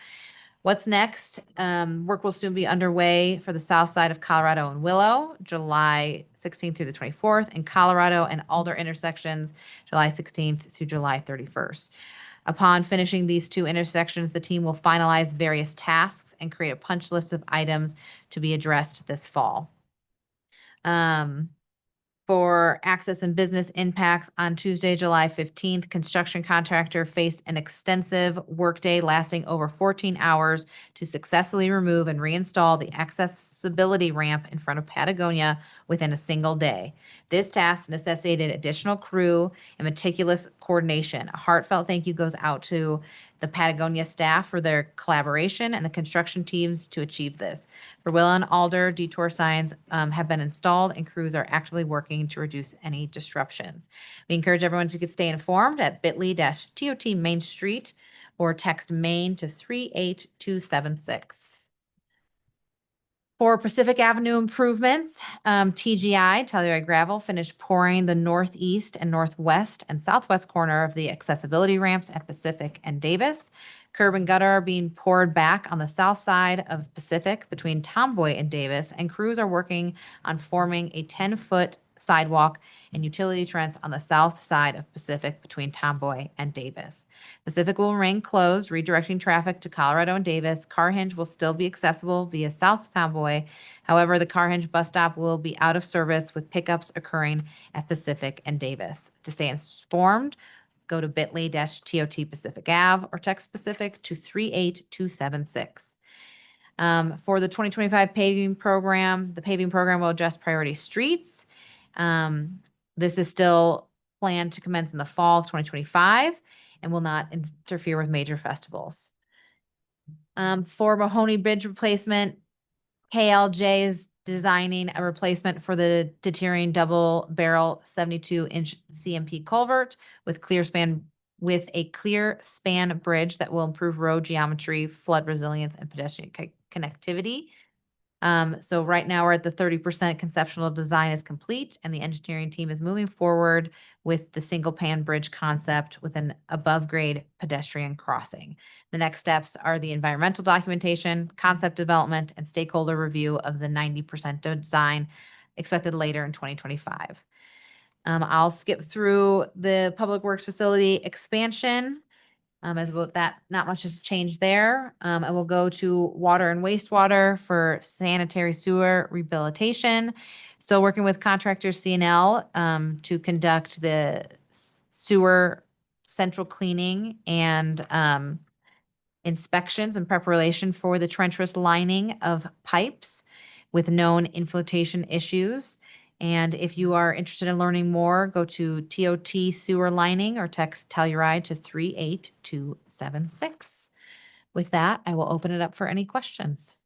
What's next? Work will soon be underway for the south side of Colorado and Willow, July 16th through the 24th, and Colorado and Alder intersections, July 16th through July 31st. Upon finishing these two intersections, the team will finalize various tasks and create a punch list of items to be addressed this fall. For access and business impacts, on Tuesday, July 15th, construction contractor faced an extensive workday lasting over 14 hours to successfully remove and reinstall the accessibility ramp in front of Patagonia within a single day. This task necessitated additional crew and meticulous coordination. A heartfelt thank you goes out to the Patagonia staff for their collaboration, and the construction teams to achieve this. For Willow and Alder, detour signs have been installed and crews are actively working to reduce any disruptions. We encourage everyone to stay informed at bit.ly/TOT Main Street or text MAIN to 38276. For Pacific Avenue improvements, TGI, Telluride Gravel, finished pouring the northeast and northwest and southwest corner of the accessibility ramps at Pacific and Davis. Curb and gutter are being poured back on the south side of Pacific between Tomboy and Davis, and crews are working on forming a 10-foot sidewalk and utility trench on the south side of Pacific between Tomboy and Davis. Pacific will remain closed, redirecting traffic to Colorado and Davis. Carhenge will still be accessible via South Tomboy. However, the Carhenge bus stop will be out of service with pickups occurring at Pacific and Davis. To stay informed, go to bit.ly/TOT Pacific Ave or text Pacific to 38276. For the 2025 paving program, the paving program will address priority streets. This is still planned to commence in the fall of 2025 and will not interfere with major festivals. For Mahoney Bridge replacement, KLJ is designing a replacement for the deteriorating double barrel 72-inch CMP culvert with a clear span bridge that will improve road geometry, flood resilience, and pedestrian connectivity. So right now we're at the 30% conceptual design is complete, and the engineering team is moving forward with the single pan bridge concept with an above grade pedestrian crossing. The next steps are the environmental documentation, concept development, and stakeholder review of the 90% design expected later in 2025. I'll skip through the Public Works Facility expansion. As about that, not much has changed there. I will go to water and wastewater for sanitary sewer rehabilitation. Still working with contractor CNL to conduct the sewer central cleaning and inspections in preparation for the trenchless lining of pipes with known infiltration issues. And if you are interested in learning more, go to TOT sewer lining or text Telluride to 38276. With that, I will open it up for any questions.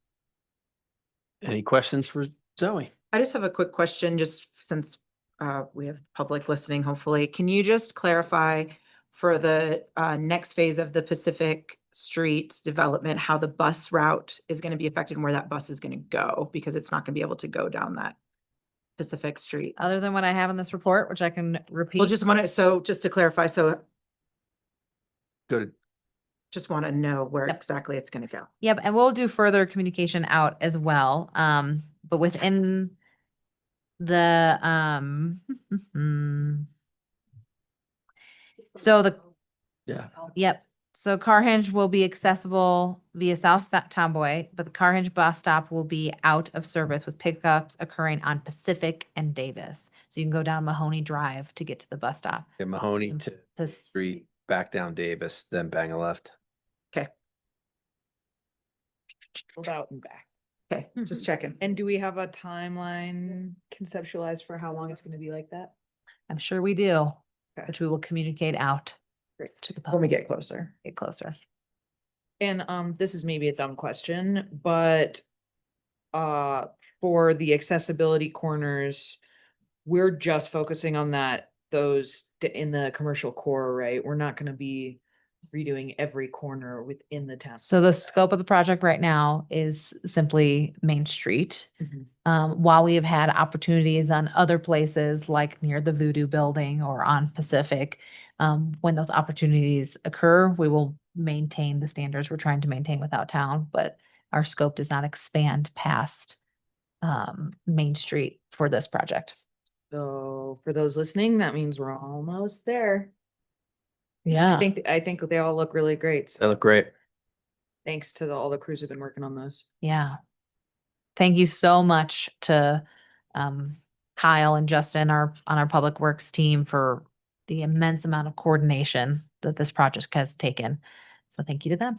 Any questions for Zoe? I just have a quick question, just since we have public listening, hopefully. Can you just clarify for the next phase of the Pacific Street development, how the bus route is going to be affected and where that bus is going to go? Because it's not going to be able to go down that Pacific Street. Other than what I have in this report, which I can repeat. Well, just to clarify, so Good. just want to know where exactly it's going to go. Yep, and we'll do further communication out as well. But within the so the Yeah. Yep. So Carhenge will be accessible via South Tomboy, but the Carhenge bus stop will be out of service with pickups occurring on Pacific and Davis. So you can go down Mahoney Drive to get to the bus stop. Okay, Mahoney to Street, back down Davis, then bang a left. Okay. Out and back. Okay, just checking. And do we have a timeline conceptualized for how long it's going to be like that? I'm sure we do, which we will communicate out to the public. When we get closer. Get closer. And this is maybe a dumb question, but for the accessibility corners, we're just focusing on those in the commercial core, right? We're not going to be redoing every corner within the town. So the scope of the project right now is simply Main Street. While we have had opportunities on other places like near the Voodoo Building or on Pacific, when those opportunities occur, we will maintain the standards we're trying to maintain without town, but our scope does not expand past Main Street for this project. So for those listening, that means we're almost there. Yeah. I think they all look really great. They look great. Thanks to all the crews who've been working on those. Yeah. Thank you so much to Kyle and Justin on our Public Works team for the immense amount of coordination that this project has taken. So thank you to them.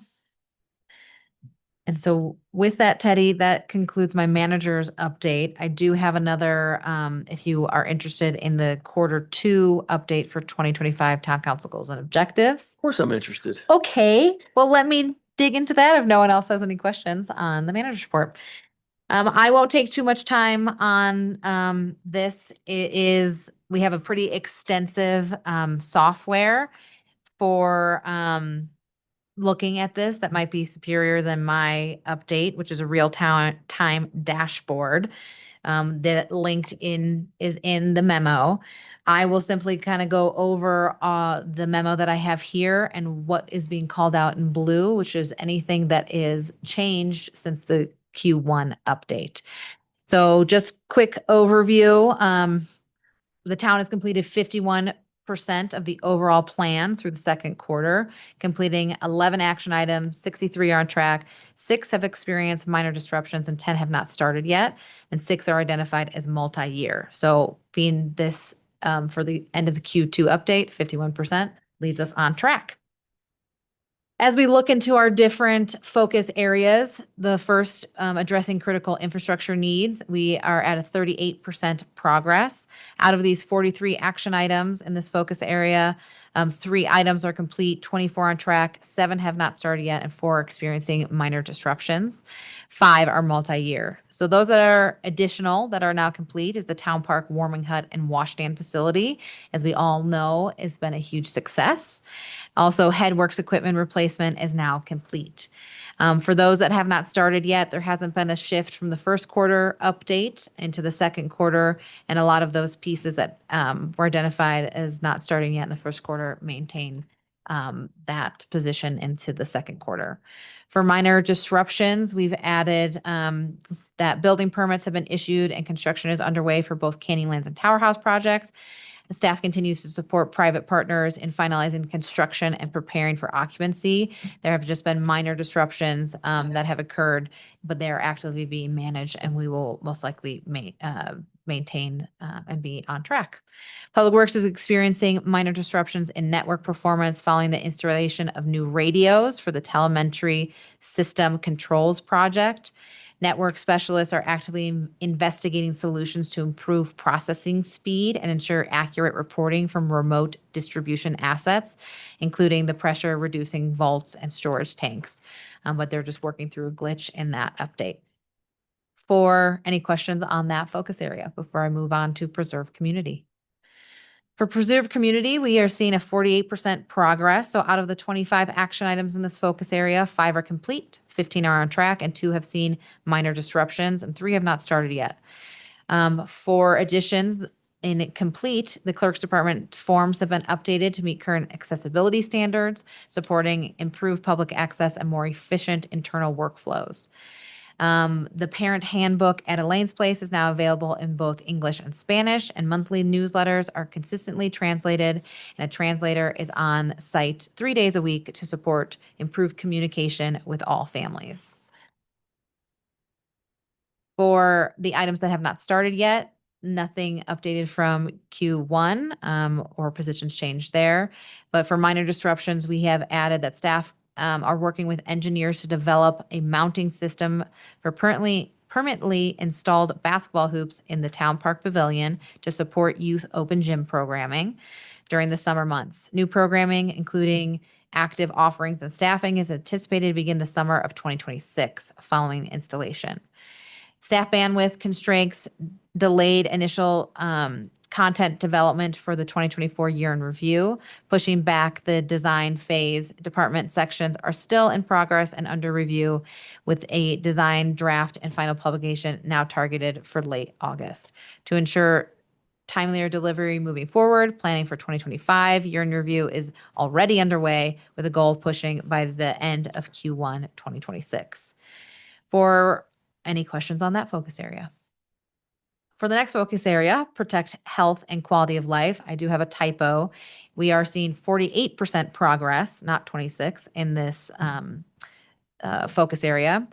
And so with that, Teddy, that concludes my manager's update. I do have another, if you are interested in the Q2 update for 2025 Town Council goals and objectives. Of course, I'm interested. Okay, well, let me dig into that if no one else has any questions on the manager's report. I won't take too much time on this. We have a pretty extensive software for looking at this that might be superior than my update, which is a time dashboard that is in the memo. I will simply kind of go over the memo that I have here and what is being called out in blue, which is anything that is changed since the Q1 update. So just quick overview. The town has completed 51% of the overall plan through the Q2, completing 11 action items, 63 are on track, 6 have experienced minor disruptions, and 10 have not started yet, and 6 are identified as multi-year. So being this for the end of the Q2 update, 51% leaves us on track. As we look into our different focus areas, the first addressing critical infrastructure needs, we are at a 38% progress. Out of these 43 action items in this focus area, 3 items are complete, 24 on track, 7 have not started yet, and 4 are experiencing minor disruptions. 5 are multi-year. So those that are additional that are now complete is the Town Park Warming Hut and Washstand facility. As we all know, has been a huge success. Also, Headworks equipment replacement is now complete. For those that have not started yet, there hasn't been a shift from the Q1 update into the Q2, and a lot of those pieces that were identified as not starting yet in the Q1 maintain that position into the Q2. For minor disruptions, we've added that building permits have been issued and construction is underway for both Canyonlands and Tower House projects. The staff continues to support private partners in finalizing construction and preparing for occupancy. There have just been minor disruptions that have occurred, but they are actively being managed, and we will most likely maintain and be on track. Public Works is experiencing minor disruptions in network performance following the installation of new radios for the telemetry system controls project. Network specialists are actively investigating solutions to improve processing speed and ensure accurate reporting from remote distribution assets, including the pressure reducing vaults and storage tanks. But they're just working through a glitch in that update. For any questions on that focus area before I move on to Preserve Community. For Preserve Community, we are seeing a 48% progress. So out of the 25 action items in this focus area, 5 are complete, 15 are on track, and 2 have seen minor disruptions, and 3 have not started yet. For additions in complete, the Clerk's Department forms have been updated to meet current accessibility standards, supporting improved public access and more efficient internal workflows. The parent handbook at Elaine's Place is now available in both English and Spanish, and monthly newsletters are consistently translated, and a translator is on site 3 days a week to support improved communication with all families. For the items that have not started yet, nothing updated from Q1 or positions changed there. But for minor disruptions, we have added that staff are working with engineers to develop a mounting system for permanently installed basketball hoops in the Town Park Pavilion to support youth open gym programming during the summer months. New programming, including active offerings and staffing, is anticipated to begin the summer of 2026 following installation. Staff bandwidth constraints delayed initial content development for the 2024 year in review, pushing back the design phase. Department sections are still in progress and under review, with a design draft and final publication now targeted for late August. To ensure timelier delivery moving forward, planning for 2025 year in review is already underway, with a goal of pushing by the end of Q1 2026. For any questions on that focus area? For the next focus area, protect health and quality of life, I do have a typo. We are seeing 48% progress, not 26, in this focus area.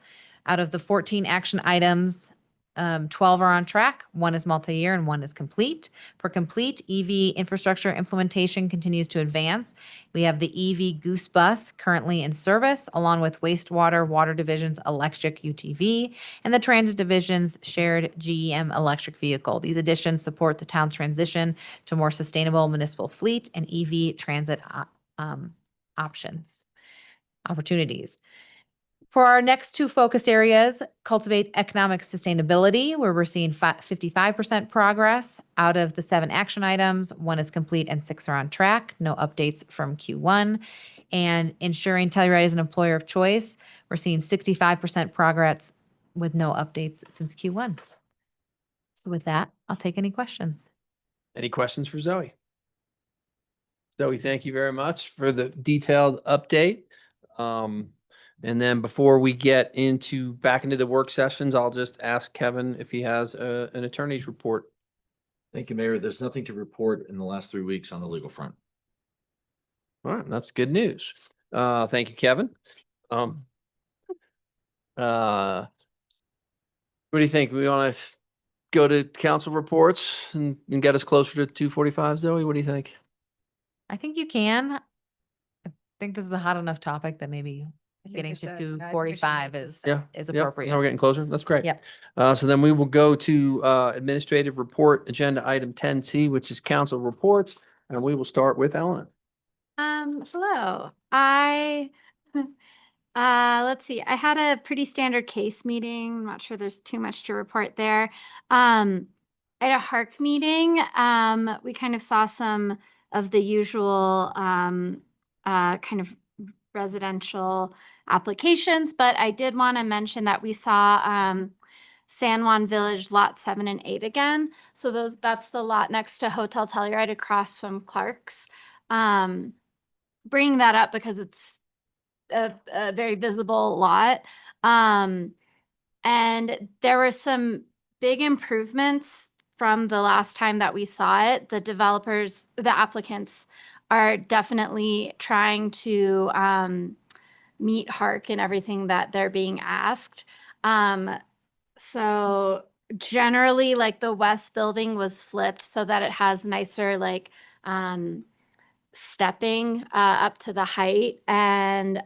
Out of the 14 action items, 12 are on track, 1 is multi-year and 1 is complete. For complete, EV infrastructure implementation continues to advance. We have the EV Goose Bus currently in service, along with wastewater, water division's electric UTV, and the transit division's shared GEM electric vehicle. These additions support the town's transition to more sustainable municipal fleet and EV transit opportunities. For our next 2 focus areas, cultivate economic sustainability, where we're seeing 55% progress out of the 7 action items. 1 is complete and 6 are on track. No updates from Q1. And ensuring Telluride is an employer of choice, we're seeing 65% progress with no updates since Q1. So with that, I'll take any questions. Any questions for Zoe? Zoe, thank you very much for the detailed update. And then before we get back into the work sessions, I'll just ask Kevin if he has an attorney's report. Thank you, Mayor. There's nothing to report in the last 3 weeks on the legal front. All right, that's good news. Thank you, Kevin. What do you think? We want to go to council reports and get us closer to 2:45, Zoe? What do you think? I think you can. I think this is a hot enough topic that maybe getting we to should. I think we should 2:45 make is Yeah, is Yep, appropriate. Now we're getting closer. That's great. Yep. So then we will go to administrative report, agenda item 10C, which is council reports, and we will start with Ellen. Hello. Let's see. I had a pretty standard case meeting. I'm not sure there's too much to report there. At a HARC meeting, we kind of saw some of the usual kind of residential applications, but I did want to mention that we saw San Juan Village Lot 7 and 8 again. So that's the lot next to Hotel Telluride across from Clark's. Bringing that up because it's a very visible lot. And there were some big improvements from the last time that we saw it. The developers, the applicants are definitely trying to meet HARC and everything that they're being asked. So generally, like the west building was flipped so that it has nicer like stepping up to the height, and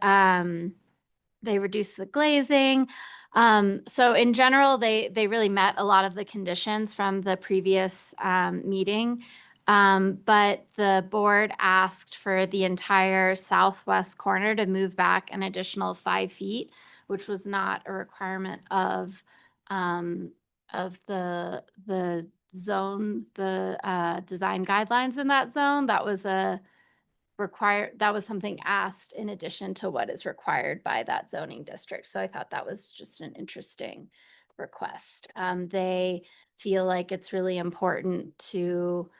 they reduced the glazing. So in general, they really met a lot of the conditions from the previous meeting. But the board asked for the entire southwest corner to move back an additional 5 feet, which was not a requirement of the zone, the design guidelines in that zone. That was something asked in addition to what is required by that zoning district. So I thought that was just an interesting request. They feel like it's really important to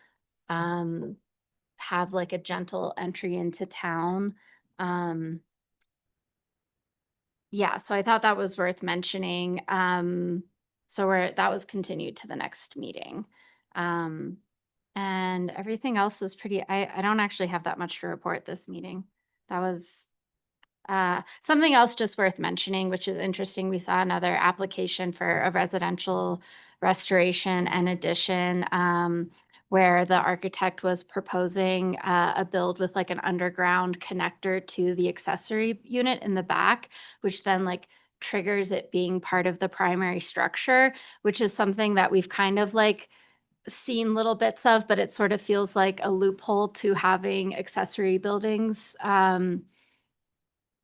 have like a gentle entry into town. Yeah, so I thought that was worth mentioning. So that was continued to the next meeting. And everything else was pretty, I don't actually have that much to report this meeting. That was something else just worth mentioning, which is interesting. We saw another application for a residential restoration and addition where the architect was proposing a build with like an underground connector to the accessory unit in the back, which then like triggers it being part of the primary structure, which is something that we've kind of like seen little bits of, but it sort of feels like a loophole to having accessory buildings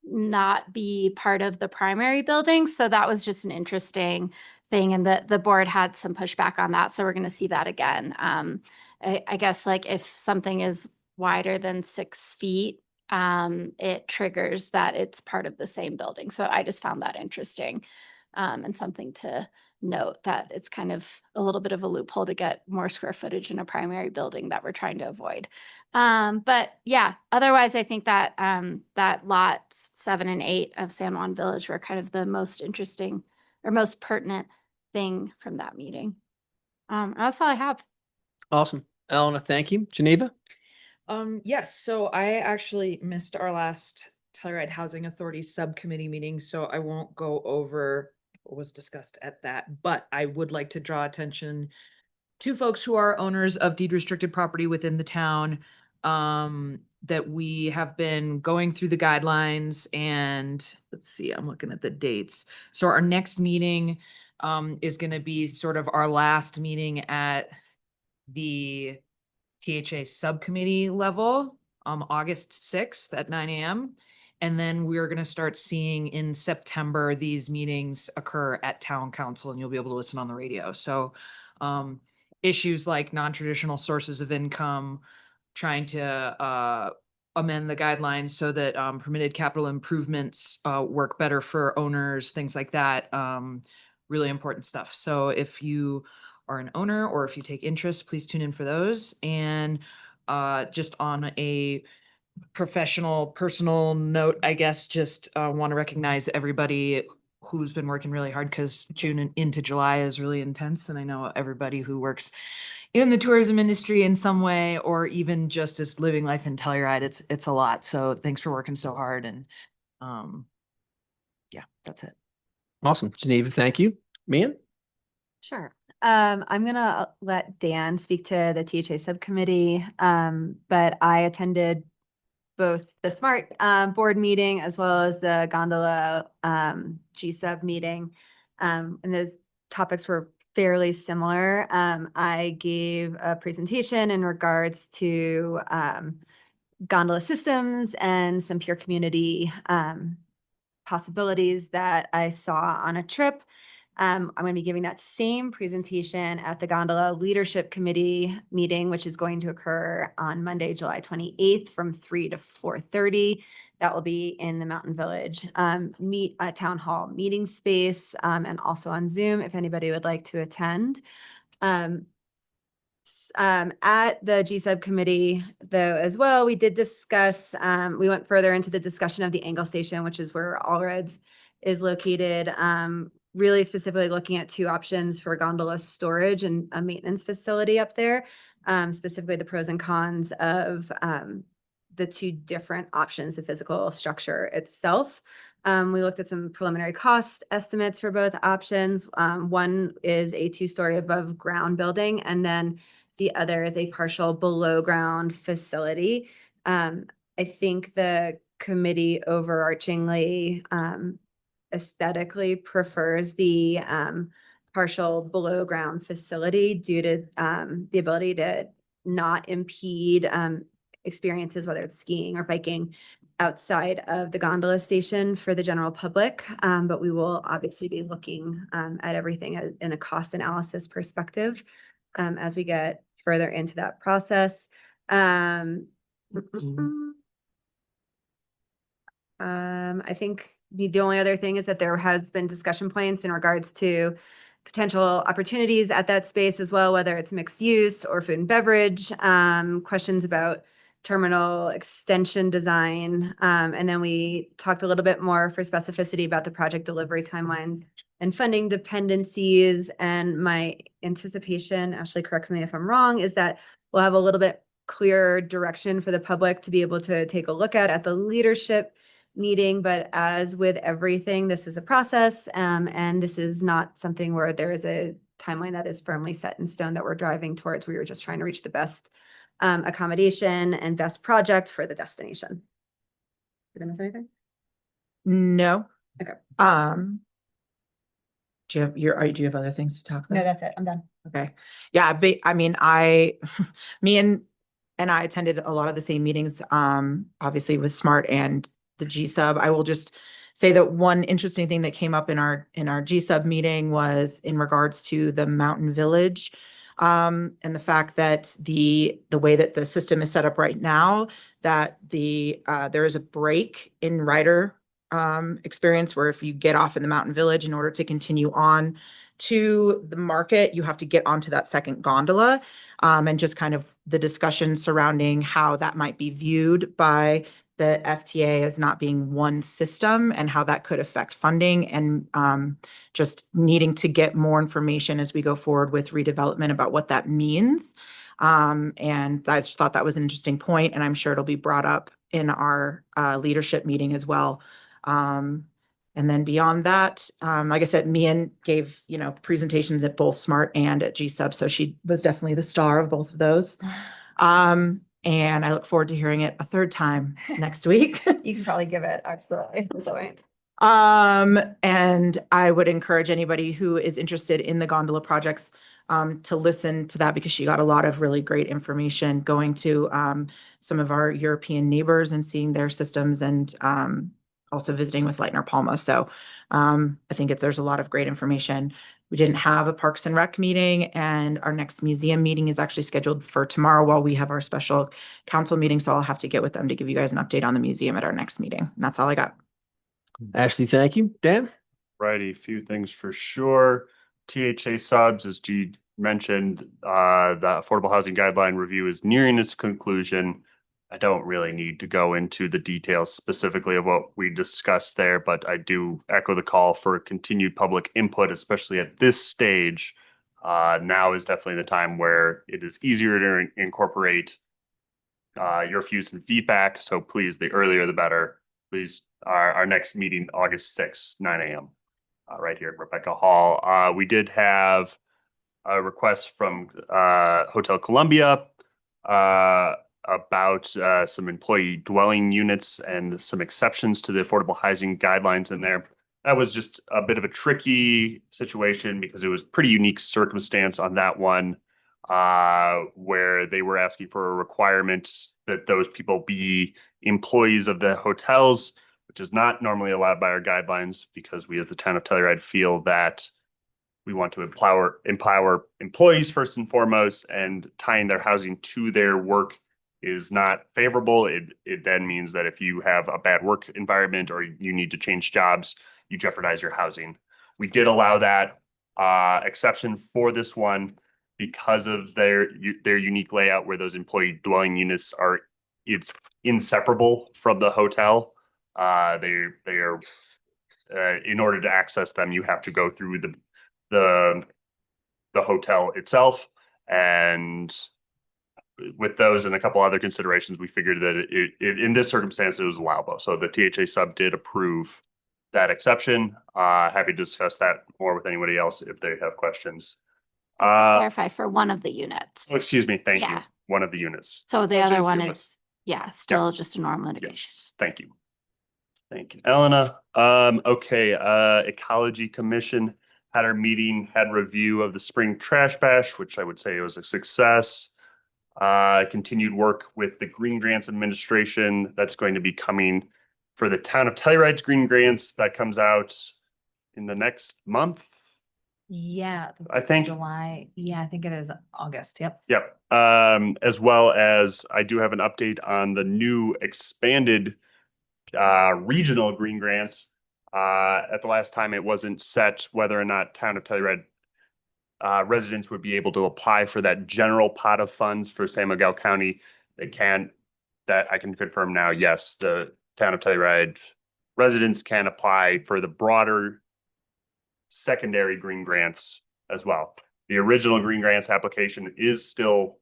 not be part of the primary building. So that was just an interesting thing. And the board had some pushback on that. So we're going to see that again. I guess like if something is wider than 6 feet, it triggers that it's part of the same building. So I just found that interesting and something to note, that it's kind of a little bit of a loophole to get more square footage in a primary building that we're trying to avoid. But yeah, otherwise I think that that lots 7 and 8 of San Juan Village were kind of the most interesting or most pertinent thing from that meeting. That's all I have. Awesome. Elena, thank you. Geneva? Yes, so I actually missed our last Telluride Housing Authority subcommittee meeting, so I won't go over was discussed at that, but I would like to draw attention to folks who are owners of deed restricted property within the town, that we have been going through the guidelines, and let's see, I'm looking at the dates. So our next meeting is going to be sort of our last meeting at the THA subcommittee level, August 6th at 9 a.m. And then we're going to start seeing in September these meetings occur at town council, and you'll be able to listen on the radio. So issues like non-traditional sources of income, trying to amend the guidelines so that permitted capital improvements work better for owners, things like that. Really important stuff. So if you are an owner or if you take interest, please tune in for those. And just on a professional, personal note, I guess, just want to recognize everybody who's been working really hard, because June and into July is really intense. And I know everybody who works in the tourism industry in some way, or even just as living life in Telluride, it's a lot. So thanks for working so hard. And yeah, that's it. Awesome. Geneva, thank you. Mian? Sure. I'm gonna let Dan speak to the THA subcommittee, but I attended both the SMART board meeting as well as the Gondola G-Sub meeting, and the topics were fairly similar. I gave a presentation in regards to gondola systems and some peer community possibilities that I saw on a trip. I'm going to be giving that same presentation at the Gondola Leadership Committee meeting, which is going to occur on Monday, July 28th from 3 to 4:30. That will be in the Mountain Village Town Hall meeting space, and also on Zoom if anybody would like to attend. At the G-Sub committee, though, as well, we did discuss, we went further into the discussion of the Angle Station, which is where Allreds is located. Really specifically looking at two options for gondola storage and a maintenance facility up there, specifically the pros and cons of the two different options, the physical structure itself. We looked at some preliminary cost estimates for both options. One is a 2-story above ground building, and then the other is a partial below ground facility. I think the committee overarchingly aesthetically prefers the partial below ground facility due to the ability to not impede experiences, whether it's skiing or biking outside of the gondola station for the general public. But we will obviously be looking at everything in a cost analysis perspective as we get further into that process. I think the only other thing is that there has been discussion points in regards to potential opportunities at that space as well, whether it's mixed use or food and beverage, questions about terminal extension design. And then we talked a little bit more for specificity about the project delivery timelines and funding dependencies. And my anticipation, Ashley, correct me if I'm wrong, is that we'll have a little bit clearer direction for the public to be able to take a look at the leadership meeting. But as with everything, this is a process, and this is not something where there is a timeline that is firmly set in stone that we're driving towards. We were just trying to reach the best accommodation and best project for the destination. Did I miss anything? No. Okay. Do you have other things to talk about? No, that's it. I'm done. Okay. Yeah, I mean, me and I attended a lot of the same meetings, obviously with SMART and the G-Sub. I will just say that one interesting thing that came up in our G-Sub meeting was in regards to the Mountain Village, and the fact that the way that the system is set up right now, that there is a break in rider experience where if you get off in the Mountain Village, in order to continue on to the market, you have to get onto that second gondola, and just kind of the discussion surrounding how that might be viewed by the FTA as not being one system and how that could affect funding, and just needing to get more information as we go forward with redevelopment about what that means. And I just thought that was an interesting point, and I'm sure it'll be brought up in our leadership meeting as well. And then beyond that, like I said, Mian gave, presentations at both SMART and at GSUB. So she was definitely the star of both of those. And I look forward to hearing it a third time next week. You can probably give it actually. So And I would encourage anybody who is interested in the gondola projects to listen to that, because she got a lot of really great information, going to some of our European neighbors and seeing their systems, and also visiting with Lightner Palma. So I think there's a lot of great information. We didn't have a Parks and Rec meeting, and our next museum meeting is actually scheduled for tomorrow while we have our special council meeting. So I'll have to get with them to give you guys an update on the museum at our next meeting. And that's all I got. Ashley, thank you. Dan? Righty, a few things for sure. THA subs, as G mentioned, the Affordable Housing Guideline Review is nearing its conclusion. I don't really need to go into the details specifically of what we discussed there, but I do echo the call for continued public input, especially at this stage. Now is definitely the time where it is easier to incorporate your views and feedback. So please, the earlier the better. Please, our next meeting, August 6th, 9 a.m. Right here at Rebecca Hall. We did have a request from Hotel Columbia about some employee dwelling units and some exceptions to the affordable housing guidelines in there. That was just a bit of a tricky situation because it was pretty unique circumstance on that one, where they were asking for a requirement that those people be employees of the hotels, which is not normally allowed by our guidelines, because we as the town of Telluride feel that we want to empower employees first and foremost, and tying their housing to their work is not favorable. It then means that if you have a bad work environment or you need to change jobs, you jeopardize your housing. We did allow that exception for this one because of their unique layout, where those employee dwelling units it's inseparable from the hotel. They are in order to access them, you have to go through the hotel itself. And with those and a couple other considerations, we figured that in this circumstance, it was allowable. So the THA sub did approve that exception. Happy to discuss that more with anybody else if they have questions. Clarify for one of the units. Oh, excuse me. Thank you. Yeah. One of the units. So the Oh, other geez, one it is, still just a normal litigation. Yes, thank you. Thank you, Elena. Okay, Ecology Commission had our meeting, had review of the spring trash bash, which I would say was a success. Continued work with the Green Grants Administration. That's going to be coming for the town of Telluride's Green Grants. That comes out in the next month. Yeah. I think. July. Yeah, I think it is August. Yep. Yep. As well as I do have an update on the new expanded regional green grants. At the last time, it wasn't set whether or not town of Telluride residents would be able to apply for that general pot of funds for San Miguel County. They can. That I can confirm now. Yes, the town of Telluride residents can apply for the broader secondary green grants as well. The original green grants application is still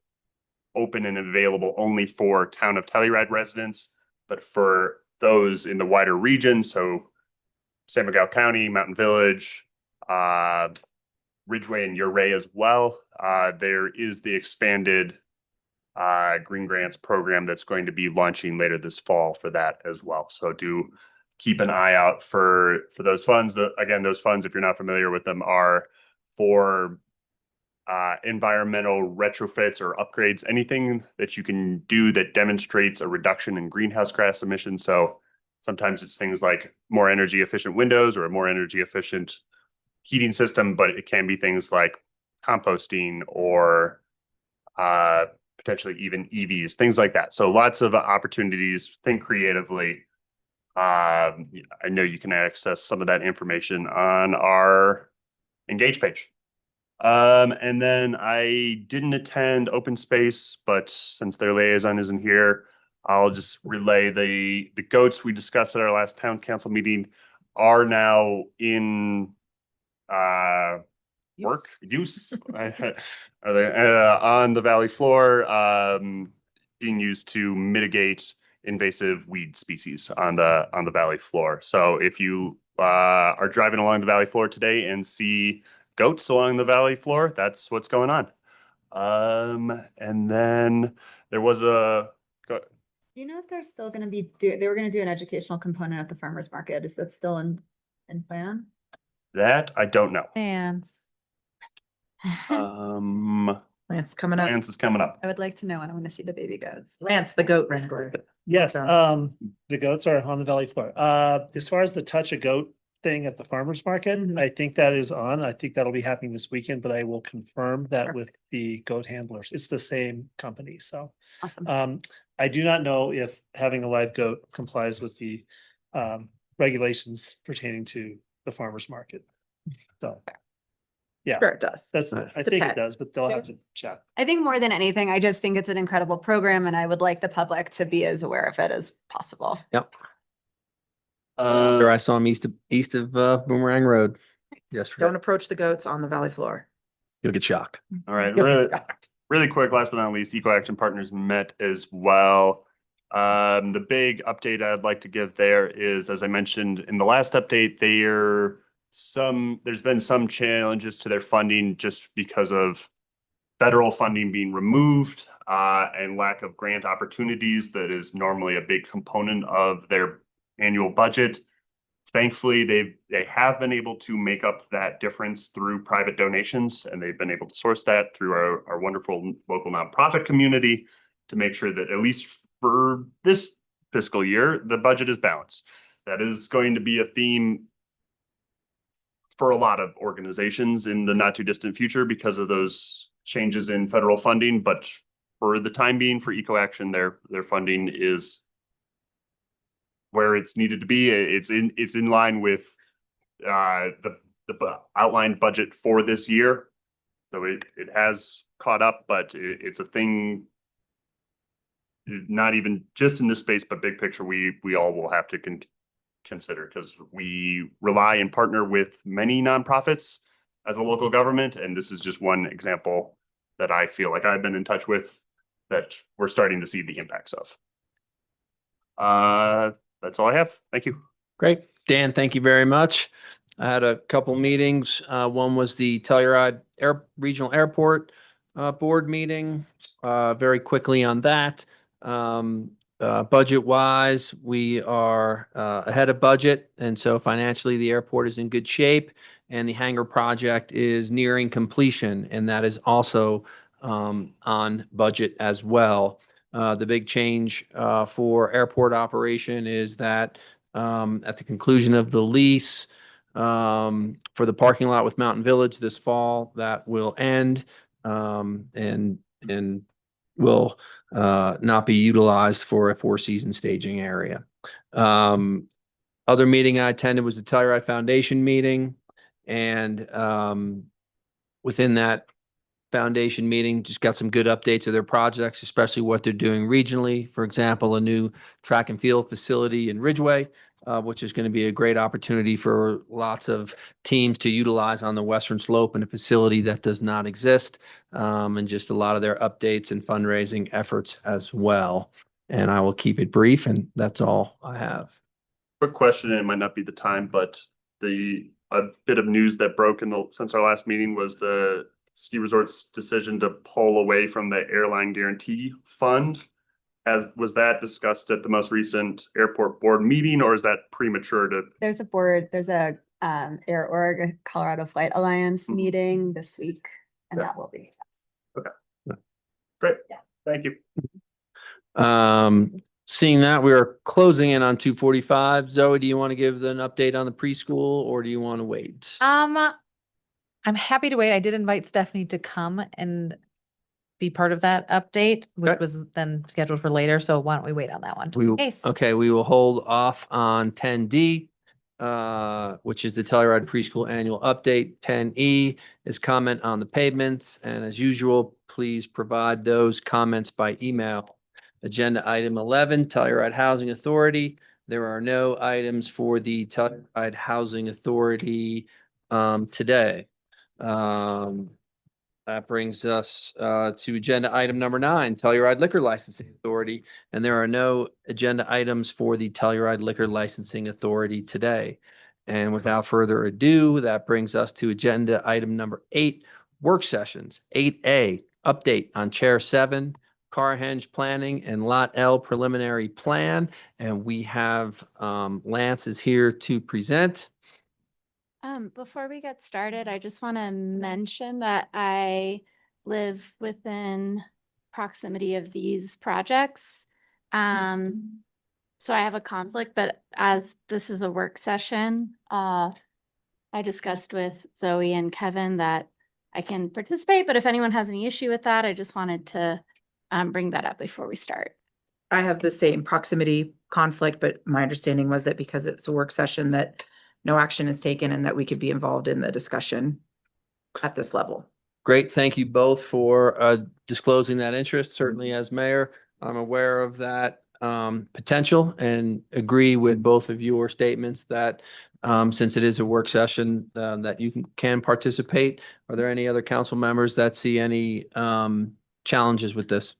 open and available only for town of Telluride residents, but for those in the wider region, so San Miguel County, Mountain Village, Ridgeway and Uray as well, there is the expanded green grants program that's going to be launching later this fall for that as well. So do keep an eye out for those funds. Again, those funds, if you're not familiar with them, are for environmental retrofits or upgrades, anything that you can do that demonstrates a reduction in greenhouse gas emissions. So sometimes it's things like more energy efficient windows or a more energy efficient heating system, but it can be things like composting or potentially even EVs, things like that. So lots of opportunities. Think creatively. I know you can access some of that information on our Engage page. And then I didn't attend open space, but since their liaison isn't here, I'll just relay the goats we discussed at our last town council meeting are now in use are they on the valley floor, being used to mitigate invasive weed species on the valley floor. So if you are driving along the valley floor today and see goats along the valley floor, that's what's going on. And then there was Do you know if they're still gonna be they were gonna do an educational component at the farmer's market? Is that still in plan? that I don't know. Plans. Lance coming up. Lance is coming up. I would like to know when I want to see the baby goats. Lance, the goat wrangler. Yes, Awesome. the goats are on the valley floor. As far as the touch a goat thing at the farmer's market, I think that is on. I think that'll be happening this weekend, but I will confirm that with the goat handlers. It's the same company, so. Awesome. I do not know if having a live goat complies with the regulations pertaining to the farmer's market. So. Yeah, Sure it does. that's, I It's a think it pet. does, but they'll have to check. I think more than anything, I just think it's an incredible program and I would like the public to be as aware of it as possible. Yep. There I saw him east of Boomerang Road yesterday. Don't approach the goats on the valley floor. You'll get shocked. All right, You'll really, get shocked. really quick, last but not least, Eco Action Partners met as well. The big update I'd like to give there is, as I mentioned in the last update, there's been some challenges to their funding just because of federal funding being removed and lack of grant opportunities. That is normally a big component of their annual budget. Thankfully, they have been able to make up that difference through private donations, and they've been able to source that through our wonderful local nonprofit community to make sure that at least for this fiscal year, the budget is balanced. That is going to be a theme for a lot of organizations in the not too distant future because of those changes in federal funding. But for the time being, for Eco Action, their funding is where it's needed to be. It's in line with the outlined budget for this year. So it has caught up, but it's a thing not even just in this space, but big picture, we all will have to consider, because we rely and partner with many nonprofits as a local government. And this is just one example that I feel like I've been in touch with that we're starting to see the impacts of. That's all I have. Thank you. Great. Dan, thank you very much. I had a couple meetings. One was the Telluride Regional Airport board meeting. Very quickly on that. Budget wise, we are ahead of budget. And so financially, the airport is in good shape, and the hangar project is nearing completion. And that is also on budget as well. The big change for airport operation is that at the conclusion of the lease for the parking lot with Mountain Village this fall, that will end and will not be utilized for a four-season staging area. Other meeting I attended was the Telluride Foundation meeting, and within that Foundation meeting, just got some good updates of their projects, especially what they're doing regionally. For example, a new track and field facility in Ridgeway, which is going to be a great opportunity for lots of teams to utilize on the western slope, in a facility that does not exist, and just a lot of their updates and fundraising efforts as well. And I will keep it brief, and that's all I have. Quick question, and it might not be the time, but a bit of news that broke since our last meeting was the ski resort's decision to pull away from the airline guarantee fund. Was that discussed at the most recent airport board meeting, or is that premature to? There's a Air Org Colorado Flight Alliance meeting this week, and that will be discussed. Okay. Great. Yeah. Thank you. Seeing that, we are closing in on 2:45. Zoe, do you want to give an update on the preschool, or do you want to wait? I'm happy to wait. I did invite Stephanie to come and be part of that update, which Okay. was then scheduled for later. So why don't we wait on that one? We will, Case. okay, we will hold off on 10D, which is the Telluride Preschool Annual Update. 10E is comment on the pavements. And as usual, please provide those comments by email. Agenda item 11, Telluride Housing Authority. There are no items for the Telluride Housing Authority today. That brings us to agenda item number 9, Telluride Liquor Licensing Authority. And there are no agenda items for the Telluride Liquor Licensing Authority today. And without further ado, that brings us to agenda item number 8, work sessions. 8A, update on Chair 7, Carhenge Planning and Lot L preliminary plan. And we have Lance is here to present. Before we get started, I just want to mention that I live within proximity of these projects. So I have a conflict, but as this is a work session, I discussed with Zoe and Kevin that I can participate, but if anyone has any issue with that, I just wanted to bring that up before we start. I have the same proximity conflict, but my understanding was that because it's a work session that no action is taken and that we could be involved in the discussion at this level. Great. Thank you both for disclosing that interest. Certainly as mayor, I'm aware of that potential and agree with both of your statements that since it is a work session that you can participate. Are there any other council members that see any challenges with this?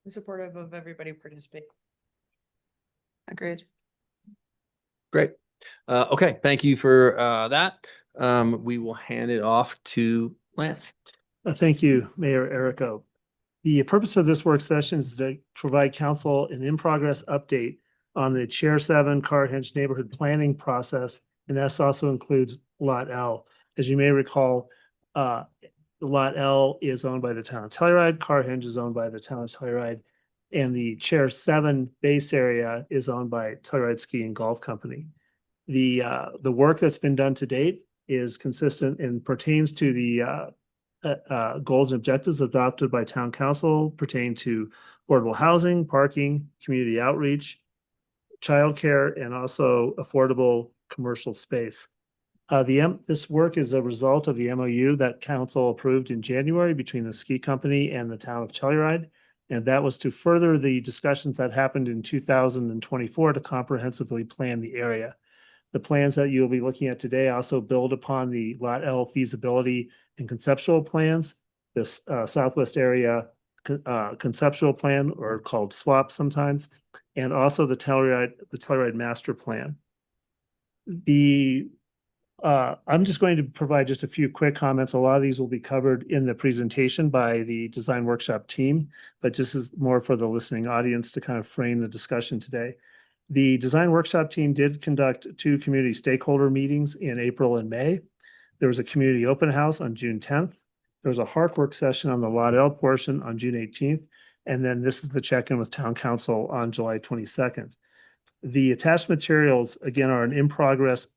I'm supportive of everybody participating. Agreed. Great. Okay, thank you for that. We will hand it off to Lance. Thank you, Mayor Errico. The purpose of this work session is to provide council an in-progress update on the Chair 7 Carhenge neighborhood planning process, and this also includes Lot L. As you may recall, Lot L is owned by the town of Telluride, Carhenge is owned by the town of Telluride, and the Chair 7 base area is owned by Telluride Ski and Golf Company. The work that's been done to date is consistent and pertains to the goals and objectives adopted by town council pertaining to affordable housing, parking, community outreach, childcare, and also affordable commercial space. This work is a result of the MOU that council approved in January between the ski company and the town of Telluride. And that was to further the discussions that happened in 2024 to comprehensively plan the area. The plans that you'll be looking at today also build upon the Lot L feasibility and conceptual plans, this Southwest area conceptual plan, or called SWAP sometimes, and also the Telluride master plan. I'm just going to provide just a few quick comments. A lot of these will be covered in the presentation by the design workshop team, but just as more for the listening audience to kind of frame the discussion today. The design workshop team did conduct 2 community stakeholder meetings in April and May. There was a community open house on June 10th. There was a HARC work session on the Lot L portion on June 18th. And then this is the check-in with town council on July 22nd. The attached materials, again, are an in-progress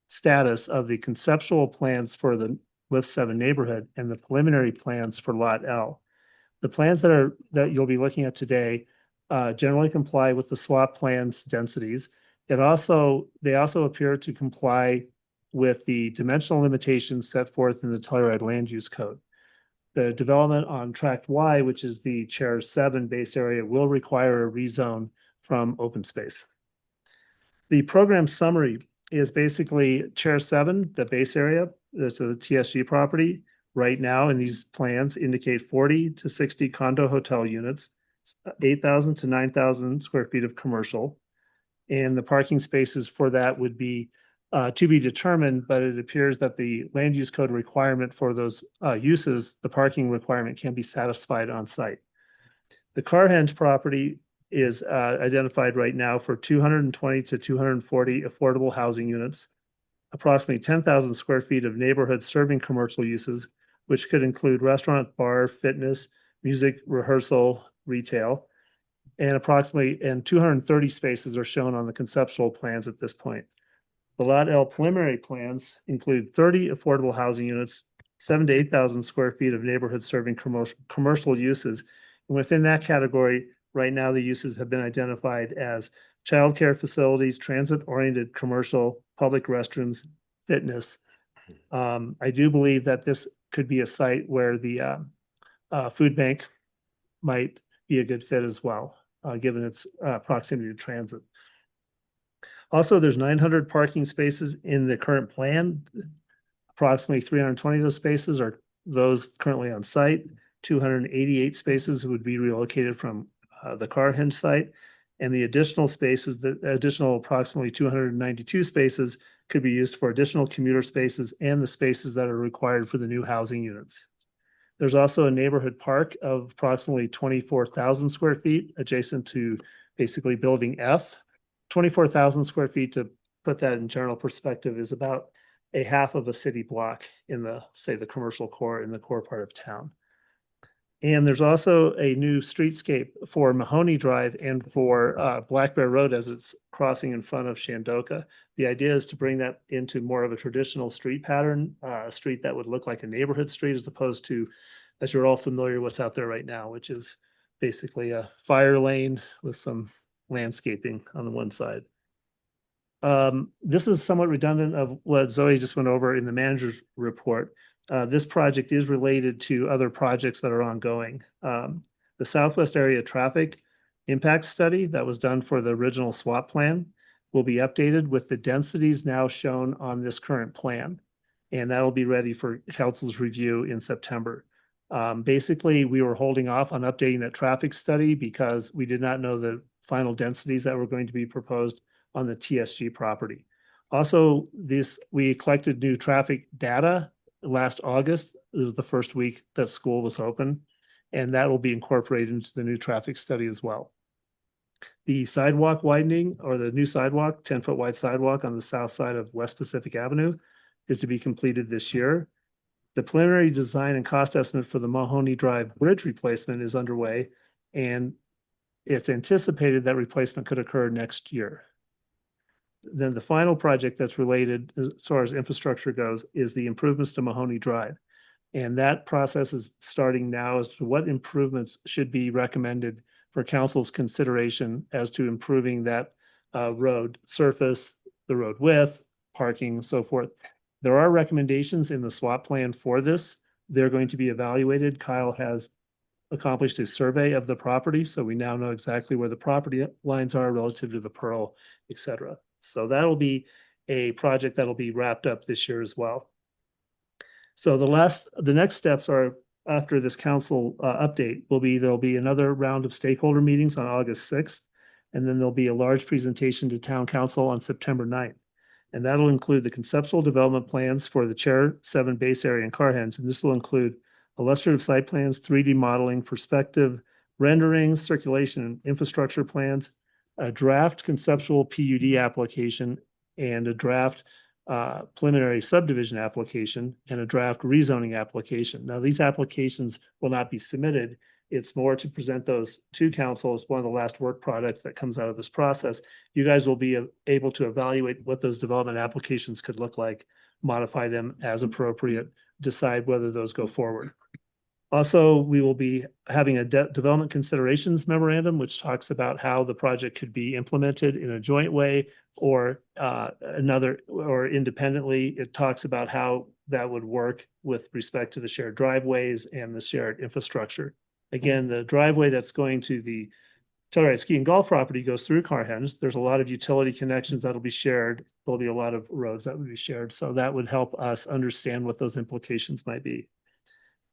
status of the conceptual plans for the Lift 7 neighborhood and the preliminary plans for Lot L. The plans that you'll be looking at today generally comply with the SWAP plans densities. They also appear to comply with the dimensional limitations set forth in the Telluride Land Use Code. The development on Tract Y, which is the Chair 7 base area, will require a rezone from open space. The program summary is basically Chair 7, the base area, so the TSG property. Right now in these plans indicate 40 to 60 condo hotel units, 8,000 to 9,000 square feet of commercial. And the parking spaces for that would be to be determined, but it appears that the land use code requirement for those uses, the parking requirement can be satisfied on site. The Carhenge property is identified right now for 220 to 240 affordable housing units, approximately 10,000 square feet of neighborhood serving commercial uses, which could include restaurant, bar, fitness, music, rehearsal, retail, and 230 spaces are shown on the conceptual plans at this point. The Lot L preliminary plans include 30 affordable housing units, 7,000 to 8,000 square feet of neighborhood serving commercial uses. And within that category, right now the uses have been identified as childcare facilities, transit-oriented commercial, public restrooms, fitness. I do believe that this could be a site where the food bank might be a good fit as well, given its proximity to transit. Also, there's 900 parking spaces in the current plan. Approximately 320 of those spaces are those currently on site. 288 spaces would be relocated from the Carhenge site, And the additional spaces, the additional approximately 292 spaces could be used for additional commuter spaces and the spaces that are required for the new housing units. There's also a neighborhood park of approximately 24,000 square feet adjacent to basically building F. 24,000 square feet, to put that in general perspective, is about a half of a city block in the, say, the commercial core, in the core part of town. And there's also a new streetscape for Mahoney Drive and for Black Bear Road as it's crossing in front of Shandoka. The idea is to bring that into more of a traditional street pattern, a street that would look like a neighborhood street, as opposed to, as you're all familiar, what's out there right now, which is basically a fire lane with some landscaping on the one side. This is somewhat redundant of what Zoe just went over in the manager's report. This project is related to other projects that are ongoing. The Southwest Area Traffic Impact Study that was done for the original SWAP plan will be updated with the densities now shown on this current plan. And that'll be ready for council's review in September. Basically, we were holding off on updating that traffic study because we did not know the final densities that were going to be proposed on the TSG property. Also, we collected new traffic data last August. It was the first week that school was open, and that will be incorporated into the new traffic study as well. The sidewalk widening, or the new sidewalk, 10-foot wide sidewalk on the south side of West Pacific Avenue, is to be completed this year. The preliminary design and cost estimate for the Mahoney Drive bridge replacement is underway, and it's anticipated that replacement could occur next year. Then the final project that's related, as far as infrastructure goes, is the improvements to Mahoney Drive. And that process is starting now as to what improvements should be recommended for council's consideration as to improving that road surface, the road width, parking, so forth. There are recommendations in the SWAP plan for this. They're going to be evaluated. Kyle has accomplished a survey of the property, so we now know exactly where the property lines are relative to the Pearl, et cetera. So that'll be a project that'll be wrapped up this year as well. So the next steps are, after this council update, there'll be another round of stakeholder meetings on August 6th, and then there'll be a large presentation to town council on September 9th. And that'll include the conceptual development plans for the Chair 7 base area and Carhenge. And this will include illustrative site plans, 3D modeling, perspective, renderings, circulation and infrastructure plans, a draft conceptual PUD application, and a draft preliminary subdivision application, and a draft rezoning application. Now, these applications will not be submitted. It's more to present those to council as one of the last work products that comes out of this process. You guys will be able to evaluate what those development applications could look like, modify them as appropriate, decide whether those go forward. Also, we will be having a development considerations memorandum, which talks about how the project could be implemented in a joint way or or independently. It talks about how that would work with respect to the shared driveways and the shared infrastructure. Again, the driveway that's going to the Telluride Ski and Golf property goes through Carhenge. There's a lot of utility connections that'll be shared. There'll be a lot of roads that will be shared. So that would help us understand what those implications might be.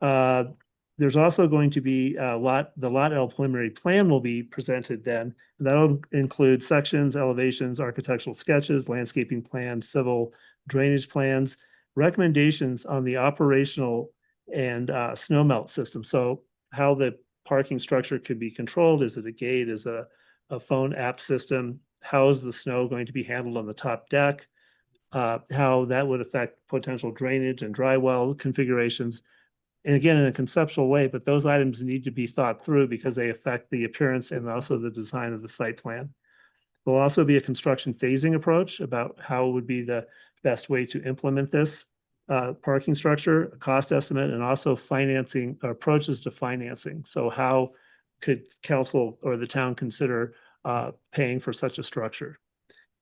There's also going to be the Lot L preliminary plan will be presented then. And that'll include sections, elevations, architectural sketches, landscaping plans, civil drainage plans, recommendations on the operational and snow melt system. So how the parking structure could be controlled. Is it a gate? Is it a phone app system? How is the snow going to be handled on the top deck? How that would affect potential drainage and dry well configurations. And again, in a conceptual way, but those items need to be thought through because they affect the appearance and also the design of the site plan. There'll also be a construction phasing approach about how would be the best way to implement this parking structure, a cost estimate, and also financing approaches to financing. So how could council or the town consider paying for such a structure?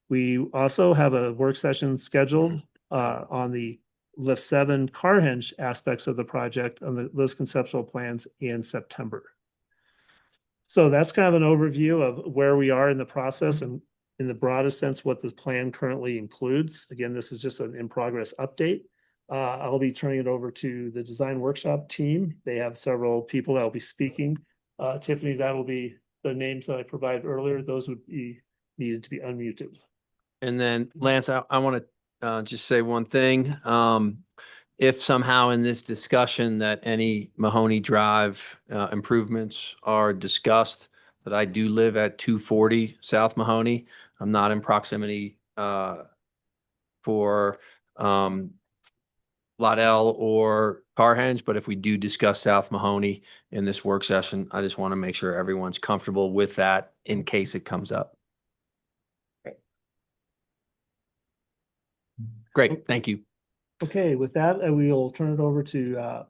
We also have a work session scheduled on the Lift 7 Carhenge aspects of the project on those conceptual plans in September. So that's kind of an overview of where we are in the process and in the broadest sense what the plan currently includes. Again, this is just an in-progress update. I'll be turning it over to the design workshop team. They have several people that will be speaking. Tiffany, that will be the names that I provided earlier, those would be needed to be unmuted. And then Lance, I want to just say one thing. If somehow in this discussion that any Mahoney Drive improvements are discussed, that I do live at 240 South Mahoney. I'm not in proximity for Lotell or Carhenge, but if we do discuss South Mahoney in this work session, I just want to make sure everyone's comfortable with that in case it comes up. Great, thank you. Okay, with that, we will turn it over to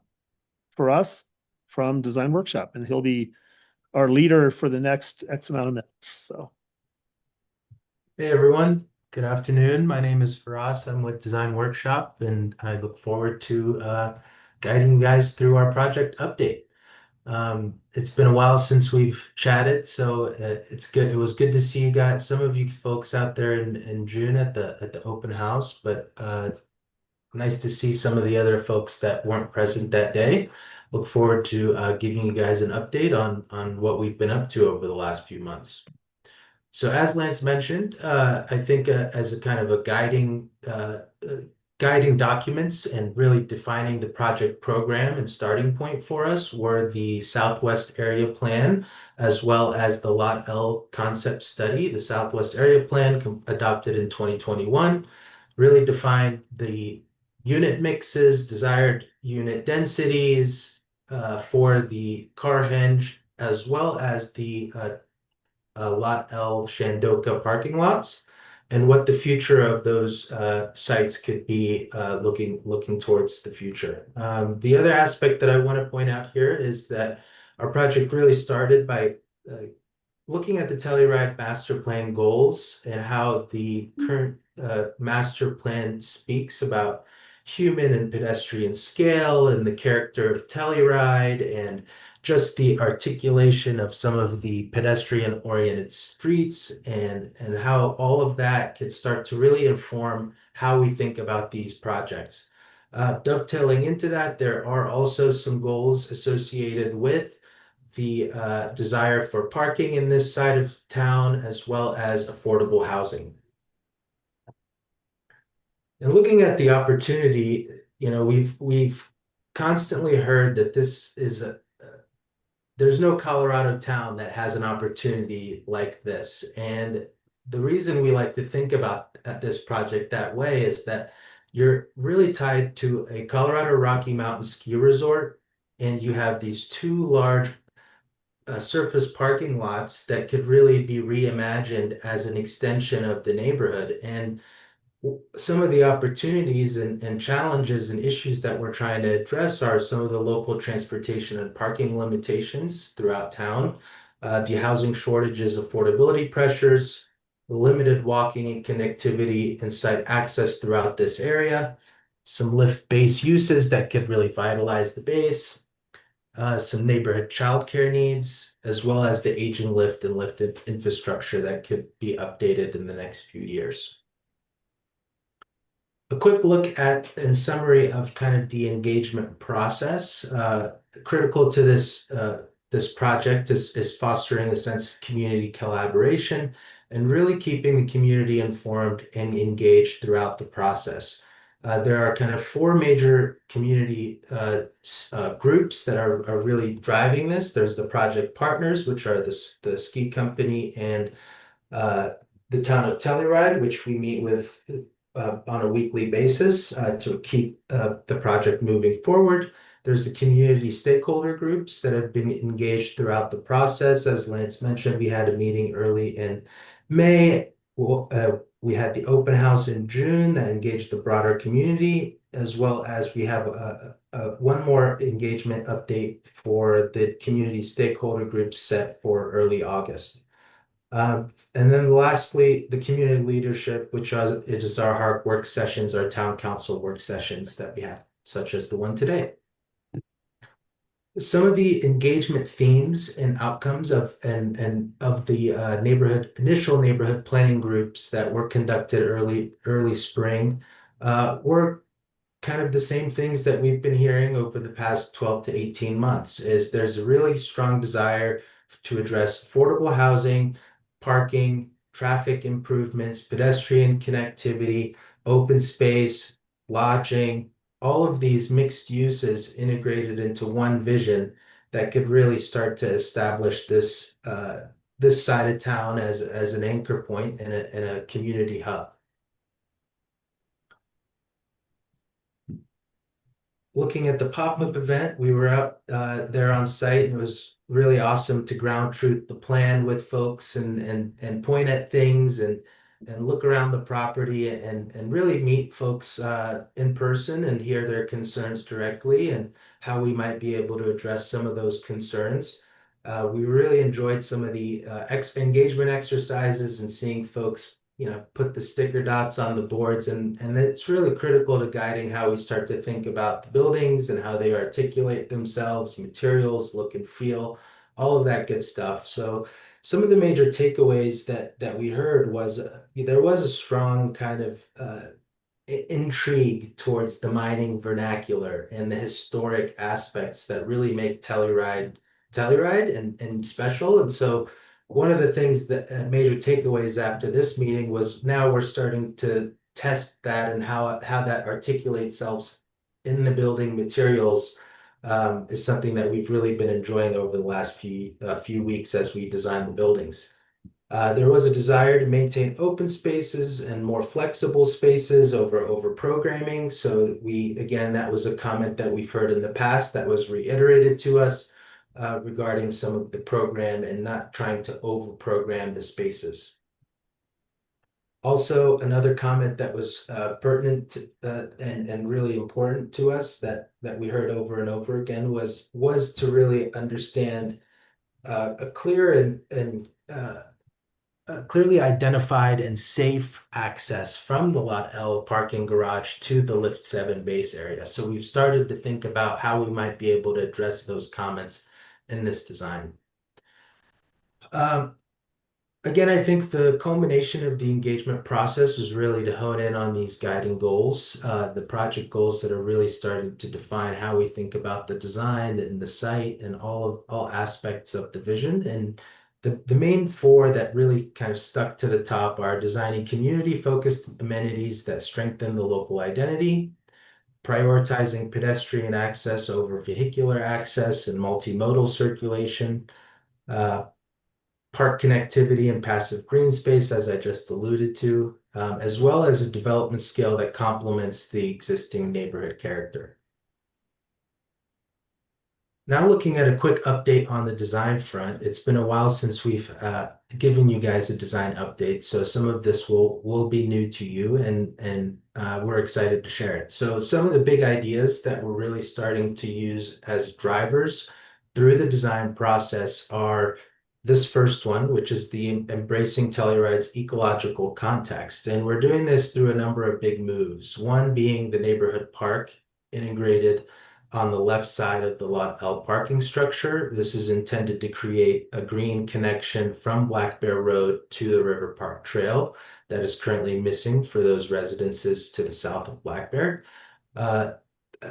Faraz from Design Workshop, and he'll be our leader for the next X amount of minutes. So, hey everyone, good afternoon. My name is Faraz. I'm with Design Workshop, and I look forward to guiding you guys through our project update. It's been a while since we've chatted, so it's good. It was good to see you guys, some of you folks out there in June at the open house, but nice to see some of the other folks that weren't present that day. Look forward to giving you guys an update on what we've been up to over the last few months. So as Lance mentioned, I think as a kind of a guiding documents and really defining the project program and starting point for us were the Southwest Area Plan, as well as the Lot L concept study. The Southwest Area Plan adopted in 2021 really defined the unit mixes, desired unit densities for the Carhenge, as well as the Lot L Shandoka parking lots, and what the future of those sites could be looking towards the future. The other aspect that I want to point out here is that our project really started by looking at the Telluride master plan goals and how the current master plan speaks about human and pedestrian scale and the character of Telluride and just the articulation of some of the pedestrian oriented streets and how all of that can start to really inform how we think about these projects. Dovetailing into that, there are also some goals associated with the desire for parking in this side of town, as well as affordable housing. And looking at the opportunity, you know, we've constantly heard that this is there's no Colorado town that has an opportunity like this. And the reason we like to think about this project that way is that you're really tied to a Colorado Rocky Mountain ski resort, and you have these two large surface parking lots that could really be reimagined as an extension of the neighborhood. And some of the opportunities and challenges and issues that we're trying to address are some of the local transportation and parking limitations throughout town, the housing shortages, affordability pressures, limited walking and connectivity and site access throughout this area, some lift-based uses that could really vitalize the base, some neighborhood childcare needs, as well as the aging lift and lift infrastructure that could be updated in the next few years. A quick look at and summary of kind of the engagement process. Critical to this project is fostering a sense of community collaboration and really keeping the community informed and engaged throughout the process. There are kind of four major community groups that are really driving this. There's the project partners, which are the ski company and the town of Telluride, which we meet with on a weekly basis to keep the project moving forward. There's the community stakeholder groups that have been engaged throughout the process. As Lance mentioned, we had a meeting early in May. We had the open house in June that engaged the broader community, as well as we have one more engagement update for the community stakeholder groups set for early August. And then lastly, the community leadership, which is our HARC work sessions, our town council work sessions that we have, such as the one today. Some of the engagement themes and outcomes of the initial neighborhood planning groups that were conducted early spring were kind of the same things that we've been hearing over the past 12 to 18 months. Is there's a really strong desire to address affordable housing, parking, traffic improvements, pedestrian connectivity, open space, lodging, all of these mixed uses integrated into one vision that could really start to establish this side of town as an anchor point and a community hub. Looking at the pop-up event, we were out there on site, and it was really awesome to ground truth the plan with folks and point at things and look around the property and really meet folks in person and hear their concerns directly and how we might be able to address some of those concerns. We really enjoyed some of the engagement exercises and seeing folks, put the sticker dots on the boards, and it's really critical to guiding how we start to think about the buildings and how they articulate themselves, materials, look and feel, all of that good stuff. So some of the major takeaways that we heard was there was a strong kind of intrigue towards the mining vernacular and the historic aspects that really make Telluride and special. And so one of the things that major takeaways after this meeting was now we're starting to test that and how that articulates itself in the building materials is something that we've really been enjoying over the last few weeks as we design the buildings. There was a desire to maintain open spaces and more flexible spaces over programming. So that was a comment that we've heard in the past that was reiterated to us regarding some of the program and not trying to over-program the spaces. Also, another comment that was pertinent and really important to us that we heard over and over again was to really understand a clear and clearly identified and safe access from the Lot L parking garage to the Lift 7 base area. So we've started to think about how we might be able to address those comments in this design. Again, I think the culmination of the engagement process was really to hone in on these guiding goals, the project goals that are really starting to define how we think about the design and the site and all aspects of the vision. And the main four that really kind of stuck to the top are designing community-focused amenities that strengthen the local identity, prioritizing pedestrian access over vehicular access and multimodal circulation, park connectivity and passive green space, as I just alluded to, as well as a development scale that complements the existing neighborhood character. Now looking at a quick update on the design front, it's been a while since we've given you guys a design update, so some of this will be new to you, and we're excited to share it. So some of the big ideas that we're really starting to use as drivers through the design process are this first one, which is the embracing Telluride's ecological context. And we're doing this through a number of big moves, one being the neighborhood park integrated on the left side of the Lot L parking structure. This is intended to create a green connection from Black Bear Road to the River Park Trail that is currently missing for those residences to the south of Black Bear.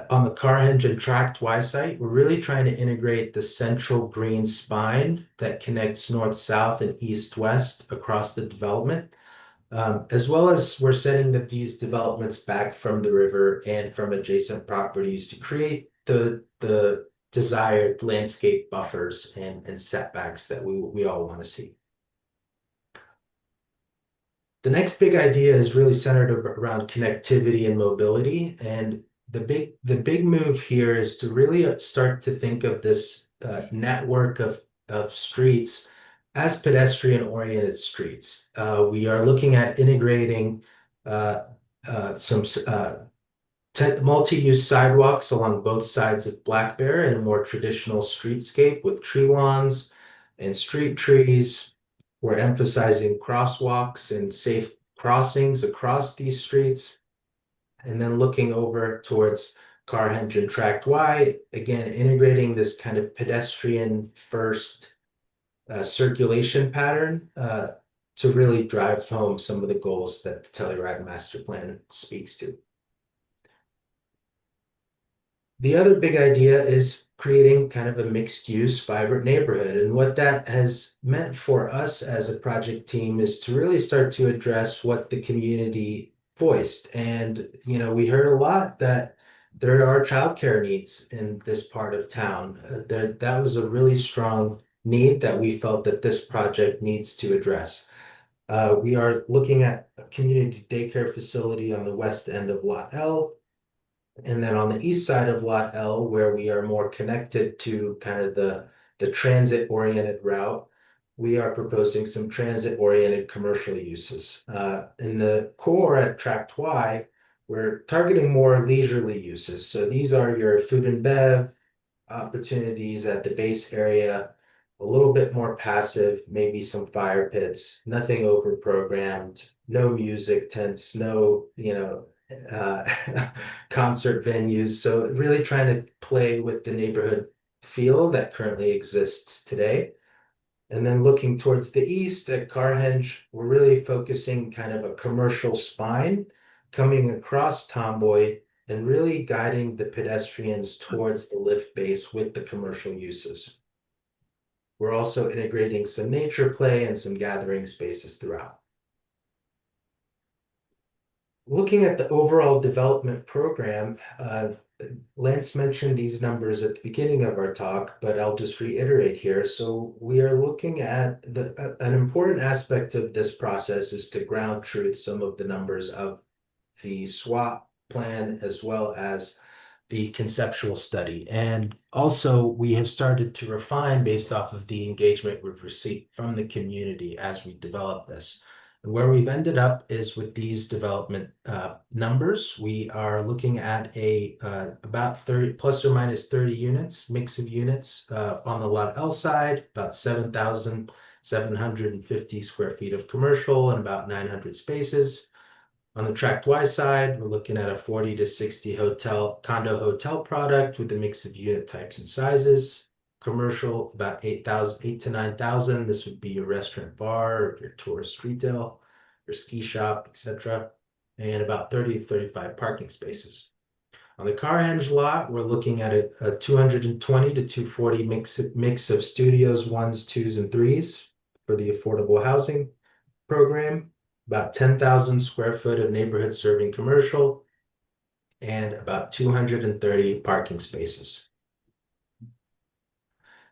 On the Carhenge and Tract Y site, we're really trying to integrate the central green spine that connects north-south and east-west across the development. As well as we're setting these developments back from the river and from adjacent properties to create the desired landscape buffers and setbacks that we all want to see. The next big idea is really centered around connectivity and mobility. And the big move here is to really start to think of this network of streets as pedestrian-oriented streets. We are looking at integrating some multi-use sidewalks along both sides of Black Bear in a more traditional streetscape with tree lawns and street trees. We're emphasizing crosswalks and safe crossings across these streets. And then looking over towards Carhenge and Tract Y, again, integrating this kind of pedestrian-first circulation pattern to really drive home some of the goals that the Telluride Master Plan speaks to. The other big idea is creating kind of a mixed use, vibrant neighborhood. And what that has meant for us as a project team is to really start to address what the community voiced. And, we heard a lot that there are childcare needs in this part of town. That was a really strong need that we felt that this project needs to address. We are looking at a community daycare facility on the west end of Lot L. And then on the east side of Lot L, where we are more connected to kind of the transit-oriented route, we are proposing some transit-oriented commercial uses. In the core at Tract Y, we're targeting more leisurely uses. So these are your food and bev opportunities at the base area, a little bit more passive, maybe some fire pits, nothing over programmed, no music tents, no, uh, concert venues. So really trying to play with the neighborhood feel that currently exists today. And then looking towards the east at Carhenge, we're really focusing kind of a commercial spine coming across Tomboy and really guiding the pedestrians towards the lift base with the commercial uses. We're also integrating some nature play and some gathering spaces throughout. Looking at the overall development program, Lance mentioned these numbers at the beginning of our talk, but I'll just reiterate here. So we are looking at an important aspect of this process is to ground truth some of the numbers of the SWAT plan as well as the conceptual study. And also we have started to refine based off of the engagement we've received from the community as we develop this. And where we've ended up is with these development numbers, we are looking at about 30 plus or minus 30 units, mix of units on the Lot L side, about 7,750 square feet of commercial and about 900 spaces. On the Tract Y side, we're looking at a 40 to 60 condo hotel product with a mix of unit types and sizes. Commercial, about 8 to 9,000. This would be your restaurant bar, your tourist retail, your ski shop, etc. And about 30 to 35 parking spaces. On the Carhenge lot, we're looking at a 220 to 240 mix of studios, 1s, 2s, and 3s for the affordable housing program. About 10,000 square foot of neighborhood serving commercial, and about 230 parking spaces.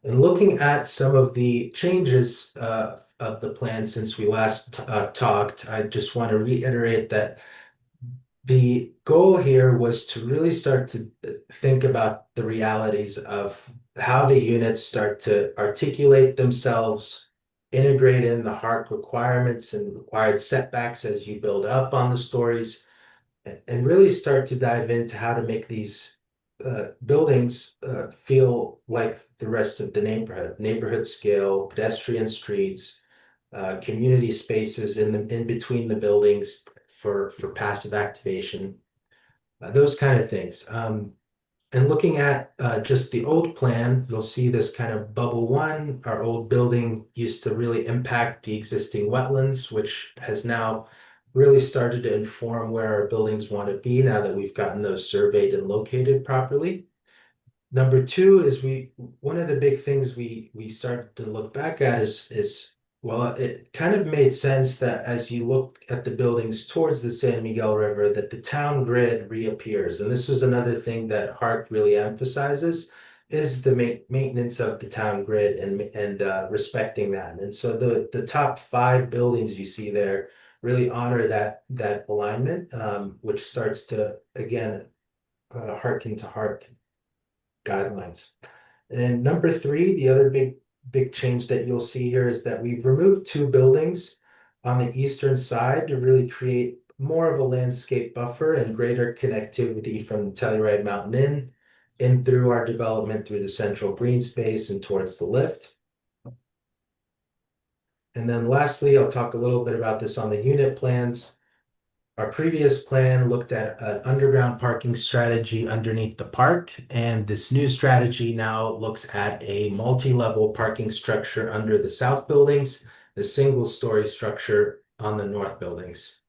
And looking at some of the changes of the plan since we last talked, I just want to reiterate that the goal here was to really start to think about the realities of how the units start to articulate themselves, integrate in the HARC requirements and required setbacks as you build up on the stories, and really start to dive into how to make these buildings feel like the rest of the neighborhood scale, pedestrian streets, community spaces in between the buildings for passive activation, those kind of things. And looking at just the old plan, you'll see this kind of bubble one. Our old building used to really impact the existing wetlands, which has now really started to inform where our buildings want to be now that we've gotten those surveyed and located properly. Number two is one of the big things we started to look back at is well, it kind of made sense that as you look at the buildings towards the San Miguel River, that the town grid reappears. And this was another thing that HARC really emphasizes is the maintenance of the town grid and respecting that. And so the top 5 buildings you see there really honor that alignment, which starts to, again, hearken to HARC guidelines. And number 3, the other big change that you'll see here is that we've removed 2 buildings on the eastern side to really create more of a landscape buffer and greater connectivity from the Telluride Mountain Inn in through our development through the central green space and towards the lift. And then lastly, I'll talk a little bit about this on the unit plans. Our previous plan looked at an underground parking strategy underneath the park, and this new strategy now looks at a multi-level parking structure under the south buildings, the single-story structure on the north buildings.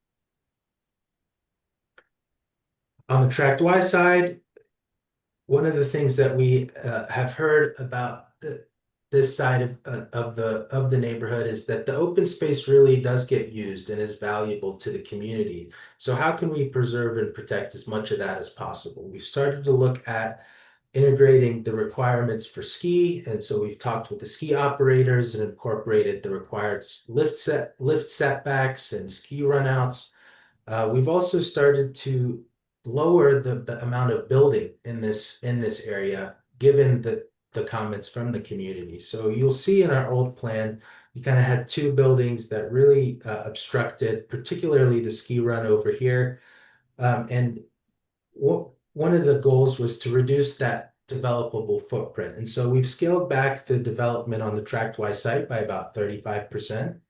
On the Tract Y side, one of the things that we have heard about this side of the neighborhood is that the open space really does get used and is valuable to the community. So how can we preserve and protect as much of that as possible? We've started to look at integrating the requirements for ski, and so we've talked with the ski operators and incorporated the required lift setbacks and ski runouts. We've also started to lower the amount of building in this area, given the comments from the community. So you'll see in our old plan, you kind of had two buildings that really obstructed, particularly the ski run over here. And one of the goals was to reduce that developable footprint. And so we've scaled back the development on the Tract Y site by about 35%.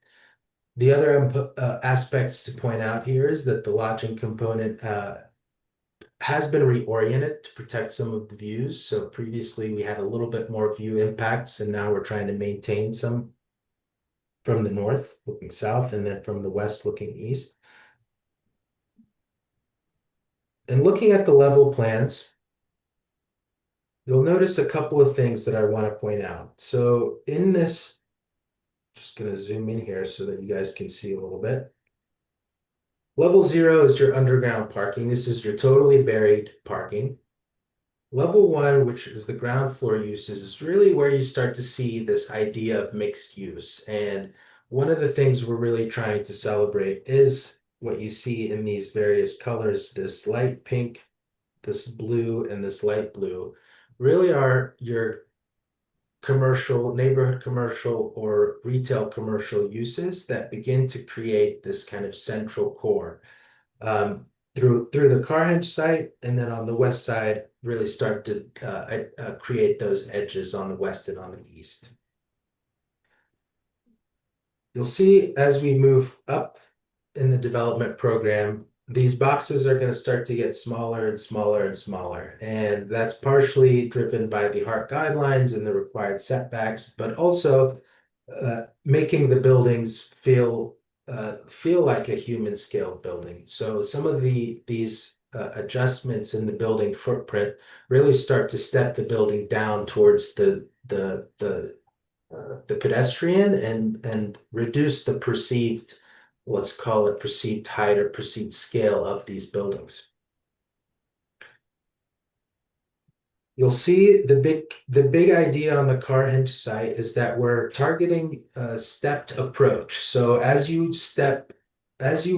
The other aspects to point out here is that the lodging component has been reoriented to protect some of the views. So previously we had a little bit more view impacts, and now we're trying to maintain some from the north looking south and then from the west looking east. And looking at the level plans, you'll notice a couple of things that I want to point out. So in this, just going to zoom in here so that you guys can see a little bit. Level 0 is your underground parking. This is your totally buried parking. Level 1, which is the ground floor uses, is really where you start to see this idea of mixed use. And one of the things we're really trying to celebrate is what you see in these various colors, this light pink, this blue, and this light blue, really are your commercial, neighborhood commercial, or retail commercial uses that begin to create this kind of central core. Through the Carhenge site, and then on the west side, really start to create those edges on the west and on the east. You'll see as we move up in the development program, these boxes are going to start to get smaller and smaller and smaller. And that's partially driven by the HART guidelines and the required setbacks, but also making the buildings feel like a human scale building. So some of these adjustments in the building footprint really start to step the building down towards the pedestrian and reduce the perceived, let's call it perceived height or perceived scale of these buildings. You'll see the big idea on the Carhenge site is that we're targeting a stepped approach. So as you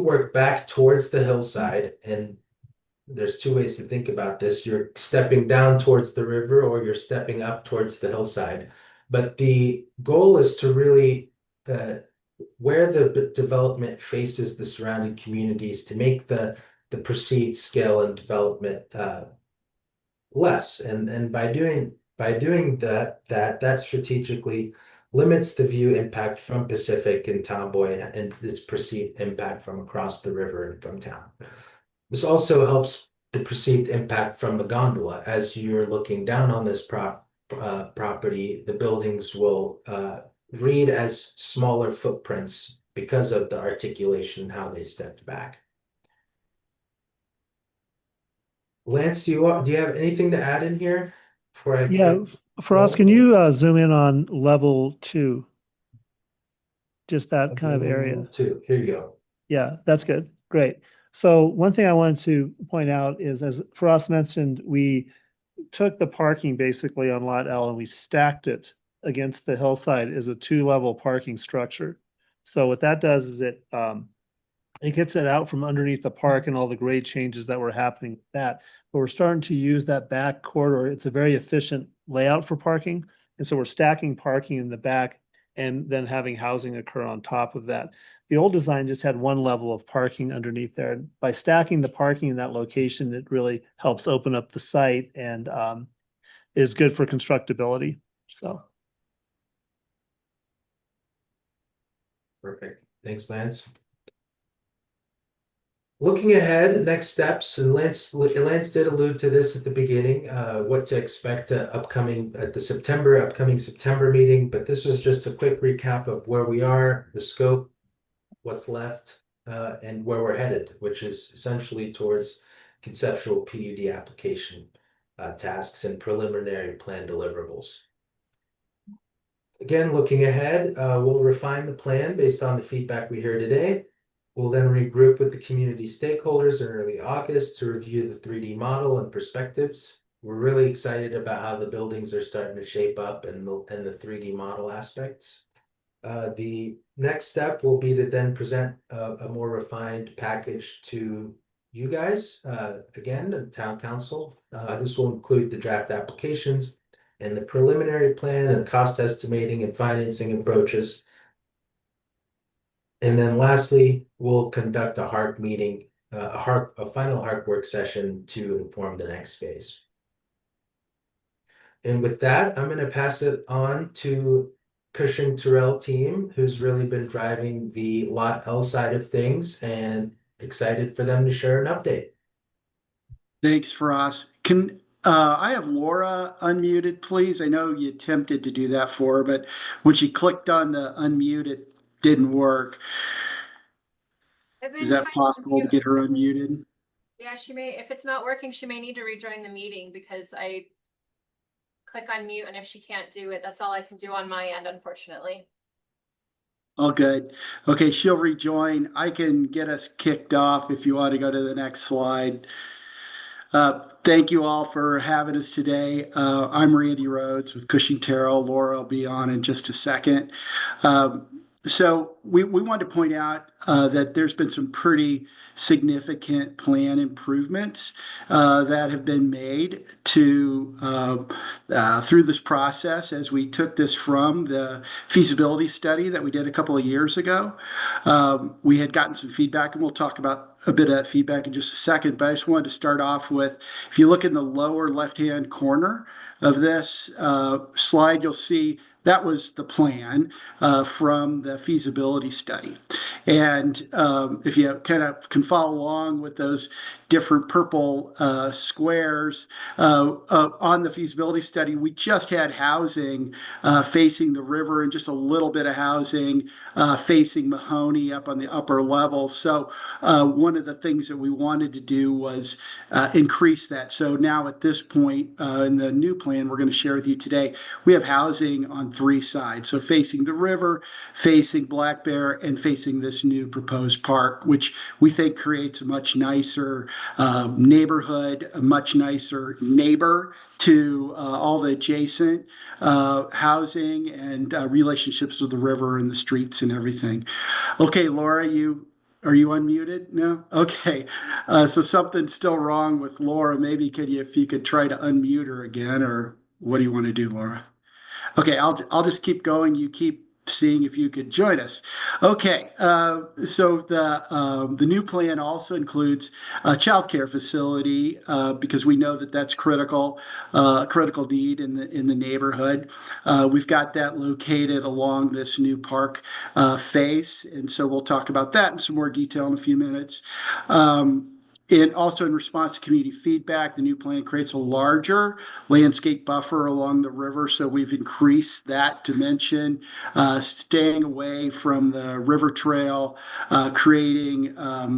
work back towards the hillside, and there's two ways to think about this. You're stepping down towards the river or you're stepping up towards the hillside. But the goal is to really where the development faces the surrounding communities to make the perceived scale and development less. And by doing that strategically limits the view impact from Pacific and Tomboy and its perceived impact from across the river and from town. This also helps the perceived impact from the gondola. As you're looking down on this property, the buildings will read as smaller footprints because of the articulation and how they stepped back. Lance, do you have anything to add in here before I? Yeah, Faraz, can you zoom in on level 2? Just that kind of area. Level 2, here you go. Yeah, that's good. Great. So one thing I wanted to point out is, as Faraz mentioned, we took the parking basically on Lot L and we stacked it against the hillside as a 2-level parking structure. So what that does is it gets it out from underneath the park and all the grade changes that were happening with that. But we're starting to use that back corridor. It's a very efficient layout for parking. And so we're stacking parking in the back and then having housing occur on top of that. The old design just had 1 level of parking underneath there. By stacking the parking in that location, it really helps open up the site and is good for constructability. So. Perfect. Thanks, Lance. Looking ahead, next steps, and Lance did allude to this at the beginning, what to expect at the upcoming September meeting, but this was just a quick recap of where we are, the scope, what's left, and where we're headed, which is essentially towards conceptual PUD application. tasks and preliminary plan deliverables. Again, looking ahead, we'll refine the plan based on the feedback we hear today. We'll then regroup with the community stakeholders in early August to review the 3D model and perspectives. We're really excited about how the buildings are starting to shape up and the 3D model aspects. The next step will be to then present a more refined package to you guys, again, the town council. This will include the draft applications and the preliminary plan and cost estimating and financing approaches. And then lastly, we'll conduct a HARC meeting, a final HARC work session to inform the next phase. And with that, I'm going to pass it on to Cushing Terrell team, who's really been driving the Lot L side of things, and excited for them to share an update. Thanks, Ross. Can I have Laura unmuted, please? I know you attempted to do that for her, but when she clicked on the unmute, it didn't work. Is that possible to get her unmuted? Yeah, she may, if it's not working, she may need to rejoin the meeting because I click on mute, and if she can't do it, that's all I can do on my end, unfortunately. All good. Okay, she'll rejoin. I can get us kicked off if you want to go to the next slide. Thank you all for having us today. I'm Randy Rhodes with Cushing Terrell. Laura will be on in just a second. So we wanted to point out that there's been some pretty significant plan improvements that have been made to through this process as we took this from the feasibility study that we did a couple of years ago. We had gotten some feedback, and we'll talk about a bit of that feedback in just a second, but I just wanted to start off with, if you look in the lower left-hand corner of this slide, you'll see that was the plan from the feasibility study. And if you kind of can follow along with those different purple squares on the feasibility study, we just had housing facing the river and just a little bit of housing facing Mahoney up on the upper level. So one of the things that we wanted to do was increase that. So now at this point in the new plan we're going to share with you today, we have housing on 3 sides. So facing the river, facing Black Bear, and facing this new proposed park, which we think creates a much nicer neighborhood, a much nicer neighbor to all the adjacent housing and relationships with the river and the streets and everything. Okay, Laura, are you unmuted? No? Okay. So something's still wrong with Laura. Maybe if you could try to unmute her again, or what do you want to do, Laura? Okay, I'll just keep going. You keep seeing if you could join us. Okay, so the new plan also includes a childcare facility because we know that that's critical need in the neighborhood. We've got that located along this new park face, and so we'll talk about that in some more detail in a few minutes. And also in response to community feedback, the new plan creates a larger landscape buffer along the river. So we've increased that dimension, staying away from the river trail, creating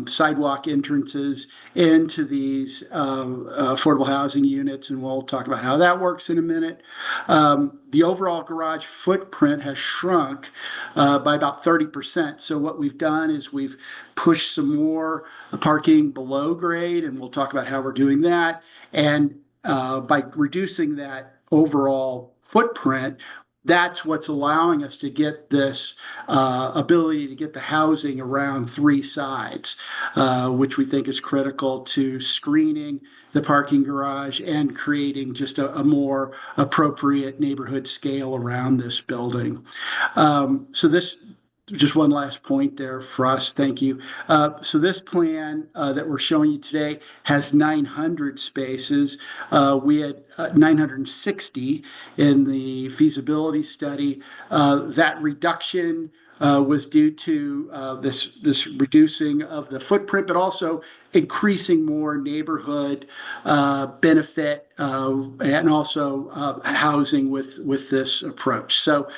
sidewalk entrances into these affordable housing units. And we'll talk about how that works in a minute. The overall garage footprint has shrunk by about 30%. So what we've done is we've pushed some more parking below grade, and we'll talk about how we're doing that. And by reducing that overall footprint, that's what's allowing us to get this ability to get the housing around 3 sides, which we think is critical to screening the parking garage and creating just a more appropriate neighborhood scale around this building. So this, just one last point there for us. Thank you. So this plan that we're showing you today has 900 spaces. We had 960 in the feasibility study. That reduction was due to this reducing of the footprint, but also increasing more neighborhood benefit and also housing with this approach. So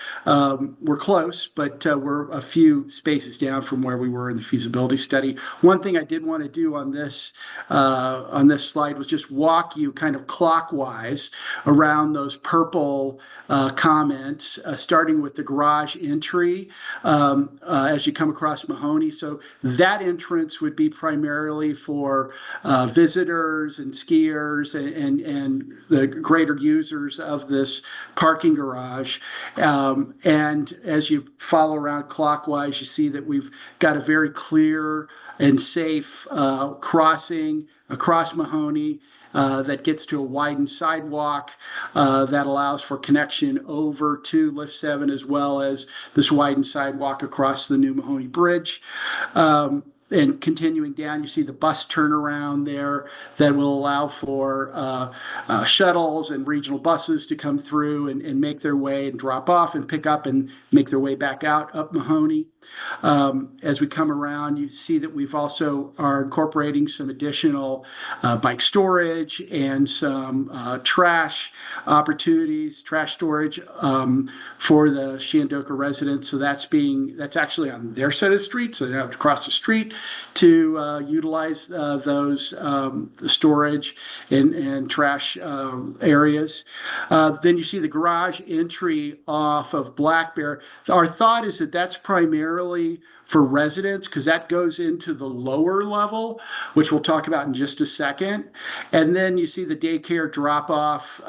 we're close, but we're a few spaces down from where we were in the feasibility study. One thing I did want to do on this slide was just walk you kind of clockwise around those purple comments, starting with the garage entry as you come across Mahoney. So that entrance would be primarily for visitors and skiers and the greater users of this parking garage. And as you follow around clockwise, you see that we've got a very clear and safe crossing across Mahoney that gets to a widened sidewalk that allows for connection over to Lift 7, as well as this widened sidewalk across the new Mahoney Bridge. And continuing down, you see the bus turnaround there that will allow for shuttles and regional buses to come through and make their way and drop off and pick up and make their way back out up Mahoney. As we come around, you see that we've also are incorporating some additional bike storage and some trash opportunities, trash storage for the Shandoka residents. So that's actually on their side of the street, so they don't have to cross the street to utilize those storage and trash areas. Then you see the garage entry off of Black Bear. Our thought is that that's primarily for residents, because that goes into the lower level, which we'll talk about in just a second. And then you see the daycare drop off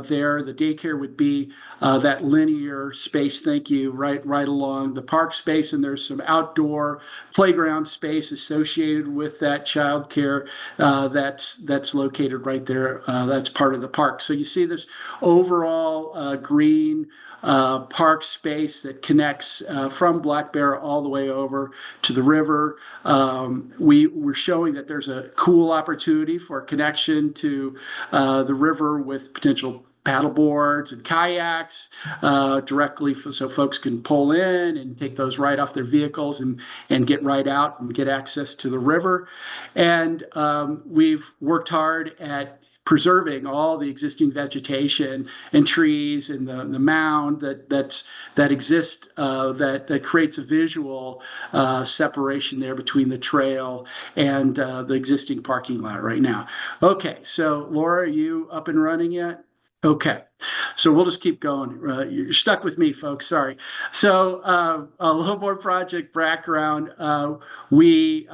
there. The daycare would be that linear space, thank you, right along the park space. And there's some outdoor playground space associated with that childcare that's located right there. That's part of the park. So you see this overall green park space that connects from Black Bear all the way over to the river. We're showing that there's a cool opportunity for connection to the river with potential paddle boards and kayaks directly so folks can pull in and take those right off their vehicles and get right out and get access to the river. And we've worked hard at preserving all the existing vegetation and trees and the mound that exists that creates a visual separation there between the trail and the existing parking lot right now. Okay, so Laura, are you up and running yet? Okay, so we'll just keep going. You're stuck with me, folks. Sorry. So a little more project background. We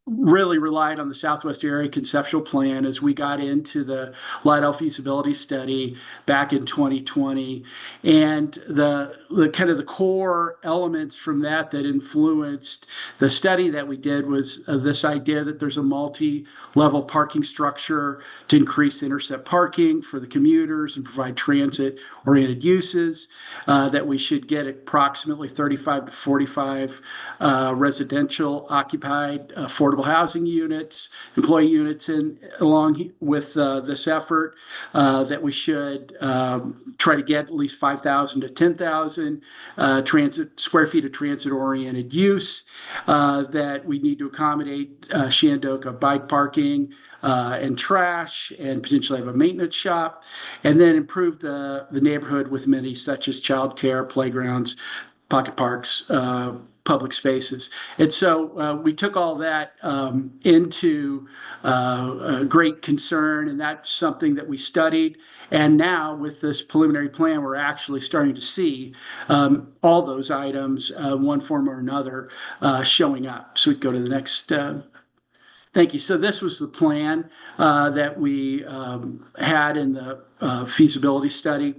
really relied on the Southwest Area Conceptual Plan as we got into the Lydell feasibility study back in 2020. And the kind of the core elements from that influenced the study that we did was this idea that there's a multi-level parking structure to increase intercept parking for the commuters and provide transit-oriented uses, that we should get approximately 35 to 45 residential occupied affordable housing units, employee units along with this effort, that we should try to get at least 5,000 to 10,000 square feet of transit-oriented use, that we need to accommodate Shandoka bike parking and trash, and potentially have a maintenance shop, and then improve the neighborhood with amenities such as childcare, playgrounds, pocket parks, public spaces. And so we took all that into great concern, and that's something that we studied. And now with this preliminary plan, we're actually starting to see all those items, one form or another, showing up. So we go to the next. Thank you. So this was the plan that we had in the feasibility study.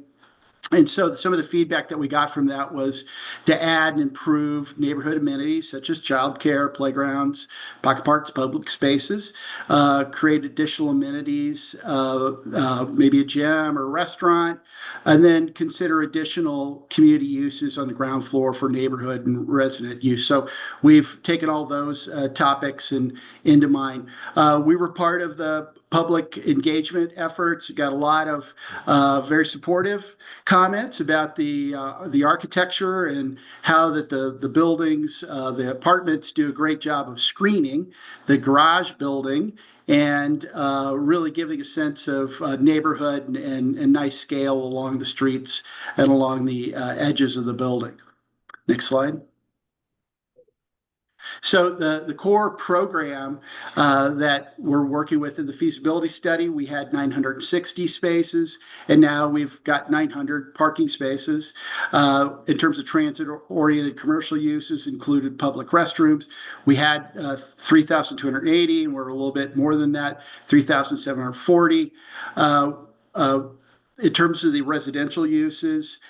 And so some of the feedback that we got from that was to add and improve neighborhood amenities such as childcare, playgrounds, pocket parks, public spaces, create additional amenities, maybe a gym or a restaurant, and then consider additional community uses on the ground floor for neighborhood and resident use. So we've taken all those topics into mind. We were part of the public engagement efforts. Got a lot of very supportive comments about the architecture and how that the buildings, the apartments do a great job of screening the garage building and really giving a sense of neighborhood and nice scale along the streets and along the edges of the building. Next slide. So the core program that we're working with in the feasibility study, we had 960 spaces, and now we've got 900 parking spaces. In terms of transit-oriented commercial uses, included public restrooms. We had 3,280, and we're a little bit more than that, 3,740. In terms of the residential uses,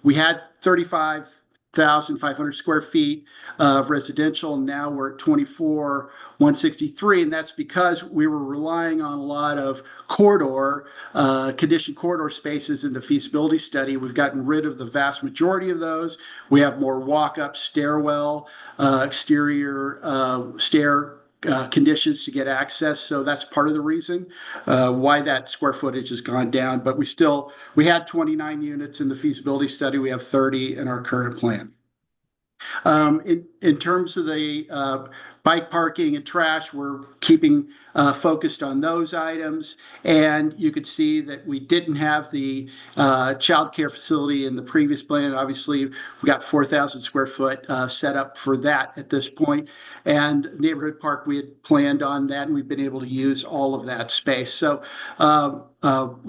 we had 35,500 square feet of residential. Now we're at 24,163, and that's because we were relying on a lot of conditioned corridor spaces in the feasibility study. We've gotten rid of the vast majority of those. We have more walk-up stairwell, exterior stair conditions to get access. So that's part of the reason why that square footage has gone down. But we had 29 units in the feasibility study. We have 30 in our current plan. In terms of the bike parking and trash, we're keeping focused on those items. And you could see that we didn't have the child care facility in the previous plan. Obviously, we got 4,000 square foot set up for that at this point. And neighborhood park, we had planned on that, and we've been able to use all of that space. So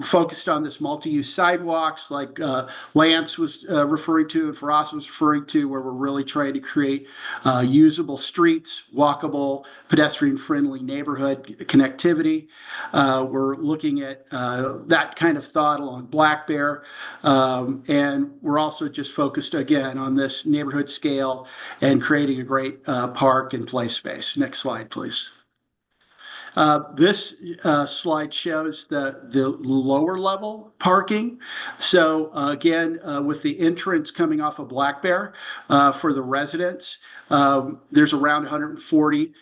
focused on this multi-use sidewalks like Lance was referring to and Faraz was referring to, where we're really trying to create usable streets, walkable, pedestrian-friendly neighborhood connectivity. We're looking at that kind of thought along Black Bear. And we're also just focused, again, on this neighborhood scale and creating a great park and play space. Next slide, please. This slide shows the lower level parking. So again, with the entrance coming off of Black Bear for the residents, there's around 140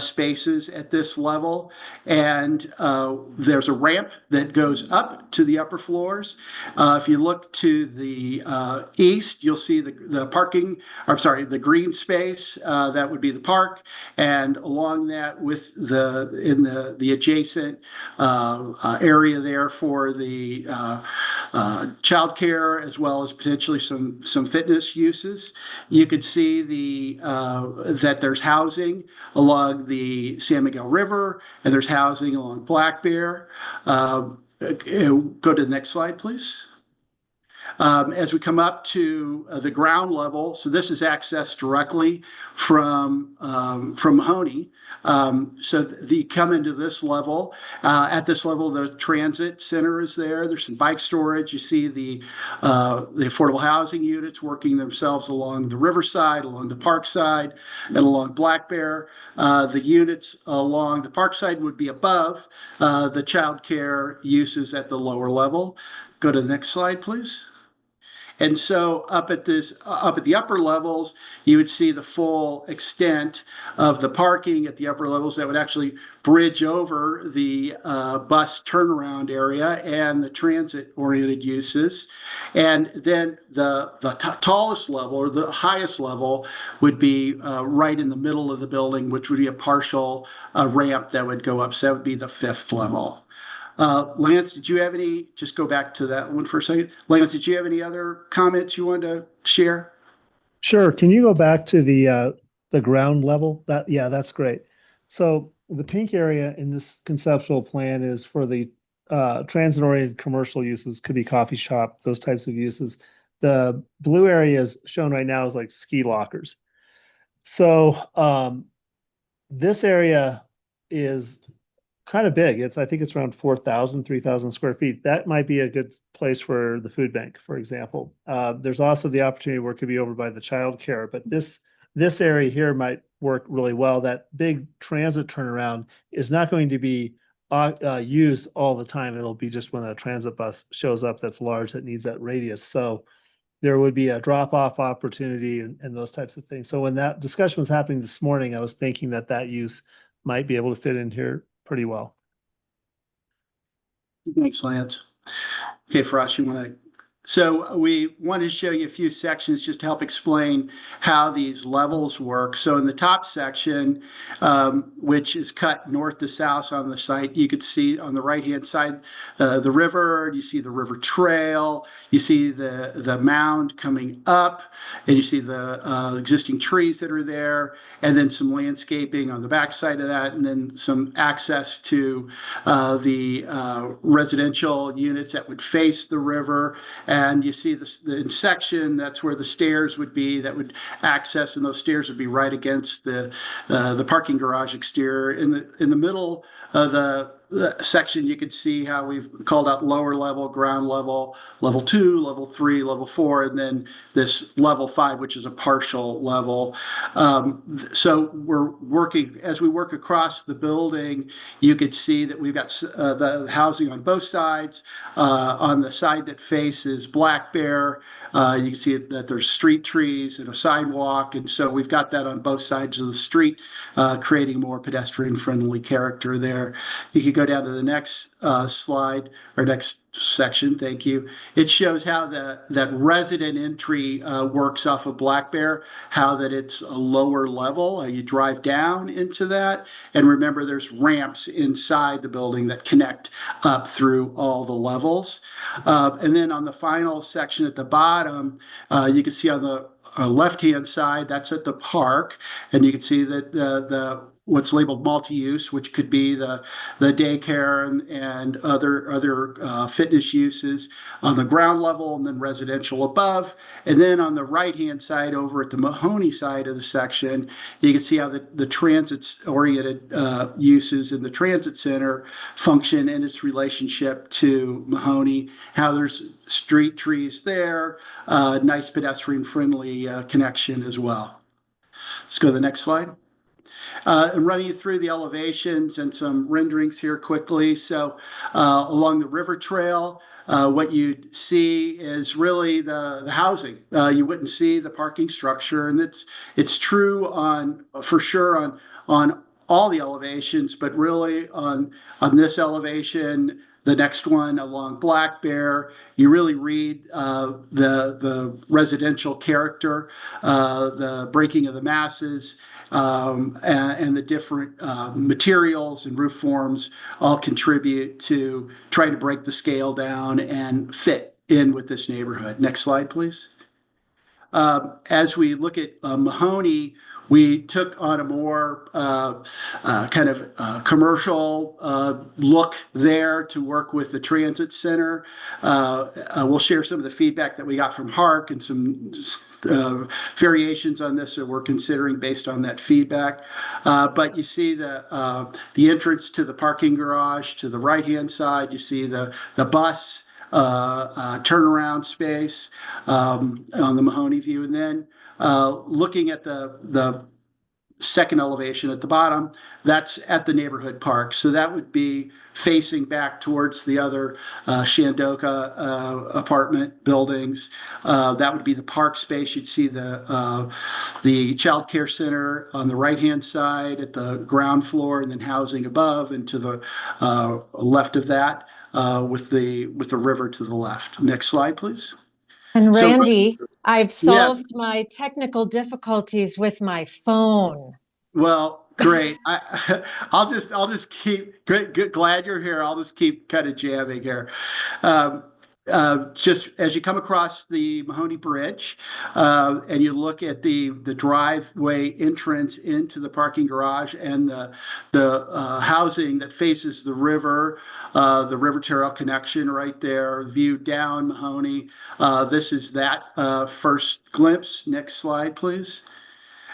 spaces at this level, and there's a ramp that goes up to the upper floors. If you look to the east, you'll see the green space that would be the park, and along that in the adjacent area there for the childcare, as well as potentially some fitness uses. You could see that there's housing along the San Miguel River, and there's housing along Black Bear. Go to the next slide, please. As we come up to the ground level, so this is accessed directly from Mahoney. So you come into this level. At this level, the transit center is there. There's some bike storage. You see the affordable housing units working themselves along the riverside, along the park side, and along Black Bear. The units along the park side would be above the child care uses at the lower level. Go to the next slide, please. And so up at the upper levels, you would see the full extent of the parking at the upper levels that would actually bridge over the bus turnaround area and the transit-oriented uses. And then the tallest level, or the highest level, would be right in the middle of the building, which would be a partial ramp that would go up. So that would be the 5th level. Lance, did you have just go back to that one for a second. Lance, did you have any other comments you wanted to share? Sure. Can you go back to the ground level? That's great. So the pink area in this conceptual plan is for the transit-oriented commercial uses, could be coffee shop, those types of uses. The blue area is shown right now is like ski lockers. So this area is kind of big. I think it's around 3,000 square feet. That might be a good place for the food bank, for example. There's also the opportunity where it could be over by the child care, but this area here might work really well. That big transit turnaround is not going to be used all the time. It'll be just when a transit bus shows up that's large that needs that radius. So there would be a drop-off opportunity and those types of things. So when that discussion was happening this morning, I was thinking that use might be able to fit in here pretty well. Thanks, Lance. Okay, Frost, you want to? So we wanted to show you a few sections just to help explain how these levels work. So in the top section, which is cut north to south on the site, you could see on the right-hand side the river. You see the river trail. You see the mound coming up, and you see the existing trees that are there, and then some landscaping on the backside of that, and then some access to the residential units that would face the river. And you see the section, that's where the stairs would be that would access, and those stairs would be right against the parking garage exterior. In the middle of the section, you could see how we've called out lower level, ground level, level 2, level 3, level 4, and then this level 5, which is a partial level. So we're working, as we work across the building, you could see that we've got the housing on both sides. On the side that faces Black Bear, you can see that there's street trees and a sidewalk, and so we've got that on both sides of the street, creating more pedestrian-friendly character there. You could go down to the next slide, or next section, thank you. It shows how that resident entry works off of Black Bear, how that it's a lower level. You drive down into that, and remember there's ramps inside the building that connect up through all the levels. And then on the final section at the bottom, you can see on the left-hand side, that's at the park, and you can see that the what's labeled multi-use, which could be the daycare and other fitness uses on the ground level, and then residential above. And then on the right-hand side, over at the Mahoney side of the section, you can see how the transit-oriented uses in the transit center function in its relationship to Mahoney, how there's street trees there, nice pedestrian-friendly connection as well. Let's go to the next slide. And running you through the elevations and some renderings here quickly. So along the river trail, what you'd see is really the housing. You wouldn't see the parking structure, and it's true for sure on all the elevations, but really on this elevation, the next one along Black Bear, you really read the residential character, the breaking of the masses, and the different materials and roof forms all contribute to trying to break the scale down and fit in with this neighborhood. Next slide, please. As we look at Mahoney, we took on a more kind of commercial look there to work with the transit center. We'll share some of the feedback that we got from Hark and some variations on this that we're considering based on that feedback. But you see the entrance to the parking garage to the right-hand side. You see the bus turnaround space on the Mahoney view, and then looking at the second elevation at the bottom, that's at the neighborhood park. So that would be facing back towards the other Shandoka apartment buildings. That would be the park space. You'd see the child care center on the right-hand side at the ground floor, and then housing above, and to the left of that with the river to the left. Next slide, please. And So- Randy, I've Yes. solved my technical difficulties with my phone. Well, great. I'll just keep glad you're here. I'll just keep kind of jamming here. Just as you come across the Mahoney Bridge, and you look at the driveway entrance into the parking garage and the housing that faces the river trail connection right there, view down Mahoney. This is that first glimpse. Next slide, please.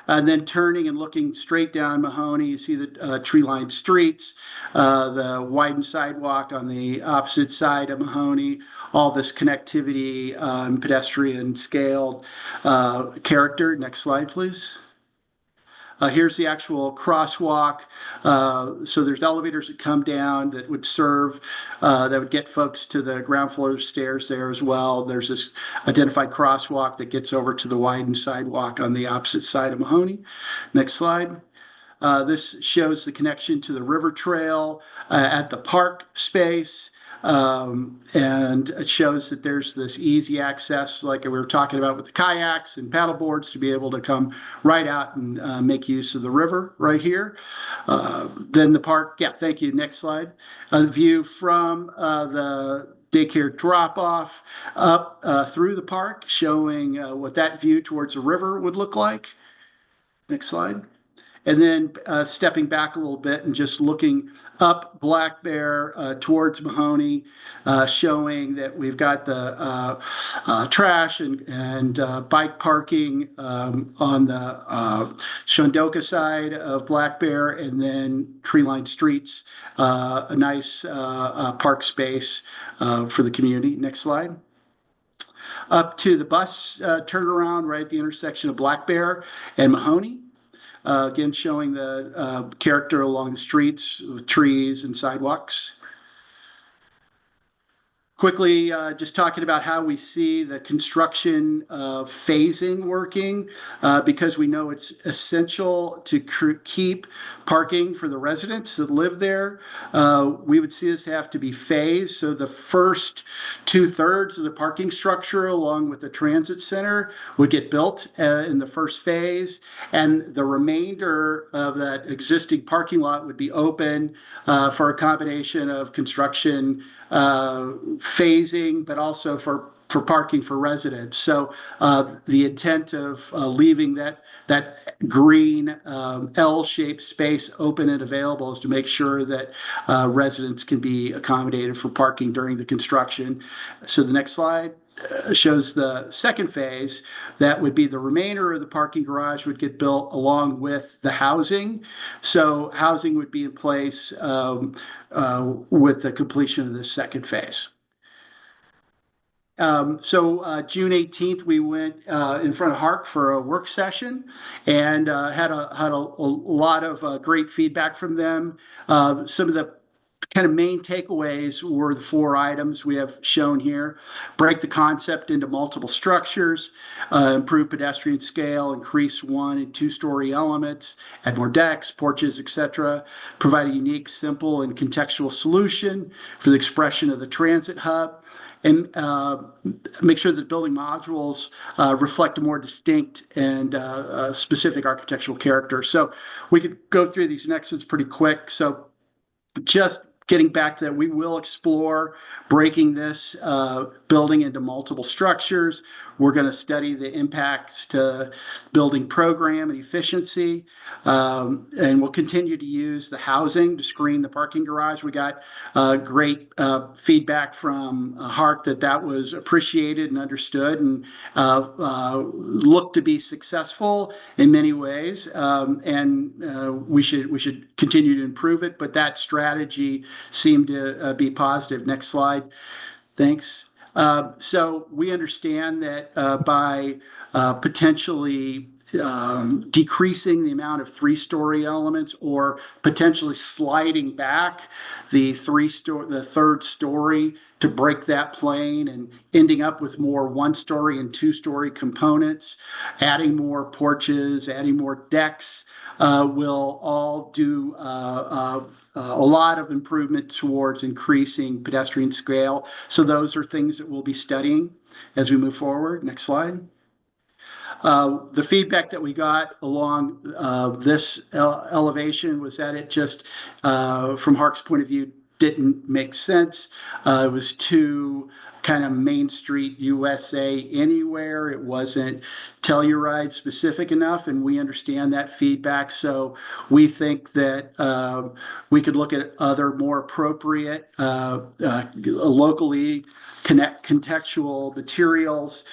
And then turning and looking straight down Mahoney, you see the tree-lined streets, the widened sidewalk on the opposite side of Mahoney, all this connectivity, pedestrian scaled character. Next slide, please. Here's the actual crosswalk. So there's elevators that come down that would serve, that would get folks to the ground floor stairs there as well. There's this identified crosswalk that gets over to the widened sidewalk on the opposite side of Mahoney. Next slide. This shows the connection to the river trail at the park space. And it shows that there's this easy access, like we were talking about with the kayaks and paddle boards, to be able to come right out and make use of the river right here. Then the park, yeah, thank you. Next slide. A view from the daycare drop-off up through the park, showing what that view towards the river would look like. Next slide. And then stepping back a little bit and just looking up Black Bear towards Mahoney, showing that we've got the trash and bike parking on the Shondoka side of Black Bear, and then tree-lined streets, a nice park space for the community. Next slide. Up to the bus turnaround right at the intersection of Black Bear and Mahoney. Again, showing the character along the streets with trees and sidewalks. Quickly, just talking about how we see the construction phasing working, because we know it's essential to keep parking for the residents that live there. We would see this have to be phased. So the first 2/3 of the parking structure along with the transit center would get built in the first phase. And the remainder of that existing parking lot would be open for a combination of construction phasing, but also for parking for residents. So the intent of leaving that green L-shaped space open and available is to make sure that residents can be accommodated for parking during the construction. So the next slide shows the second phase. That would be the remainder of the parking garage would get built along with the housing. So housing would be in place with the completion of the second phase. June 18th, we went in front of HARC for a work session and had a lot of great feedback from them. Some of the kind of main takeaways were the 4 items we have shown here. Break the concept into multiple structures, improve pedestrian scale, increase 1- and 2-story elements, add more decks, porches, etc. Provide a unique, simple, and contextual solution for the expression of the transit hub. And make sure that building modules reflect a more distinct and specific architectural character. So we could go through these next ones pretty quick. So just getting back to that, we will explore breaking this building into multiple structures. We're going to study the impacts to building program and efficiency. And we'll continue to use the housing to screen the parking garage. We got great feedback from HARC that was appreciated and understood and looked to be successful in many ways. And we should continue to improve it, but that strategy seemed to be positive. Next slide. Thanks. So we understand that by potentially decreasing the amount of 3-story elements or potentially sliding back the third story to break that plane and ending up with more 1-story and 2-story components, adding more porches, adding more decks, will all do a lot of improvement towards increasing pedestrian scale. So those are things that we'll be studying as we move forward. Next slide. The feedback that we got along this elevation was that it just, from HARC's point of view, didn't make sense. It was too kind of Main Street USA anywhere. It wasn't Telluride specific enough, and we understand that feedback. So we think that we could look at other more appropriate locally contextual materials,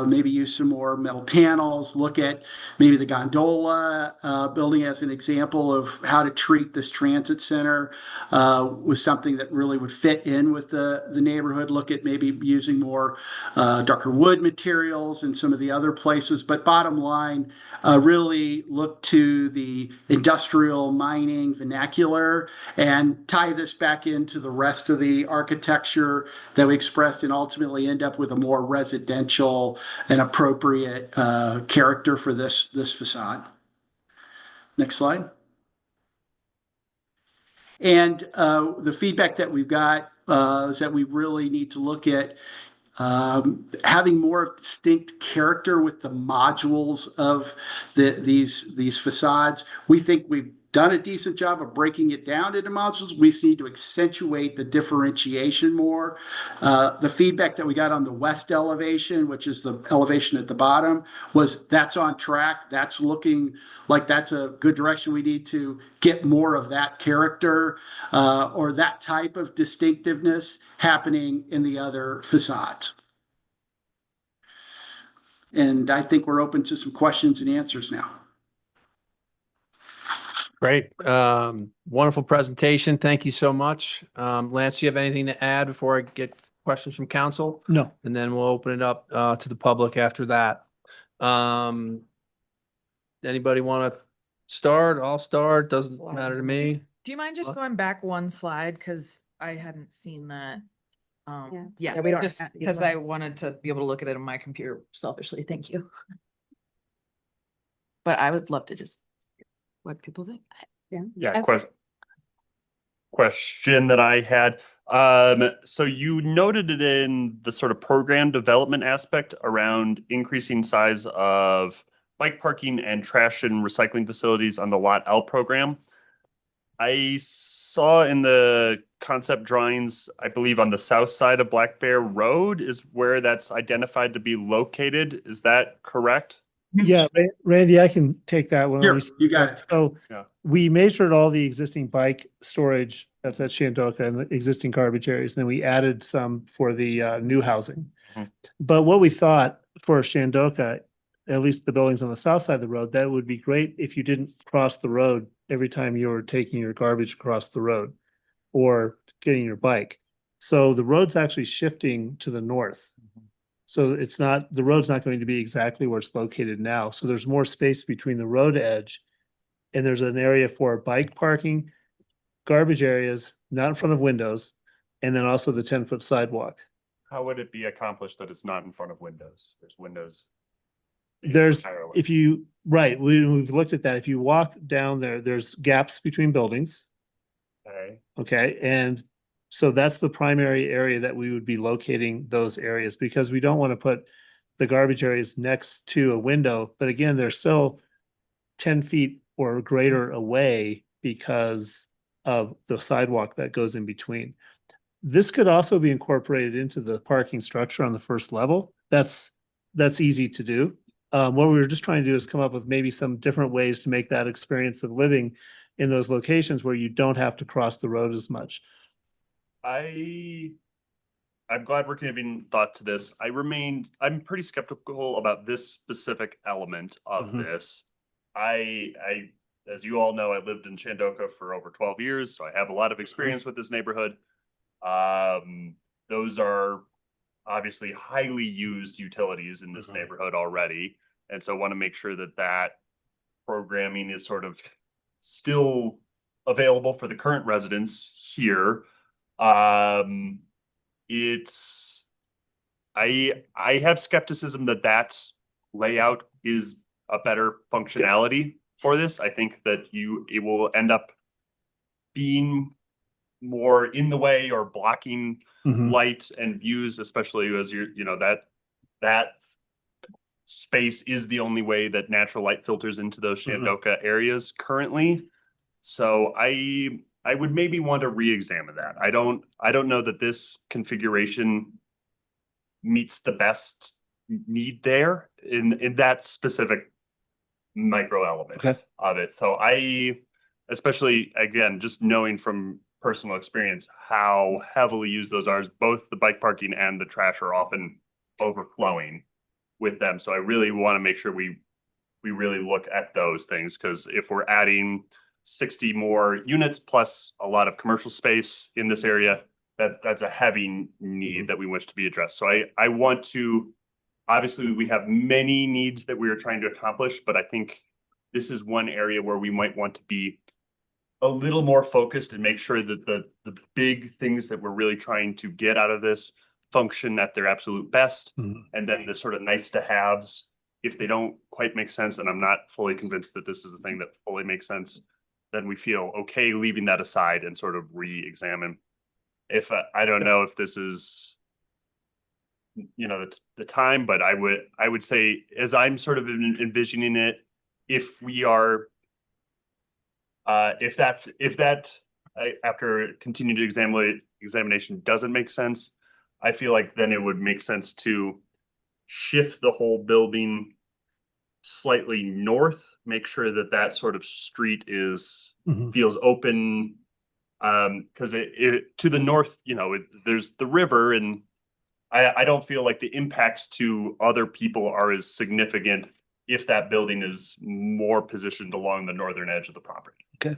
maybe use some more metal panels, look at maybe the gondola building as an example of how to treat this transit center with something that really would fit in with the neighborhood, look at maybe using more darker wood materials and some of the other places. But bottom line, really look to the industrial mining vernacular and tie this back into the rest of the architecture that we expressed and ultimately end up with a more residential and appropriate character for this facade. Next slide. And the feedback that we've got is that we really need to look at having more distinct character with the modules of these facades. We think we've done a decent job of breaking it down into modules. We just need to accentuate the differentiation more. The feedback that we got on the west elevation, which is the elevation at the bottom, was that's on track. That's looking like that's a good direction. We need to get more of that character or that type of distinctiveness happening in the other facades. And I think we're open to some questions and answers now. Great. Wonderful presentation. Thank you so much. Lance, do you have anything to add before I get questions from council? No. And then we'll open it up to the public after that. Anybody want to start? I'll start. Doesn't matter to me. Do you mind just What? going back one slide? Cause I hadn't seen that. Yeah, we don't just have- you because don't I have to. wanted to be able to look at it on my computer selfishly. Thank you. But I would love to just what people think. Yeah, question that I had. So you noted it in the sort of program development aspect around increasing size of bike parking and trash and recycling facilities on the Lot L program. I saw in the concept drawings, I believe on the south side of Black Bear Road is where that's identified to be located. Is that correct? Yeah, Randy, I can take that one. at Sure, least. you got it. So Yeah. we measured all the existing bike storage that's at Shandoka and the existing garbage areas. And then we added some for the new housing. Mhm. But what we thought for Shandoka, at least the buildings on the south side of the road, that would be great if you didn't cross the road every time you were taking your garbage across the road or getting your bike. So the road's actually shifting to the north. So it's not, the road's not going to be exactly where it's located now. So there's more space between the road edge and there's an area for bike parking, garbage areas, not in front of windows, and then also the 10-foot sidewalk. How would it be accomplished that it's not in front of windows? There's windows. There's, entirely. if you, right, we've looked at that. If you walk down there, there's gaps between buildings. Okay. Okay, and so that's the primary area that we would be locating those areas because we don't want to put the garbage areas next to a window, but again, they're still 10 feet or greater away because of the sidewalk that goes in between. This could also be incorporated into the parking structure on the first level. That's easy to do. What we were just trying to do is come up with maybe some different ways to make that experience of living in those locations where you don't have to cross the road as much. I'm glad we're giving thought to this. I'm pretty skeptical about this specific element of Mhm. this. As you all know, I lived in Shandoka for over 12 years, so I have a lot of experience with this neighborhood. Those are obviously highly used utilities in this neighborhood already. And so want to make sure that that programming is sort of still available for the current residents here. I have skepticism that layout is a better functionality for this. I think that it will end up being more in the way or blocking Mhm. light and views, especially as that space is the only way that natural light filters into those Shandoka areas currently. So I would maybe want to re-examine that. I don't know that this configuration meets the best need there in that specific micro element Okay. of it. So especially again, just knowing from personal experience how heavily used those are, both the bike parking and the trash are often overflowing with them. So I really want to make sure we really look at those things, because if we're adding 60 more units plus a lot of commercial space in this area, that's a heavy need that we wish to be addressed. So I want to, obviously we have many needs that we are trying to accomplish, but I think this is one area where we might want to be a little more focused and make sure that the big things that we're really trying to get out of this function at their absolute best. Mhm. And then the sort of nice to haves, if they don't quite make sense, and I'm not fully convinced that this is the thing that fully makes sense, then we feel okay leaving that aside and sort of re-examine if I don't know if this is, the time, but I would say, as I'm sort of envisioning it, if we are, if that after continued examination doesn't make sense, I feel like then it would make sense to shift the whole building slightly north, make sure that that sort of street is feels open. Because it to the north, there's the river, and I don't feel like the impacts to other people are as significant if that building is more positioned along the northern edge of the property. Okay.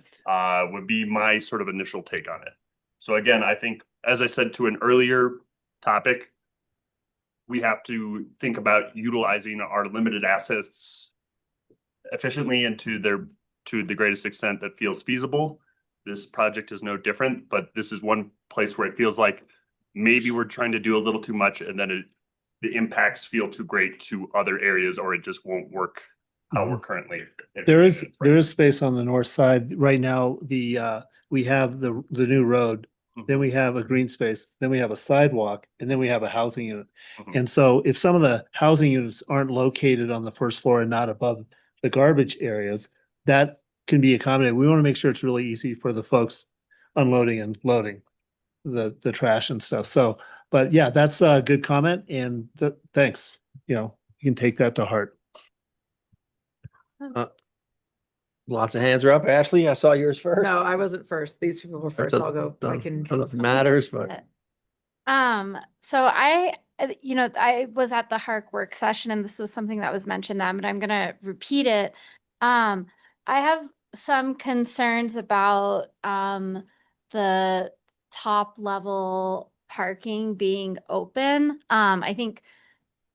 Would be my sort of initial take on it. So again, I think, as I said to an earlier topic, we have to think about utilizing our limited assets efficiently and to the greatest extent that feels feasible. This project is no different, but this is one place where it feels like maybe we're trying to do a little too much, and then the impacts feel too great to other areas, or it just won't work how we're currently. There is space on the north side right now. We have the new road, then we have a green space, then we have a sidewalk, and then we have a housing unit. And so if some of the housing units aren't located on the first floor and not above the garbage areas, that can be accommodated. We want to make sure it's really easy for the folks unloading and loading the trash and stuff. So, but yeah, that's a good comment, and thanks. You can take that to heart. Lots of hands are up. Ashley, I saw yours first. No, I wasn't first. These people were first. I'll go. I can. I don't know if it matters, but So I was at the HARC work session, and this was something that was mentioned then, but I'm gonna repeat it. I have some concerns about the top level parking being open. I think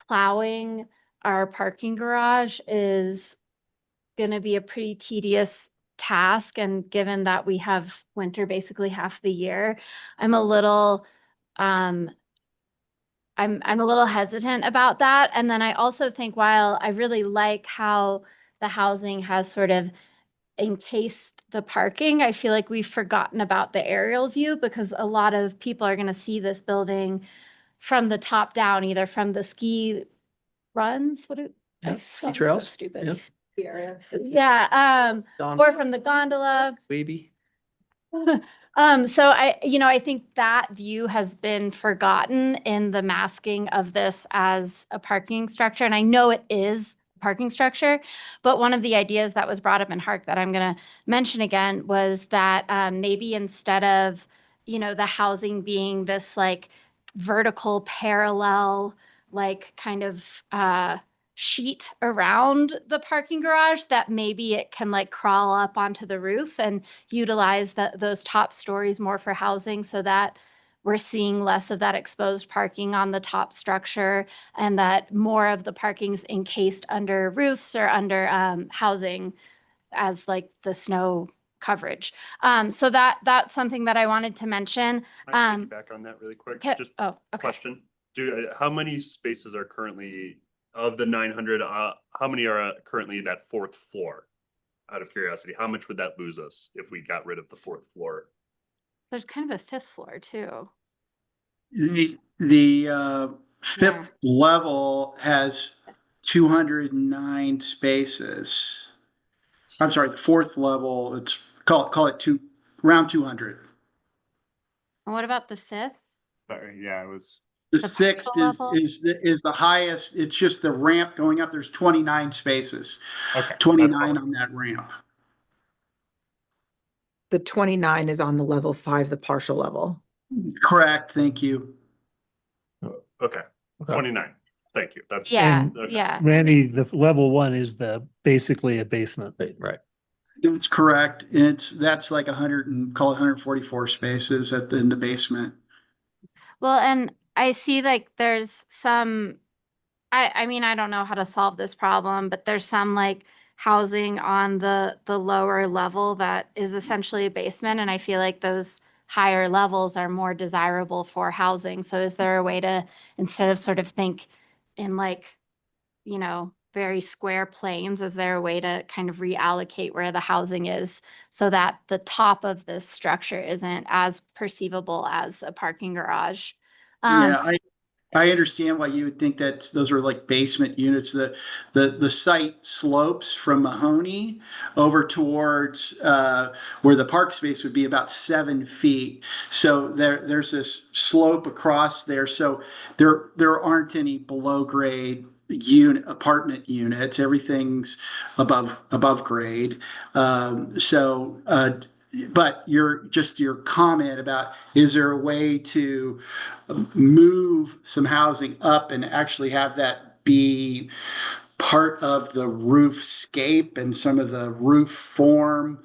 plowing our parking garage is gonna be a pretty tedious task, and given that we have winter basically half the year, I'm a little I'm a little hesitant about that. And then I also think, while I really like how the housing has sort of encased the parking, I feel like we've forgotten about the aerial view, because a lot of people are going to see this building from the top down, either from the ski runs. ski trails. Stupid. Yeah. Yeah. Or from the gondola. Baby. So I think that view has been forgotten in the masking of this as a parking structure. And I know it is a parking structure, but one of the ideas that was brought up in HARC that I'm going to mention again was that maybe instead of, the housing being this like vertical parallel, like kind of sheet around the parking garage, that maybe it can like crawl up onto the roof and utilize those top stories more for housing, so that we're seeing less of that exposed parking on the top structure, and that more of the parking's encased under roofs or under housing as like the snow coverage. So that's something that I wanted to mention. Can I back on that really quick? Just okay. question. How many spaces are currently, of the 900, how many are currently that fourth floor? Out of curiosity, how much would that lose us if we got rid of the fourth floor? There's kind of a fifth floor too. The fifth level has 209 spaces. I'm sorry, the fourth level, it's call it around 200. And what about the fifth? Sorry, yeah, it was. The sixth is the highest. It's just the ramp going up. There's 29 spaces. Okay. 29 on that ramp. The 29 is on the level 5, the partial level. Correct. Thank you. Okay. 29. Thank you. That's yeah. Randy, the level 1 is basically a basement. Right. That's correct. That's like 144 spaces in the basement. Well, and I see like there's some, I mean, I don't know how to solve this problem, but there's some like housing on the lower level that is essentially a basement. And I feel like those higher levels are more desirable for housing. So is there a way to, instead of sort of think in like, very square planes? Is there a way to kind of reallocate where the housing is so that the top of this structure isn't as perceivable as a parking garage? Yeah, I understand why you would think that those are like basement units. The site slopes from Mahoney over towards where the park space would be about 7 feet. So there's this slope across there. So there aren't any below grade apartment units. Everything's above grade. But your comment about, is there a way to move some housing up and actually have that be part of the roof scape and some of the roof form?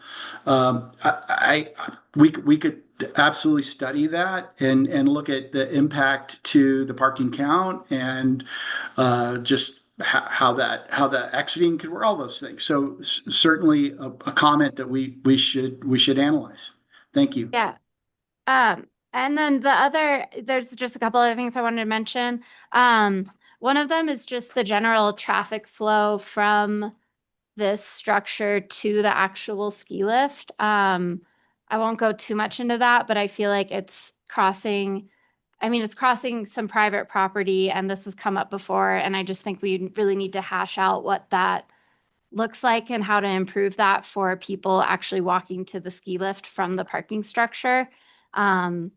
We could absolutely study that and look at the impact to the parking count and just how the exiting could work, all those things. So certainly a comment that we should analyze. Thank you. Yeah. And then there's just a couple other things I wanted to mention. One of them is just the general traffic flow from this structure to the actual ski lift. I won't go too much into that, but I feel like it's crossing some private property, and this has come up before, and I just think we really need to hash out what that looks like and how to improve that for people actually walking to the ski lift from the parking structure. I'm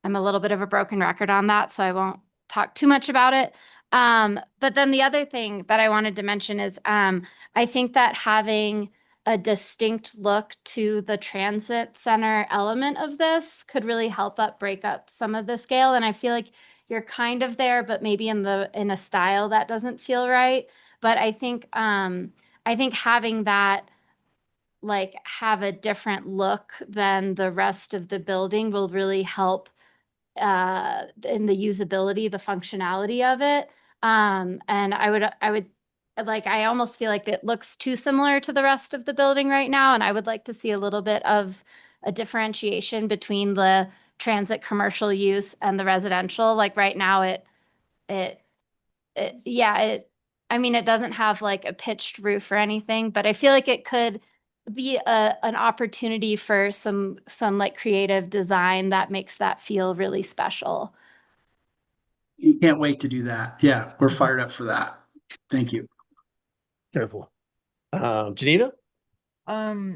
a little bit of a broken record on that, so I won't talk too much about it. But then the other thing that I wanted to mention is I think that having a distinct look to the transit center element of this could really help break up some of the scale. And I feel like you're kind of there, but maybe in a style that doesn't feel right. But I think having that have a different look than the rest of the building will really help in the usability, the functionality of it. And I almost feel like it looks too similar to the rest of the building right now. And I would like to see a little bit of a differentiation between the transit commercial use and the residential. Like right now it doesn't have like a pitched roof or anything, but I feel like it could be an opportunity for some like creative design that makes that feel really special. You can't wait to do that. Yeah, we're fired up for that. Thank you. Careful. Geneva? I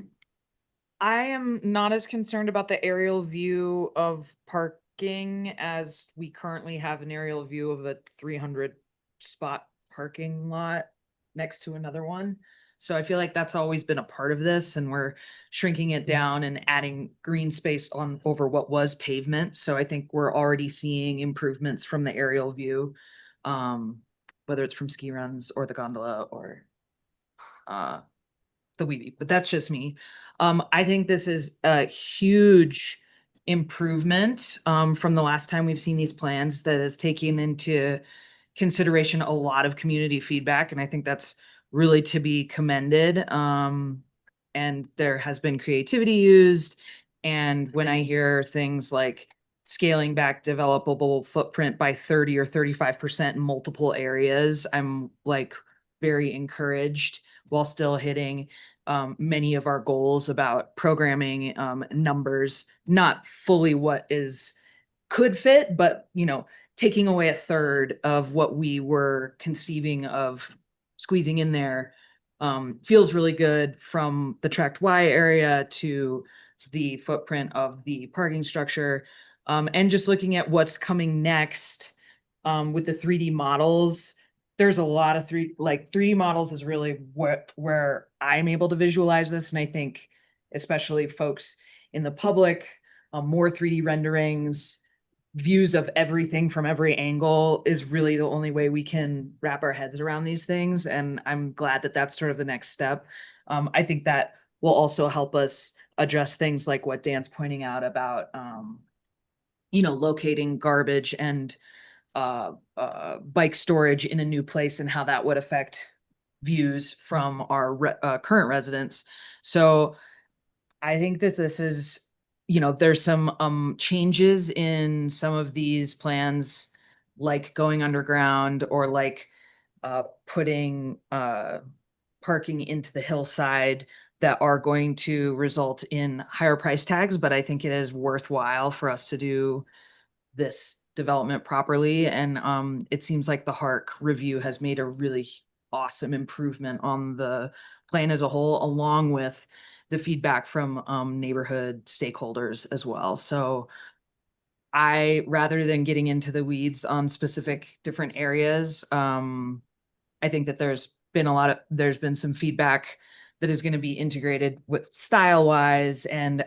am not as concerned about the aerial view of parking as we currently have an aerial view of a 300 spot parking lot next to another one. So I feel like that's always been a part of this, and we're shrinking it down and adding green space on over what was pavement. So I think we're already seeing improvements from the aerial view, whether it's from ski runs or the gondola or the Weeby, but that's just me. I think this is a huge improvement from the last time we've seen these plans that has taken into consideration a lot of community feedback. And I think that's really to be commended. And there has been creativity used. And when I hear things like scaling back developable footprint by 30 or 35% in multiple areas, I'm like very encouraged, while still hitting many of our goals about programming numbers, not fully what could fit, but taking away a third of what we were conceiving of squeezing in there feels really good, from the tract Y area to the footprint of the parking structure. And just looking at what's coming next with the 3D models, there's a lot of 3D models is really where I'm able to visualize this. And I think especially folks in the public, more 3D renderings, views of everything from every angle is really the only way we can wrap our heads around these things. And I'm glad that that's sort of the next step. I think that will also help us address things like what Dan's pointing out about, locating garbage and bike storage in a new place and how that would affect views from our current residents. So I think that this is, there's some changes in some of these plans, like going underground or like putting parking into the hillside that are going to result in higher price tags, but I think it is worthwhile for us to do this development properly. And it seems like the HARC review has made a really awesome improvement on the plan as a whole, along with the feedback from neighborhood stakeholders as well. So rather than getting into the weeds on specific different areas, I think that there's been some feedback that is going to be integrated with style wise. And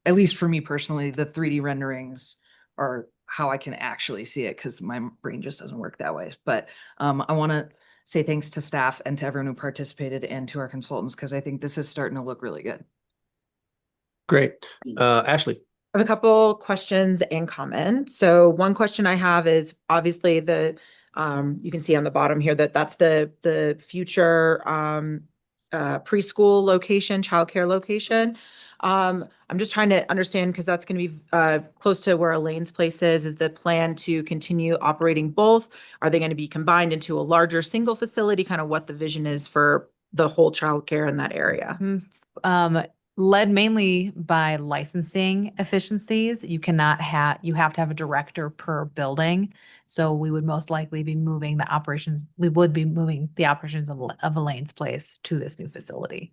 at least for me personally, the 3D renderings are how I can actually see it, because my brain just doesn't work that way. But I want to say thanks to staff and to everyone who participated and to our consultants, because I think this is starting to look really good. Great. Ashley. I have a couple questions and comments. So one question I have is obviously you can see on the bottom here that that's the future preschool location, childcare location. I'm just trying to understand, because that's going to be close to where Elaine's place is. Is the plan to continue operating both? Are they going to be combined into a larger single facility? Kind of what the vision is for the whole childcare in that area? Led mainly by licensing efficiencies. You have to have a director per building. So we would most likely be moving the operations. We would be moving the operations of Elaine's place to this new facility.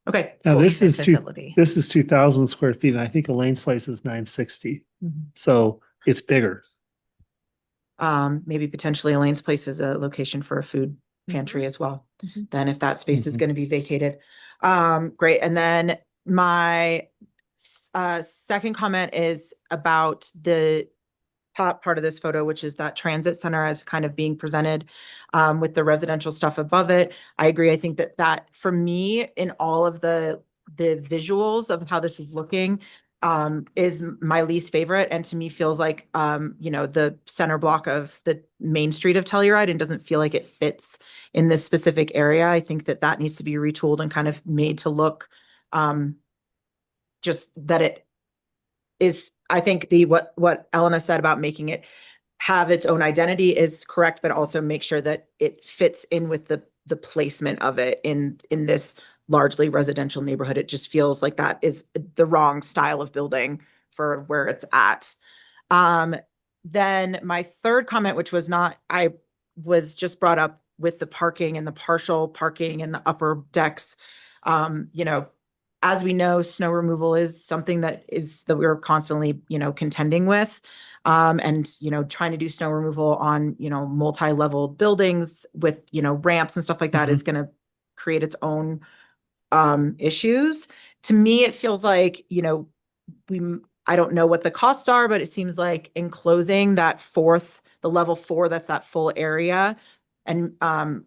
Okay. Now Cool. this is Facility. this is 2,000 square feet, and I think Elaine's place is 960. So it's bigger. Maybe potentially Elaine's place is a location for a food pantry as well. Then if that space is going to be vacated. Great. And then my second comment is about the top part of this photo, which is that transit center as kind of being presented with the residential stuff above it. I agree. I think that for me, in all of the visuals of how this is looking, is my least favorite, and to me feels like the center block of the main street of Telluride, and doesn't feel like it fits in this specific area. I think that needs to be retooled and kind of made to look just that it is. I think what Elena said about making it have its own identity is correct, but also make sure that it fits in with the placement of it in this largely residential neighborhood. It just feels like that is the wrong style of building for where it's at. Then my third comment, which was just brought up with the parking and the partial parking and the upper decks. As we know, snow removal is something that we're constantly, contending with. And trying to do snow removal on, multi-level buildings with, ramps and stuff like that is going to create its own issues. To me, it feels like, I don't know what the costs are, but it seems like enclosing the level 4, that's that full area, and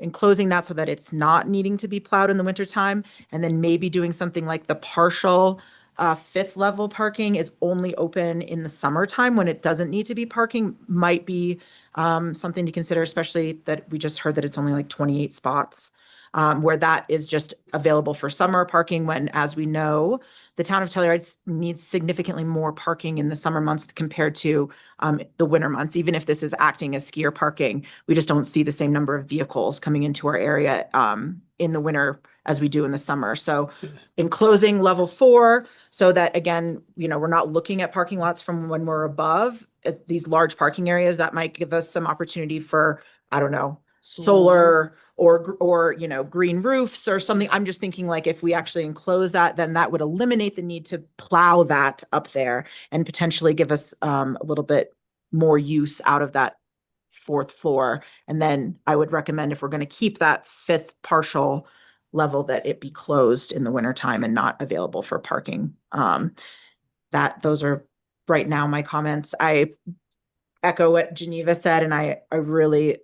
enclosing that so that it's not needing to be plowed in the wintertime, and then maybe doing something like the partial 5th level parking is only open in the summertime when it doesn't need to be parking, might be something to consider, especially that we just heard that it's only like 28 spots. Where that is just available for summer parking, when, as we know, the town of Telluride needs significantly more parking in the summer months compared to the winter months. Even if this is acting as skier parking, we just don't see the same number of vehicles coming into our area in the winter as we do in the summer. So enclosing level 4 so that, again, we're not looking at parking lots from when we're above these large parking areas. That might give us some opportunity for, I don't know, solar or green roofs or something. I'm just thinking, like, if we actually enclose that, then that would eliminate the need to plow that up there and potentially give us a little bit more use out of that 4th floor. And then I would recommend, if we're going to keep that 5th partial level, that it be closed in the wintertime and not available for parking. Those are right now my comments. I echo what Geneva said, and I really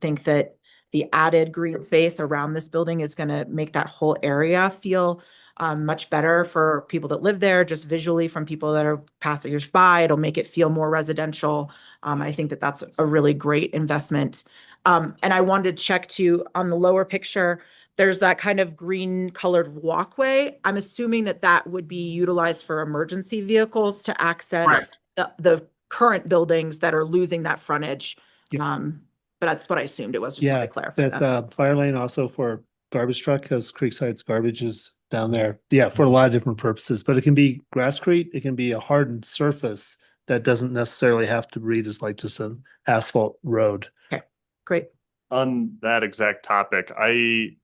think that the added green space around this building is going to make that whole area feel much better for people that live there, just visually from people that are passers by. It'll make it feel more residential. I think that that's a really great investment. And I wanted to check too, on the lower picture, there's that kind of green colored walkway. I'm assuming that would be utilized for emergency vehicles to access the current buildings that are losing that frontage. But but that's what I assumed it was. Just wanted Yeah, to clarify that's that. fire lane also for garbage truck because Creekside's garbage is down there. Yeah, for a lot of different purposes, but it can be grasscrete, it can be a hardened surface that doesn't necessarily have to read as like just an asphalt road. Okay, great. On that exact topic,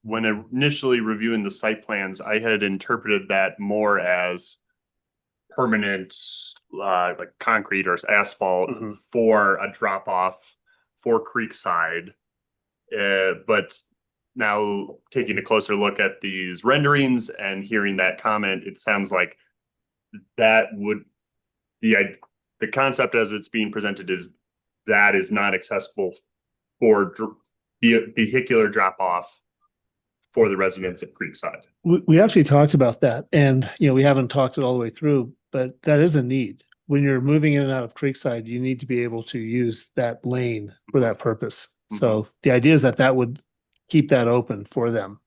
when initially reviewing the site plans, I had interpreted that more as permanent, like concrete or asphalt for a drop off for Creekside. But now taking a closer look at these renderings and hearing that comment, it sounds like that would the concept as it's being presented is that is not accessible for vehicular drop off for the residents of Creekside. We actually talked about that, and we haven't talked it all the way through, but that is a need. When you're moving in and out of Creekside, you need to be able to use that lane for that purpose. So the idea is that would keep that open for them.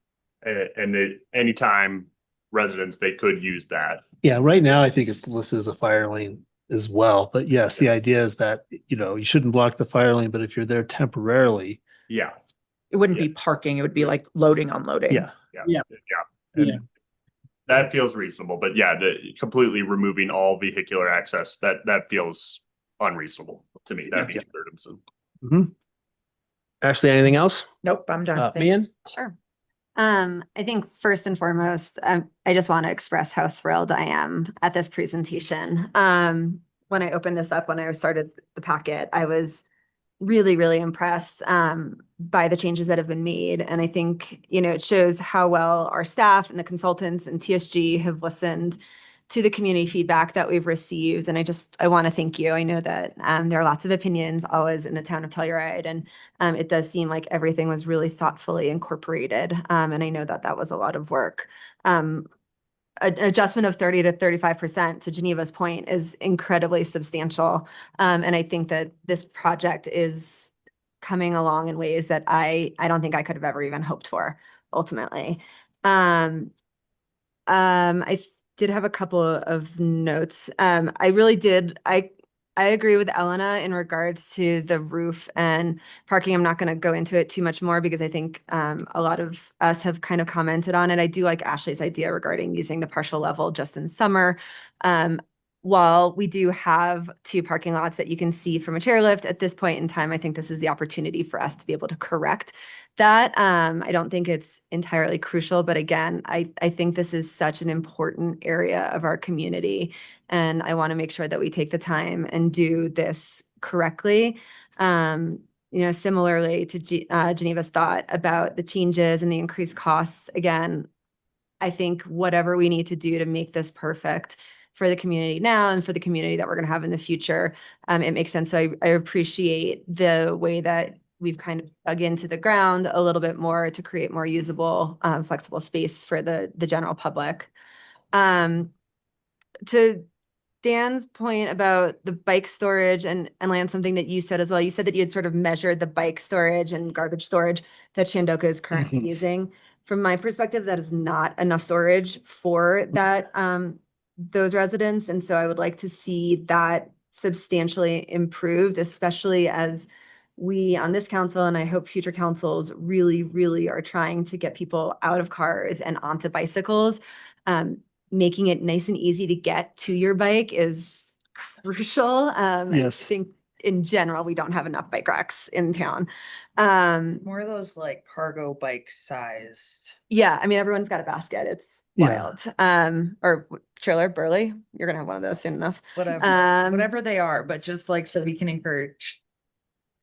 And anytime residents, they could use that. Yeah, right now I think it's listed as a fire lane as well. But yes, the idea is that, you shouldn't block the fire lane, but if you're there temporarily. Yeah. It wouldn't be parking. It would be like loading, unloading. Yeah. And that feels reasonable, but completely removing all vehicular access, that feels unreasonable to me. That'd be too burdensome. Ashley, anything else? Nope, I'm done. Mian? Sure. I think first and foremost, I just want to express how thrilled I am at this presentation. When I opened this up, when I started the packet, I was really, really impressed by the changes that have been made. And I think, it shows how well our staff and the consultants and TSG have listened to the community feedback that we've received. And I want to thank you. I know that there are lots of opinions always in the town of Telluride, and it does seem like everything was really thoughtfully incorporated. And I know that was a lot of work. An adjustment of 30 to 35%, to Geneva's point, is incredibly substantial. And I think that this project is coming along in ways that I don't think I could have ever even hoped for ultimately. I did have a couple of notes. I agree with Elena in regards to the roof and parking. I'm not going to go into it too much more because I think a lot of us have kind of commented on it. I do like Ashley's idea regarding using the partial level just in summer. While we do have 2 parking lots that you can see from a chairlift at this point in time, I think this is the opportunity for us to be able to correct that. I don't think it's entirely crucial, but again, I think this is such an important area of our community, and I want to make sure that we take the time and do this correctly. Similarly to Geneva's thought about the changes and the increased costs, again, I think whatever we need to do to make this perfect for the community now and for the community that we're going to have in the future, it makes sense. So I appreciate the way that we've kind of dug into the ground a little bit more to create more usable, flexible space for the general public. To Dan's point about the bike storage and Lance, something that you said as well, you said that you had sort of measured the bike storage and garbage storage that Shandoka is currently using. From my perspective, that is not enough storage for that, those residents. And so I would like to see that substantially improved, especially as we on this council, and I hope future councils, really, really are trying to get people out of cars and onto bicycles. Making it nice and easy to get to your bike is crucial. Yes. I think in general, we don't have enough bike racks in town. More of those like cargo bike sized. Yeah, I mean, everyone's got a basket. It's wild. Or trailer, Burley. You're gonna have one of those soon enough. Whatever they are, but just like so we can encourage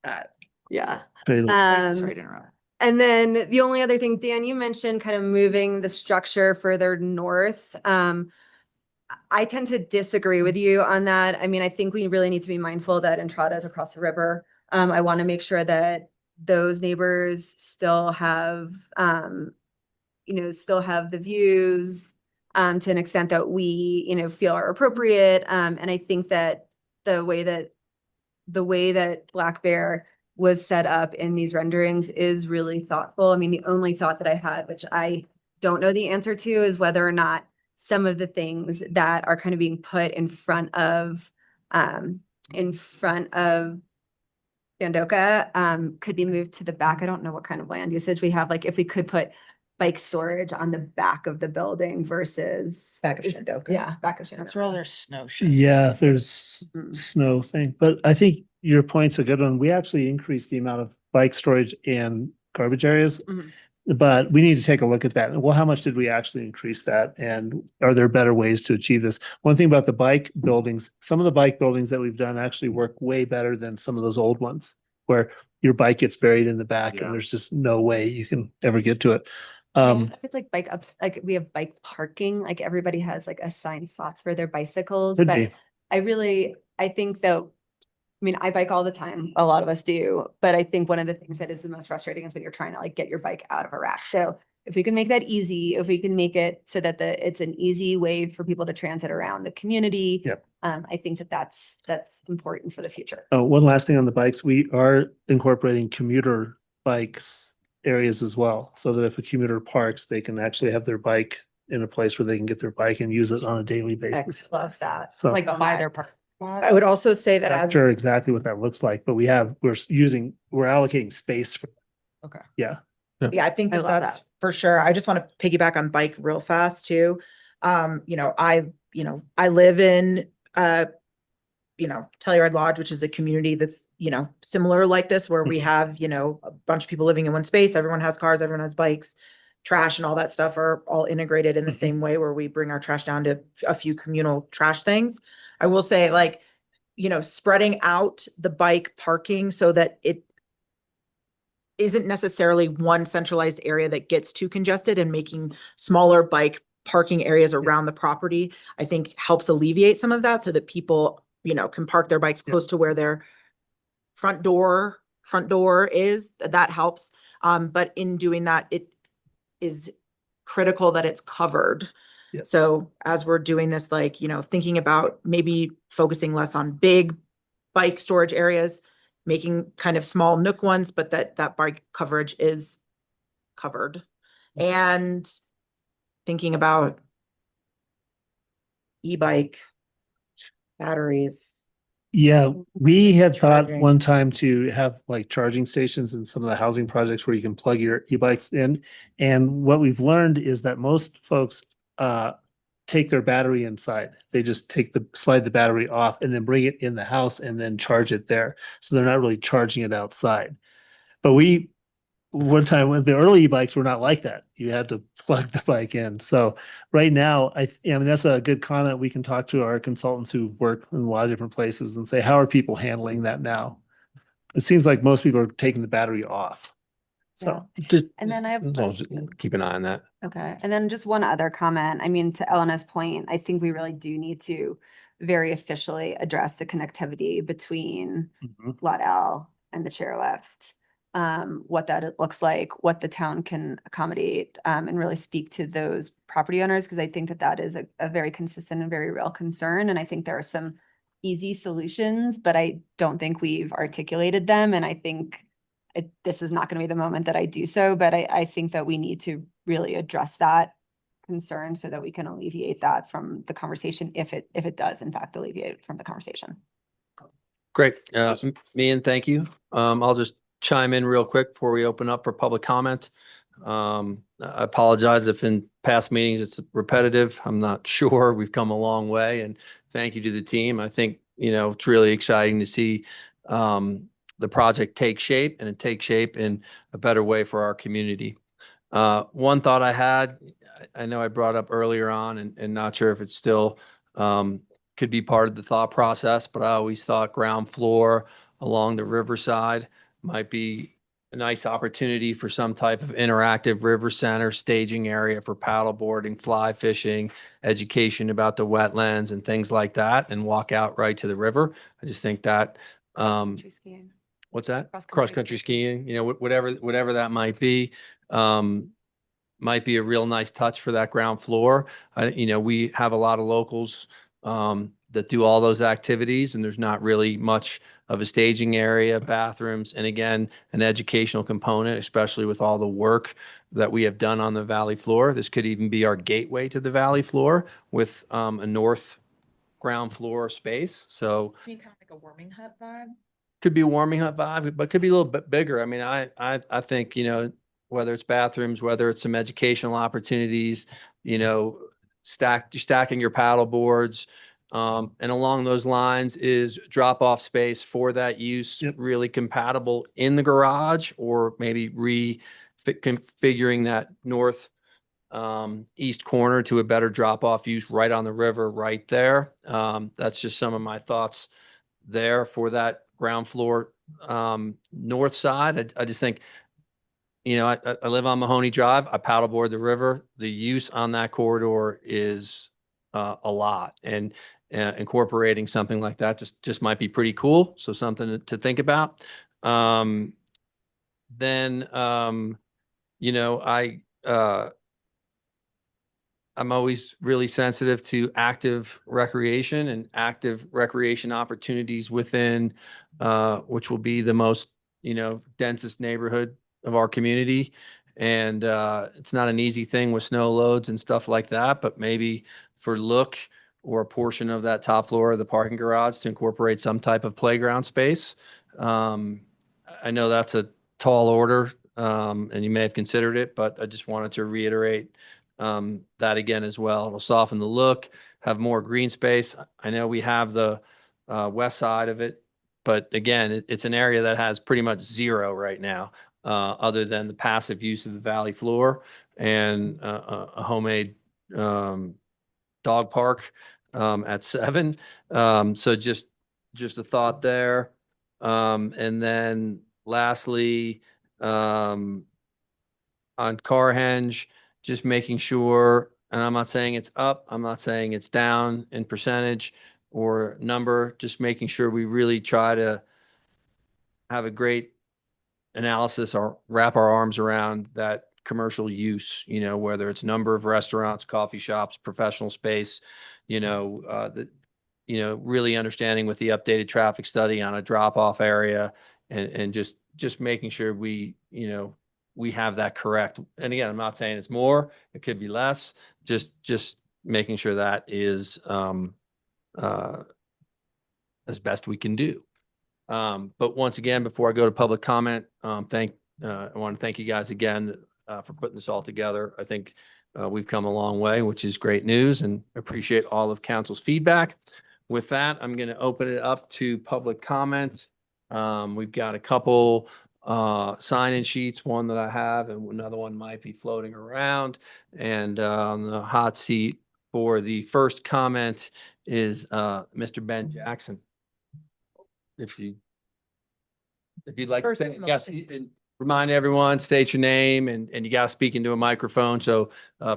that. Yeah. Sorry to interrupt. And then the only other thing, Dan, you mentioned kind of moving the structure further north. I tend to disagree with you on that. I mean, I think we really need to be mindful that Entrada is across the river. I want to make sure that those neighbors still have, still have the views to an extent that we, feel are appropriate. And I think that the way that Black Bear was set up in these renderings is really thoughtful. I mean, the only thought that I had, which I don't know the answer to, is whether or not some of the things that are kind of being put in front of Sandoka, could be moved to the back. I don't know what kind of land usage we have. Like if we could put bike storage on the back of the building versus. Back of Shandoka. Yeah, back of Shandoka. That's where all their snow sheds. Yeah, there's Mhm. snow thing, but I think your point's a good one. We actually increased the amount of bike storage and garbage areas. Mhm. But we need to take a look at that. Well, how much did we actually increase that? And are there better ways to achieve this? One thing about the bike buildings, some of the bike buildings that we've done actually work way better than some of those old ones where your bike gets buried in the back Yeah. and there's just no way you can ever get to it. If it's like bike up, like we have bike parking, like everybody has like assigned spots for their bicycles, Could but be. I think though, I mean, I bike all the time. A lot of us do, but I think one of the things that is the most frustrating is when you're trying to like get your bike out of a rack. So if we can make that easy, if we can make it so that it's an easy way for people to transit around the community. Yep. I think that that's important for the future. Oh, one last thing on the bikes, we are incorporating commuter bikes areas as well, so that if a commuter parks, they can actually have their bike in a place where they can get their bike and use it on a daily basis. Love that. So- Like By their park. I would also say that Not as sure exactly what that looks like, but we're allocating space for. Okay. Yeah. Yeah, I think I that love that's that. for sure. I just want to piggyback on bike real fast too. I live in Telluride Lodge, which is a community that's, similar like this, where we have, a bunch of people living in one space. Everyone has cars, everyone has bikes, trash and all that stuff are all integrated in the same way where we bring our trash down to a few communal trash things. I will say spreading out the bike parking so that it isn't necessarily one centralized area that gets too congested, and making smaller bike parking areas around the property, I think helps alleviate some of that so that people, can park their bikes close to where their front door is. That helps. But in doing that, it is critical that it's covered. Yeah. So as we're doing this, thinking about maybe focusing less on big bike storage areas, making kind of small nook ones, but that bike coverage is covered. And thinking about e-bike batteries. Yeah, we had thought Charging. one time to have like charging stations in some of the housing projects where you can plug your e-bikes in. And what we've learned is that most folks take their battery inside. They just slide the battery off and then bring it in the house and then charge it there. So they're not really charging it outside. But one time when the early e-bikes were not like that. You had to plug the bike in. So right now, I mean, that's a good comment. We can talk to our consultants who work in a lot of different places and say, how are people handling that now? It seems like most people are taking the battery off. So And then I have. Keep an eye on that. Okay, and then just one other comment. I mean, to Elena's point, I think we really do need to very officially address the connectivity between Lot L and the chairlift. What that looks like, what the town can accommodate, and really speak to those property owners, because I think that is a very consistent and very real concern. And I think there are some easy solutions, but I don't think we've articulated them. And I think this is not going to be the moment that I do so, but I think that we need to really address that concern so that we can alleviate that from the conversation if it does in fact alleviate from the conversation. Great. Mian, thank you. I'll just chime in real quick before we open up for public comment. I apologize if in past meetings it's repetitive. I'm not sure. We've come a long way, and thank you to the team. I think, it's really exciting to see the project take shape, and it take shape in a better way for our community. One thought I had, I know I brought up earlier on, and not sure if it's still could be part of the thought process, but I always thought ground floor along the riverside might be a nice opportunity for some type of interactive river center staging area for paddleboarding, fly fishing, education about the wetlands and things like that, and walk out right to the river. I just think that Skiing. what's that? Cross-country Cross-country skiing, whatever that might be a real nice touch for that ground floor. We have a lot of locals that do all those activities, and there's not really much of a staging area, bathrooms, and again, an educational component, especially with all the work that we have done on the valley floor. This could even be our gateway to the valley floor with a north ground floor space. So Kind of like a warming hut vibe. could be a warming hut vibe, but could be a little bit bigger. I mean, I think, you know, whether it's bathrooms, whether it's some educational opportunities, you know, stacking your paddle boards. And along those lines, is drop off space for that use really compatible in the garage, or maybe reconfiguring that north east corner to a better drop off use right on the river right there. That's just some of my thoughts there for that ground floor north side. I just think, you know, I live on Mahoney Drive. I paddleboard the river. The use on that corridor is a lot, and incorporating something like that just might be pretty cool. So something to think about. Then, you know, I'm always really sensitive to active recreation and active recreation opportunities within, which will be the most, you know, densest neighborhood of our community. And it's not an easy thing with snow loads and stuff like that, but maybe for look or a portion of that top floor of the parking garage to incorporate some type of playground space. I know that's a tall order, and you may have considered it, but I just wanted to reiterate that again as well. It'll soften the look, have more green space. I know we have the west side of it, but again, it's an area that has pretty much zero right now, other than the passive use of the valley floor and a homemade dog park at 7. So just a thought there. And then lastly, on Carhenge, just making sure, and I'm not saying it's up, I'm not saying it's down in percentage or number, just making sure we really try to have a great analysis or wrap our arms around that commercial use, you know, whether it's number of restaurants, coffee shops, professional space, you know, really understanding with the updated traffic study on a drop off area, and just making sure we, you know, we have that correct. And again, I'm not saying it's more, it could be less, just making sure that is as best we can do. But once again, before I go to public comment, I want to thank you guys again for putting this all together. I think we've come a long way, which is great news, and appreciate all of council's feedback. With that, I'm going to open it up to public comment. We've got a couple sign-in sheets, one that I have and another one might be floating around. And on the hot seat for the first comment is Mr. Ben Jackson. If you'd like to say, yes, and remind everyone, state your name, and you got to speak into a microphone so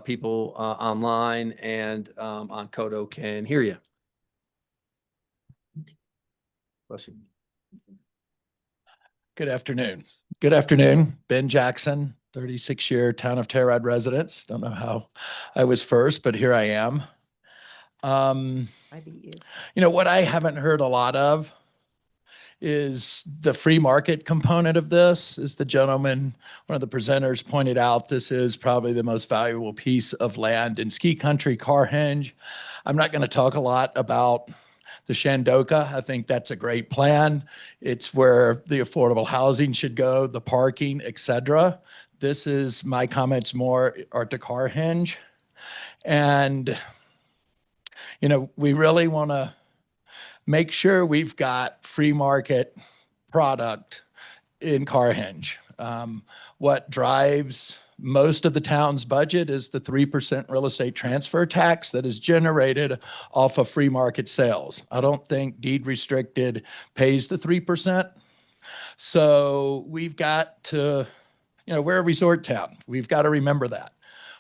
people online and on Kodo can hear you. Bless you. Good afternoon. Good afternoon. Ben Jackson, 36-year town of Telluride residents. Don't know how I was first, but here I am. I beat you. You know, what I haven't heard a lot of is the free market component of this. As the gentleman, one of the presenters pointed out, this is probably the most valuable piece of land in ski country, Carhenge. I'm not going to talk a lot about the Shandoka. I think that's a great plan. It's where the affordable housing should go, the parking, etc. This is my comments more are to Carhenge. And, you know, we really want to make sure we've got free market product in Carhenge. What drives most of the town's budget is the 3% real estate transfer tax that is generated off of free market sales. I don't think deed restricted pays the 3%. So we've got to, you know, we're a resort town. We've got to remember that.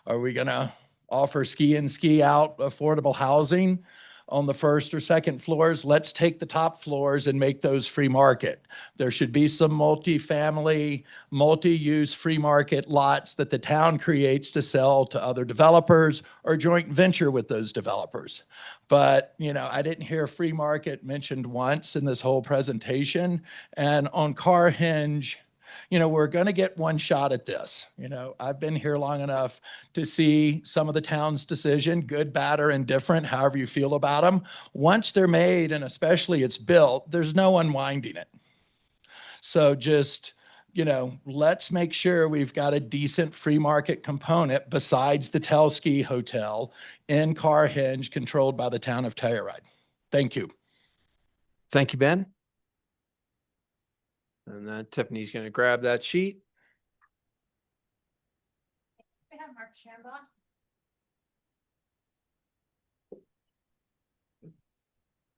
Are we going to offer ski in, ski out affordable housing on the first or second floors? Let's take the top floors and make those free market. There should be some multi-family, multi-use free market lots that the town creates to sell to other developers or joint venture with those developers. But, you know, I didn't hear free market mentioned once in this whole presentation. And on Carhenge, you know, we're going to get one shot at this. You know, I've been here long enough to see some of the town's decision, good, bad, or indifferent, however you feel about them. Once they're made, and especially it's built, there's no unwinding it. So just, let's make sure we've got a decent free market component besides the Telski Hotel in Carhenge controlled by the town of Telluride. Thank you. Thank you, Ben. And Tiffany's going to grab that sheet. We have Mark Shambaugh.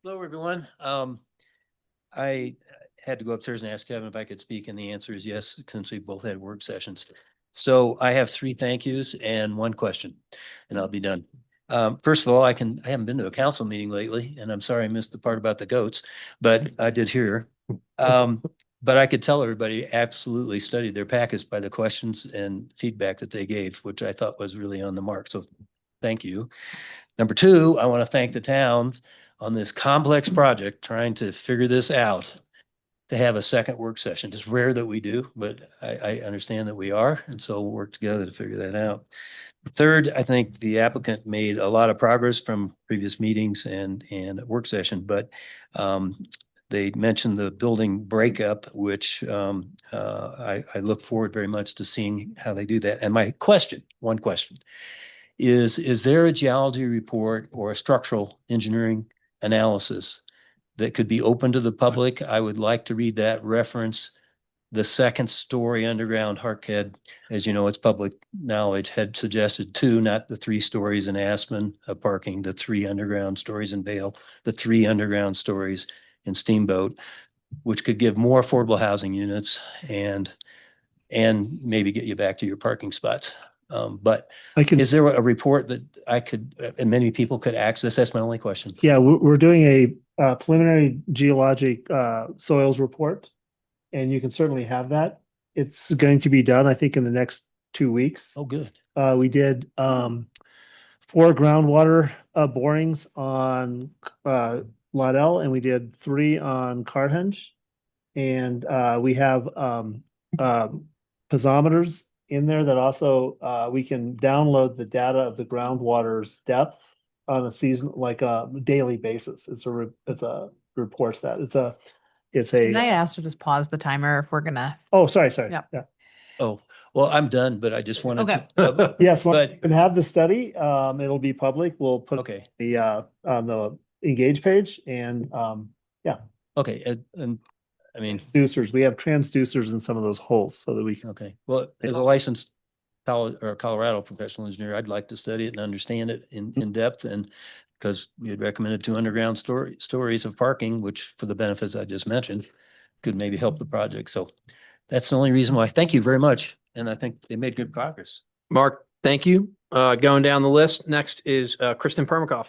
Hello, everyone. I had to go upstairs and ask Kevin if I could speak, and the answer is yes, since we both had work sessions. So I have 3 thank yous and 1 question, and I'll be done. First of all, I haven't been to a council meeting lately, and I'm sorry I missed the part about the goats, but I did hear. But I could tell everybody absolutely studied their packets by the questions and feedback that they gave, which I thought was really on the mark. So thank you. Number 2, I want to thank the town on this complex project, trying to figure this out, to have a second work session. It's rare that we do, but I understand that we are, and so we'll work together to figure that out. Third, I think the applicant made a lot of progress from previous meetings and work session, but they mentioned the building breakup, which I look forward very much to seeing how they do that. And my question, 1 question, is there a geology report or a structural engineering analysis that could be open to the public? I would like to read that, reference the 2nd story underground. Harkhead, as you know, it's public knowledge, had suggested 2, not the 3 stories in Aspen of parking, the 3 underground stories in Vale, the 3 underground stories in Steamboat, which could give more affordable housing units and maybe get you back to your parking spots. But is there a report that I could, and many people could access? That's my only question. Yeah, we're doing a preliminary geologic soils report, and you can certainly have that. It's going to be done, I think, in the next 2 weeks. Oh, good. We did 4 groundwater borings on Laudel, and we did 3 on Carhenge. And we have piezometers in there that also we can download the data of the groundwater's depth on a season, like a daily basis. It's a reports that Can I ask to just pause the timer if we're gonna? Oh, sorry. Yeah. Yeah. Oh, well, I'm done, but I just wanted Okay. to. Yes, well, but you can have the study. It'll be public. We'll put okay. the on the Engage page, and yeah. Okay, and I mean, transducers. We have transducers in some of those holes so that we can. Okay, well, as a licensed Colorado professional engineer, I'd like to study it and understand it in depth, and because we had recommended 2 underground stories of parking, which for the benefits I just mentioned, could maybe help the project. So that's the only reason why. Thank you very much. And I think they made good progress. Mark, thank you. Going down the list, next is Kristen Permakoff.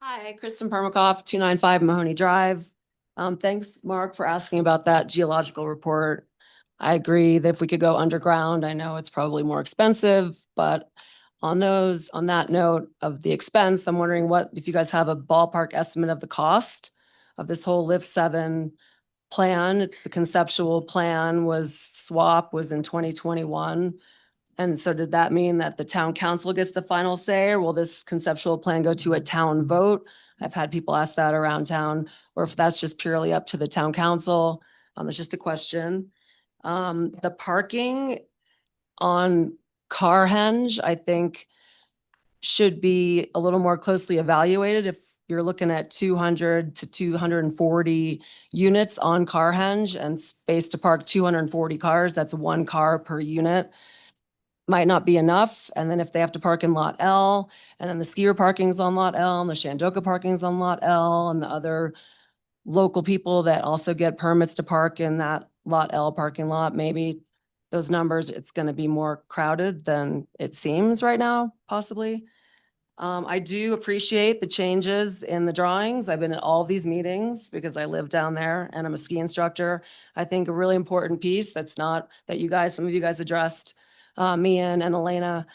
Hi, Kristen Permakoff, 295 Mahoney Drive. Thanks, Mark, for asking about that geological report. I agree that if we could go underground, I know it's probably more expensive, but on that note of the expense, I'm wondering if you guys have a ballpark estimate of the cost of this whole Lift 7 plan. The conceptual plan was in 2021. And so did that mean that the town council gets the final say, or will this conceptual plan go to a town vote? I've had people ask that around town, or if that's just purely up to the town council. It's just a question. The parking on Carhenge, I think, should be a little more closely evaluated. If you're looking at 200 to 240 units on Carhenge and space to park 240 cars, that's 1 car per unit. Might not be enough. And then if they have to park in Lot L, and then the skier parking's on Lot L, and the Shandoka parking's on Lot L, and the other local people that also get permits to park in that Lot L parking lot, maybe those numbers, it's going to be more crowded than it seems right now, possibly. I do appreciate the changes in the drawings. I've been at all these meetings because I live down there and I'm a ski instructor. I think a really important piece that some of you guys addressed, me and Elena,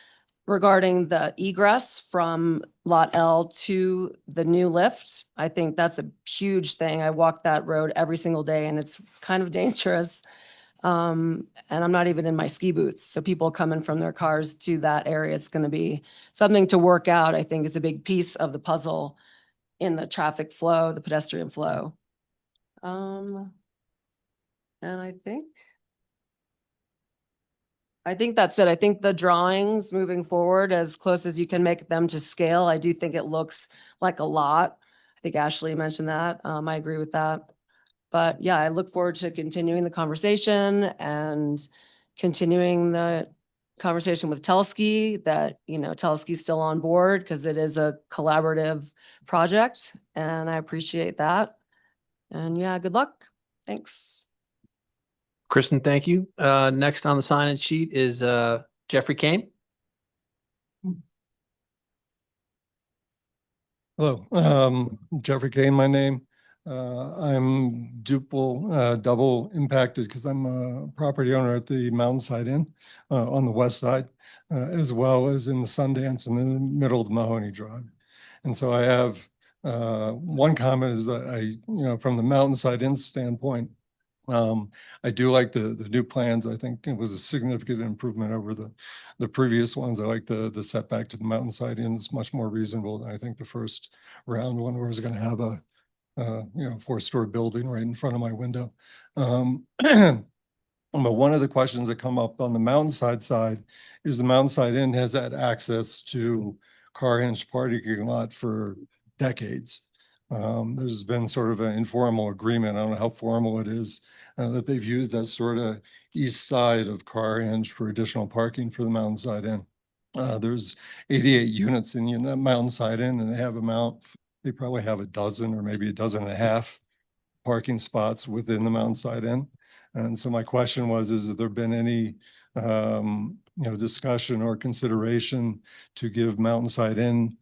regarding the egress from Lot L to the new lift. I think that's a huge thing. I walk that road every single day and it's kind of dangerous. And I'm not even in my ski boots. So people coming from their cars to that area, it's going to be something to work out, I think is a big piece of the puzzle in the traffic flow, the pedestrian flow. And I think that's it. I think the drawings moving forward, as close as you can make them to scale, I do think it looks like a lot. I think Ashley mentioned that. I agree with that. But yeah, I look forward to continuing the conversation and continuing the conversation with Telski that, you know, Telski's still on board because it is a collaborative project and I appreciate that. And yeah, good luck. Thanks. Kristen, thank you. Next on the sign-in sheet is Jeffrey Kane. Hello, Jeffrey Kane, my name. I'm double impacted because I'm a property owner at the Mountainside Inn on the west side, as well as in the Sundance in the middle of Mahoney Drive. And so I have one comment is that from the Mountainside Inn standpoint, I do like the new plans. I think it was a significant improvement over the previous ones. I like the setback to the Mountainside Inn is much more reasonable than I think the first round one where I was going to have a 4-story building right in front of my window. But one of the questions that come up on the Mountainside side is the Mountainside Inn has had access to Carhenge parking lot for decades. There's been sort of an informal agreement. I don't know how formal it is that they've used that sort of east side of Carhenge for additional parking for the Mountainside Inn. There's 88 units in the Mountainside Inn, and they probably have a dozen or maybe a dozen and a half parking spots within the Mountainside Inn. And so my question was, has there been any discussion or consideration to give Mountainside Inn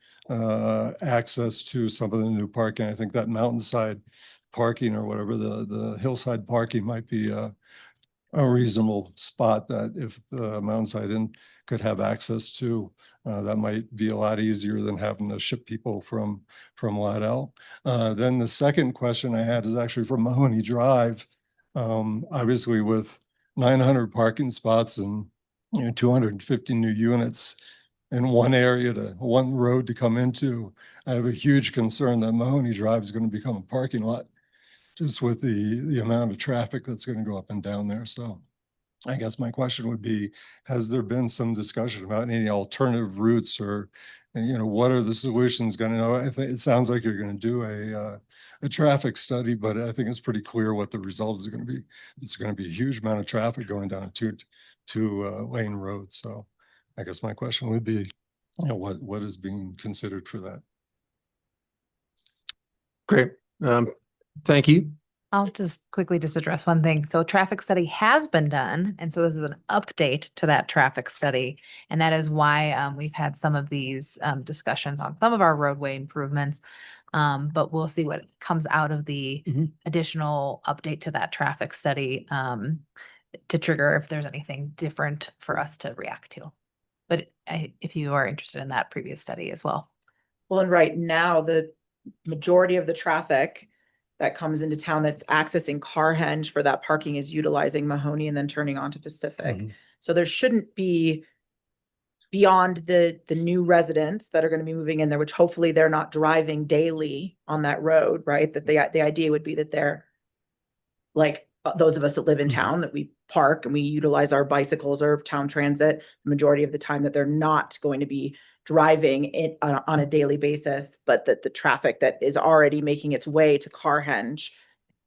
access to some of the new parking? I think that Mountainside parking or whatever, the hillside parking might be a reasonable spot that if the Mountainside Inn could have access to, that might be a lot easier than having to ship people from Lauderdale. Then the second question I had is actually from Mahoney Drive. Obviously with 900 parking spots and 250 new units in one area one road to come into, I have a huge concern that Mahoney Drive is going to become a parking lot just with the amount of traffic that's going to go up and down there. So I guess my question would be, has there been some discussion about any alternative routes or, what are the solutions going to know? I think it sounds like you're going to do a traffic study, but I think it's pretty clear what the result is going to be. It's going to be a huge amount of traffic going down a two lane road. So I guess my question would be, what is being considered for that? Great. Thank you. I'll just quickly address one thing. So traffic study has been done. And so this is an update to that traffic study. And that is why we've had some of these discussions on some of our roadway improvements. But we'll see what comes out of the additional update to that traffic study to trigger if there's anything different for us to react to. But if you are interested in that previous study as well. Well, and right now, the majority of the traffic that comes into town that's accessing Carhenge for that parking is utilizing Mahoney and then turning onto Pacific. So there shouldn't be, beyond the new residents that are going to be moving in there, which hopefully they're not driving daily on that road, right? That the idea would be that they're like those of us that live in town, that we park and we utilize our bicycles or town transit the majority of the time, that they're not going to be driving it on a daily basis, but that the traffic that is already making its way to Carhenge,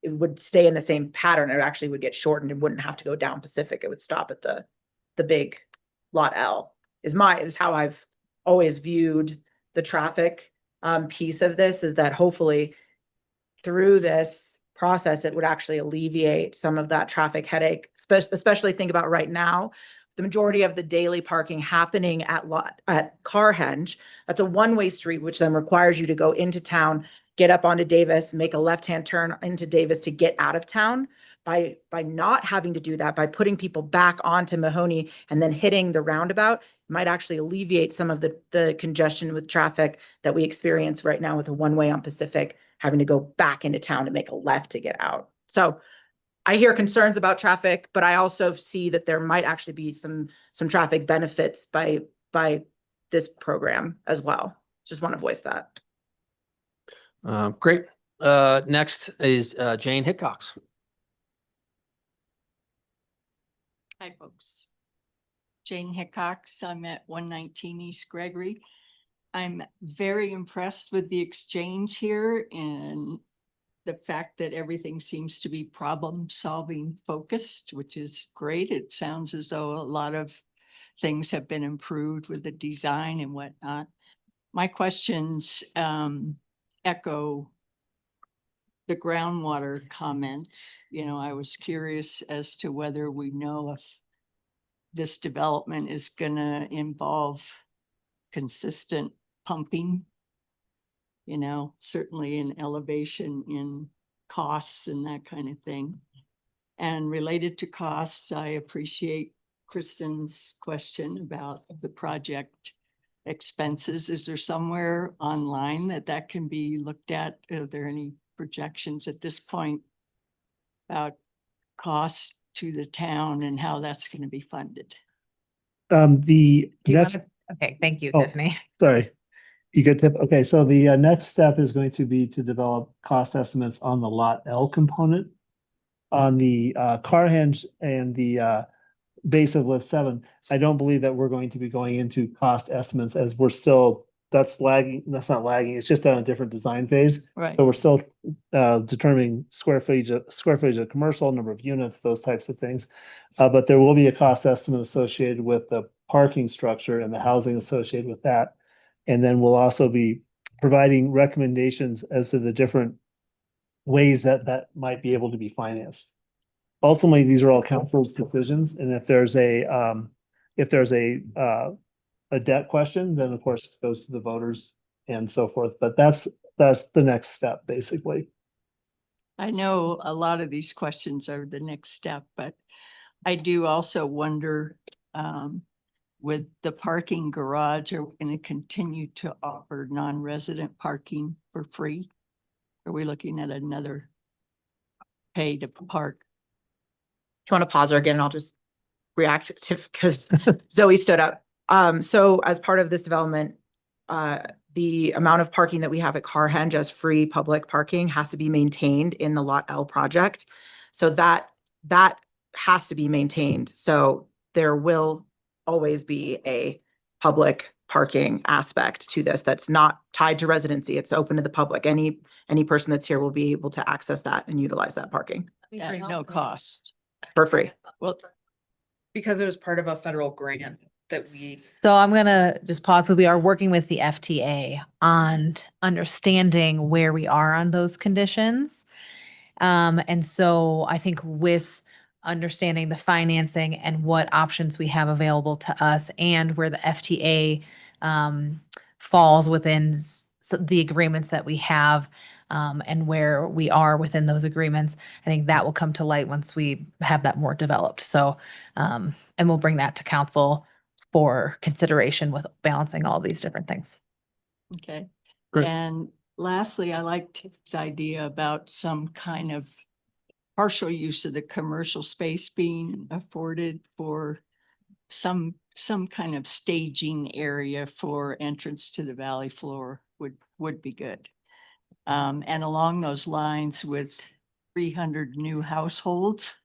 it would stay in the same pattern. It actually would get shortened. It wouldn't have to go down Pacific. It would stop at the big lot L is how I've always viewed the traffic piece of this, is that hopefully through this process, it would actually alleviate some of that traffic headache, especially think about right now. The majority of the daily parking happening at Carhenge, that's a one-way street, which then requires you to go into town, get up onto Davis, make a left-hand turn into Davis to get out of town. By not having to do that, by putting people back onto Mahoney and then hitting the roundabout, it might actually alleviate some of the congestion with traffic that we experience right now with a one-way on Pacific, having to go back into town to make a left to get out. So I hear concerns about traffic, but I also see that there might actually be some traffic benefits by this program as well. Just want to voice that. Great. Next is Jane Hickox. Hi, folks. Jane Hickox. I'm at 119 East Gregory. I'm very impressed with the exchange here and the fact that everything seems to be problem-solving focused, which is great. It sounds as though a lot of things have been improved with the design and whatnot. My questions echo the groundwater comments. You know, I was curious as to whether we know if this development is gonna involve consistent pumping. You know, certainly in elevation, in costs and that kind of thing. And related to costs, I appreciate Kristen's question about the project expenses. Is there somewhere online that can be looked at? Are there any projections at this point about costs to the town and how that's going to be funded? The Do you next, want to? Okay, thank you, Oh. Tiffany. sorry, you good tip? Okay, so the next step is going to be to develop cost estimates on the Lot L component. On the Carhenge and the base of Lift 7, I don't believe that we're going to be going into cost estimates as we're still, that's lagging, that's not lagging, it's just on a different design phase. Right. So we're still determining square footage of commercial, number of units, those types of things. But there will be a cost estimate associated with the parking structure and the housing associated with that. And then we'll also be providing recommendations as to the different ways that might be able to be financed. Ultimately, these are all council's decisions, and if there's a debt question, then of course it goes to the voters and so forth. But that's the next step, basically. I know a lot of these questions are the next step, but I do also wonder, with the parking garage, are we going to continue to offer non-resident parking for free? Are we looking at another pay to park? If you want to pause her again, I'll just react to, because Zoe stood up. So as part of this development, the amount of parking that we have at Carhenge as free public parking has to be maintained in the Lot L project. So that has to be maintained. So there will always be a public parking aspect to this that's not tied to residency. It's open to the public. Any person that's here will be able to access that and utilize that parking At no cost. for free. Well, Because it was part of a federal grant that we. So I'm gonna just pause because we are working with the FTA on understanding where we are on those conditions. And so I think with understanding the financing and what options we have available to us and where the FTA falls within the agreements that we have, and where we are within those agreements, I think that will come to light once we have that more developed. So, and we'll bring that to council for consideration with balancing all these different things. Okay. Great. And lastly, I liked his idea about some kind of partial use of the commercial space being afforded for some kind of staging area for entrance to the valley floor would be good. And along those lines, with 300 new households,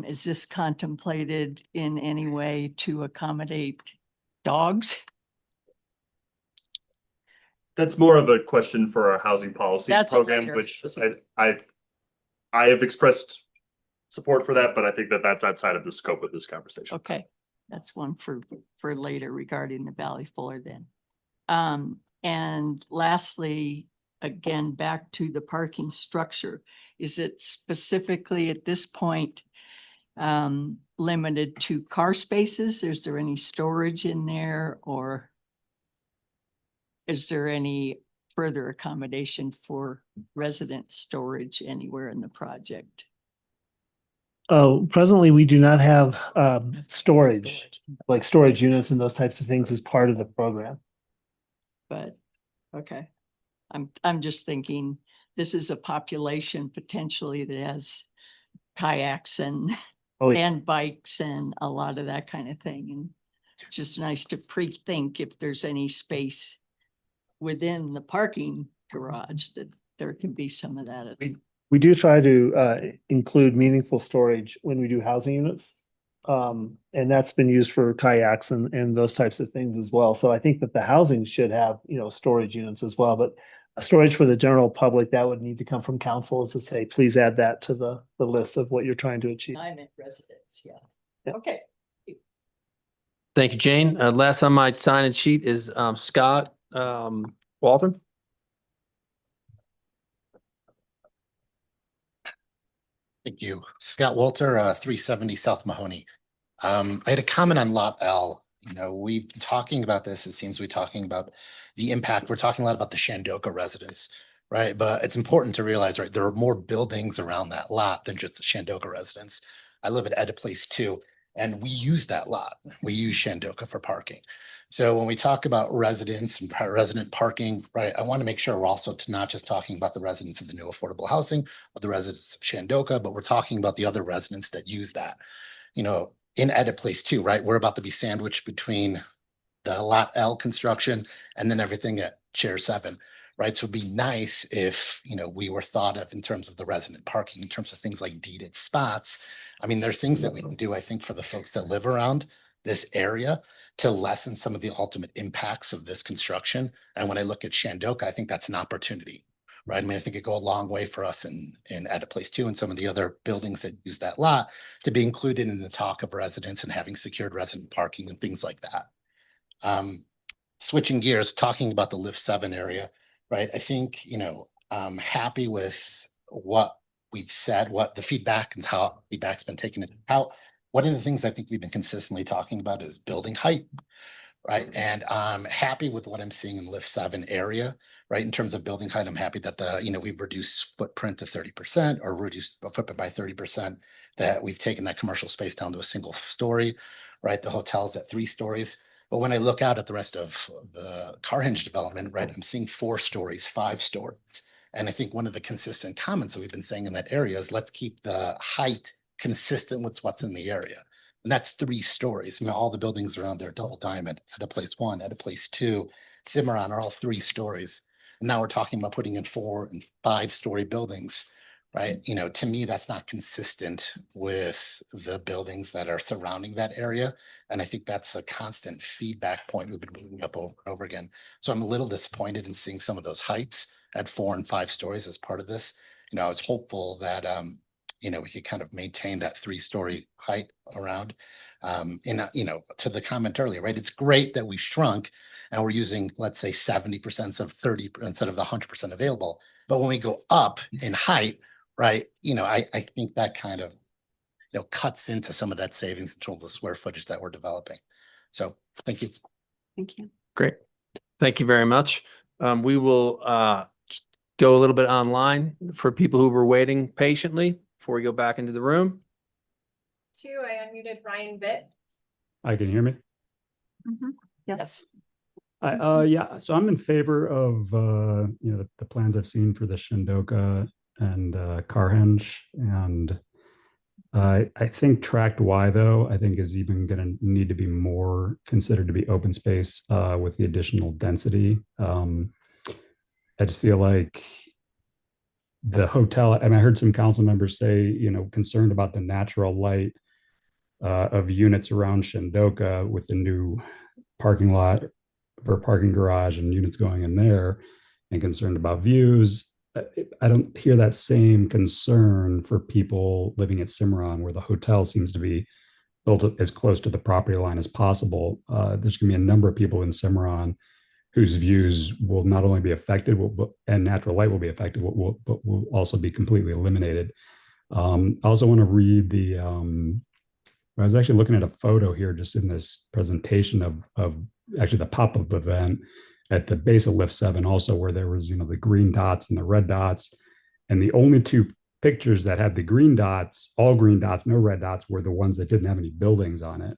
is this contemplated in any way to accommodate dogs? That's more of a question for our housing policy That's program, later. which I have expressed support for that, but I think that that's outside of the scope of this conversation. Okay, that's one for later regarding the valley floor then. And lastly, again, back to the parking structure. Is it specifically at this point limited to car spaces? Is there any storage in there, or is there any further accommodation for resident storage anywhere in the project? Oh, presently, we do not have storage, like storage units and those types of things as part of the program. But, okay, I'm just thinking, this is a population potentially that has kayaks and Oh, yeah. and bikes and a lot of that kind of thing. And it's just nice to pre-think if there's any space within the parking garage that there can be some of that. We do try to include meaningful storage when we do housing units. And that's been used for kayaks and those types of things as well. So I think that the housing should have, storage units as well, but a storage for the general public, that would need to come from council to say, please add that to the list of what you're trying to achieve. I'm at residence, yeah. Yeah. Okay. Thank you, Jane. Last on my sign-in sheet is Scott Walter. Thank you. Scott Walter, 370 South Mahoney. I had a comment on Lot L. We've been talking about this. It seems we're talking about the impact. We're talking a lot about the Shandoka residents, right? But it's important to realize, right, there are more buildings around that lot than just the Shandoka residents. I live at Edda Place too, and we use that lot. We use Shandoka for parking. So when we talk about residents and resident parking, right, I want to make sure we're also not just talking about the residents of the new affordable housing or the residents of Shandoka, but we're talking about the other residents that use that. In Edit Place too, right? We're about to be sandwiched between the Lot L construction and then everything at Chair 7, right? So it'd be nice if, we were thought of in terms of the resident parking, in terms of things like deeded spots. I mean, there are things that we can do, I think, for the folks that live around this area to lessen some of the ultimate impacts of this construction. And when I look at Shandoka, I think that's an opportunity, right? I mean, I think it'd go a long way for us in Edit Place 2 and some of the other buildings that use that lot to be included in the talk of residents and having secured resident parking and things like that. Switching gears, talking about the Lift 7 area, right? I think, I'm happy with what we've said, what the feedback and how feedback's been taken into account. One of the things I think we've been consistently talking about is building height, right? And I'm happy with what I'm seeing in Lift 7 area, right? In terms of building height, I'm happy that we've reduced footprint to 30% or reduced footprint by 30%, that we've taken that commercial space down to a single story, right? The hotel's at 3 stories. But when I look out at the rest of the Carhenge development, right, I'm seeing 4 stories, 5 stories. And I think one of the consistent comments that we've been saying in that area is let's keep the height consistent with what's in the area. And that's 3 stories. I mean, all the buildings around there, Double Diamond, Edda Place 1, Edda Place 2, Cimarron are all 3 stories. And now we're talking about putting in 4 and 5-story buildings, right? To me, that's not consistent with the buildings that are surrounding that area. And I think that's a constant feedback point we've been moving up over and over again. So I'm a little disappointed in seeing some of those heights at 4 and 5 stories as part of this. I was hopeful that, we could kind of maintain that 3-story height around. To the comment earlier, right? It's great that we shrunk and we're using, let's say, 70% of 30 instead of the 100% available. But when we go up in height, right, I think that kind of, cuts into some of that savings in terms of the square footage that we're developing. So thank you. Thank you. Great. Thank you very much. We will go a little bit online for people who were waiting patiently before we go back into the room. 2, I unmuted Ryan Vitt. Hi, can you hear me? Yes. Yeah, so I'm in favor of, the plans I've seen for the Shandoka and Carhenge. And I think Tract Y, though, I think is even going to need to be more considered to be open space with the additional density. I just feel like the hotel, and I heard some council members say, concerned about the natural light of units around Shandoka with the new parking lot or parking garage and units going in there, and concerned about views. I don't hear that same concern for people living at Cimarron, where the hotel seems to be built as close to the property line as possible. There's going to be a number of people in Cimarron whose views will not only be affected, and natural light will be affected, but will also be completely eliminated. I also want to read I was actually looking at a photo here just in this presentation of actually the pop-up event at the base of Lift 7 also, where there was, the green dots and the red dots. And the only 2 pictures that had the green dots, all green dots, no red dots, were the ones that didn't have any buildings on it.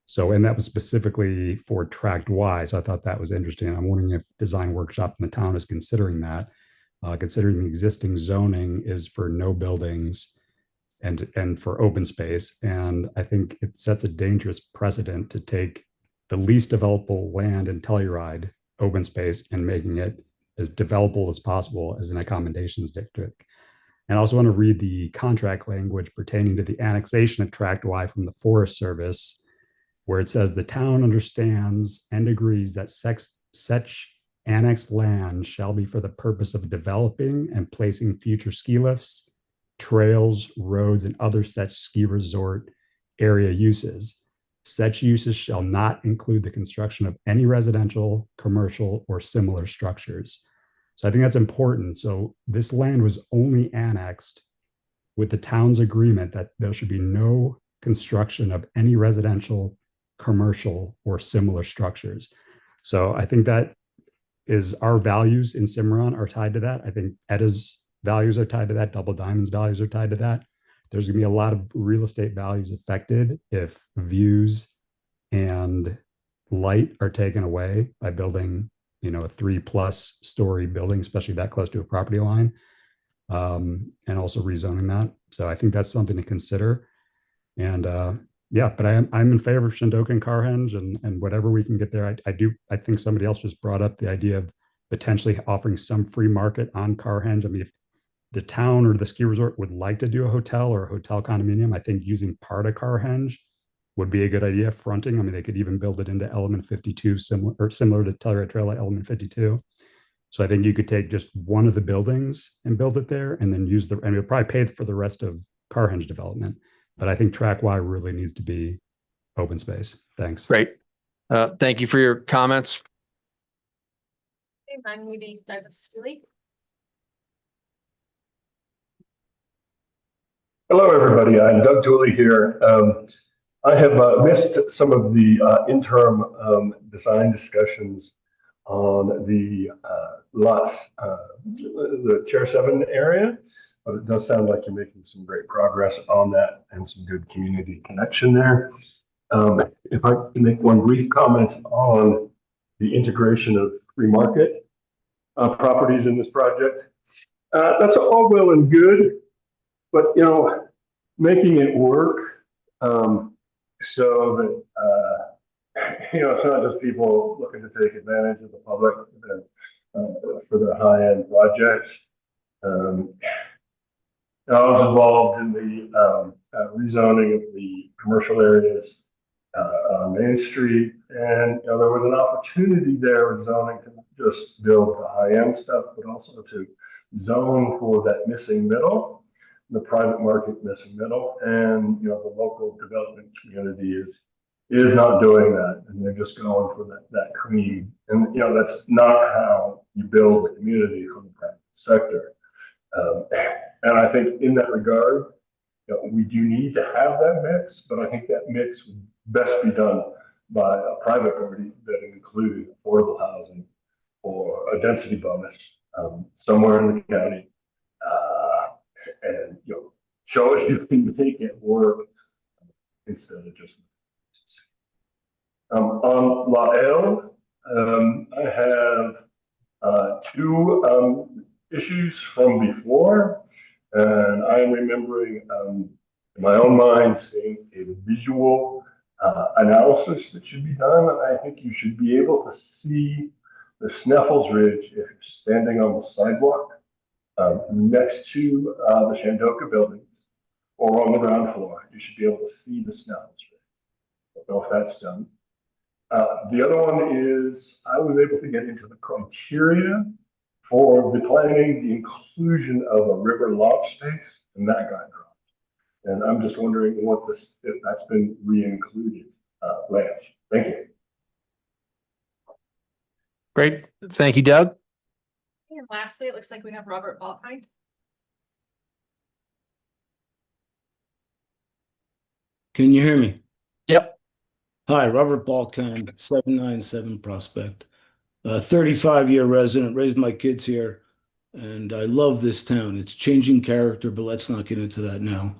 So, and that was specifically for Tract Y. So I thought that was interesting. I'm wondering if Design Workshop in the town is considering that, considering the existing zoning is for no buildings and for open space. And I think it sets a dangerous precedent to take the least developable land in Telluride open space and making it as developable as possible as an accommodations district. And I also want to read the contract language pertaining to the annexation of Tract Y from the Forest Service, where it says the town understands and agrees that such annexed land shall be for the purpose of developing and placing future ski lifts, trails, roads, and other such ski resort area uses. Such uses shall not include the construction of any residential, commercial, or similar structures. So I think that's important. So this land was only annexed with the town's agreement that there should be no construction of any residential, commercial, or similar structures. So I think that is our values in Cimarron are tied to that. I think Edda's values are tied to that. Double Diamond's values are tied to that. There's going to be a lot of real estate values affected if views and light are taken away by building, a 3+ story building, especially that close to a property line, and also rezoning that. So I think that's something to consider. And but I'm in favor of Shandoka and Carhenge and whatever we can get there. I think somebody else just brought up the idea of potentially offering some free market on Carhenge. I mean, if the town or the ski resort would like to do a hotel or a hotel condominium, I think using part of Carhenge would be a good idea. Fronting, I mean, they could even build it into Element 52, similar to Telluride Trail at Element 52. So I think you could take just one of the buildings and build it there, and then use and it'll probably pay for the rest of Carhenge development. But I think Track Y really needs to be open space. Thanks. Great. Thank you for your comments. I'm meeting Douglas Stewart. Hello, everybody. I'm Doug Dooley here. I have missed some of the interim design discussions on the lots, the Tier 7 area, but it does sound like you're making some great progress on that and some good community connection there. If I can make one brief comment on the integration of free market properties in this project, that's all well and good, but making it work so that it's not just people looking to take advantage of the public for their high-end projects. I was involved in the rezoning of the commercial areas on Main Street, and there was an opportunity there with zoning to just build the high-end stuff, but also to zone for that missing middle, the private market missing middle, and the local development community is not doing that, and they're just going for that cream, and that's not how you build a community from the private sector. And I think in that regard, we do need to have that mix, but I think that mix would best be done by a private party that include affordable housing or a density bonus somewhere in the county, and show if you can make it work instead of just. On La L, I have two issues from before, and I'm remembering in my own mind seeing a visual analysis that should be done. I think you should be able to see the Sneffels Ridge if you're standing on the sidewalk next to the Shandoka buildings or on the ground floor. You should be able to see the Sneffels Ridge. I don't know if that's done. The other one is I was able to get into the criteria for the planning, the inclusion of a river lot space, and that got dropped. And I'm just wondering if that's been re-included, Lance. Thank you. Great. Thank you, Doug. And lastly, it looks like we have Robert Balkine. Can you hear me? Yep. Hi, Robert Balkine, 797 Prospect. 35-year resident, raised my kids here, and I love this town. It's changing character, but let's not get into that now.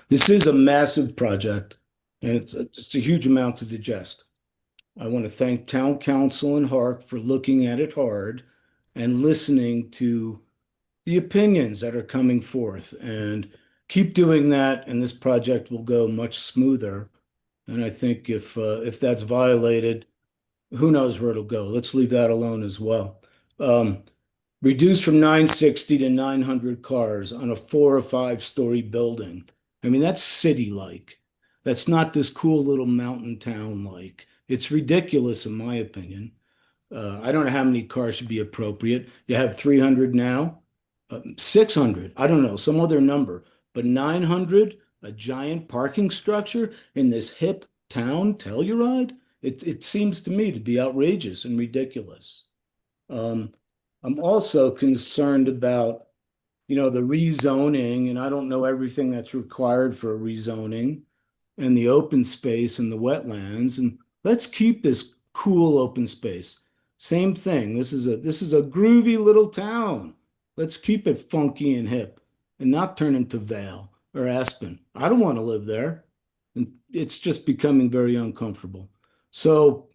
This is a massive project, and it's just a huge amount to digest. I want to thank Town Council and Hark for looking at it hard and listening to the opinions that are coming forth and keep doing that and this project will go much smoother. And I think if that's violated, who knows where it'll go. Let's leave that alone as well. Reduce from 960 to 900 cars on a 4 or 5 story building. I mean, that's city-like. That's not this cool little mountain town-like. It's ridiculous in my opinion. I don't know how many cars should be appropriate. You have 300 now, 600, I don't know, some other number, but 900, a giant parking structure in this hip town, Telluride? It seems to me to be outrageous and ridiculous. I'm also concerned about, the rezoning, and I don't know everything that's required for a rezoning, and the open space and the wetlands, and let's keep this cool open space. Same thing. This is a groovy little town. Let's keep it funky and hip and not turn into Vale or Aspen. I don't want to live there. And it's just becoming very uncomfortable. So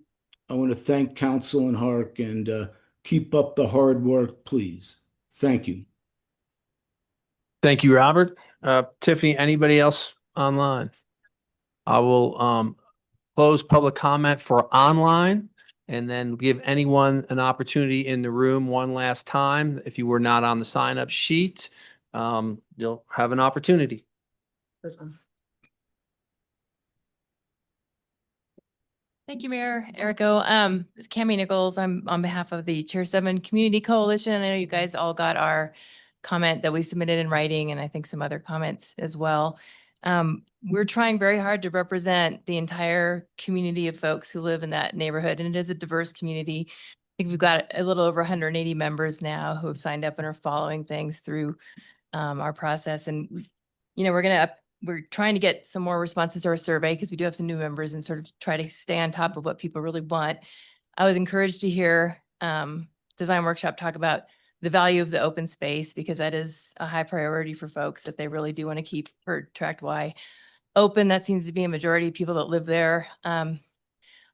I want to thank Council and Hark and keep up the hard work, please. Thank you. Thank you, Robert. Tiffany, anybody else online? I will close public comment for online and then give anyone an opportunity in the room one last time. If you were not on the sign up sheet, you'll have an opportunity. Thank you, Mayor Erico. It's Cammie Nichols. I'm on behalf of the Tier 7 Community Coalition. I know you guys all got our comment that we submitted in writing, and I think some other comments as well. We're trying very hard to represent the entire community of folks who live in that neighborhood, and it is a diverse community. I think we've got a little over 180 members now who have signed up and are following things through our process. And, we're trying to get some more responses to our survey because we do have some new members and sort of try to stay on top of what people really want. I was encouraged to hear Design Workshop talk about the value of the open space, because that is a high priority for folks that they really do want to keep for Tract Y open. That seems to be a majority of people that live there.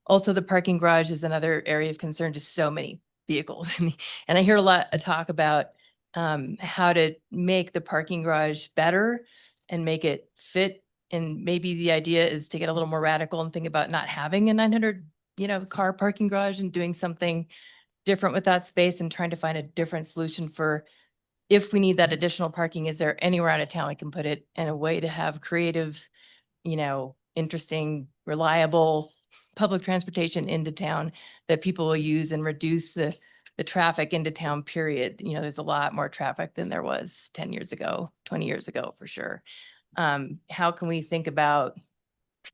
Also, the parking garage is another area of concern, just so many vehicles. And I hear a lot of talk about how to make the parking garage better and make it fit. And maybe the idea is to get a little more radical and think about not having a 900, car parking garage and doing something different with that space and trying to find a different solution for if we need that additional parking. Is there anywhere out of town we can put it in a way to have creative, interesting, reliable public transportation into town that people will use and reduce the traffic into town, period. There's a lot more traffic than there was 10 years ago, 20 years ago, for sure. How can we think about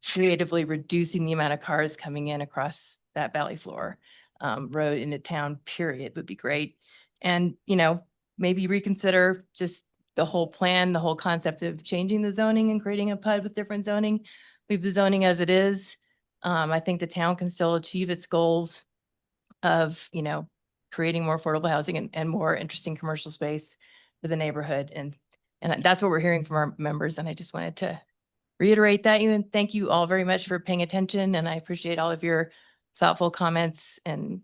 creatively reducing the amount of cars coming in across that valley floor road into town, period, would be great. And, maybe reconsider just the whole plan, the whole concept of changing the zoning and creating a PUD with different zoning. Leave the zoning as it is. I think the town can still achieve its goals of, creating more affordable housing and more interesting commercial space for the neighborhood. And that's what we're hearing from our members. And I just wanted to reiterate that. And thank you all very much for paying attention. And I appreciate all of your thoughtful comments and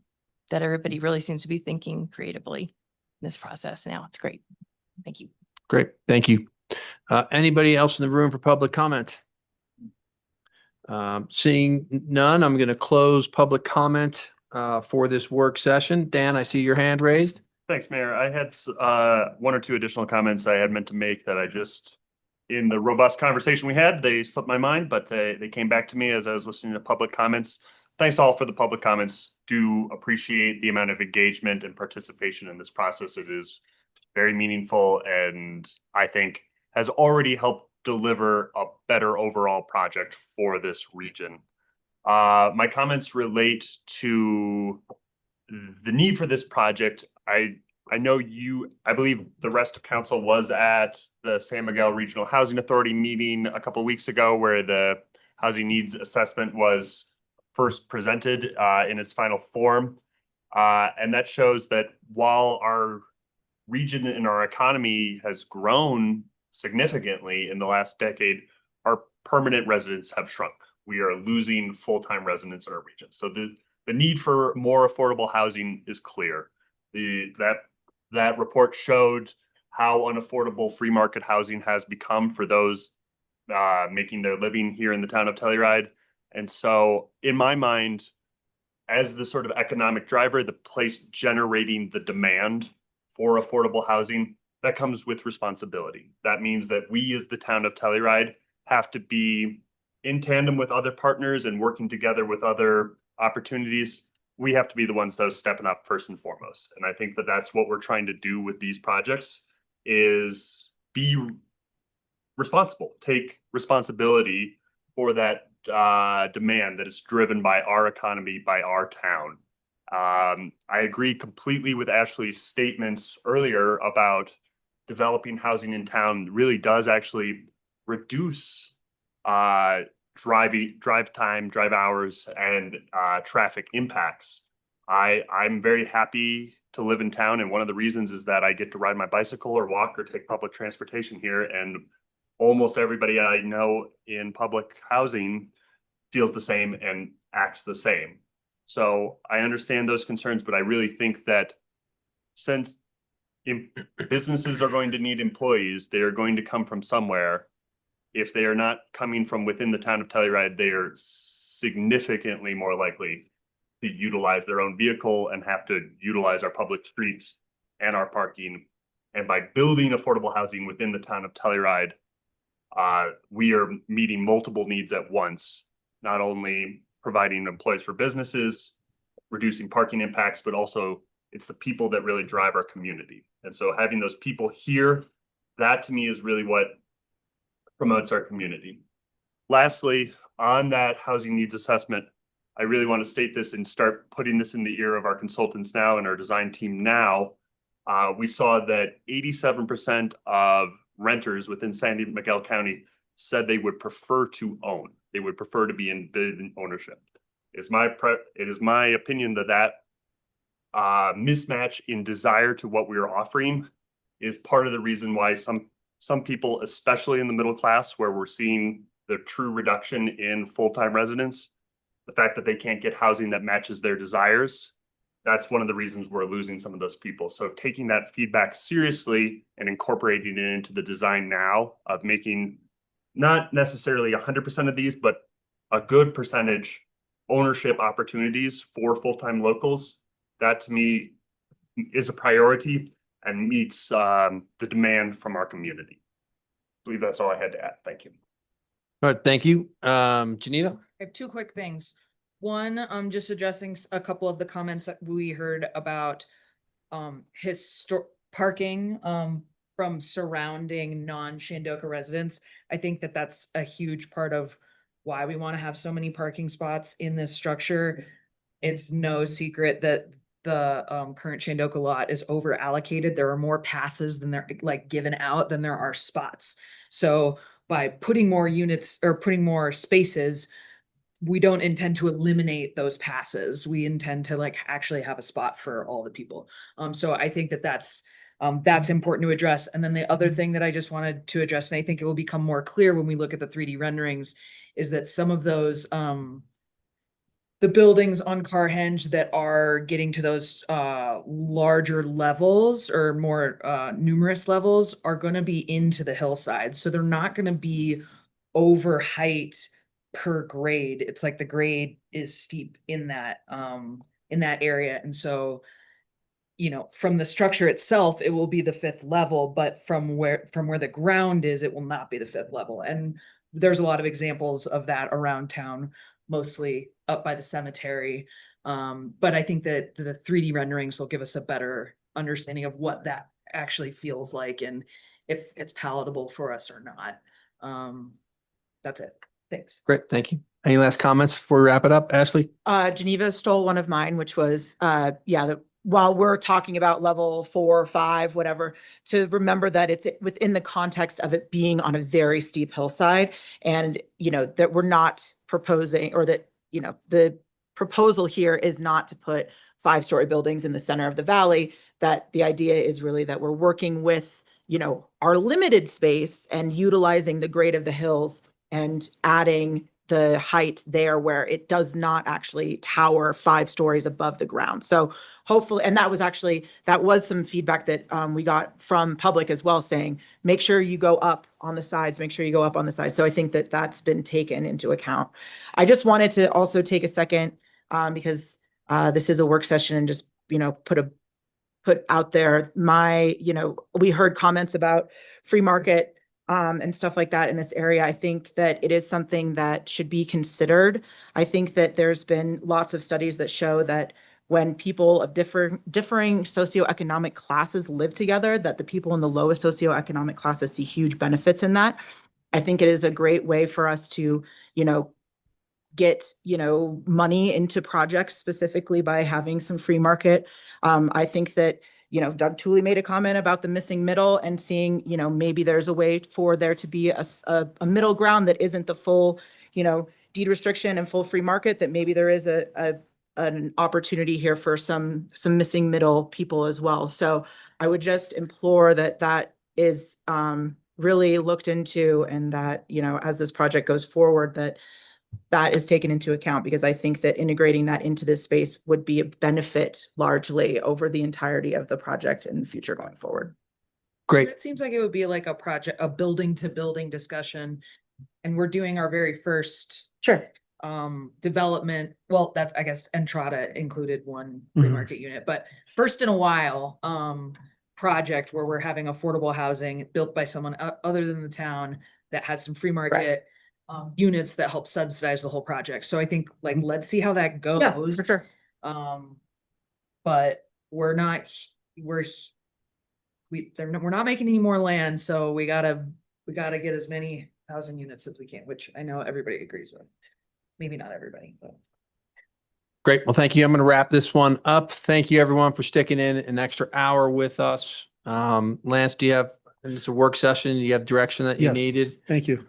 that everybody really seems to be thinking creatively in this process now. It's great. Thank you. Great. Thank you. Anybody else in the room for public comment? Seeing none, I'm going to close public comment for this work session. Dan, I see your hand raised. Thanks, Mayor. I had one or two additional comments I had meant to make that I just, in the robust conversation we had, they slipped my mind, but they came back to me as I was listening to public comments. Thanks all for the public comments. Do appreciate the amount of engagement and participation in this process. It is very meaningful and I think has already helped deliver a better overall project for this region. My comments relate to the need for this project. I believe the rest of council was at the San Miguel Regional Housing Authority meeting a couple of weeks ago where the housing needs assessment was first presented in its final form. And that shows that while our region and our economy has grown significantly in the last decade, our permanent residents have shrunk. We are losing full-time residents in our region. So the need for more affordable housing is clear. That report showed how unaffordable free market housing has become for those making their living here in the town of Telluride. And so in my mind, as the sort of economic driver, the place generating the demand for affordable housing, that comes with responsibility. That means that we as the town of Telluride have to be in tandem with other partners and working together with other opportunities. We have to be the ones that are stepping up first and foremost. And I think that that's what we're trying to do with these projects, is be responsible, take responsibility for that demand that is driven by our economy, by our town. I agree completely with Ashley's statements earlier about developing housing in town really does actually reduce drive time, drive hours, and traffic impacts. I'm very happy to live in town, and one of the reasons is that I get to ride my bicycle or walk or take public transportation here, and almost everybody I know in public housing feels the same and acts the same. So I understand those concerns, but I really think that since businesses are going to need employees, they are going to come from somewhere. If they are not coming from within the town of Telluride, they are significantly more likely to utilize their own vehicle and have to utilize our public streets and our parking. And by building affordable housing within the town of Telluride, we are meeting multiple needs at once, not only providing employees for businesses, reducing parking impacts, but also it's the people that really drive our community. And so having those people here, that to me is really what promotes our community. Lastly, on that housing needs assessment, I really want to state this and start putting this in the ear of our consultants now and our design team now. We saw that 87% of renters within San Miguel County said they would prefer to own. They would prefer to be in ownership. It is my opinion that mismatch in desire to what we are offering is part of the reason why some people, especially in the middle class, where we're seeing the true reduction in full-time residents, the fact that they can't get housing that matches their desires, that's one of the reasons we're losing some of those people. So taking that feedback seriously and incorporating it into the design now of making not necessarily 100% of these, but a good percentage ownership opportunities for full-time locals, that to me is a priority and meets the demand from our community. I believe that's all I had to add. Thank you. All right, thank you. Janita? I have two quick things. One, just addressing a couple of the comments that we heard about parking from surrounding non-Shandoka residents. I think that that's a huge part of why we want to have so many parking spots in this structure. It's no secret that the current Shandoka lot is over allocated. There are more passes than there given out than there are spots. So by putting more units or putting more spaces, we don't intend to eliminate those passes. We intend to actually have a spot for all the people. So I think that that's important to address. And then the other thing that I just wanted to address, and I think it will become more clear when we look at the 3D renderings, is that some of those, the buildings on Carhenge that are getting to those larger levels or more numerous levels are going to be into the hillside. So they're not going to be over height per grade. It's like the grade is steep in that area. And so, from the structure itself, it will be the 5th level, but from where the ground is, it will not be the 5th level. And there's a lot of examples of that around town, mostly up by the cemetery. But I think that the 3D renderings will give us a better understanding of what that actually feels like and if it's palatable for us or not. That's it. Thanks. Great, thank you. Any last comments before we wrap it up, Ashley? Geneva stole one of mine, which was, while we're talking about level 4 or 5, whatever, to remember that it's within the context of it being on a very steep hillside, and, that we're not proposing, or that, the proposal here is not to put 5-story buildings in the center of the valley, that the idea is really that we're working with, our limited space and utilizing the grade of the hills and adding the height there where it does not actually tower 5 stories above the ground. So hopefully, and that was some feedback that we got from public as well, saying, make sure you go up on the sides, make sure you go up on the sides. So I think that that's been taken into account. I just wanted to also take a second because this is a work session, and just, put out there we heard comments about free market and stuff like that in this area. I think that it is something that should be considered. I think that there's been lots of studies that show that when people of differing socioeconomic classes live together, that the people in the lowest socioeconomic classes see huge benefits in that. I think it is a great way for us to, get, money into projects specifically by having some free market. I think that, Doug Tooley made a comment about the missing middle, and seeing, maybe there's a way for there to be a middle ground that isn't the full, deed restriction and full free market, that maybe there is an opportunity here for some missing middle people as well. So I would just implore that is really looked into, and that, as this project goes forward, that is taken into account, because I think that integrating that into this space would be a benefit largely over the entirety of the project in the future going forward. Great. It seems like it would be like a building to building discussion, and we're doing our very first development. Well, that's, I guess, Entrada included one free market unit, but first in a while, project where we're having affordable housing built by someone other than the town that has some free market units that help subsidize the whole project. So I think, let's see how that goes. Yeah, for sure. But we're not making any more land, so we gotta get as many housing units as we can, which I know everybody agrees with. Maybe not everybody, but. Great. Well, thank you. I'm going to wrap this one up. Thank you, everyone, for sticking in an extra hour with us. Lance, it's a work session. Do you have direction that you Yes. needed? Thank you.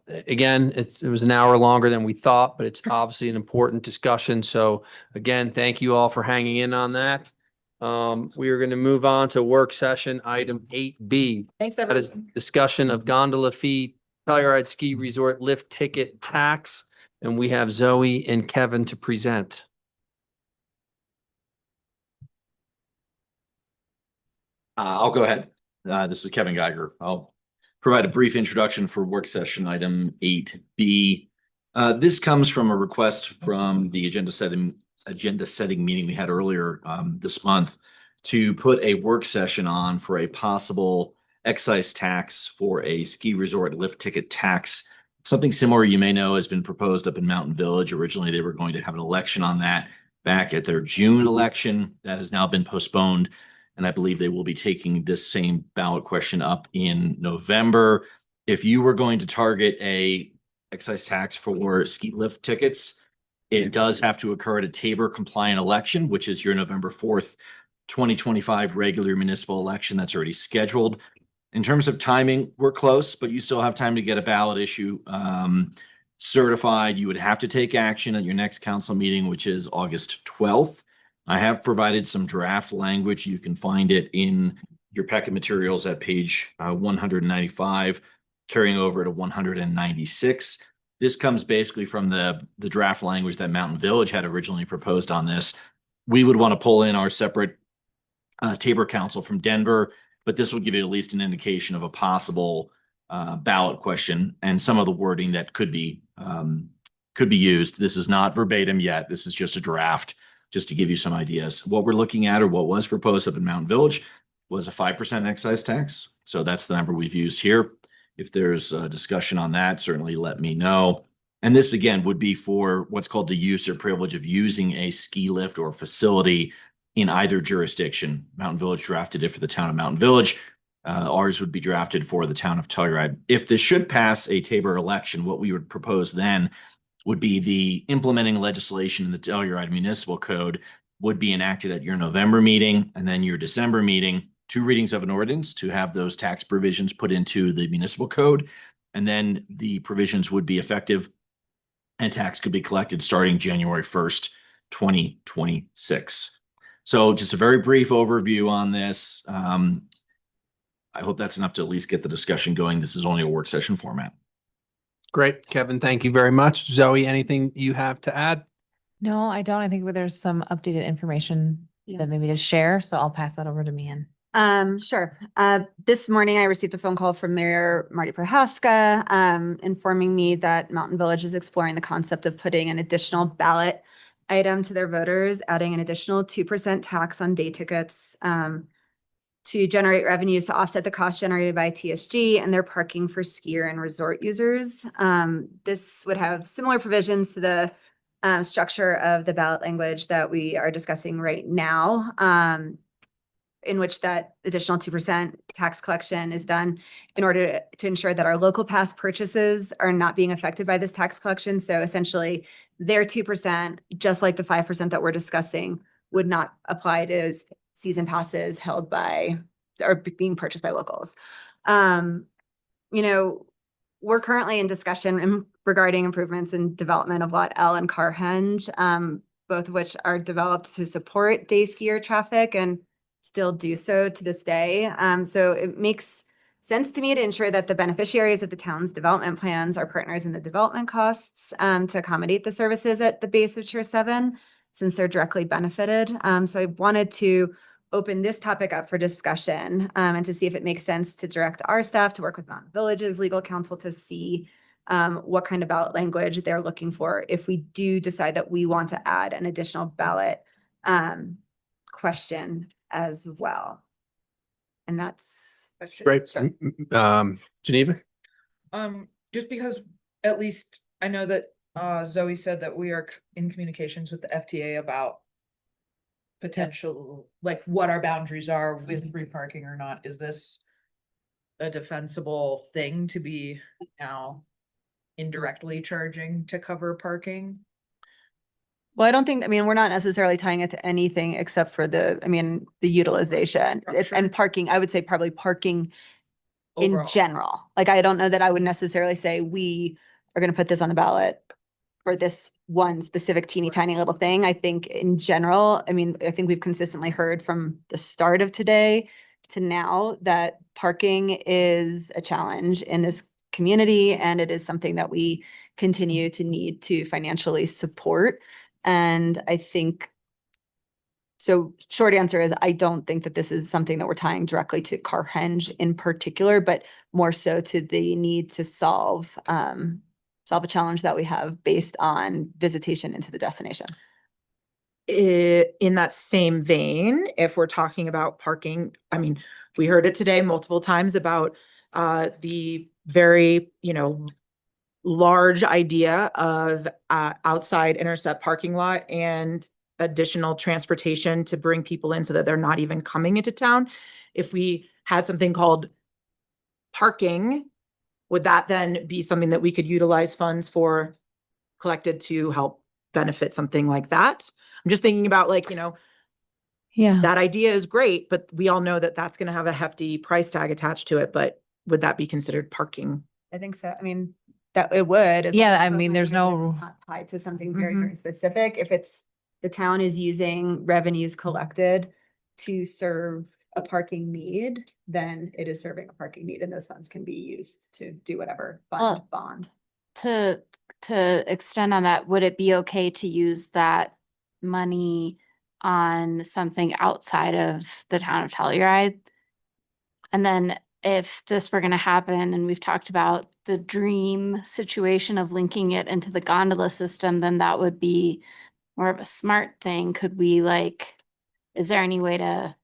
Again, it was an hour longer than we thought, but it's obviously an important discussion. So again, thank you all for hanging in on that. We are going to move on to work session item 8B. Thanks, That is everyone. discussion of gondola fee, Telluride Ski Resort lift ticket tax. And we have Zoe and Kevin to present. I'll go ahead. This is Kevin Geiger. I'll provide a brief introduction for work session item 8B. This comes from a request from the agenda setting meeting we had earlier this month to put a work session on for a possible excise tax for a ski resort lift ticket tax. Something similar, you may know, has been proposed up in Mountain Village. Originally, they were going to have an election on that back at their June election. That has now been postponed, and I believe they will be taking this same ballot question up in November. If you were going to target a excise tax for ski lift tickets, it does have to occur at a Tabor compliant election, which is your November 4th, 2025 regular municipal election that's already scheduled. In terms of timing, we're close, but you still have time to get a ballot issue certified. You would have to take action at your next council meeting, which is August 12th. I have provided some draft language. You can find it in your packet materials at page 195, carrying over to 196. This comes basically from the draft language that Mountain Village had originally proposed on this. We would want to pull in our separate Tabor council from Denver, but this will give you at least an indication of a possible ballot question and some of the wording that could be used. This is not verbatim yet. This is just a draft, just to give you some ideas. What we're looking at, or what was proposed up in Mountain Village, was a 5% excise tax. So that's the number we've used here. If there's a discussion on that, certainly let me know. And this, again, would be for what's called the use or privilege of using a ski lift or facility in either jurisdiction. Mountain Village drafted it for the town of Mountain Village. Ours would be drafted for the town of Telluride. If this should pass a Tabor election, what we would propose then would be the implementing legislation in the Telluride Municipal Code would be enacted at your November meeting, and then your December meeting, 2 readings of an ordinance to have those tax provisions put into the municipal code. And then the provisions would be effective and tax could be collected starting January 1st, 2026. So just a very brief overview on this. I hope that's enough to at least get the discussion going. This is only a work session format. Great. Kevin, thank you very much. Zoe, anything you have to add? No, I don't. I think there's some updated information Yeah. that maybe to share, so I'll pass that over to Mian. Sure. This morning I received a phone call from Mayor Marty Prohaska, informing me that Mountain Village is exploring the concept of putting an additional ballot item to their voters, adding an additional 2% tax on day tickets, to generate revenues to offset the cost generated by TSG and their parking for skier and resort users. This would have similar provisions to the structure of the ballot language that we are discussing right now, in which that additional 2% tax collection is done in order to ensure that our local pass purchases are not being affected by this tax collection. So essentially, their 2%, just like the 5% that we're discussing, would not apply to season passes held by or being purchased by locals. You know, we're currently in discussion regarding improvements in development of Lot L and Carhenge, both of which are developed to support day skier traffic and still do so to this day. So it makes sense to me to ensure that the beneficiaries of the town's development plans are partners in the development costs, to accommodate the services at the base of Tier 7, since they're directly benefited. So I wanted to open this topic up for discussion, and to see if it makes sense to direct our staff to work with Mountain Village's legal counsel to see what kind of ballot language they're looking for if we do decide that we want to add an additional ballot question as well. And that's Great. Sure. Geneva? Just because at least I know that Zoe said that we are in communications with the FTA about potential, like what our boundaries are with free parking or not. Is this a defensible thing to be now indirectly charging to cover parking? Well, I don't think, I mean, we're not necessarily tying it to anything except for the utilization and parking. I would say probably parking in general. Like, I don't know that I would necessarily say we are going to put this on the ballot for this one specific teeny tiny little thing. I think in general, I mean, I think we've consistently heard from the start of today to now that parking is a challenge in this community, and it is something that we continue to need to financially support. And I think, so short answer is, I don't think that this is something that we're tying directly to Carhenge in particular, but more so to the need to solve a challenge that we have based on visitation into the destination. In that same vein, if we're talking about parking, I mean, we heard it today multiple times about the very, large idea of outside intercept parking lot and additional transportation to bring people in so that they're not even coming into town. If we had something called parking, would that then be something that we could utilize funds for collected to help benefit something like that? I'm just thinking about Yeah, that idea is great, but we all know that that's going to have a hefty price tag attached to it. But would that be considered parking? I think so. I mean, that it would. as long Yeah, as I the mean, there's language is no- not tied to something very, very specific. If it's, the town is using revenues collected to serve a parking need, then it is serving a parking need, and those funds can be used to do whatever fund, bond. To extend on that, would it be okay to use that money on something outside of the town of Telluride? And then if this were going to happen, and we've talked about the dream situation of linking it into the gondola system, then that would be more of a smart thing. Could we is there any way to?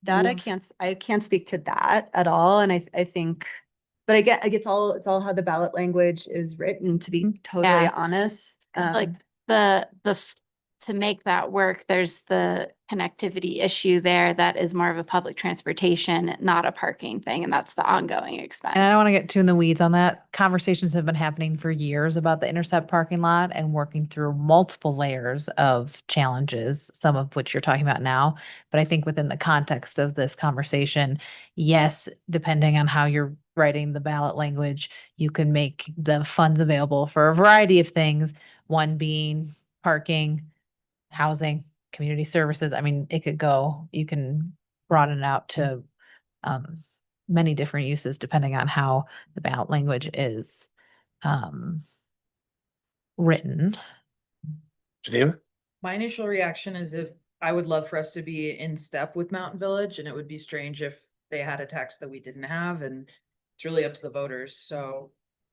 That move- I can't speak to that at all. And I think, but again, it's all how the ballot language is written, to be totally Yeah. honest. It's like to make that work, there's the connectivity issue there that is more of a public transportation, not a parking thing, and that's the ongoing expense. And I don't want to get too in the weeds on that. Conversations have been happening for years about the intercept parking lot and working through multiple layers of challenges, some of which you're talking about now. But I think within the context of this conversation, yes, depending on how you're writing the ballot language, you can make the funds available for a variety of things, one being parking, housing, community services. I mean, it could go, you can broaden it out to many different uses depending on how the ballot language is written. Geneva? My initial reaction is if I would love for us to be in step with Mountain Village, and it would be strange if they had a tax that we didn't have, and it's really up to the voters. So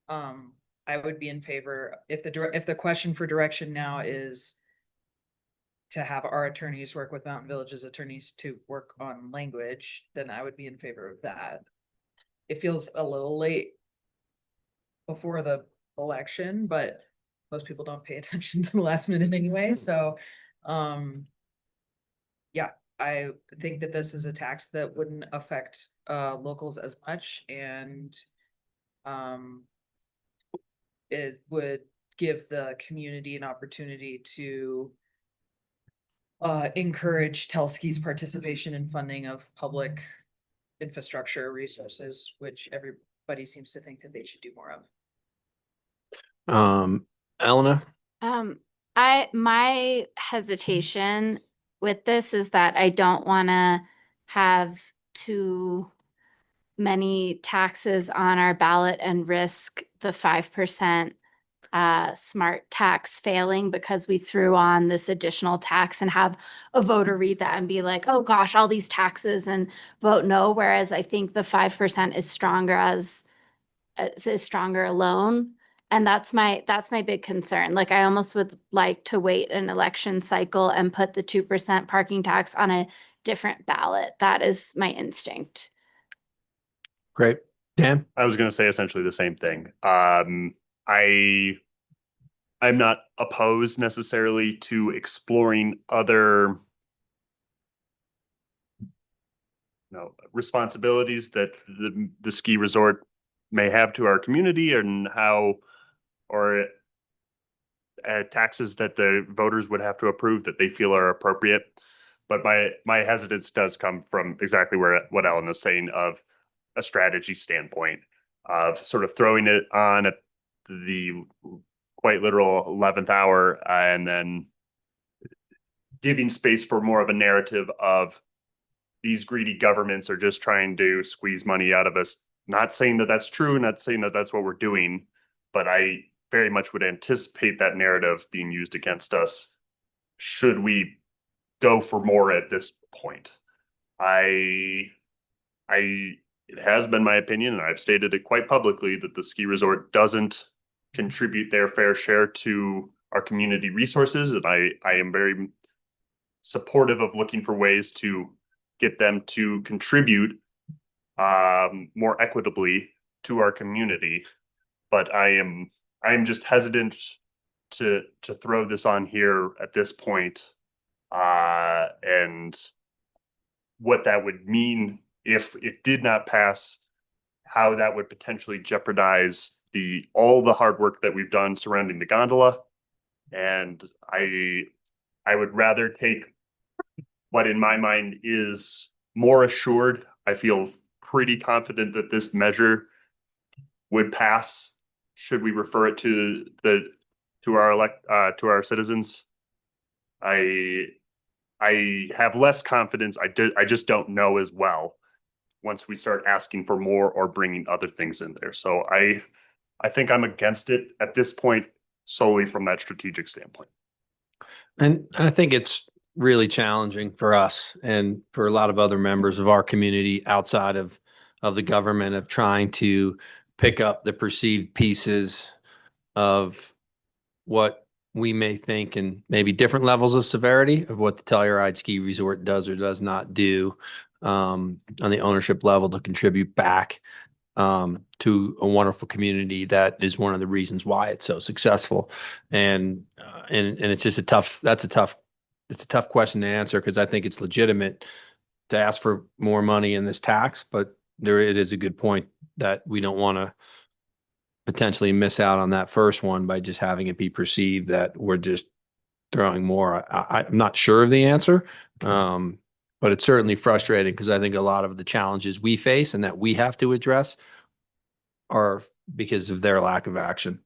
I would be in favor if the question for direction now is to have our attorneys work with Mountain Village's attorneys to work on language, then I would be in favor of that. It feels a little late before the election, but most people don't pay attention to the last minute anyway. So, yeah, I think that this is a tax that wouldn't affect locals as much, and would give the community an opportunity to encourage Telski's participation in funding of public infrastructure resources, which everybody seems to think that they should do more of. Elena? My hesitation with this is that I don't want to have too many taxes on our ballot and risk the 5% smart tax failing because we threw on this additional tax and have a voter read that and be like, oh gosh, all these taxes, and vote no. Whereas I think the 5% is stronger alone. And that's my big concern. Like, I almost would like to wait an election cycle and put the 2% parking tax on a different ballot. That is my instinct. Great. Dan? I was going to say essentially the same thing. I'm not opposed necessarily to exploring other responsibilities that the ski resort may have to our community, and how, or taxes that the voters would have to approve that they feel are appropriate. But my hesitance does come from exactly what Ellen is saying, of a strategy standpoint, of sort of throwing it on at the quite literal 11th hour, and then giving space for more of a narrative of these greedy governments are just trying to squeeze money out of us. Not saying that that's true, not saying that that's what we're doing, but I very much would anticipate that narrative being used against us should we go for more at this point. It has been my opinion, and I've stated it quite publicly, that the ski resort doesn't contribute their fair share to our community resources. And I am very supportive of looking for ways to get them to contribute more equitably to our community. But I am just hesitant to throw this on here at this point, and what that would mean if it did not pass, how that would potentially jeopardize all the hard work that we've done surrounding the gondola. And I would rather take what in my mind is more assured. I feel pretty confident that this measure would pass should we refer it to our citizens. I have less confidence. I just don't know as well once we start asking for more or bringing other things in there. So I think I'm against it at this point, solely from that strategic standpoint. And I think it's really challenging for us and for a lot of other members of our community outside of the government, of trying to pick up the perceived pieces of what we may think, and maybe different levels of severity of what the Telluride Ski Resort does or does not do on the ownership level to contribute back to a wonderful community that is one of the reasons why it's so successful. And it's just it's a tough question to answer, because I think it's legitimate to ask for more money in this tax, but it is a good point that we don't want to potentially miss out on that first one by just having it be perceived that we're just throwing more. I'm not sure of the answer, but it's certainly frustrating, because I think a lot of the challenges we face and that we have to address are because of their lack of action.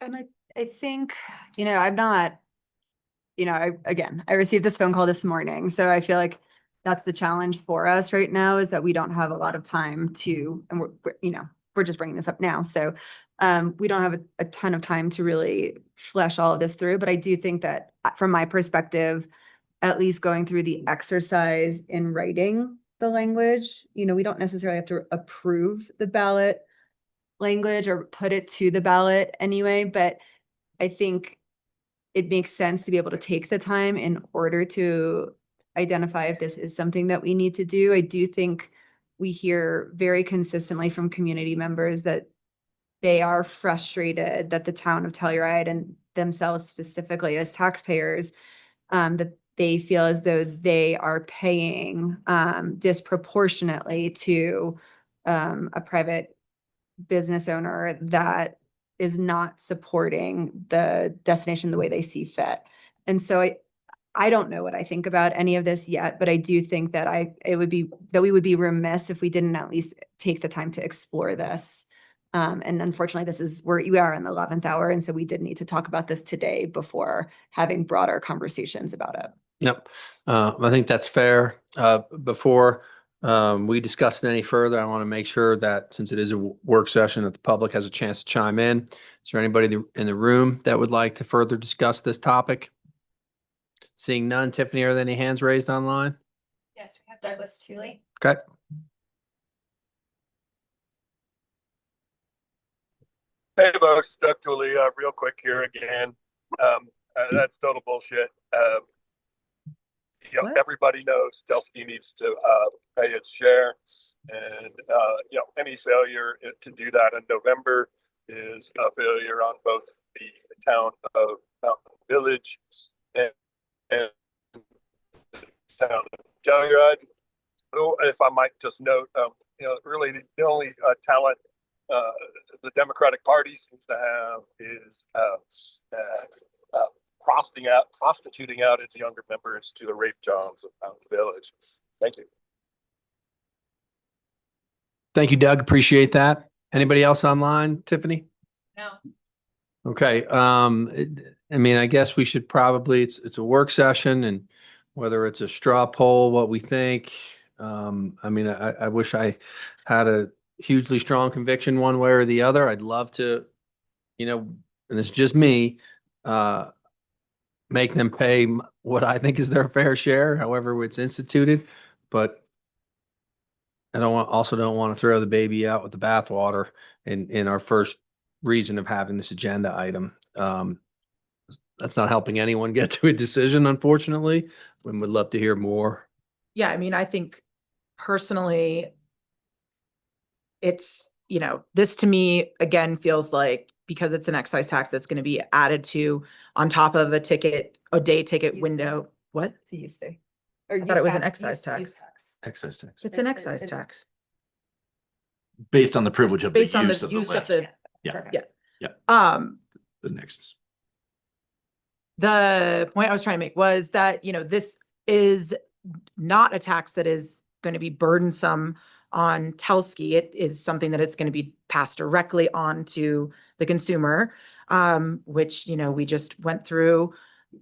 And I think, I'm not, I received this phone call this morning, so I feel like that's the challenge for us right now, is that we don't have a lot of time and we're we're just bringing this up now. So we don't have a ton of time to really flesh all of this through, but I do think that from my perspective, at least going through the exercise in writing the language, you know, we don't necessarily have to approve the ballot language or put it to the ballot anyway, but I think it makes sense to be able to take the time in order to identify if this is something that we need to do. I do think we hear very consistently from community members that they are frustrated that the town of Telluride and themselves specifically as taxpayers, that they feel as though they are paying disproportionately to a private business owner that is not supporting the destination the way they see fit. And so I don't know what I think about any of this yet, but I do think that we would be remiss if we didn't at least take the time to explore this. And unfortunately, we are in the 11th hour. And so we did need to talk about this today before having broader conversations about it. Yep. I think that's fair. Before we discuss it any further, I want to make sure that since it is a work session, that the public has a chance to chime in. Is there anybody in the room that would like to further discuss this topic? Seeing none, Tiffany, are there any hands raised online? Yes, we have Douglas Tooley. Okay. Hey folks, Doug Tooley, real quick here again. That's total bullshit. Everybody knows Telsky needs to pay its share, and any failure to do that in November is a failure on both the town of Mountain Village and the town of Telluride. Oh, if I might just note, really the only talent the Democratic Party seems to have is prostituting out its younger members to the rape johns of Mountain Village. Thank you. Thank you, Doug. Appreciate that. Anybody else online, Tiffany? No. Okay. I guess we should probably, it's a work session, and whether it's a straw poll, what we think. I wish I had a hugely strong conviction one way or the other. I'd love to, and it's just me, make them pay what I think is their fair share, however it's instituted. But I don't want to throw the baby out with the bathwater in our first reason of having this agenda item. That's not helping anyone get to a decision, unfortunately. We would love to hear more. Yeah, I think personally, it's, this to me, again, feels like because it's an excise tax that's going to be added to on top of a day ticket window. What? It's a use fee. I thought it was an excise tax. Excise tax. It's an excise tax. Based on the privilege of the Based on use the of the use of lift. the, Yeah. The nexus. The point I was trying to make was that, this is not a tax that is going to be burdensome on Telsky. It is something that is going to be passed directly on to the consumer, which, we just went through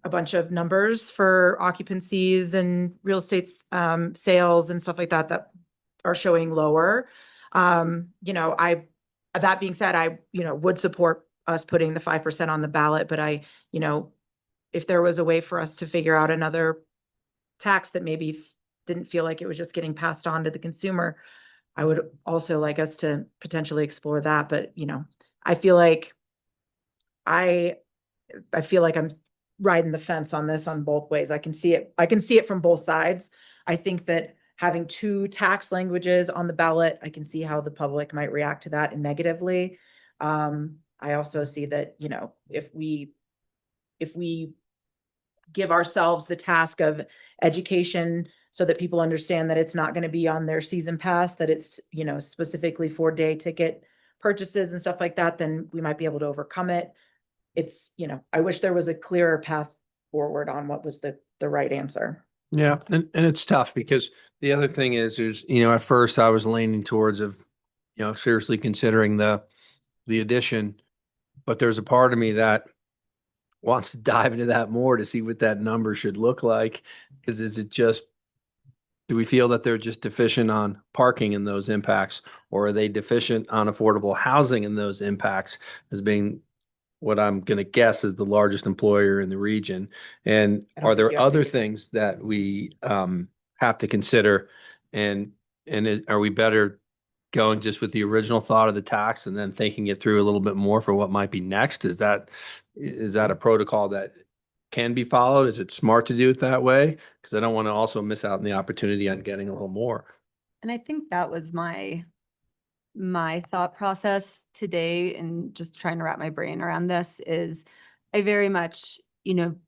a bunch of numbers for occupancies and real estate sales and stuff like that that are showing lower. That being said, I would support us putting the 5% on the ballot, but if there was a way for us to figure out another tax that maybe didn't feel like it was just getting passed on to the consumer, I would also like us to potentially explore that. But, I feel like I'm riding the fence on this on both ways. I can see it from both sides. I think that having two tax languages on the ballot, I can see how the public might react to that negatively. I also see that, if we give ourselves the task of education so that people understand that it's not going to be on their season pass, that it's, specifically for day ticket purchases and stuff like that, then we might be able to overcome it. It's, I wish there was a clearer path forward on what was the right answer. Yeah. And it's tough because the other thing is, at first I was leaning towards seriously considering the addition, but there's a part of me that wants to dive into that more to see what that number should look like. Because is it just Do we feel that they're just deficient on parking and those impacts? Or are they deficient on affordable housing and those impacts as being what I'm going to guess is the largest employer in the region? And I don't are think you there have to other give- things that we have to consider? And are we better going just with the original thought of the tax and then thinking it through a little bit more for what might be next? Is that a protocol that can be followed? Is it smart to do it that way? Because I don't want to also miss out on the opportunity on getting a little more. And I think that was my thought process today, and just trying to wrap my brain around this is I very much,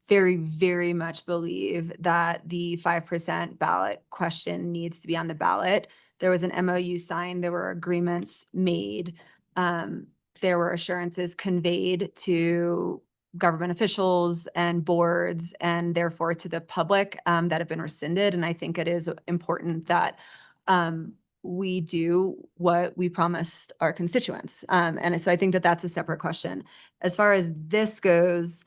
very, very much believe that the 5% ballot question needs to be on the ballot. There was an MOU signed, there were agreements made. There were assurances conveyed to government officials and boards and therefore to the public that have been rescinded. And I think it is important that we do what we promised our constituents. And so I think that that's a separate question. As far as this goes,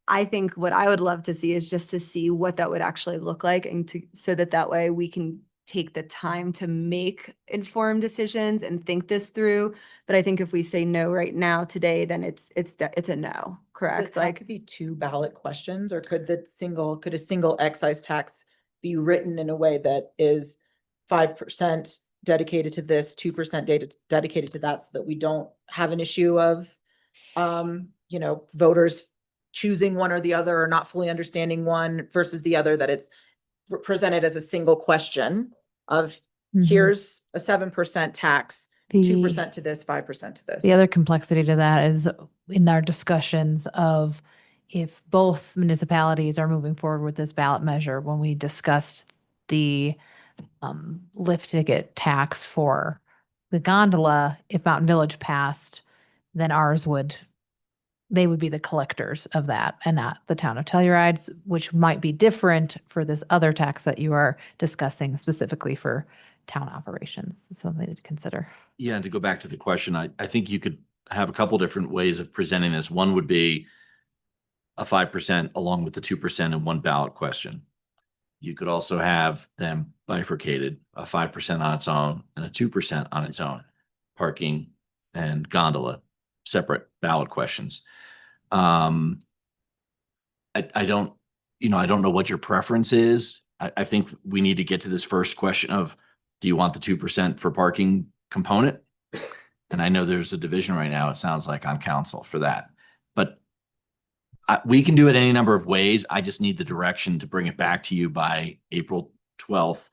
I think what I would love to see is just to see what that would actually look like, and so that way we can take the time to make informed decisions and think this through. But I think if we say no right now today, then it's a no, Does correct? it have to be two ballot questions, or could a single excise tax be written in a way that is 5% dedicated to this, 2% dedicated to that, so that we don't have an issue of, voters choosing one or the other, or not fully understanding one versus the other, that it's presented as a single question of here's a 7% tax, 2% to this, 5% to this. The other complexity to that is in our discussions of if both municipalities are moving forward with this ballot measure, when we discussed the lift ticket tax for the gondola, if Mountain Village passed, then they would be the collectors of that and not the town of Tellurides, which might be different for this other tax that you are discussing specifically for town operations. Something to consider. Yeah, and to go back to the question, I think you could have a couple different ways of presenting this. One would be a 5% along with the 2% in one ballot question. You could also have them bifurcated, a 5% on its own and a 2% on its own. Parking and gondola, separate ballot questions. I don't know what your preference is. I think we need to get to this first question of, do you want the 2% for parking component? And I know there's a division right now, it sounds like, on council for that. But we can do it any number of ways. I just need the direction to bring it back to you by April 12th,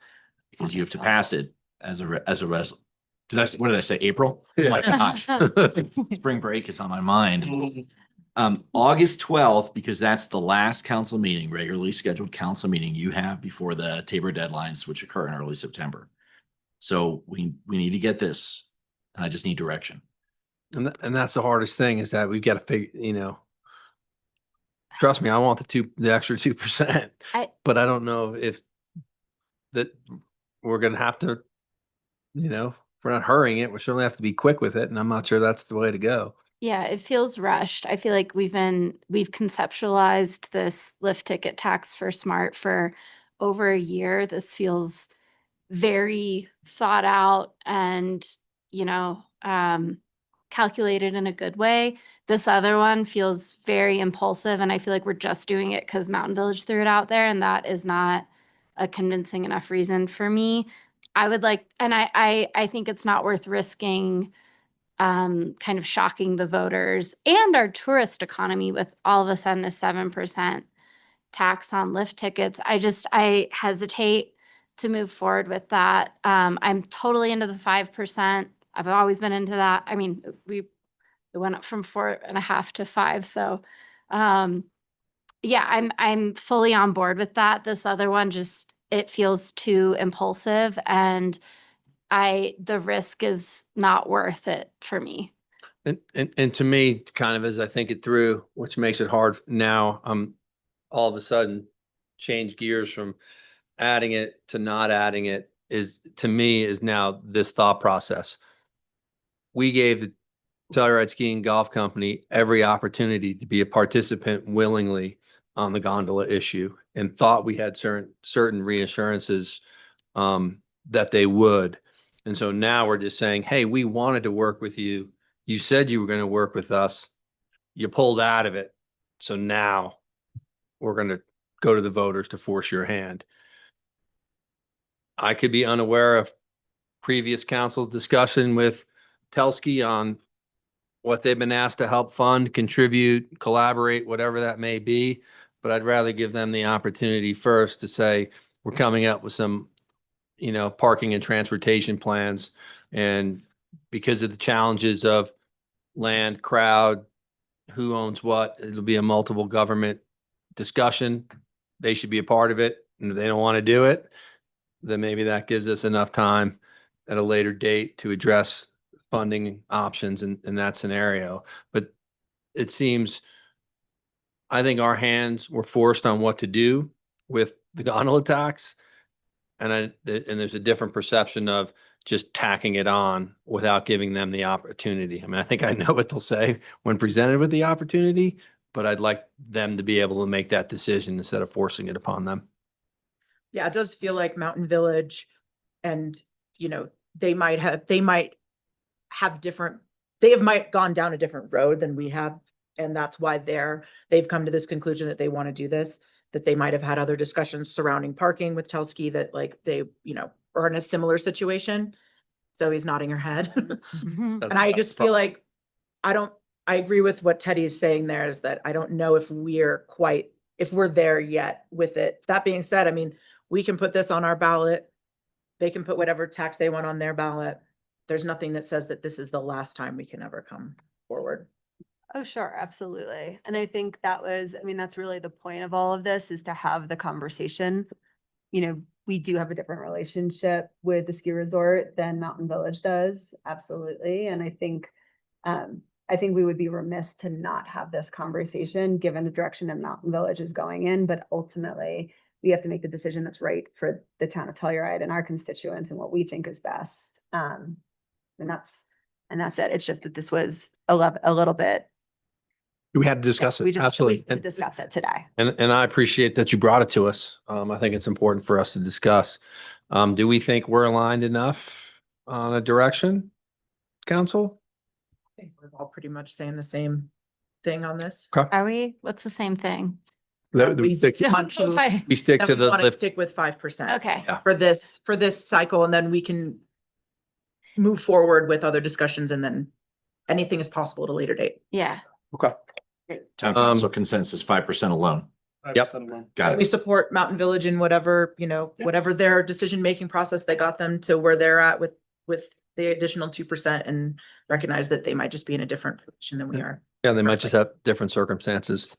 because you have to pass it as a what did I say? April? Oh my gosh. Spring break is on my mind. August 12th, because that's the last council meeting, regularly scheduled council meeting you have before the Tabor deadlines, which occur in early September. So we need to get this, and I just need direction. And that's the hardest thing, is that we've got to figure, trust me, I want the extra 2%, but I don't know if that we're going to have to, we're not hurrying it. We certainly have to be quick with it. And I'm not sure that's the way to go. Yeah, it feels rushed. I feel like we've conceptualized this lift ticket tax for SMART for over a year. This feels very thought out and, calculated in a good way. This other one feels very impulsive, and I feel like we're just doing it because Mountain Village threw it out there, and that is not a convincing enough reason for me. I would like, and I think it's not worth risking kind of shocking the voters and our tourist economy with all of a sudden a 7% tax on lift tickets. I hesitate to move forward with that. I'm totally into the 5%. I've always been into that. I mean, it went up from 4.5 to 5. So yeah, I'm fully on board with that. This other one it feels too impulsive, and the risk is not worth it for me. And to me, kind of as I think it through, which makes it hard now, all of a sudden change gears from adding it to not adding it is now this thought process. We gave the Telluride Ski and Golf Company every opportunity to be a participant willingly on the gondola issue and thought we had certain reassurances that they would. And so now we're just saying, hey, we wanted to work with you. You said you were going to work with us. You pulled out of it. So now we're going to go to the voters to force your hand. I could be unaware of previous council's discussion with Telsky on what they've been asked to help fund, contribute, collaborate, whatever that may be. But I'd rather give them the opportunity first to say, we're coming up with some, parking and transportation plans. And because of the challenges of land, crowd, who owns what, it'll be a multiple government discussion. They should be a part of it. And if they don't want to do it, then maybe that gives us enough time at a later date to address funding options in that scenario. But it seems, I think our hands were forced on what to do with the gondola tax. And there's a different perception of just tacking it on without giving them the opportunity. I mean, I think I know what they'll say when presented with the opportunity, but I'd like them to be able to make that decision instead of forcing it upon them. Yeah, it does feel like Mountain Village and, they might have gone down a different road than we have. And that's why they've come to this conclusion that they want to do this, that they might have had other discussions surrounding parking with Telsky that they, are in a similar situation. So he's nodding her head. And I just feel like, I agree with what Teddy is saying there, is that I don't know if we're there yet with it. That being said, I mean, we can put this on our ballot. They can put whatever tax they want on their ballot. There's nothing that says that this is the last time we can ever come forward. Oh, sure, absolutely. And I think that's really the point of all of this, is to have the conversation. We do have a different relationship with the ski resort than Mountain Village does. Absolutely. And I think we would be remiss to not have this conversation given the direction that Mountain Village is going in, but ultimately we have to make the decision that's right for the town of Telluride and our constituents and what we think is best. And that's it. It's just that this was a little bit. We had to discuss it. Absolutely. We discuss it today. And I appreciate that you brought it to us. I think it's important for us to discuss. Do we think we're aligned enough on a direction, council? I think we're all pretty much saying the same thing on this. Okay. Are we? What's the same thing? We stick Want to- to that we wanna the, stick with 5%. Okay. Yeah. For this cycle, and then we can move forward with other discussions, and then anything is possible at a later date. Yeah. okay. Town council consensus 5% alone. Yep. Got We it. support Mountain Village in whatever, whatever their decision-making process that got them to where they're at with the additional 2%, and recognize that they might just be in a different position than we are. Yeah, they might just have different circumstances.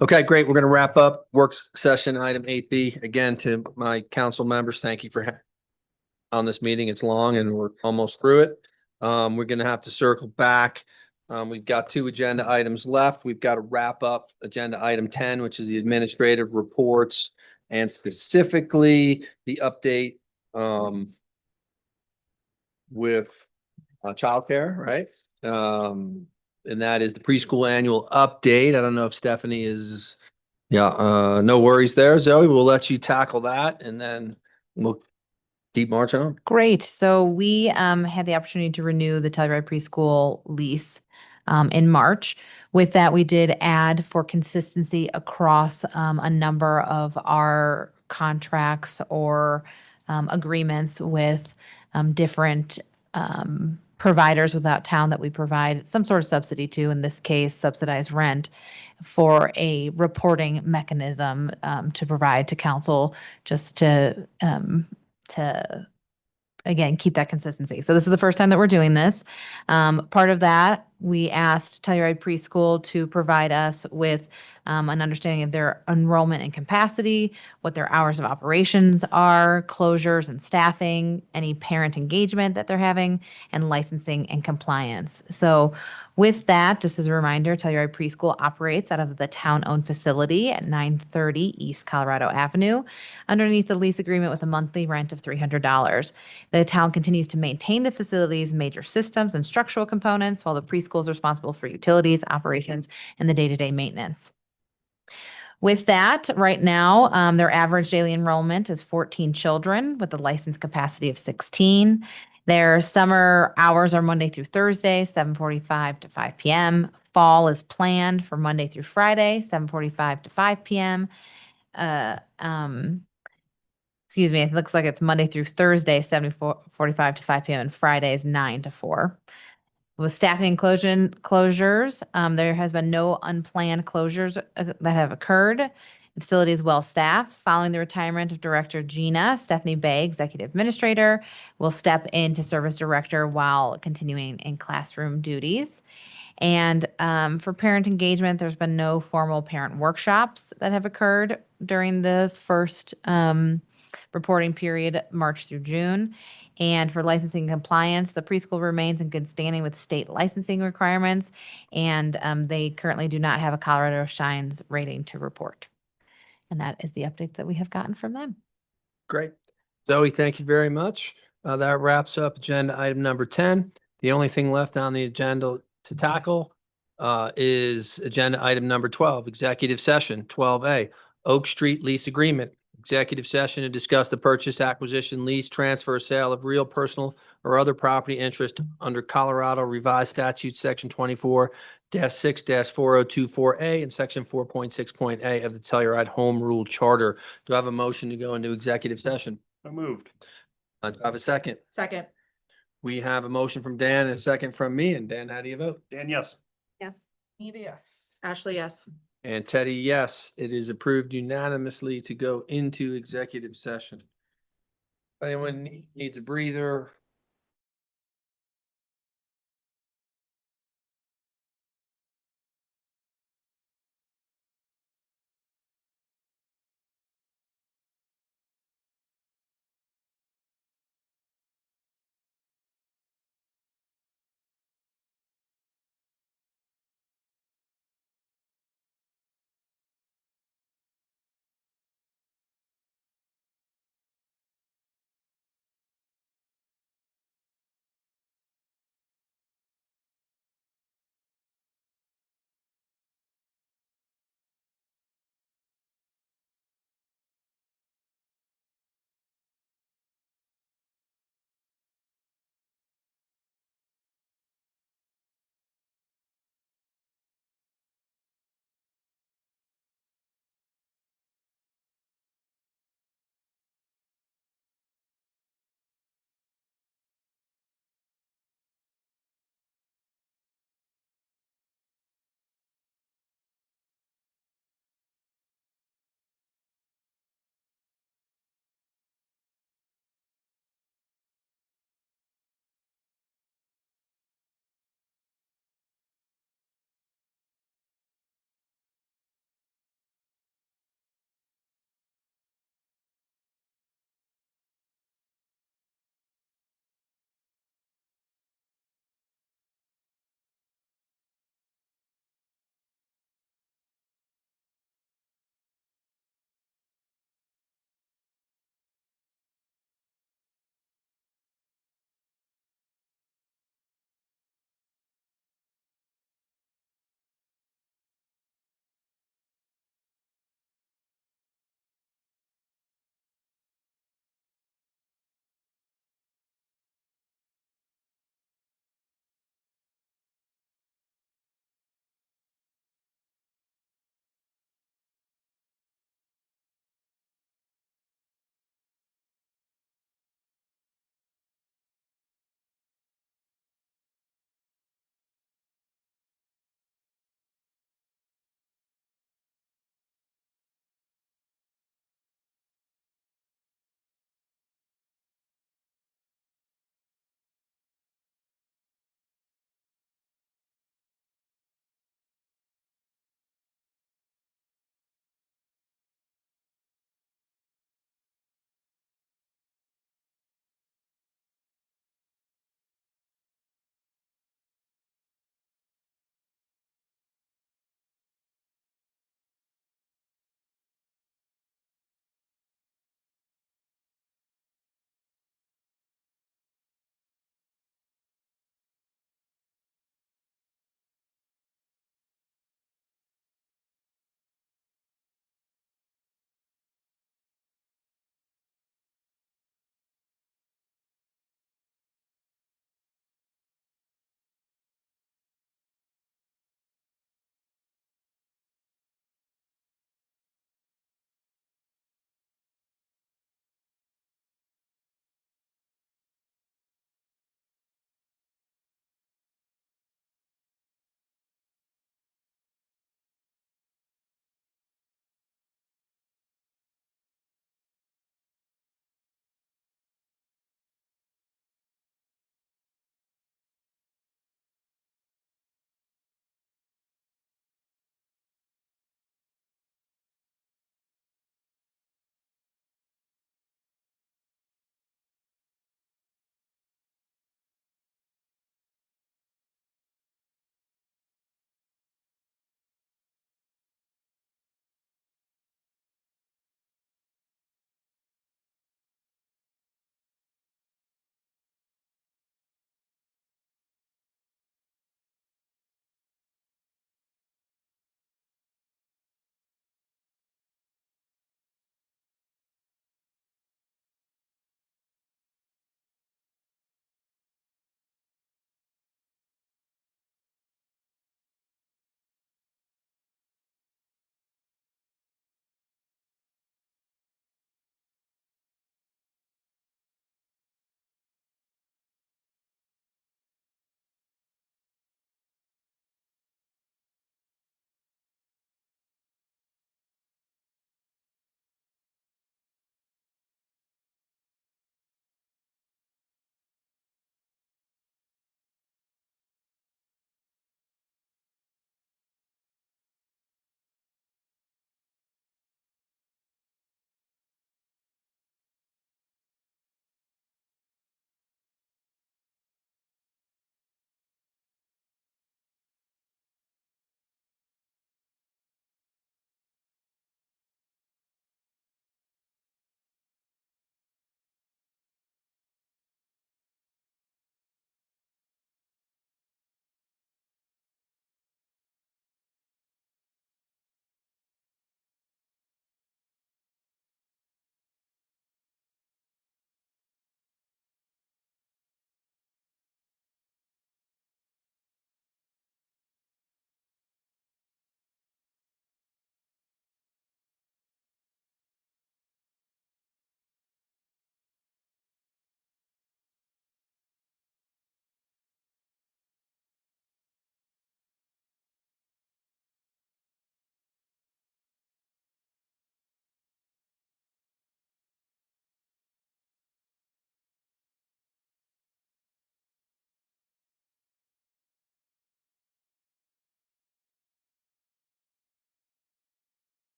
Okay, great. We're going to wrap up works session item 8B. Again, to my council members, thank you for on this meeting. It's long and we're almost through it. We're going to have to circle back. We've got 2 agenda items left. We've got to wrap up agenda item 10, which is the administrative reports, and specifically the update with childcare, right? And that is the preschool annual update. I don't know if Stephanie is, no worries there. Zoe, we'll let you tackle that and then we'll keep marching on. Great. So we had the opportunity to renew the Telluride preschool lease in March. With that, we did add for consistency across a number of our contracts or agreements with different providers without town that we provide some sort of subsidy to, in this case, subsidized rent, for a reporting mechanism to provide to council, just to again, keep that consistency. So this is the first time that we're doing this. Part of that, we asked Telluride Preschool to provide us with an understanding of their enrollment and capacity, what their hours of operations are, closures and staffing, any parent engagement that they're having, and licensing and compliance. So with that, just as a reminder, Telluride Preschool operates out of the town-owned facility at 930 East Colorado Avenue, underneath the lease agreement with a monthly rent of $300. The town continues to maintain the facility's major systems and structural components, while the preschool is responsible for utilities, operations, and the day-to-day maintenance. With that, right now, their average daily enrollment is 14 children with a license capacity of 16. Their summer hours are Monday through Thursday, 7:45 to 5 p.m. Fall is planned for Monday through Friday, 7:45 to 5 p.m. Uh, um, excuse me, it looks like it's Monday through Thursday, 7:45 to 5 p.m. and Fridays 9 to 4. With staffing closures, there has been no unplanned closures that have occurred. The facility is well staffed. Following the retirement of Director Gina, Stephanie Bay, Executive Administrator, will step in to serve as director while continuing in classroom duties. And for parent engagement, there's been no formal parent workshops that have occurred during the first reporting period, March through June. And for licensing compliance, the preschool remains in good standing with state licensing requirements, and they currently do not have a Colorado Shines rating to report. And that is the update that we have gotten from them. Great. Zoe, thank you very much. That wraps up agenda item number 10. The only thing left on the agenda to tackle is agenda item number 12, executive session, 12A, Oak Street lease agreement. Executive session to discuss the purchase, acquisition, lease, transfer, sale of real, personal, or other property interest under Colorado Revised Statutes, Section 24-6-4024A and Section 4.6.A of the Telluride Home Rule Charter. Do I have a motion to go into executive session? So moved. Do I have a second? Second. We have a motion from Dan and a second from me. And Dan, how do you vote? Dan, yes. Yes. Yes. Ashley, yes. And Teddy, yes. It is approved unanimously to go into executive session. If anyone needs a breather,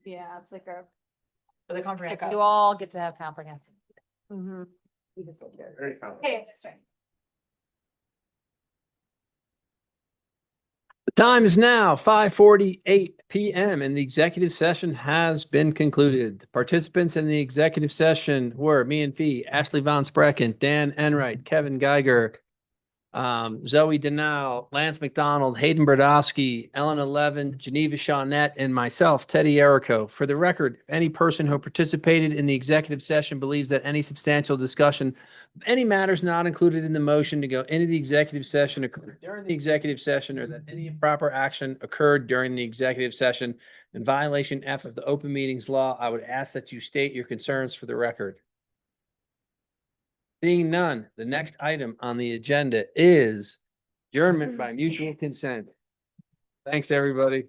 Yeah, it's like a. For the comprehensive. You all get to have comprehensive. Mhm. Okay, it's right. The time is now 5:48 PM and the executive session has been concluded. Participants in the executive session were me and Fee, Ashley Von Sprecken, Dan Enright, Kevin Geiger, Zoe Denal, Lance McDonald, Hayden Brodowski, Ellen Levin, Geneva Shawnette, and myself, Teddy Erico. For the record, any person who participated in the executive session believes that any substantial discussion of any matters not included in the motion to go into the executive session occurred during the executive session, or that any improper action occurred during the executive session in violation F of the open meetings law. I would ask that you state your concerns for the record. Seeing none, the next item on the agenda is adjournment by mutual consent. Thanks, everybody.